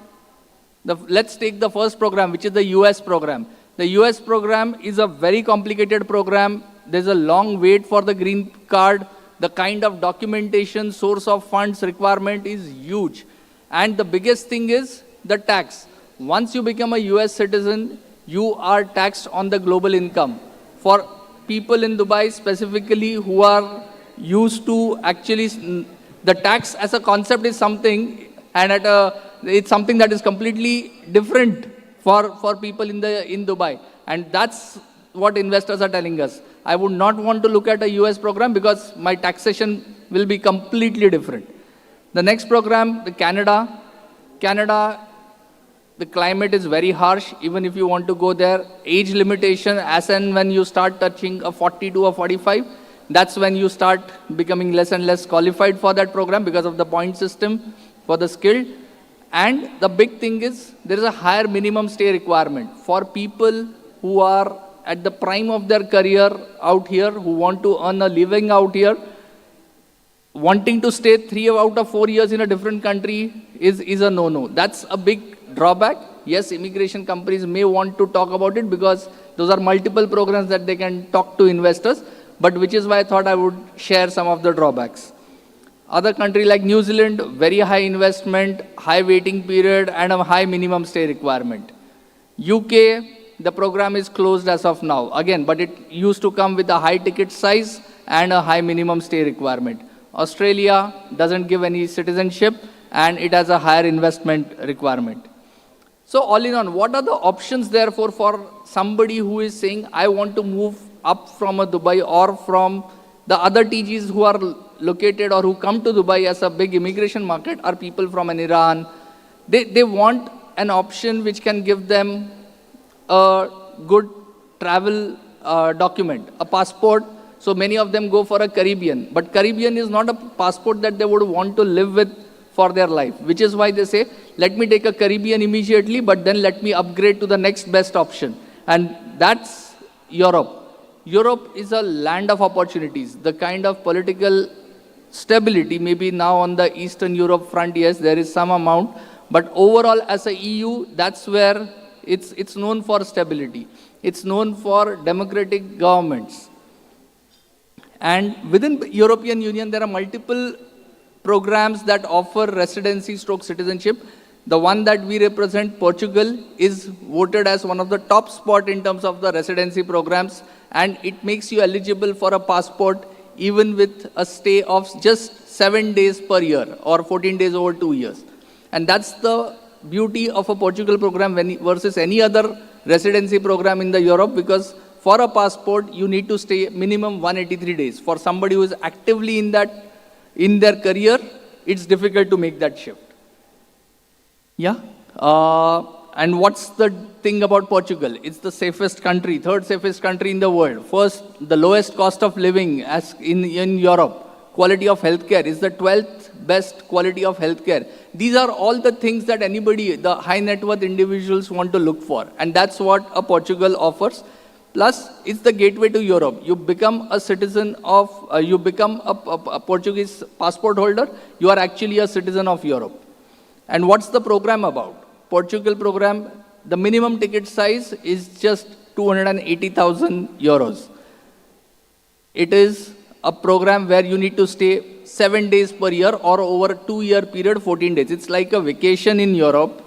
Let's take the first program, which is the US program. The US program is a very complicated program. There's a long wait for the green card. The kind of documentation, source of funds requirement is huge. And the biggest thing is the tax. Once you become a US citizen, you are taxed on the global income. For people in Dubai specifically who are used to actually, the tax as a concept is something, and at a it's something that is completely different for people in Dubai. And that's what investors are telling us. I would not want to look at a US program because my taxation will be completely different. The next program, the Canada. Canada, the climate is very harsh, even if you want to go there. Age limitation, as and when you start touching a 42 or 45, that's when you start becoming less and less qualified for that program because of the point system for the skilled. And the big thing is, there is a higher minimum stay requirement for people who are at the prime of their career out here, who want to earn a living out here. Wanting to stay 3 out of 4 years in a different country is a no-no. That's a big drawback. Yes, immigration companies may want to talk about it because those are multiple programs that they can talk to investors, but which is why I thought I would share some of the drawbacks. Other country like New Zealand, very high investment, high waiting period, and a high minimum stay requirement. UK, the program is closed as of now. Again, but it used to come with a high ticket size and a high minimum stay requirement. Australia doesn't give any citizenship and it has a higher investment requirement. So all in all, what are the options therefore for somebody who is saying, I want to move up from a Dubai or from the other TGs who are located or who come to Dubai as a big immigration market are people from an Iran. They want an option which can give them a good travel document, a passport. So many of them go for a Caribbean, but Caribbean is not a passport that they would want to live with for their life, which is why they say, let me take a Caribbean immediately, but then let me upgrade to the next best option. And that's Europe. Europe is a land of opportunities. The kind of political stability, maybe now on the Eastern Europe front, yes, there is some amount, but overall as a EU, that's where it's known for stability. It's known for democratic governments. And within the European Union, there are multiple programs that offer residency stroke citizenship. The one that we represent, Portugal, is voted as one of the top spot in terms of the residency programs, and it makes you eligible for a passport even with a stay of just 7 days per year or 14 days over 2 years. And that's the beauty of a Portugal program versus any other residency program in the Europe, because for a passport, you need to stay minimum 183 days. For somebody who is actively in their career, it's difficult to make that shift. Yeah. And what's the thing about Portugal? It's the safest country, third safest country in the world. First, the lowest cost of living as in Europe. Quality of healthcare is the 12th best quality of healthcare. These are all the things that anybody, the high net worth individuals want to look for. And that's what a Portugal offers. Plus, it's the gateway to Europe. You become a citizen of, you become a Portuguese passport holder, you are actually a citizen of Europe. And what's the program about? Portugal program, the minimum ticket size is just 280,000 euros. It is a program where you need to stay 7 days per year or over a 2-year period, 14 days. It's like a vacation in Europe.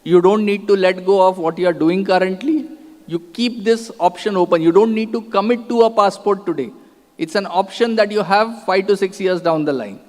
You don't need to let go of what you are doing currently. You keep this option open. You don't need to commit to a passport today. It's an option that you have 5 to 6 years down the line.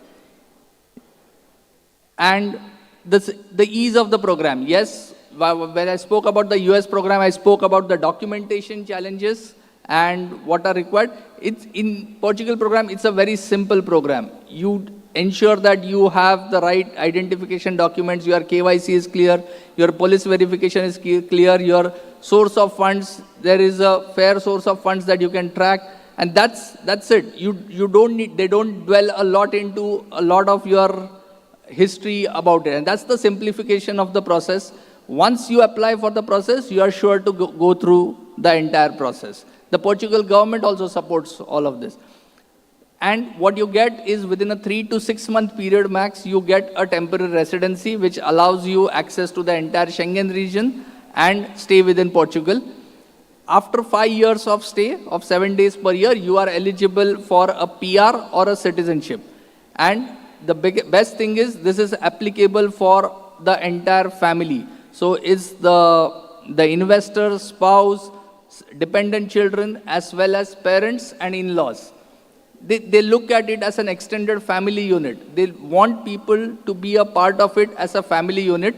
And the ease of the program. Yes, when I spoke about the US program, I spoke about the documentation challenges and what are required. It's in Portugal program, it's a very simple program. You ensure that you have the right identification documents, your KYC is clear, your police verification is clear, your source of funds, there is a fair source of funds that you can track, and that's it. You don't need, they don't dwell a lot into a lot of your history about it, and that's the simplification of the process. Once you apply for the process, you are sure to go through the entire process. The Portugal government also supports all of this. And what you get is within a 3 to 6 month period max, you get a temporary residency which allows you access to the entire Schengen region and stay within Portugal. After 5 years of stay of 7 days per year, you are eligible for a PR or a citizenship. And the best thing is this is applicable for the entire family. So it's the investor, spouse, dependent children, as well as parents and in-laws. they look at it as an extended family unit. They want people to be a part of it as a family unit.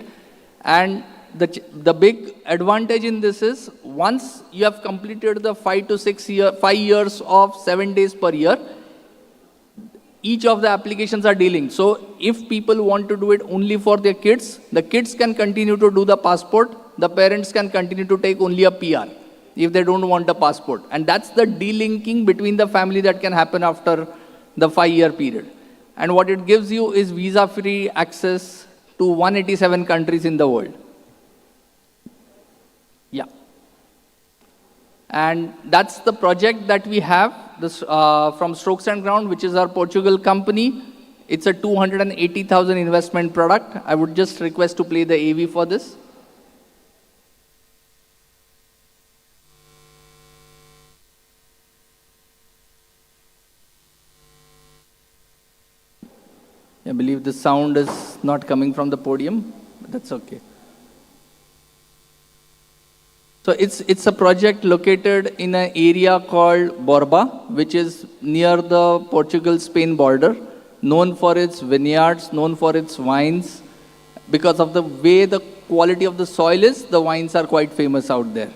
And the big advantage in this is once you have completed the 5 years of 7 days per year, each of the applications are dealing. So if people want to do it only for their kids, the kids can continue to do the passport. The parents can continue to take only a PR if they don't want a passport. And that's the delinking between the family that can happen after the 5-year period. And what it gives you is visa-free access to 187 countries in the world. Yeah. And that's the project that we have this, from Strokes and Ground, which is our Portugal company. It's a 280,000 investment product. I would just request to play the AV for this. I believe the sound is not coming from the podium, but that's okay. So it's a project located in an area called Borba, which is near the Portugal-Spain border, known for its vineyards, known for its wines. Because of the way the quality of the soil is, the wines are quite famous out there.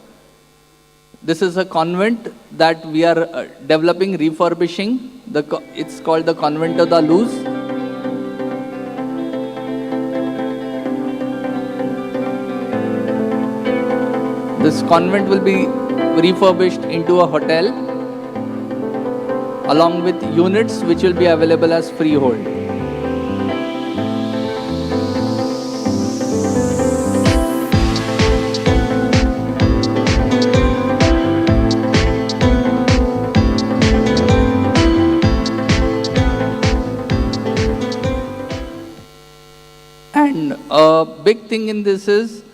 This is a convent that we are developing, refurbishing. It's called the Convento da Luz. This convent will be refurbished into a hotel along with units which will be available as freehold. And a big thing in this is,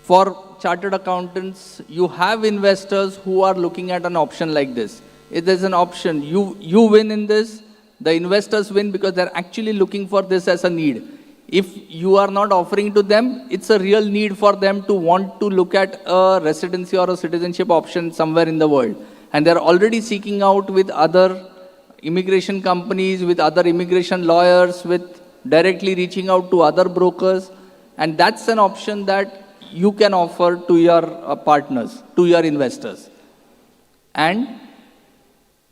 for chartered accountants, you have investors who are looking at an option like this. If there's an option, you win in this, the investors win because they're actually looking for this as a need. If you are not offering to them, it's a real need for them to want to look at a residency or a citizenship option somewhere in the world. And they're already seeking out with other immigration companies, with other immigration lawyers, with directly reaching out to other brokers. And that's an option that you can offer to your partners, to your investors. And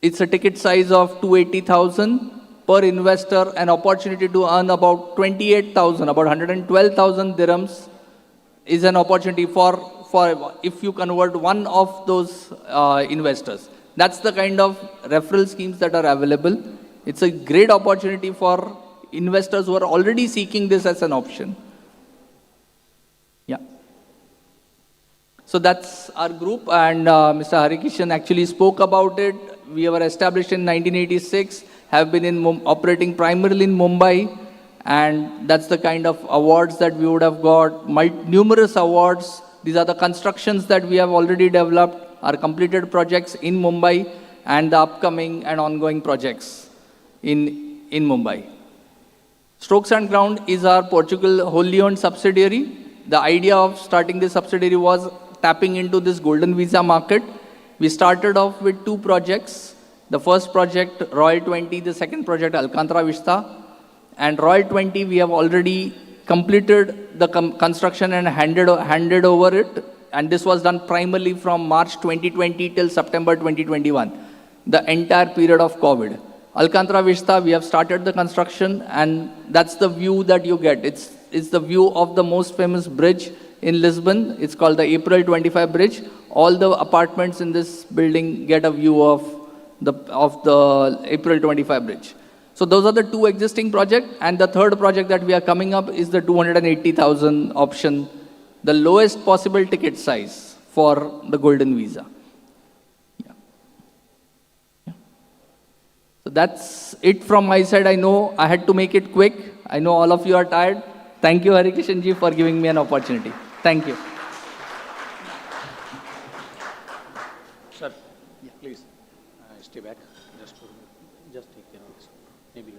it's a ticket size of 280,000 per investor, an opportunity to earn about 28,000, about 112,000 dirhams is an opportunity for if you convert one of those investors. That's the kind of referral schemes that are available. It's a great opportunity for investors who are already seeking this as an option. Yeah. So that's our group, and Mr. Harikishan actually spoke about it. We were established in 1986, have been operating primarily in Mumbai, and that's the kind of awards that we would have got, numerous awards. These are the constructions that we have already developed, our completed projects in Mumbai, and the upcoming and ongoing projects in Mumbai. Strokes and Ground is our Portugal wholly owned subsidiary. The idea of starting this subsidiary was tapping into this golden visa market. We started off with 2 projects. The first project, Royal 20, the second project, Alcantara Vista. And Royal 20, we have already completed the construction and handed over it. And this was done primarily from March 2020 till September 2021, the entire period of COVID. Alcantara Vista, we have started the construction, and that's the view that you get. It's the view of the most famous bridge in Lisbon. It's called the April 25 bridge. All the apartments in this building get a view of the April 25 bridge. So those are the 2 existing projects, and the third project that we are coming up is the 280,000 option, the lowest possible ticket size for the golden visa. So that's it from my side. I know I had to make it quick. I know all of you are tired. Thank you, Harikishan ji, for giving me an opportunity. Thank you. Sir, please stay back. Just take care of this. Maybe.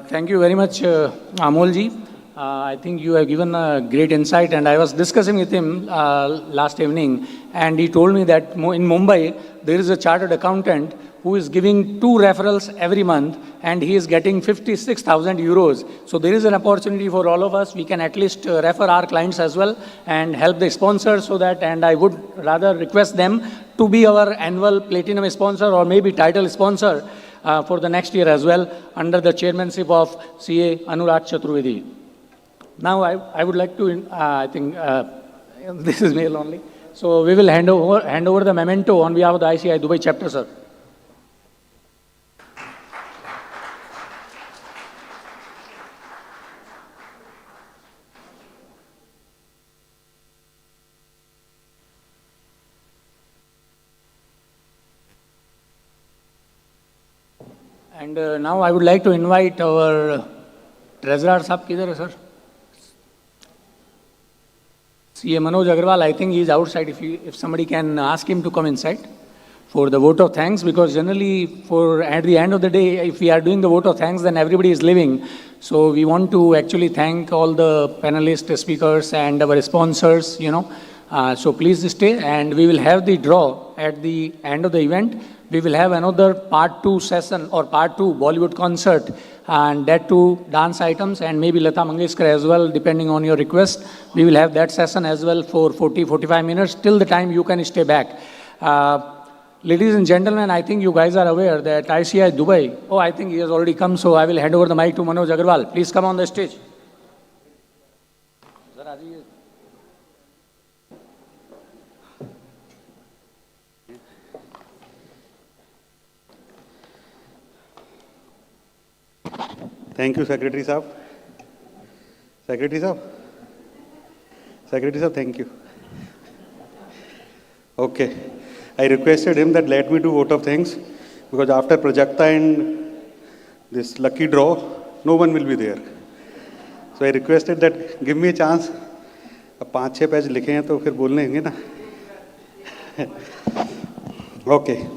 Thank you very much, Amol ji. I think you have given a great insight, and I was discussing with him last evening, and he told me that in Mumbai, there is a chartered accountant who is giving 2 referrals every month, and he is getting 56,000 euros. So there is an opportunity for all of us. We can at least refer our clients as well and help the sponsors so that, and I would rather request them to be our annual platinum sponsor or maybe title sponsor for the next year as well, under the chairmanship of CA Anurag Chaturvedi. Now I would like to, I think this is male only. So we will hand over the memento on behalf of the ICI Dubai chapter, sir. And now I would like to invite our treasurer sahab, kidhar hai sir? CA Manoj Agarwal, I think he is outside. If somebody can ask him to come inside for the vote of thanks, because generally at the end of the day, if we are doing the vote of thanks, then everybody is leaving. So we want to actually thank all the panelists, speakers, and our sponsors, so please stay, and we will have the draw at the end of the event. We will have another part 2 session or part 2 Bollywood concert, and that 2 dance items, and maybe Lata Mangeshkar as well, depending on your request. We will have that session as well for 40-45 minutes, till the time you can stay back. Ladies and gentlemen, I think you guys are aware that ICI Dubai, I think he has already come, so I will hand over the mic to Manoj Agarwal. Please come on the stage. Thank you, Secretary Saab. Secretary Saab? Secretary Saab, thank you. Okay. I requested him that let me do vote of thanks, because after Prajakta and this lucky draw, no one will be there. So I requested that give me a chance. अब 5-6 page लिखे हैं तो फिर बोलने होंगे ना. Okay.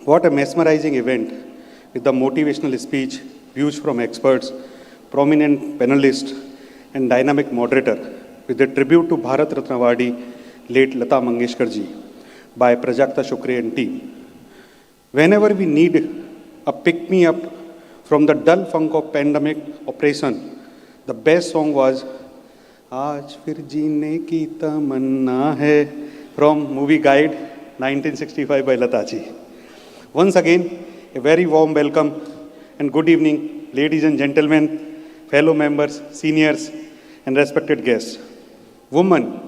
What a mesmerizing event with the motivational speech, views from experts, prominent panelists, and dynamic moderator with a tribute to Bharat Ratna Awardee, late Lata Mangeshkar ji, by Prajakta, Shukre and team. Whenever we need a pick-me-up from the dull funk of pandemic operation, the best song was Aaj Fir Jeene Ki Tamanna Hai from movie Guide 1965 by Lata ji. Once again, a very warm welcome and good evening, ladies and gentlemen, fellow members, seniors, and respected guests. Women,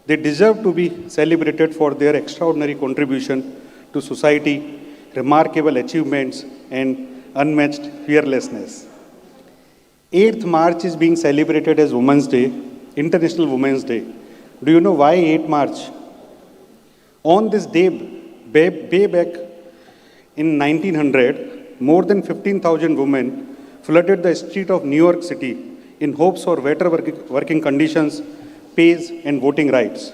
they deserve to be celebrated for their extraordinary contribution to society, remarkable achievements, and unmatched fearlessness. 8th March is being celebrated as Women's Day, International Women's Day. Do you know why 8th March? On this day, way back in 1900, more than 15,000 women flooded the street of New York City in hopes for better working conditions, pays, and voting rights.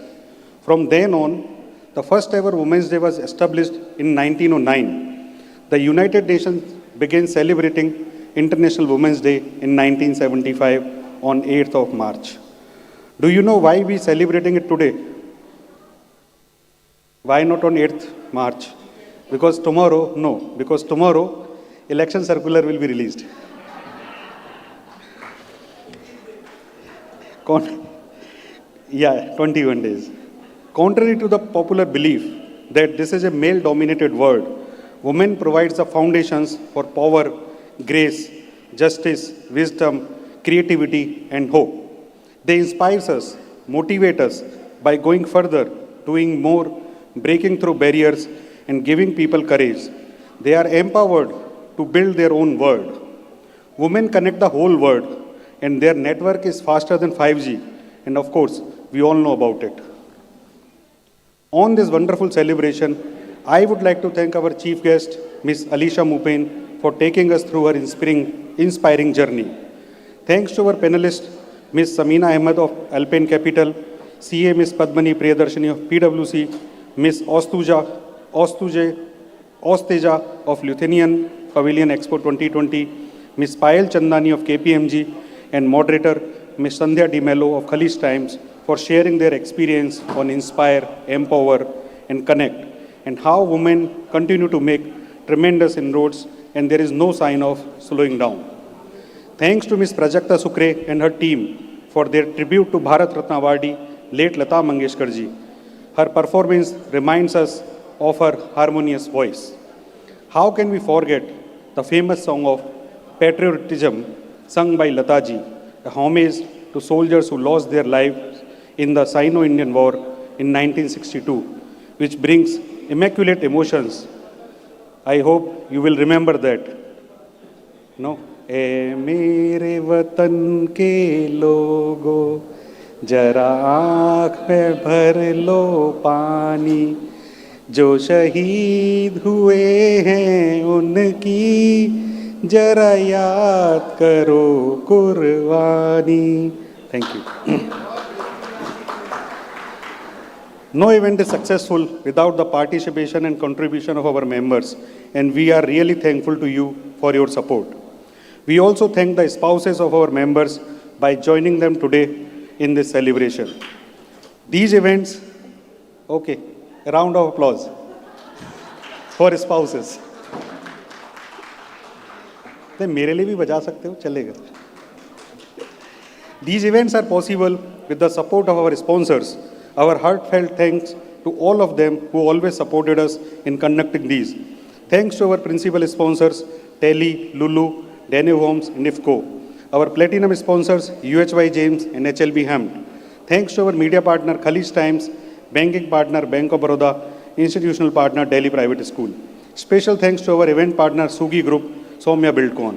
From then on, the first ever Women's Day was established in 1909. The United Nations began celebrating International Women's Day in 1975 on 8th of March. Do you know why we are celebrating it today? Why not on 8th March? Because tomorrow, no, because tomorrow election circular will be released. Yeah, 21 days. Contrary to the popular belief that this is a male-dominated world, women provides the foundations for power, grace, justice, wisdom, creativity, and hope. They inspire us, motivate us by going further, doing more, breaking through barriers, and giving people courage. They are empowered to build their own world. Women connect the whole world, and their network is faster than 5G. And of course, we all know about it. On this wonderful celebration, I would like to thank our chief guest, Ms. Alisha Moopen, for taking us through her inspiring journey. Thanks to our panelists, Ms. Sameena Ahmad of Alpen Capital, CA Ms. Padmini Priyadarshini of PwC, Ms. Austeja of Lithuanian Pavilion Expo 2020, Ms. Payal Chandnani of KPMG, and moderator Ms. Sandhya Di Mello of Khaleej Times for sharing their experience on Inspire, Empower, and Connect, and how women continue to make tremendous inroads, and there is no sign of slowing down. Thanks to Ms. Prajakta Shukre and her team for their tribute to Bharat Ratna Awardee, Late Lata Mangeshkar ji. Her performance reminds us of her harmonious voice. How can we forget the famous song of patriotism sung by Lata ji, a homage to soldiers who lost their lives in the Sino-Indian War in 1962, which brings immaculate emotions. I hope you will remember that. No? ए मेरे वतन के लोगों जरा आँख में भर लो पानी जो शहीद हुए हैं उनकी जरा याद करो कुर्बानी. Thank you. No event is successful without the participation and contribution of our members, and we are really thankful to you for your support. We also thank the spouses of our members by joining them today in this celebration. These events, okay, a round of applause for spouses. तो मेरे लिए भी बजा सकते हो, चलेगा. These events are possible with the support of our sponsors. Our heartfelt thanks to all of them who always supported us in conducting these. Thanks to our principal sponsors, Telly, Lulu, Dane Homes, and IFCO. Our platinum sponsors, UHY James and HLB Hamd. Thanks to our media partner, Khalij Times, banking partner, Bank of Baroda, institutional partner, Delhi Private School. Special thanks to our event partner, Sugi Group, Soumya Buildcon.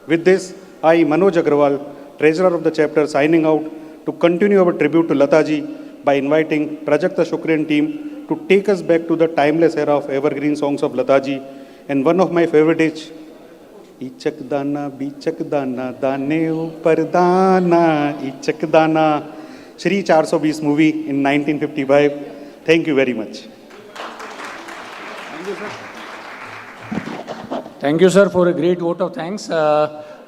With this, I, Manoj Agrawal, Treasurer of the chapter, signing out to continue our tribute to Lataji by inviting Prajakta Shukre and team to take us back to the timeless era of evergreen songs of Lataji. And one of my favorite is Ichak Dana, Bichak Dana, Dane Upar Dana, Ichak Dana, Shri 420 movie in 1955. Thank you very much. Thank you, sir. Thank you, sir, for a great vote of thanks.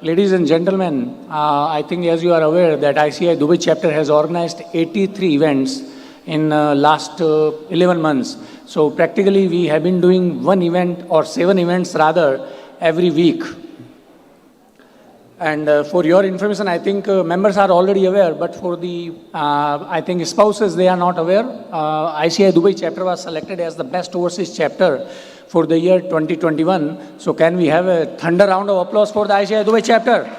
Ladies and gentlemen, I think as you are aware that ICI Dubai chapter has organized 83 events in last 11 months. So practically we have been doing one event or 7 events rather every week. And for your information, I think members are already aware, but for the, I think spouses, they are not aware. ICI Dubai chapter was selected as the best overseas chapter for the year 2021. So can we have a thunder round of applause for the ICI Dubai chapter?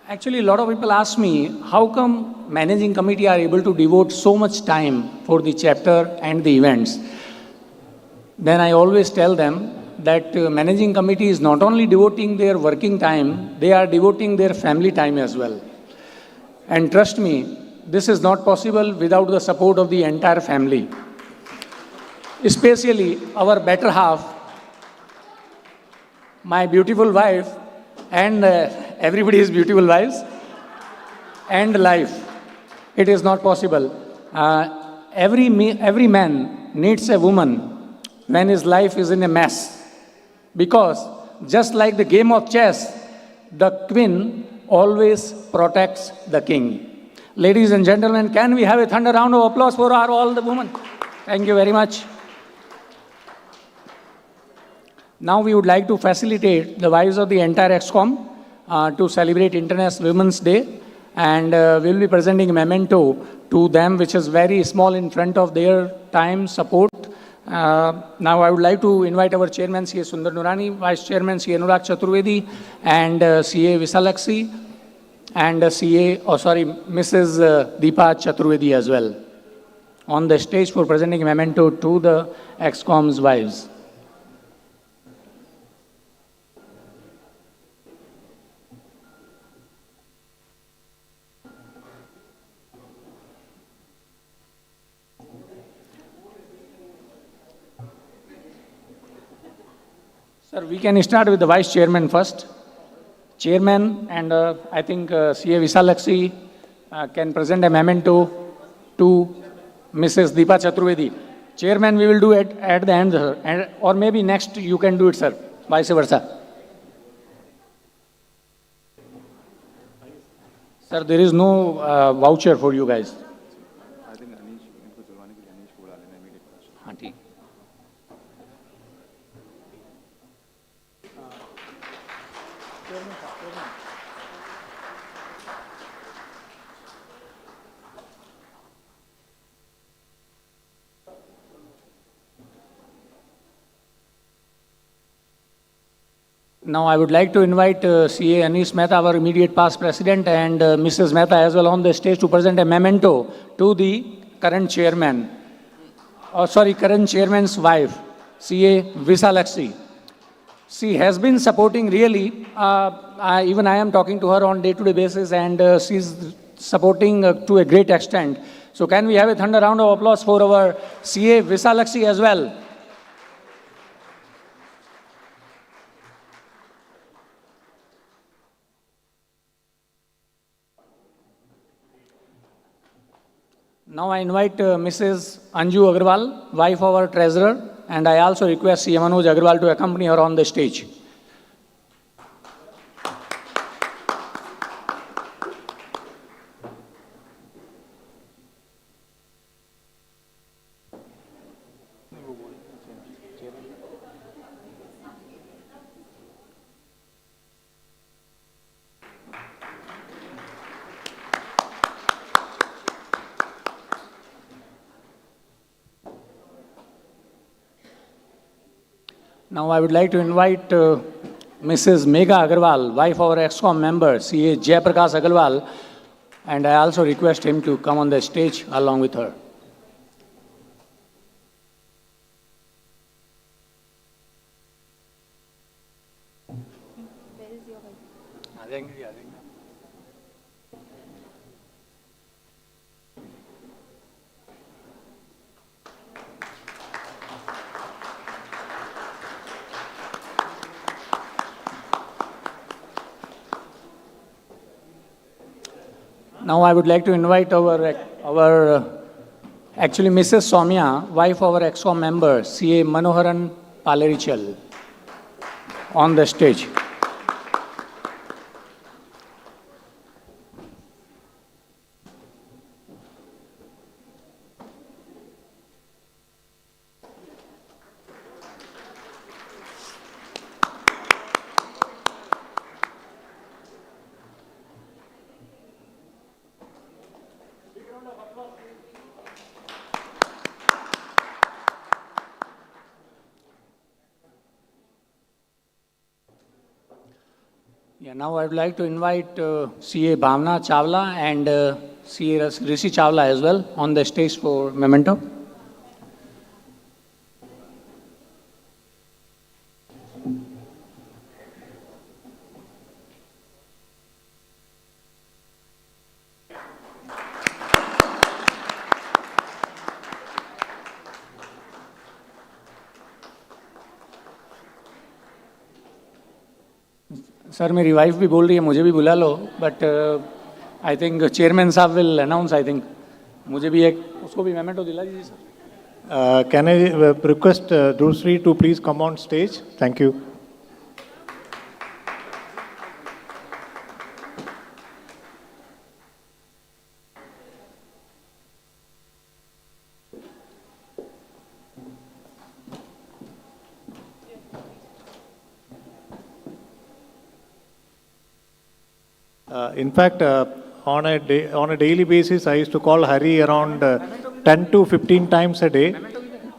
Actually, a lot of people ask me, how come managing committee are able to devote so much time for the chapter and the events? Then I always tell them that managing committee is not only devoting their working time, they are devoting their family time as well. And trust me, this is not possible without the support of the entire family. Especially our better half, my beautiful wife, and everybody's beautiful wives, and life. It is not possible. Every man needs a woman when his life is in a mess. Because just like the game of chess, the queen always protects the king. Ladies and gentlemen, can we have a thunder round of applause for all the women? Thank you very much. Now we would like to facilitate the wives of the entire EXCOM to celebrate International Women's Day. And we will be presenting a memento to them, which is very small in front of their time support. Now I would like to invite our chairman, CA Sundar Nurani, vice chairman, CA Anurag Chaturvedi, and CA Visalaksi, and Mrs. Deepa Chaturvedi as well, on the stage for presenting a memento to the EXCOM's wives. Sir, we can start with the vice chairman first. Chairman and I think CA Visalaksi can present a memento to Mrs. Deepa Chaturvedi. Chairman, we will do it at the end, sir. Or maybe next you can do it, sir. Vice versa. Sir, there is no voucher for you guys. I think Anish, इनको चलवाने के लिए अनीश को बुला लेना immediate. हाँ ठीक. Now I would like to invite CA Anis Mehta, our immediate past president, and Mrs. Mehta as well on the stage to present a memento to the current chairman. Current chairman's wife, CA Visalakshi. She has been supporting really, even I am talking to her on day-to-day basis, and she's supporting to a great extent. So can we have a thunder round of applause for our CA Visalakshi as well? Now I invite Mrs. Anju Agarwal, wife of our treasurer, and I also request CM Manoj Agarwal to accompany her on the stage. Now I would like to invite Mrs. Megha Agarwal, wife of our EXCOM member, CA Jayaprakash Agarwal, and I also request him to come on the stage along with her. Where is your wife? Now I would like to invite actually Mrs. Soumya, wife of our EXCOM member, CA Manoharan Palerichal, on the stage. Yeah, now I would like to invite CA Bhavna Chawla and CA Rishi Chawla as well on the stage for memento. Sir मेरी wife भी बोल रही है मुझे भी बुला लो but I think chairman साहब विल अनाउंस आई थिंक मुझे भी एक उसको भी मेमेंटो दिला दीजिए सर कैन आई रिक्वेस्ट दूसरी to please come on stage thank you In fact, on a daily basis, I used to call Hari around 10 to 15 times a day,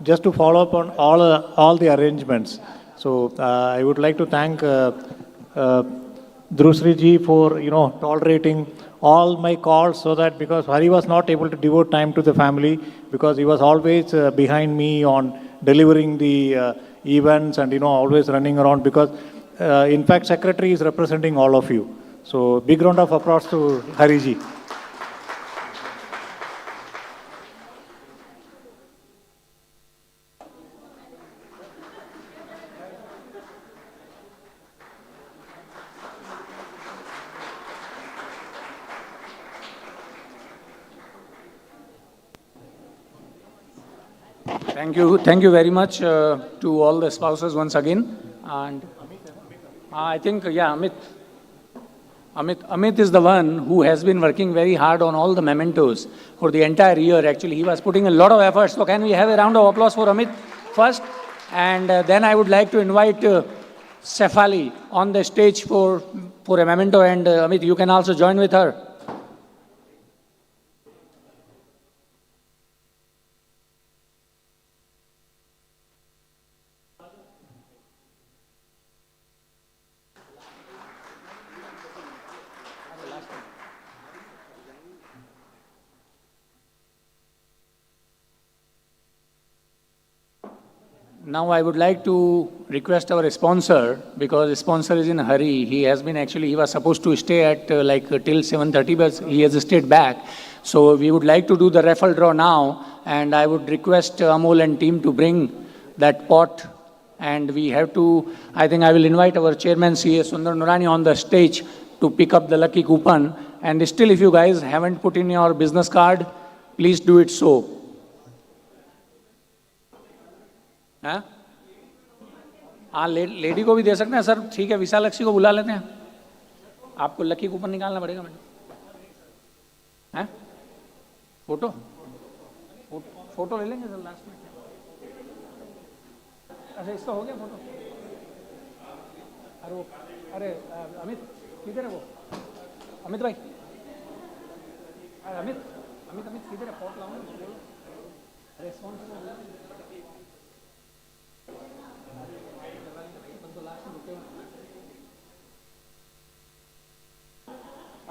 just to follow up on all the arrangements. So I would like to thank Drusri ji for tolerating all my calls, so that because Hari was not able to devote time to the family, because he was always behind me on delivering the events and always running around, because in fact secretary is representing all of you. So big round of applause to Hari ji. Thank you very much to all the spouses once again. And I think, yeah, Amit. Amit is the one who has been working very hard on all the mementos for the entire year. Actually, he was putting a lot of efforts. So can we have a round of applause for Amit first? And then I would like to invite Sefali on the stage for a memento. And Amit, you can also join with her. Now I would like to request our sponsor, because the sponsor is in a hurry. He was supposed to stay at till 7:30, but he has stayed back. So we would like to do the raffle draw now, and I would request Amol and team to bring that pot. And we have to, I think I will invite our chairman, C.A. Sundar Nurani, on the stage to pick up the lucky coupon. And still, if you guys haven't put in your business card, please do it so. हाँ lady को भी दे सकते हैं sir, ठीक है, विशालक्षी को बुला लेते हैं, आपको लकी कूपन निकालना पड़ेगा मैडम। हैं फोटो ले लेंगे सर लास्ट में। अच्छा इसका हो गया फोटो? अरे अमित किधर है वो? अमित भाई, अमित किधर है? फोटो लाओ रेस्पॉन्स।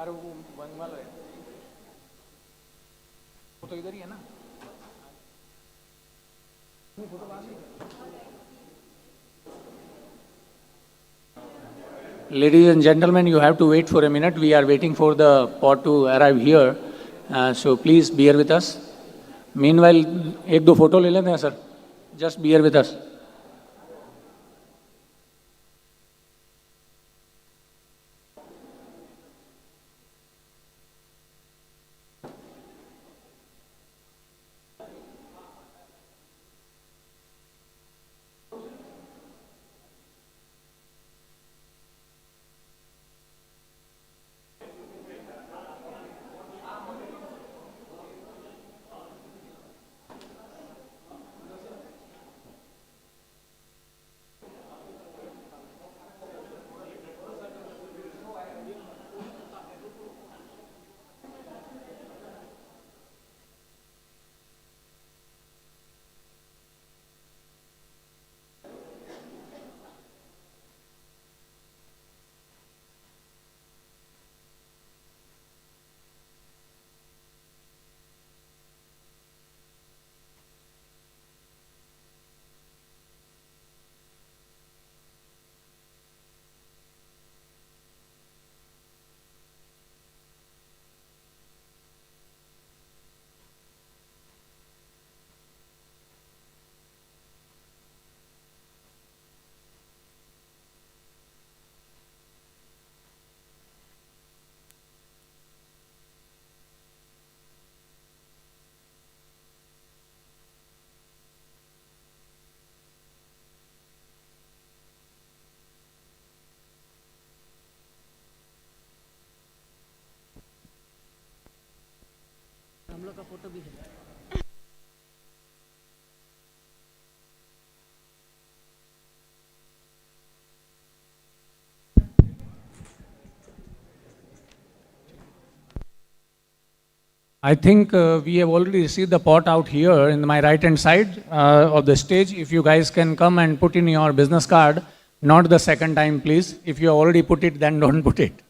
अरे वो बंगाल है, वो तो इधर ही है ना। फोटो बाहर नहीं। Ladies and gentlemen, you have to wait for a minute. We are waiting for the pot to arrive here. So please bear with us. Meanwhile, एक दो फोटो ले लेते हैं sir. Just bear with us. का photo भी है। I think we have already received the pot out here in my right hand side of the stage. If you guys can come and put in your business card, not the second time please. If you already put it, then don't put it.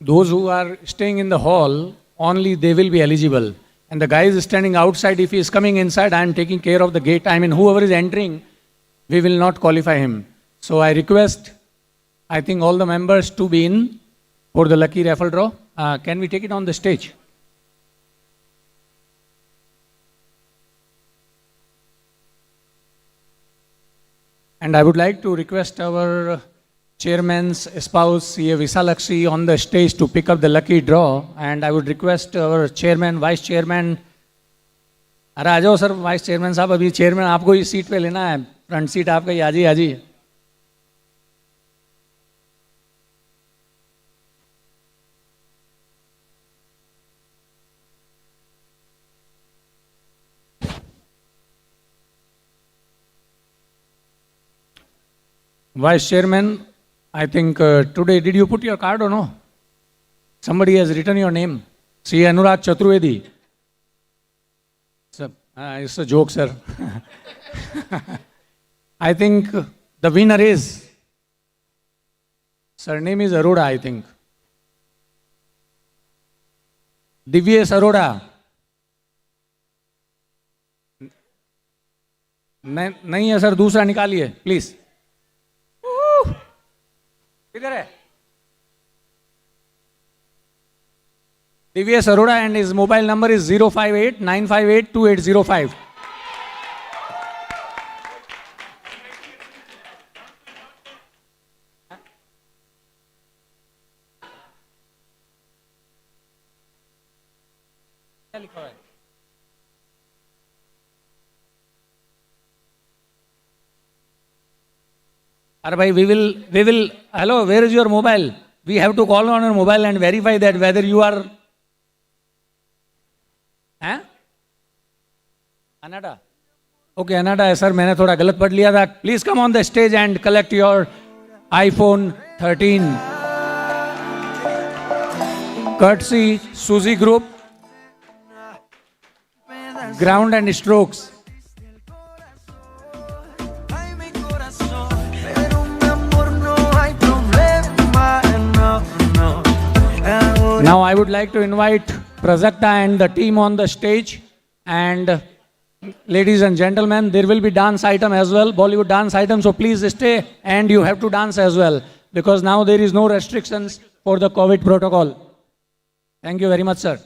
Those who are staying in the hall, only they will be eligible. And the guy is standing outside. If he is coming inside, I am taking care of the gate. I mean, whoever is entering, we will not qualify him. So I request, I think all the members to be in for the lucky raffle draw. Can we take it on the stage? And I would like to request our chairman's spouse, C. Visalakshi, on the stage to pick up the lucky draw. And I would request our chairman, vice chairman. अरे आ जाओ sir vice chairman साहब, अभी chairman आपको इस seat पे लेना है, front seat आपका ही, आजी आजी. Vice Chairman, I think today, did you put your card or no? Somebody has written your name. See Anurag Chaturvedi. It's a joke, sir. I think the winner is, surname is Arora, I think. Divyesh Arora. नहीं है sir, दूसरा निकालिए please. किधर है? Divyesh Arora, and his mobile number is 058-958-2805. Are bhai, we will, hello, where is your mobile? We have to call on your mobile and verify that whether you are, Anada. Okay, Anada है sir, मैंने थोड़ा गलत पढ़ लिया था. Please come on the stage and collect your iPhone 13. Courtesy Suzy Group, Ground and Strokes. Now I would like to invite Prajakta and the team on the stage. And ladies and gentlemen, there will be dance item as well, Bollywood dance item. So please stay and you have to dance as well, because now there is no restrictions for the COVID protocol. Thank you very much, sir.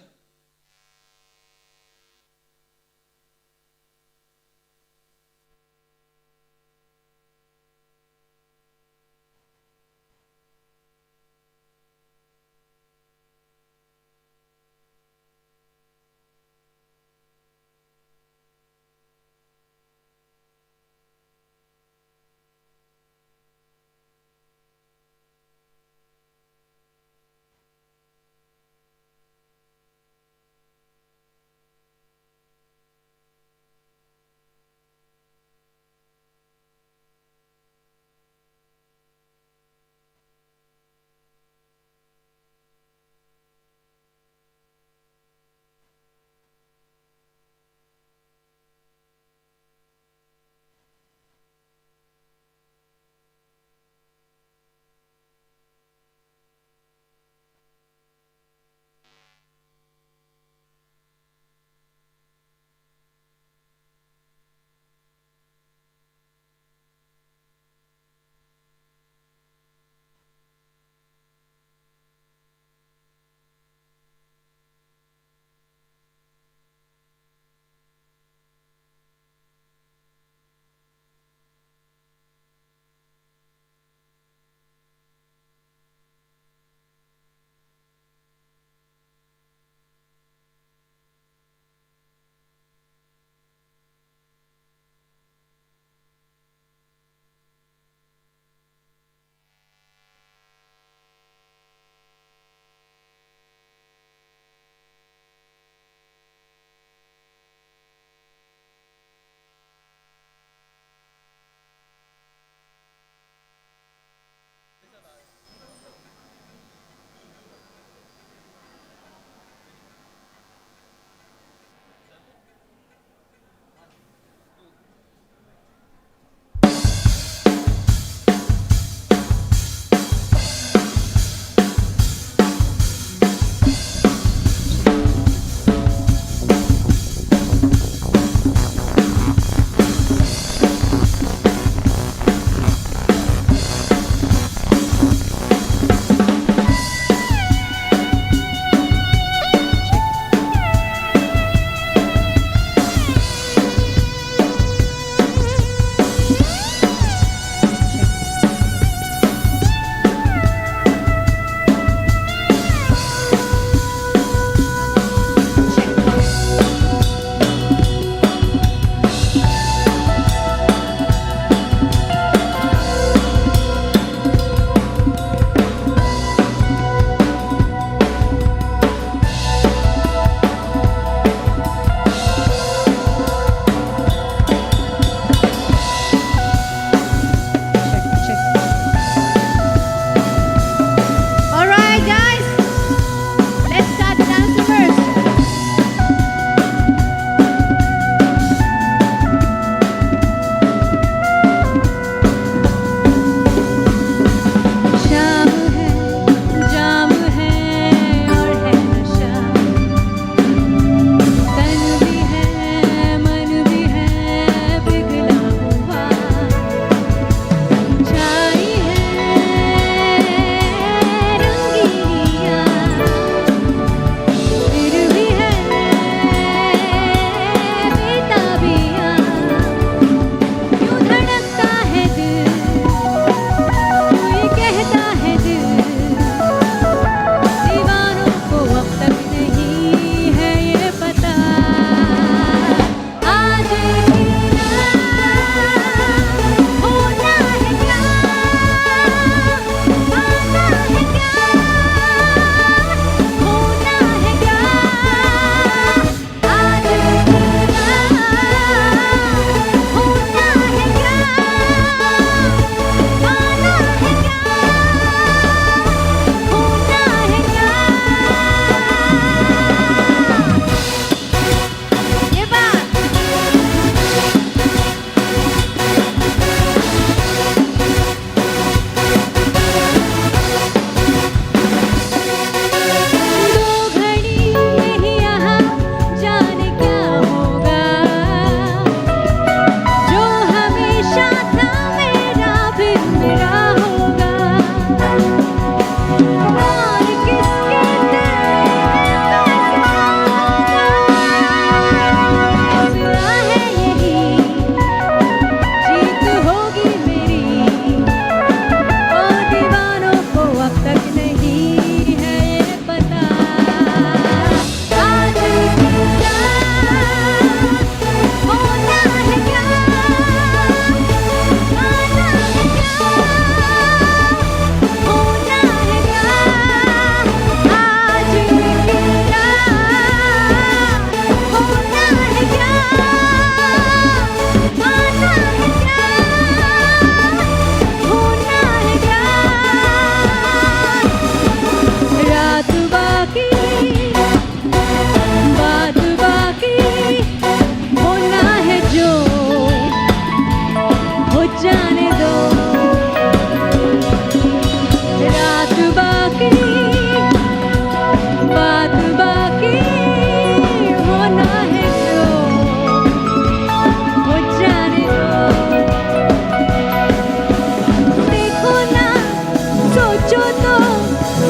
सोचो तो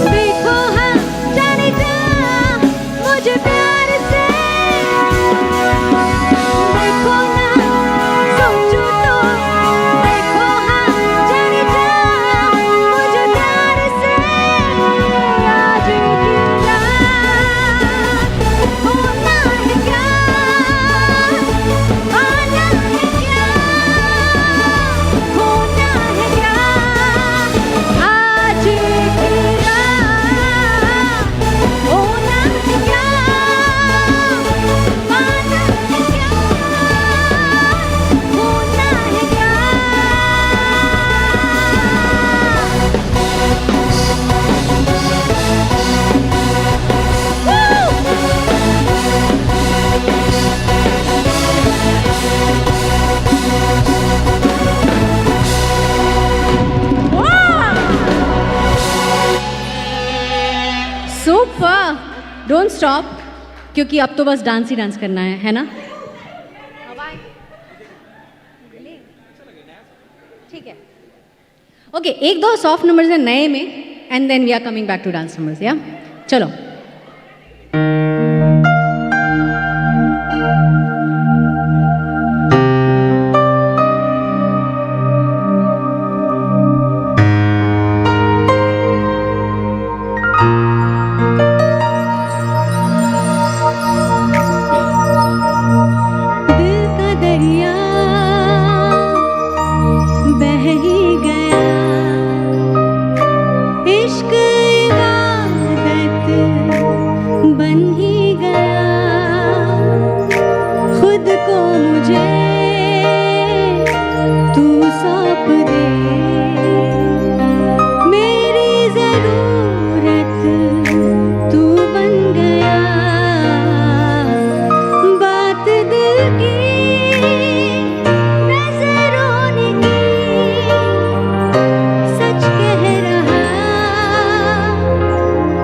देखो हाँ जाने जा मुझे प्यार से देखो ना सोचो तो देखो हाँ जाने जा मुझे प्यार से आज की रात होना है क्या आना है क्या होना है क्या आज की रात होना है क्या आना है क्या होना है क्या सुपर डोंट स्टॉप क्योंकि अब तो बस डांस ही डांस करना है ना ठीक है ओके एक दो सॉफ्ट नंबर्स है नए में and then we are coming back to dance numbers या चलो दिल का दरिया बह ही गया इश्क इबादत बन ही गया खुद को मुझे तू सौंप दे मेरी जरूरत तू बन गया बात दिल की नजरों ने की सच कह रहा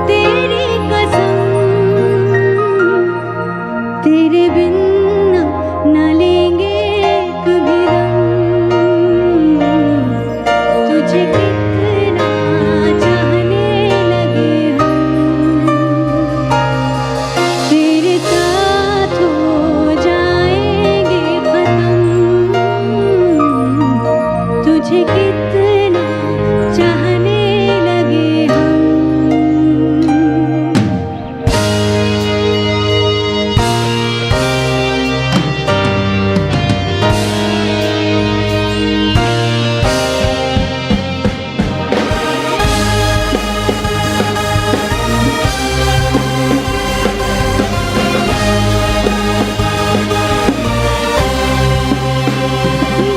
तेरी कसम तेरे बिन न लेंगे कभी दम तुझे कितना चाहने लगे हम तेरे साथ हो जाएंगे खत्म तुझे कितना चाहने लगे हम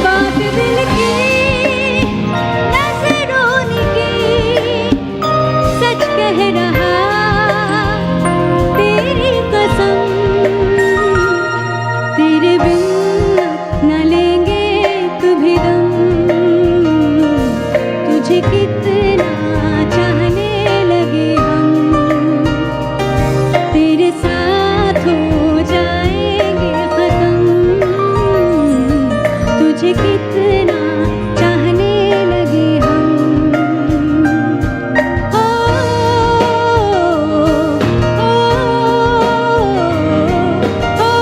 बात दिल की नजरों ने की सच कह रहा तेरी कसम तेरे बिन न लेंगे कभी दम तुझे कितना चाहने लगे हम तेरे साथ हो जाएंगे खत्म तुझे कितना चाहने लगे हम ओ ओ ओ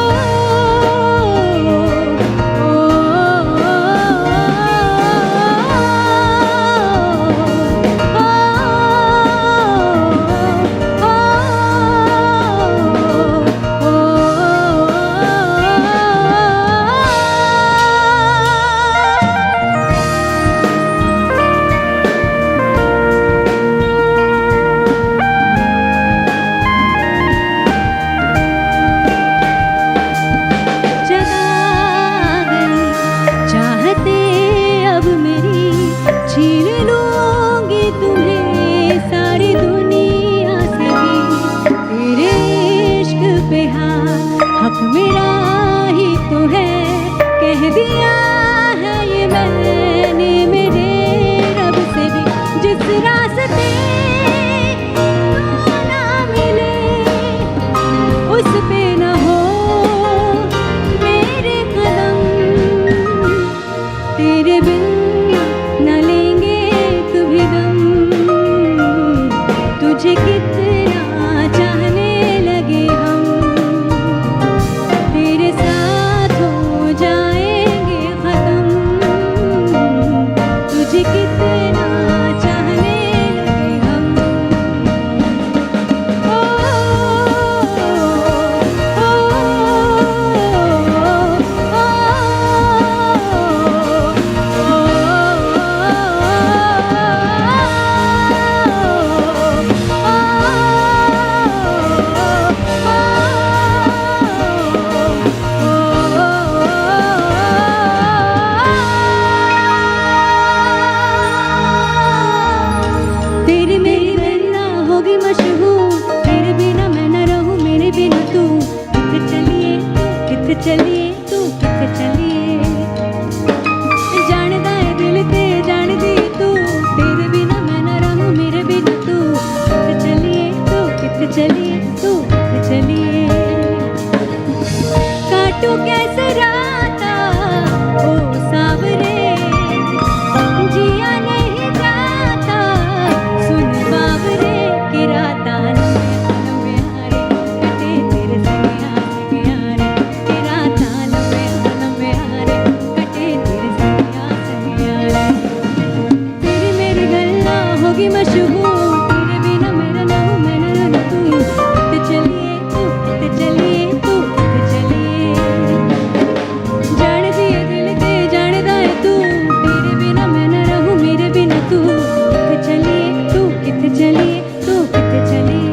चलिए तू किथे चलिए जानदा है दिल ते जानदी तू तेरे बिना मैं ना रहूं मेरे बिना तू किथे चलिए तू किथे चलिए तू किथे चलिए काटू कैसे राता ओ सावरे जिया नहीं जाता सुन बावरे कि राता लंबे हारे कटे तेरे संगिया संगिया रे कि राता लंबे हारे कटे तेरे संगिया संगिया रे तेरी मेरी गल्ला होगी मशहूर तेरे बिना मेरा ना हूँ मैं ना रहूं तू किथे चलिए तू किथे चलिए तू किथे चलिए जान दिए दिल ते जानदा है तू तेरे बिना मैं ना रहूं मेरे बिना तू किथे चलिए तू किथे चलिए तू किथे चलिए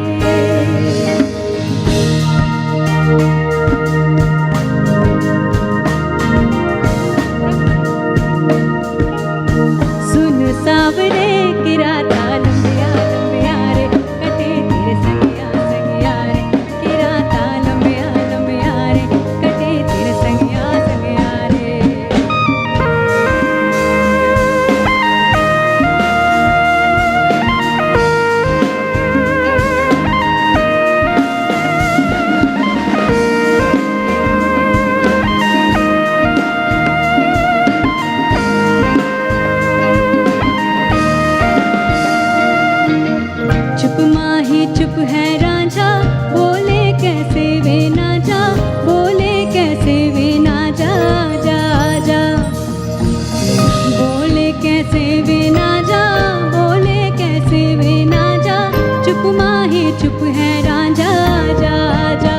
सुन सावरे कि राता लंबे रे कटे तेरे संगिया संगिया रे कि राता लंबे रे कटे तेरे संगिया संगिया रे चुप माही चुप है रांझा बोले कैसे वे ना जा बोले कैसे वे ना जा जा जा बोले कैसे वे ना जा बोले कैसे वे ना जा चुप माही चुप है रांझा जा जा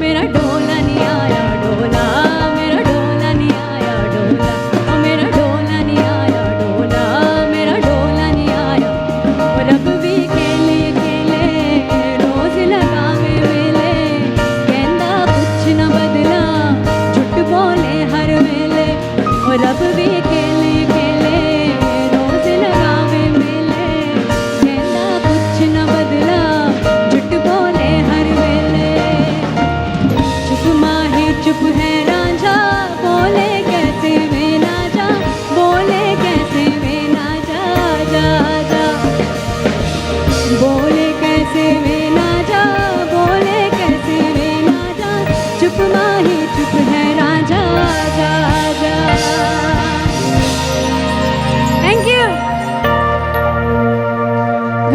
मेरा डोला नहीं आया डोला मेरा डोला नहीं आया डोला ओ मेरा डोला नहीं आया डोला मेरा डोला नहीं आया और रब भी खेले खेले रोज लगावे मेले कहंदा कुछ न बदला झूठ बोले हर वेले और रब भी खेले खेले रोज लगावे मेले कहंदा कुछ न बदला झूठ बोले हर वेले चुप माही चुप है रांझा बोले कैसे वे ना जा बोले कैसे वे ना जा जा जा बोले कैसे वे ना जा बोले कैसे वे ना जा चुप माही चुप है रांझा जा जा Thank you.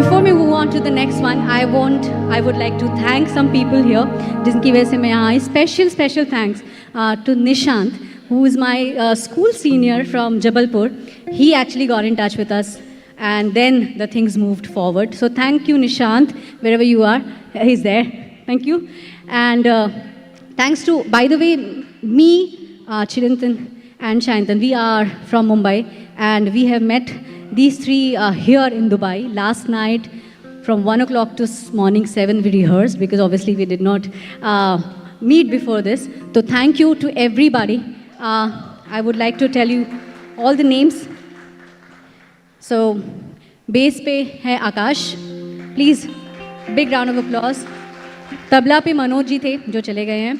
Before we move on to the next one, I would like to thank some people here, जिनकी वजह से मैं यहाँ आई. Special thanks to Nishant, who is my school senior from Jabalpur. He actually got in touch with us, and then the things moved forward. So thank you, Nishant, wherever you are. He's there. Thank you. And thanks to, by the way, me, Chirantan and Shayantan, we are from Mumbai, and we have met these three here in Dubai last night. From 1 o'clock to morning 7 we rehearsed, because obviously we did not meet before this. So thank you to everybody. I would like to tell you all the names. So bass पे है आकाश, please big round of applause. Tabla पे मनोज जी थे जो चले गए हैं.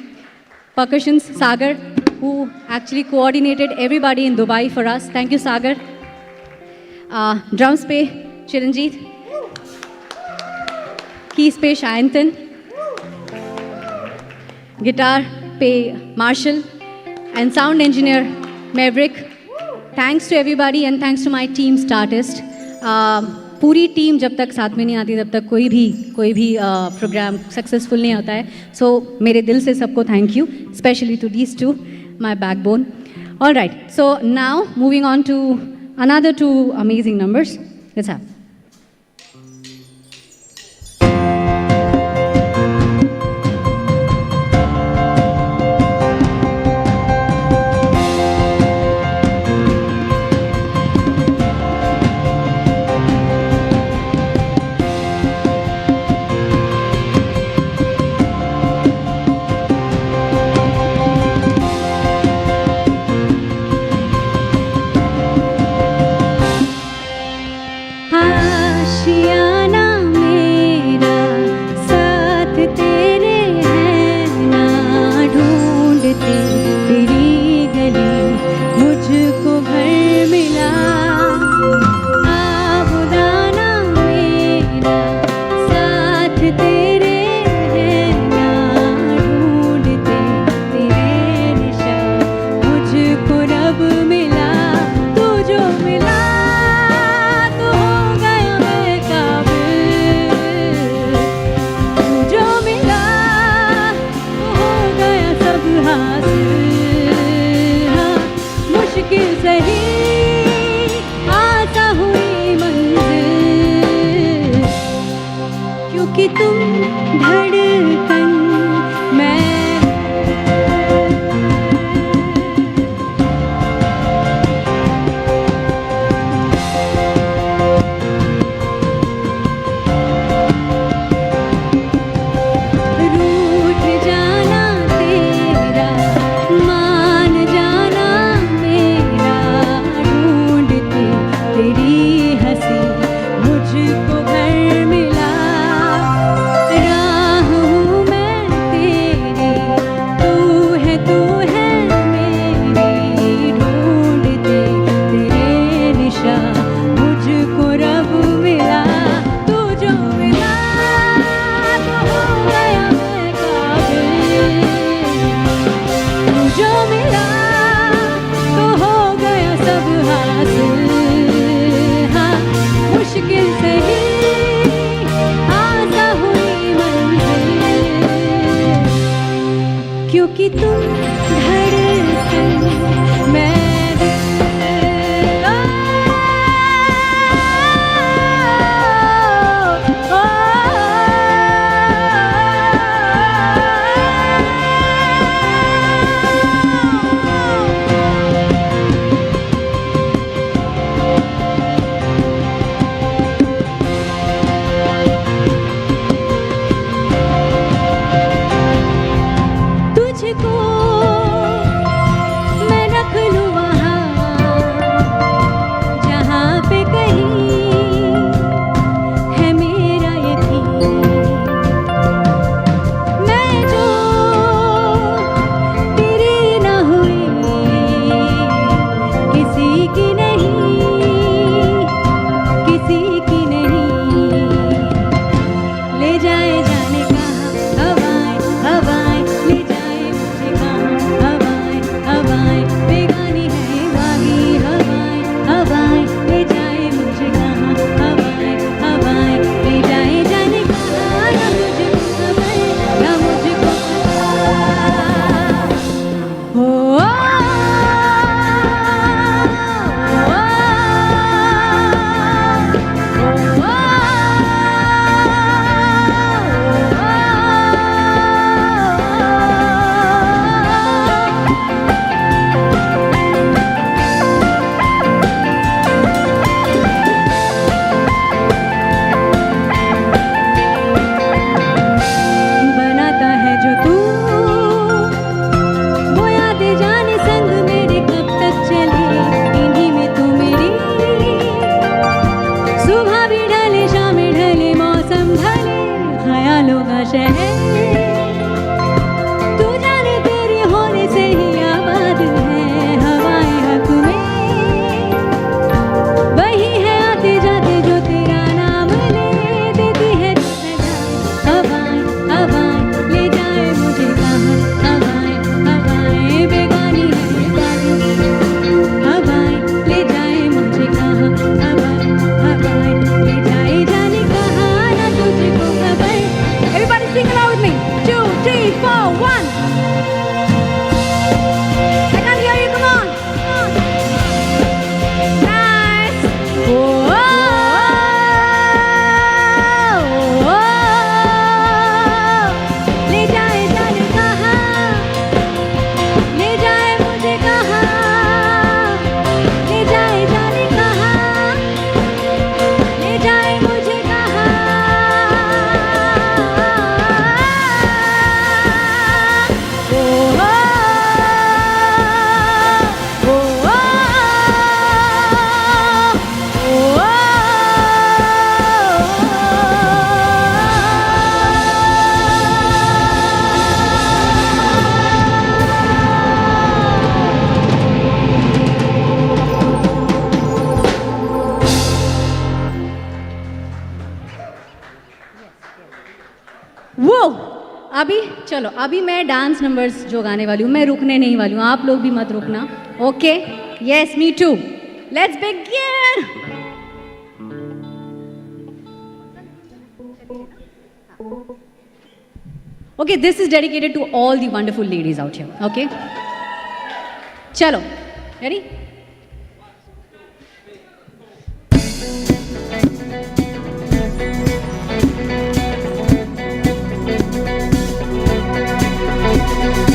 Percussions Sagar, who actually coordinated everybody in Dubai for us. Thank you, Sagar. Drums पे Chiranjit, keys पे शायंतन, guitar पे Marshall, and sound engineer Maverick. Thanks to everybody and thanks to my team Startist. पूरी टीम जब तक साथ में नहीं आती तब तक कोई भी प्रोग्राम सक्सेसफुल नहीं होता है. सो मेरे दिल से सबको thank you, specially to these two, my backbone. All right, so now moving on to another two amazing numbers. Let's have. शहर तू जाने तेरी होने से ही आबाद है हवाएं हक में वही है आते जाते जो तेरा नाम ले देती है हवाएं हवाएं ले जाए मुझे कहाँ हवाएं हवाएं बेगानी है बेगानी हवाएं ले जाए मुझे कहाँ हवाएं हवाएं ले जाए जाने कहाँ ना तुझको खबर Everybody sing along with me 2, 3, 4, 1 I can't hear you come on nice oh, ले जाए जाने कहाँ ले जाए मुझे कहाँ ले जाए जाने कहाँ ले जाए मुझे कहाँ वो अभी चलो अभी मैं डांस नंबर्स जो गाने वाली हूँ मैं रुकने नहीं वाली हूँ आप लोग भी मत रुकना okay yes me too let's begin okay this is dedicated to all the wonderful ladies out here okay चलो रेडी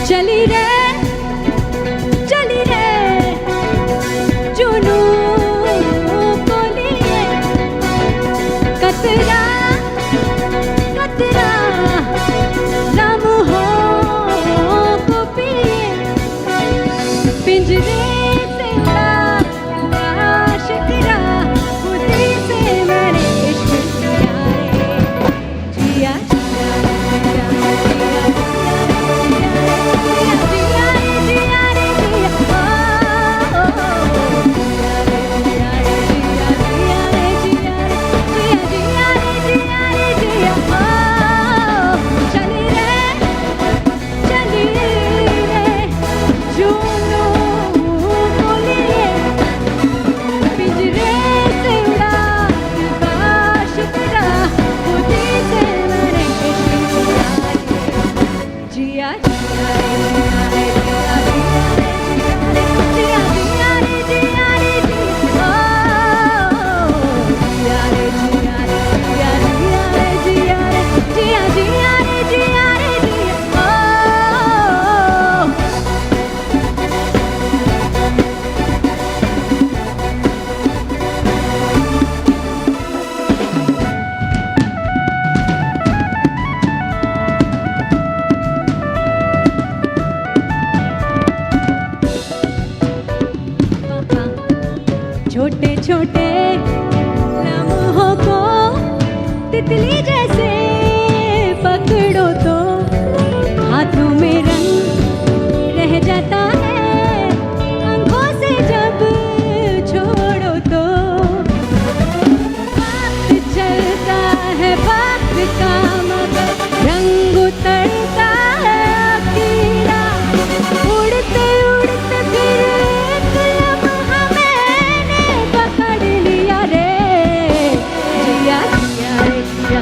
चली रे जुनू को लिए कतरा कतरा लम्हों को पिए पिंजरे से उड़ा आशिकरा खुदी से मैंने इश्क किया रे जिया जिया जिया जिया छोटे छोटे लम्हों को तितली जैसे पकड़ो तो हाथों में रंग रह जाता है आंखों से जब छोड़ो तो वक्त चलता है वक्त का मगर रंग उतरता है अकेला उड़ते उड़ते फिर एक लम्हा मैंने पकड़ लिया रे जिया जिया रे जिया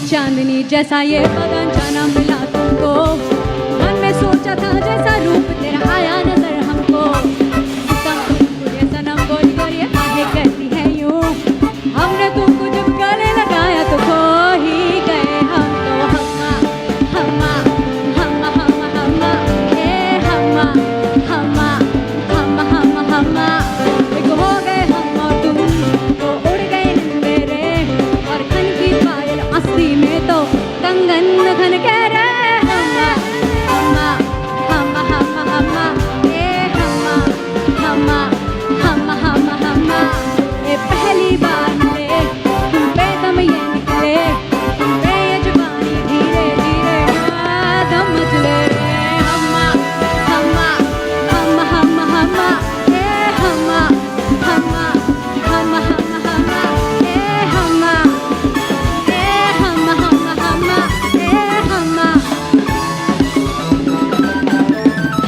चांदनी जैसा ये बदन जाना मिला तुमको, मन में सोचा था जैसा रूप तेरा आया नजर हमको, ये सनम गोरी गोरी बातें करती है यूं, हमने तुमको जब गले लगाया तो खो ही गए हम तो, हम्मा हम्मा हम्मा हम्मा ए हम्मा हम्मा हम्मा हम्मा हम्मा, एक हो गए हम और तुम तो उड़ गए मेरे, और खन की पायल असली में तो कंगन खन कह रहे हम्मा हम्मा हम्मा हम्मा हम्मा ए हम्मा हम्मा हम्मा हम्मा हम्मा, ए पहली बार मिले तुम पे दम ये निकले, तुम पे ये जुबानी धीरे धीरे दम मचले रे, हम्मा हम्मा हम्मा हम्मा हम्मा ए हम्मा हम्मा हम्मा हम्मा हम्मा ए हम्मा हम्मा हम्मा ए हम्मा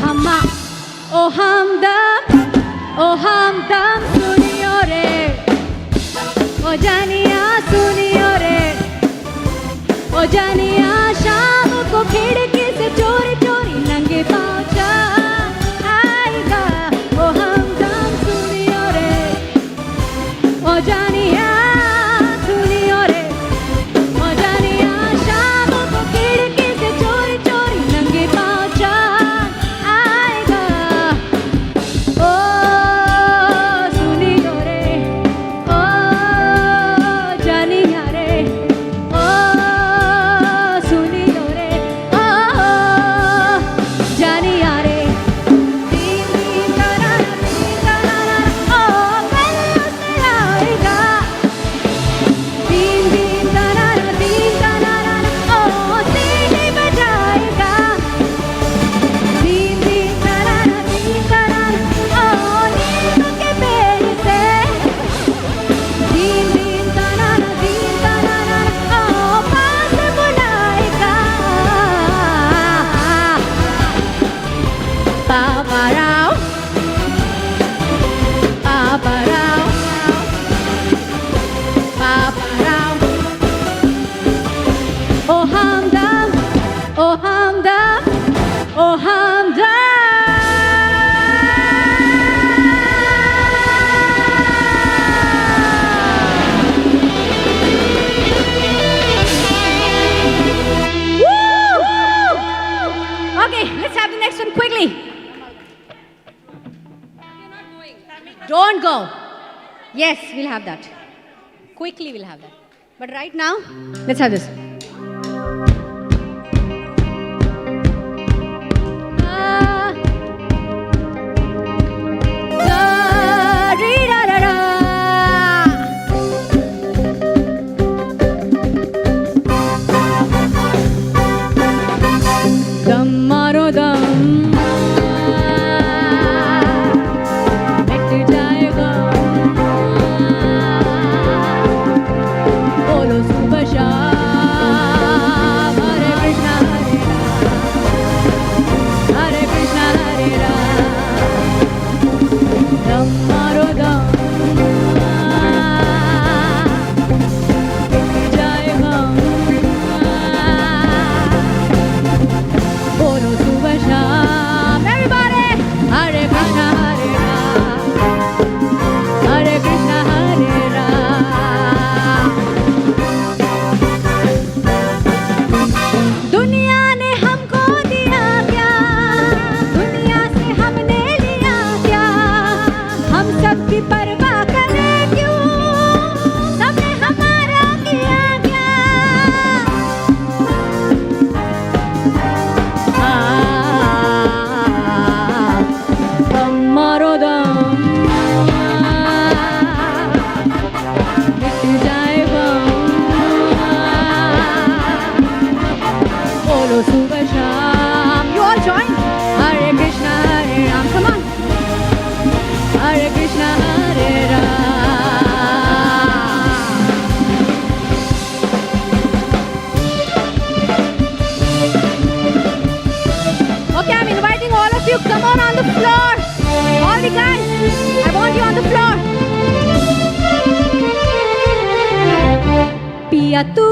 हम्मा, ओ हमदम सुनियो रे, ओ जानिया सुनियो रे, ओ जानिया शाम को खिड़की से चोरी चोरी नंगे पाँव चाँद आएगा, ओ हमदम सुनियो रे, ओ जानिया सुनियो रे, ओ जानिया शाम को खिड़की से चोरी चोरी नंगे पाँव चाँद आएगा, ओ सुनियो रे, ओ जानिया रे, ओ सुनियो रे, ओ जानिया रे, तीन तीन तारा ओ कल से आएगा, तीन तीन तारा ओ सीटी बजाएगा, तीन तीन तारा ओ नीम के पेड़ से, तीन तीन तारा ओ पास बुलाएगा, पापा राव पापा राव पापा राव, ओ हमदम ओ हमदम ओ हमदम। Okay, let's have the next one quickly. Don't go. Yes, we'll have that. Quickly, we'll have that. But right now, let's have this. दम मारो दम, मिट जाएगा, बोलो सुबह शाम, हरे कृष्णा हरे राम, दम मारो दम, मिट जाएगा, बोलो सुबह शाम, everybody, हरे कृष्णा हरे राम, हरे कृष्णा हरे राम। दुनिया ने हमको दिया क्या, दुनिया से हमने लिया क्या, हम सबकी परवाह करें क्यों, सबने हमारा किया क्या, दम मारो दम, मिट जाएगा, बोलो सुबह शाम। You all join. Hare Krishna Hare Ram. Come on. Hare Krishna Hare Ram. Okay, I'm inviting all of you. Come on the floor. All the guys, I want you on the floor. पिया तू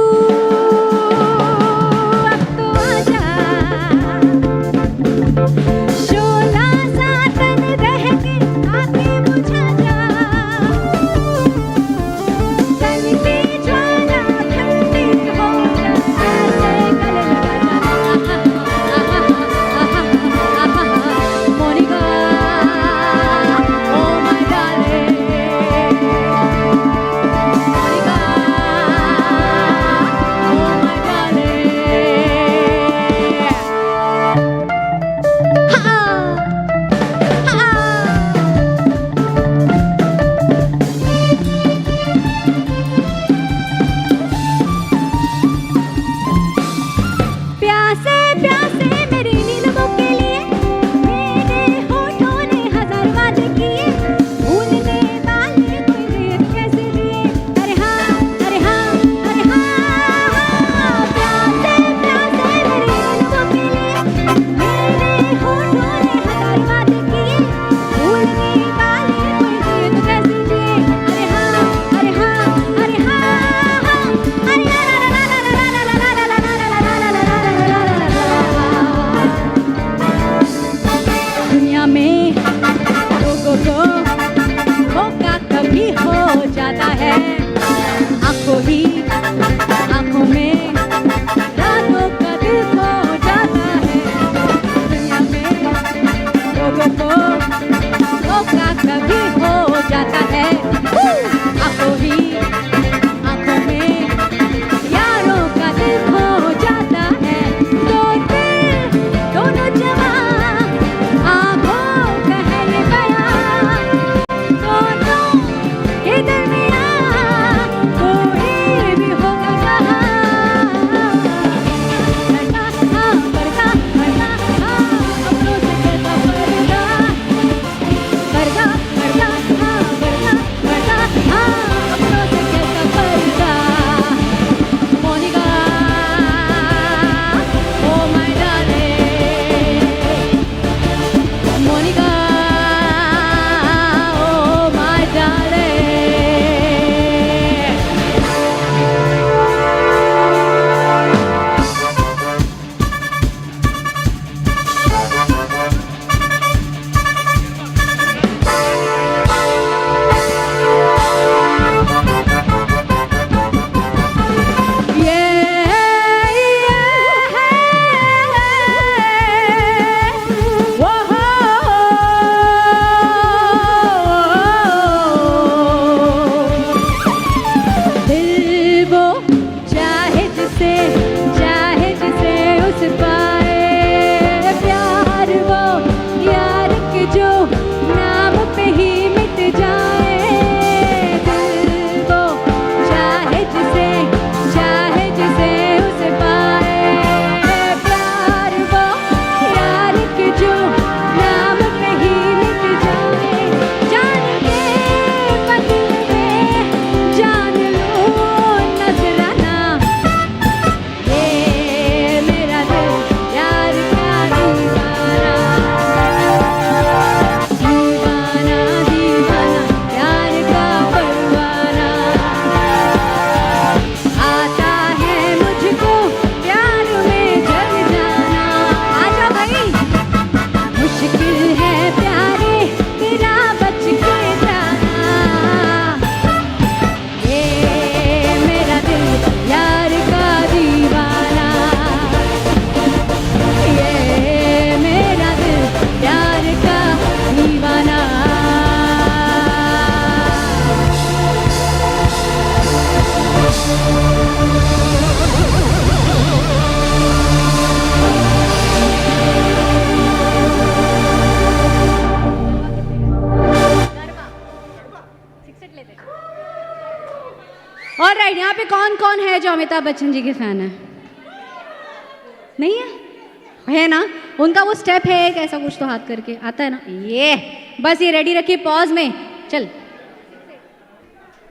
से चाहे जिसे उस पाए प्यार वो यार के जो नाम पे ही मिट जाए दिल वो चाहे जिसे उसे पाए प्यार वो यार के जो नाम पे ही मिट जाए जान के बदले में जान लो नजराना ये मेरा दिल यार का दीवाना दीवाना दीवाना प्यार का परवाना आता है मुझको प्यार में जल जाना आजा भाई मुश्किल है प्यारे तेरा बच के जाना ये मेरा दिल यार का दीवाना ये मेरा दिल यार का दीवाना और राइट यहाँ पे कौन कौन है जो अमिताभ बच्चन जी के फैन है? नहीं है ना? उनका वो स्टेप है एक ऐसा कुछ तो हाथ करके आता है ना, ये बस ये रेडी रखिए पॉज में चल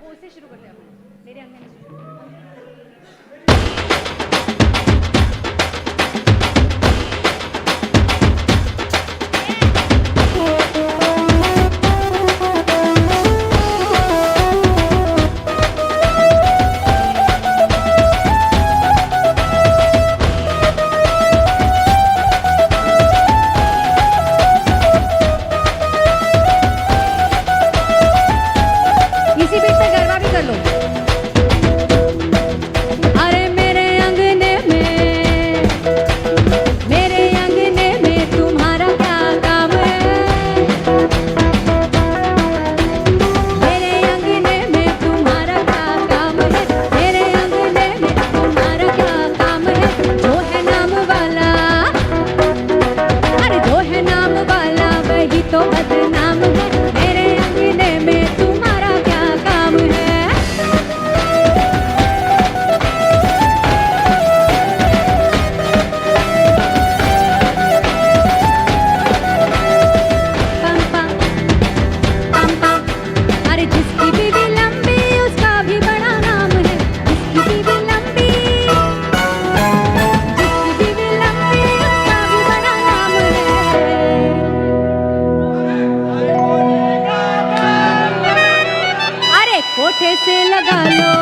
वो उससे शुरू करते हैं मेरे अंदर इसी बीच में गरबा भी कर लो। अरे मेरे अंगने में तुम्हारा क्या काम है? मेरे अंगने में तुम्हारा क्या काम है? मेरे अंगने में तुम्हारा क्या काम है? जो है नाम वाला, अरे जो है नाम वाला वही तो बदनाम है। मेरे अंगने में तुम्हारा क्या काम है? पम पम पम पम अरे जिसकी बीवी लंबी उसका भी बड़ा नाम है। जिसकी बीवी लंबी उसका भी बड़ा नाम है। अरे कोठे से लगा लो,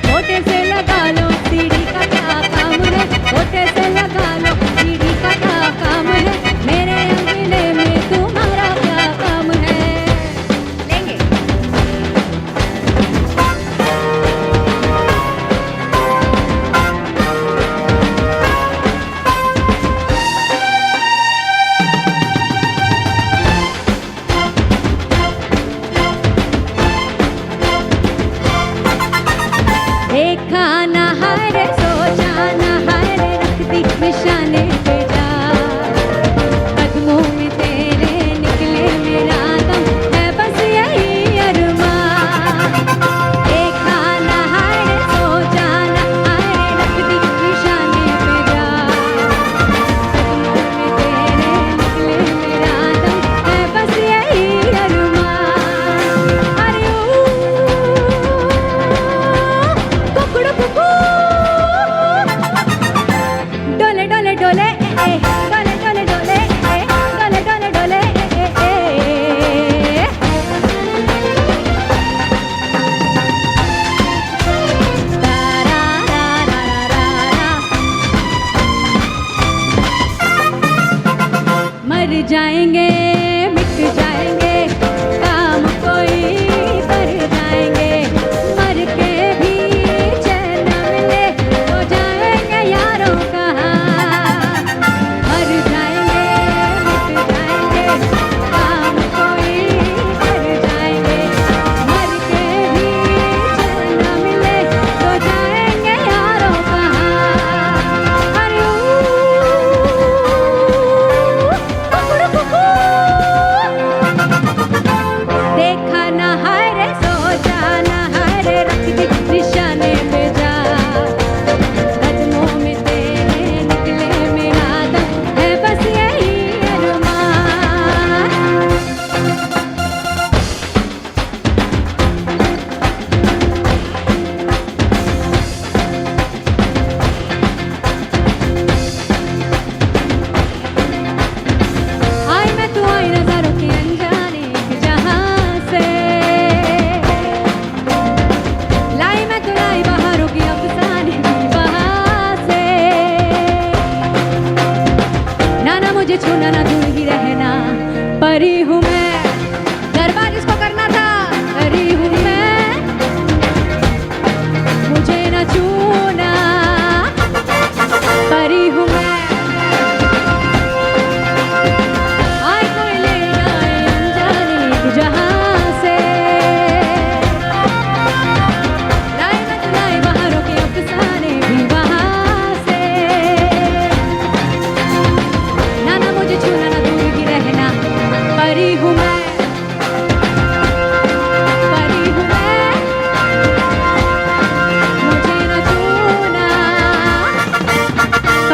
कोठे से लगा लो, सीढ़ी का क्या काम है? कोठे से लगा लो, सीढ़ी का क्या काम है? मेरे अंगने में तुम्हारा क्या काम है? लेंगे देखा ना हरे सोचा ना हरे रखती निशाने पे जा कदमों में तेरे निकले मेरा दम है बस यही अरमान। देखा ना हरे सोचा ना हरे रखती निशाने पे जा कदमों में तेरे निकले मेरा दम है बस यही अरमान। अरे कुकड़ू कुकू डोले डोले डोले डोले डोले डोले डोले डोले डोले मर जाएंगे मिट जाएंगे काम कोई कर जाएंगे मर के भी चैन न मिले तो जाएंगे यारों कहाँ। मर जाएंगे मिट जाएंगे काम कोई कर जाएंगे मर के भी चैन न मिले तो जाएंगे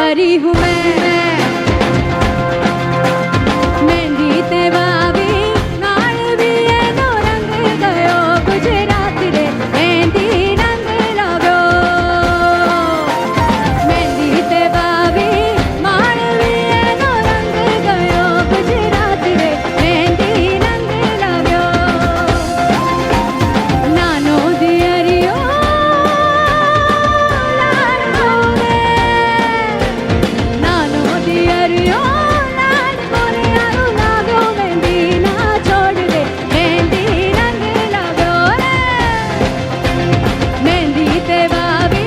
कुंवारी हूँ मैं मेहंदी ते बावी नाल भी एनो रंग गयो गुजरात रे मेहंदी रंग लगो मेहंदी ते बावी नाल भी एनो रंग गयो गुजरात रे मेहंदी रंग लगो नानो दियरियो नानो दियरियो लाड कोरे आरो लागो मेहंदी ना छोड़ दे मेहंदी रंग लगो रे मेहंदी ते बावी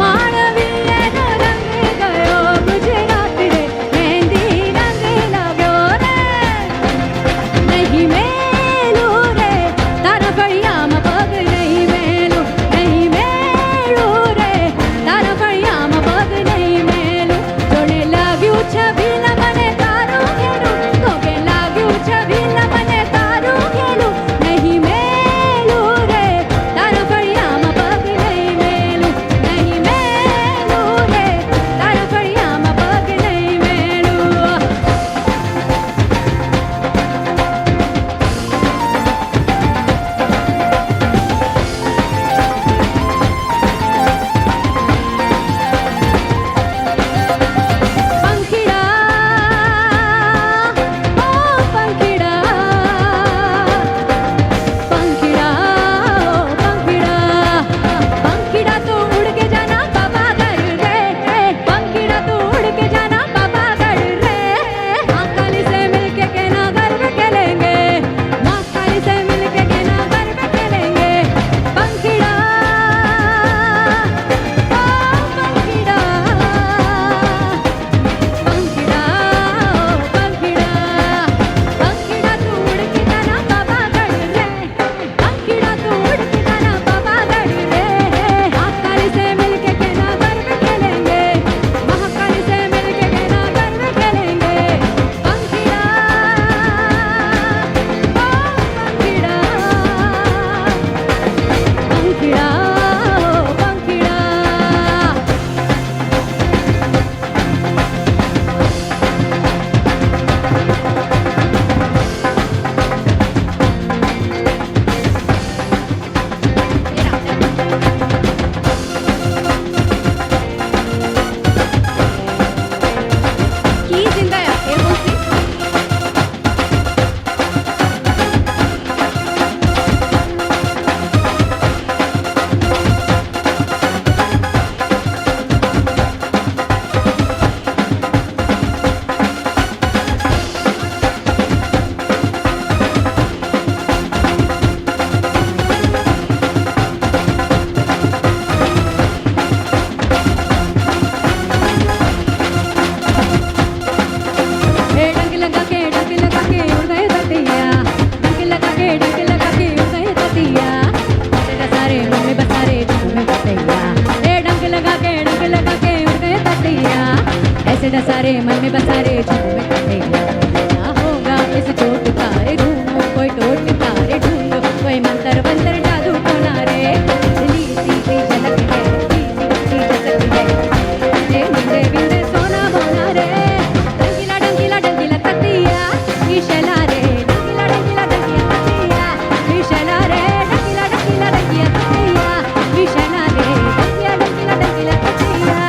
मानवी एनो रंग गयो गुजरात रे मेहंदी रंग लगो रे नहीं मेलू रे तारा फड़ियाम पग नहीं मेलू रे तारा फड़ियाम पग नहीं मेलू जोड़े लाग्यू छबीला मने तारू घेरू तोके लाग्यू छबीला मने तारू घेरू नहीं मेलू रे तारा फड़ियाम पग नहीं मेलू रे तारा फड़ियाम पग नहीं मेलू पंखिड़ा ओ पंखिड़ा पंखिड़ा ओ पंखिड़ा पंखिड़ा तू उड़ के जाना बाबा घर रे पंखिड़ा तू उड़ के जाना बाबा घर रे माँ काली से मिलके कहना गर्व खेलेंगे माँ काली से मिलके कहना गर्व खेलेंगे पंखिड़ा ओ पंखिड़ा पंखिड़ा ओ पंखिड़ा पंखिड़ा तू उड़ के जाना बाबा घर रे पंखिड़ा तू उड़ के जाना बाबा घर रे महाकाली से मिलके कहना गर्व खेलेंगे महाकाली से मिलके कहना गर्व खेलेंगे पंखिड़ा ओ पंखिड़ा पंखिड़ा ओ पंखिड़ा Keys in the airport, please. डंक लगा के उड़ गए ततिया डंक लगा के उड़ गए ततिया तेरा सारे मन में बसारे झूम में बसैया डंक लगा के उड़ गए ततिया ऐसे डसारे मन में बसारे झूम में बसैया क्या होगा इस चोट का रे ढूंढो कोई टोट का रे ढूंढो कोई मंत्र बंतर जादू टोना रे दिली सी झलक है सी झलक है बिंदे बिंदे सोना बोना रे डंकिला ततिया ईशला रे डंकिला ततिया ईशला रे डंकिला ततिया ईशला रे डंकिला ततिया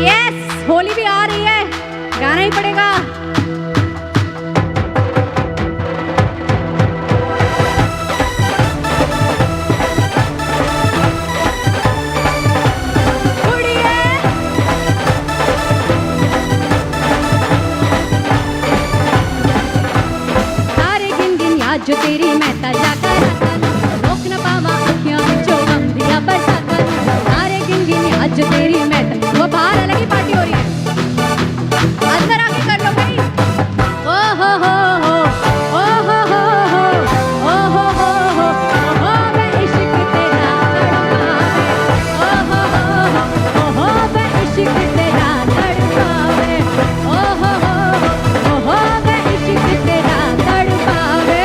यस, होली भी आ रही है, गाना ही पड़ेगा। सारे गिन गिन याद जो तेरी मैं ताजा कर रोक न पावा अखियां विचों गम दिया बरसाता। सारे गिन गिन याद जो तेरी मैं वो बाहर अलग ही पार्टी हो रही है, अंदर आके कर लो भाई। ओ हो ओ हो ओ हो मैं इश्क तेरा तड़पावे। ओ मैं इश्क तेरा तड़पावे। ओ मैं इश्क तेरा तड़पावे।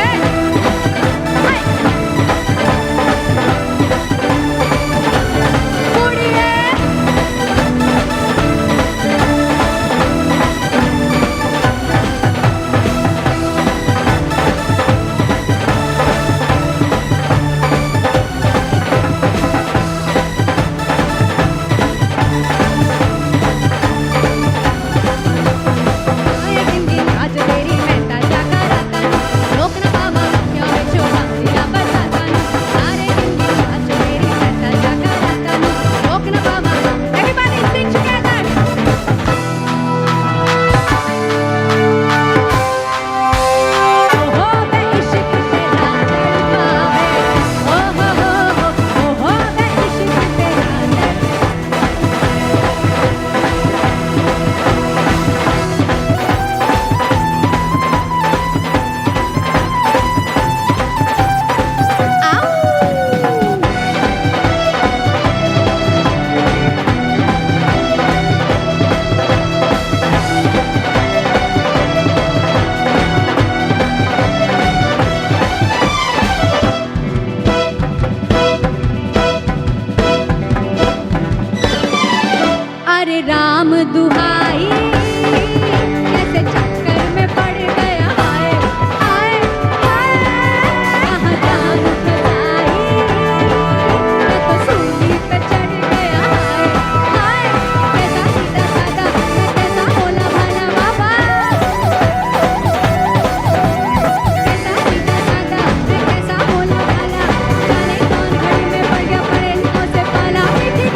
अरे राम दुहाई कैसे चक्कर में पड़ गया। हाय हाय कहाँ जान फसाई मैं तो सूली पे चढ़ गया। हाय हाय कैसा सीधा साधा मैं कैसा भोला भाला बाबा। कैसा सीधा साधा मैं कैसा भोला भाला। जाने कौन घड़ी में पड़ गया परेशानियों से पाला। मीठी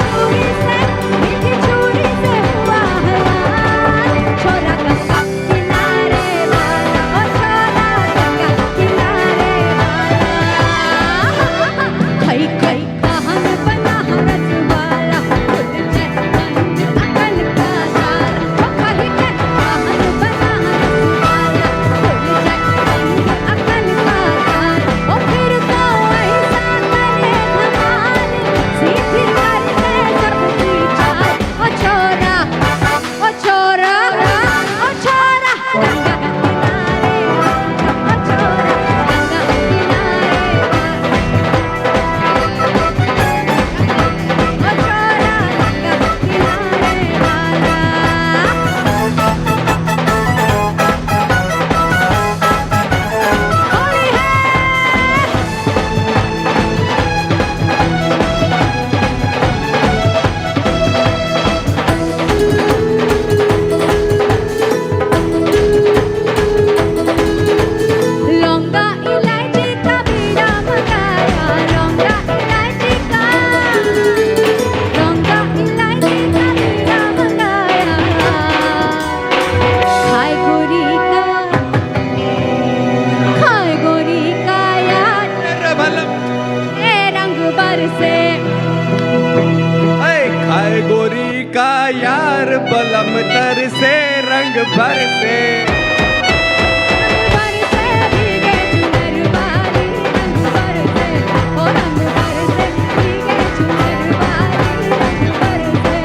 छुरी से हुआ हलाल। छोरा गंगा किनारे वाला ओ छोरा गंगा किनारे वाला। खई खई कहन बना रस वाला खुद चंद अकल का सारा। ओ खई के कहन बना रस वाला खुद चंद अकल का सारा। ओ फिर तो ऐसा करे धमाल सीधी करके सबकी चाल। ओ छोरा ओ छोरा ओ छोरा गंगा किनारे वाला। ओ छोरा गंगा किनारे वाला। ओ छोरा गंगा किनारे वाला। होली है लौंगा इलायची का बीड़ा मंगाया। लौंगा इलायची का लौंगा इलायची का बीड़ा मंगाया। खाए गोरी का यार ए रंग बरसे। खाए गोरी का यार बलम तर से रंग भर से। बरसे भीगे चुनर वाली रंग बरसे। ओ रंग बरसे भीगे चुनर वाली रंग बरसे।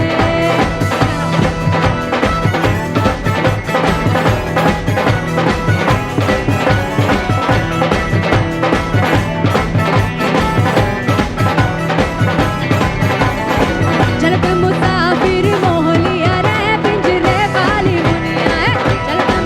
चल पे मुसाफिर मोह लिया रे पिंजरे वाली दुनिया है। चल पे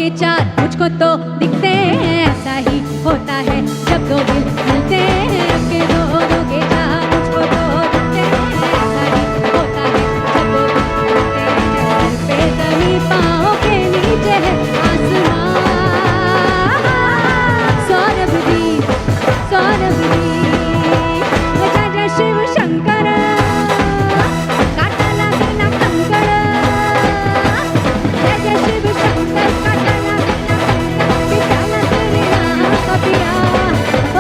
के चार मुझको तो दिखते हैं, ऐसा ही होता है जब दो दिल मिलते हैं। रब के दो के चार मुझको तो दिखते हैं, ऐसा ही होता है जब दो दिल मिलते हैं। सर पे जमीन पाँव के नीचे है आसमां, सौरभ दी सौरभ दी। जय जय शिव शंकर काटा लागे ना कंकड़, जय जय शिव शंकर काटा लागे ना कंकड़। पिटाना तेरे नाम का पिया,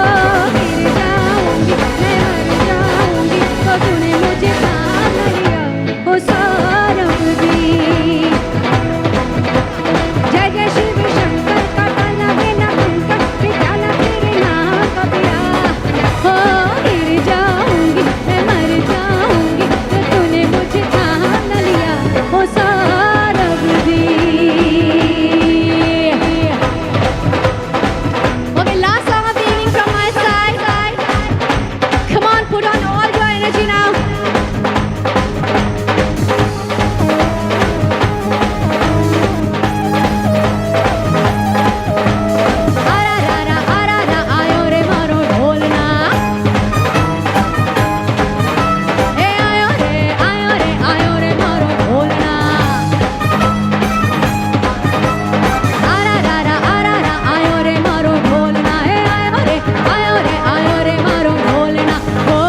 ओ गिर जाऊंगी मैं मर जाऊंगी तो तूने मुझे ठान लिया, ओ सौरभ दी। जय जय शिव शंकर काटा लागे ना कंकड़, पिटाना तेरे नाम का पिया, ओ गिर जाऊंगी मैं मर जाऊंगी तो तूने मुझे ठान लिया, ओ सौरभ दी। Okay, last song of the evening from my side. Come on, put on all your energy now. Arara आयो रे मारो ढोलना, ए आयो रे मारो ढोलना। आरा आयो रे मारो ढोलना, ए आयो रे मारो ढोलना। ओ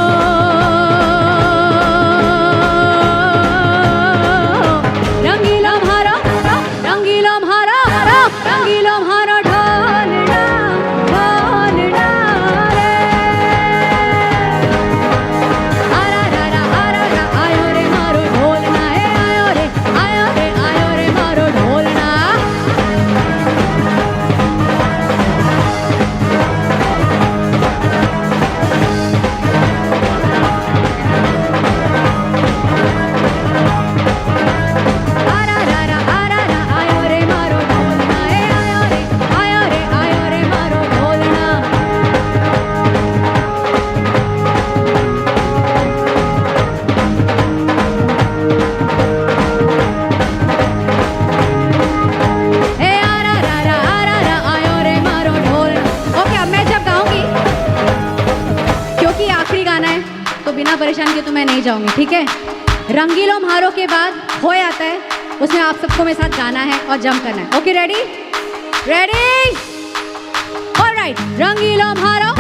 रंगीलो म्हारो रंगीलो म्हारो रंगीलो म्हारो ढोलना ढोलना रे। आरा आयो रे मारो ढोलना, ए आयो रे मारो ढोलना। आरा आयो रे मारो ढोलना, ए आयो रे मारो ढोलना। ए आरा आयो रे मारो ढोलना। ओके, अब मैं जब गाऊंगी, क्योंकि आखिरी गाना है तो बिना परेशान किए तो मैं नहीं जाऊंगी, ठीक है। रंगीलो म्हारो के बाद हो आता है, उसमें आप सबको मेरे साथ गाना है और जंप करना है। Okay, ready ready alright. रंगीलो म्हारो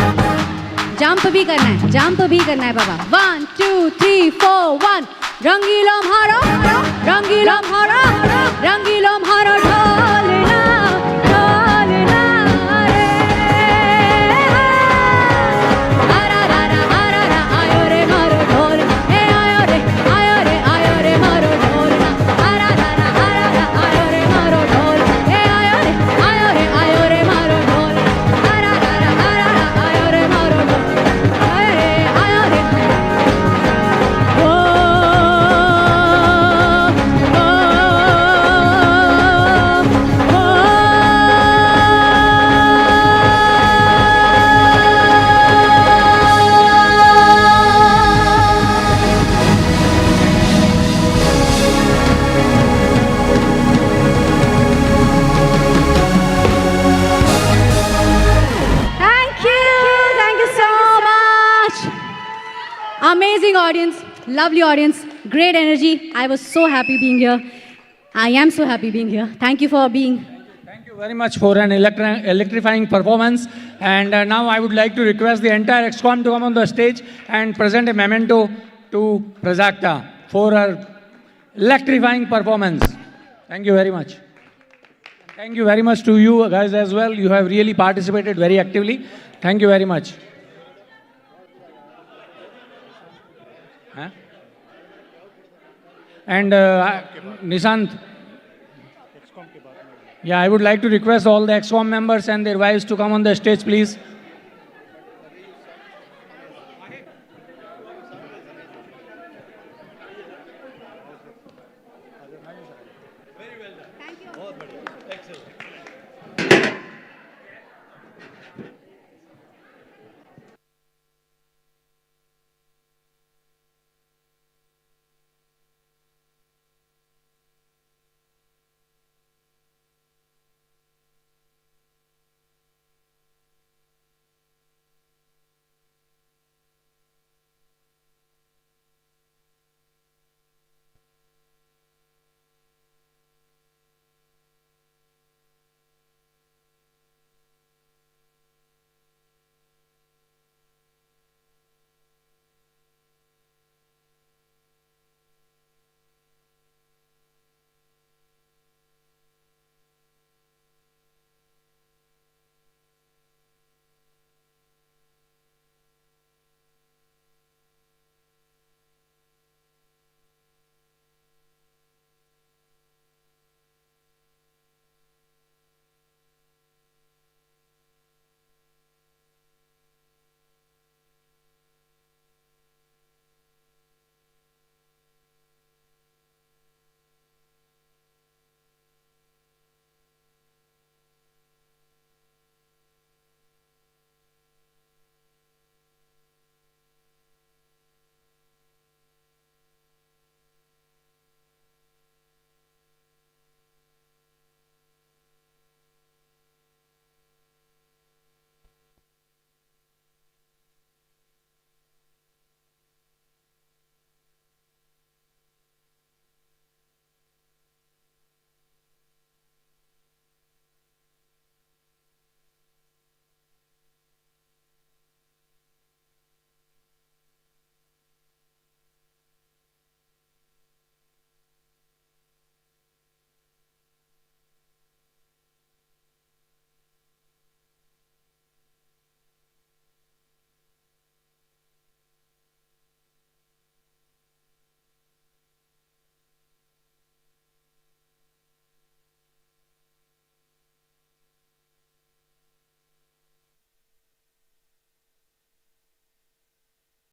जंप भी करना है बाबा। 1 2 3 4 1। रंगीलो म्हारो रंगीलो म्हारो रंगीलो म्हारो ढोलना ढोलना रे। आरा आयो रे मारो ढोलना, ए आयो रे मारो ढोलना। आरा आयो रे मारो ढोलना, ए आयो रे मारो ढोलना। आरा आयो रे मारो ढोलना, आयो रे ओ Thank you so much. Amazing audience, lovely audience, great energy. I was so happy being here. I am so happy being here. Thank you for being. Thank you very much for an electrifying performance. And now I would like to request the entire EXCOM to come on the stage and present a memento to Prajakta for her electrifying performance. Thank you very much. Thank you very much to you guys as well. You have really participated very actively. Thank you very much. Huh? And Nishant, yeah, I would like to request all the EXCOM members and their wives to come on the stage, please.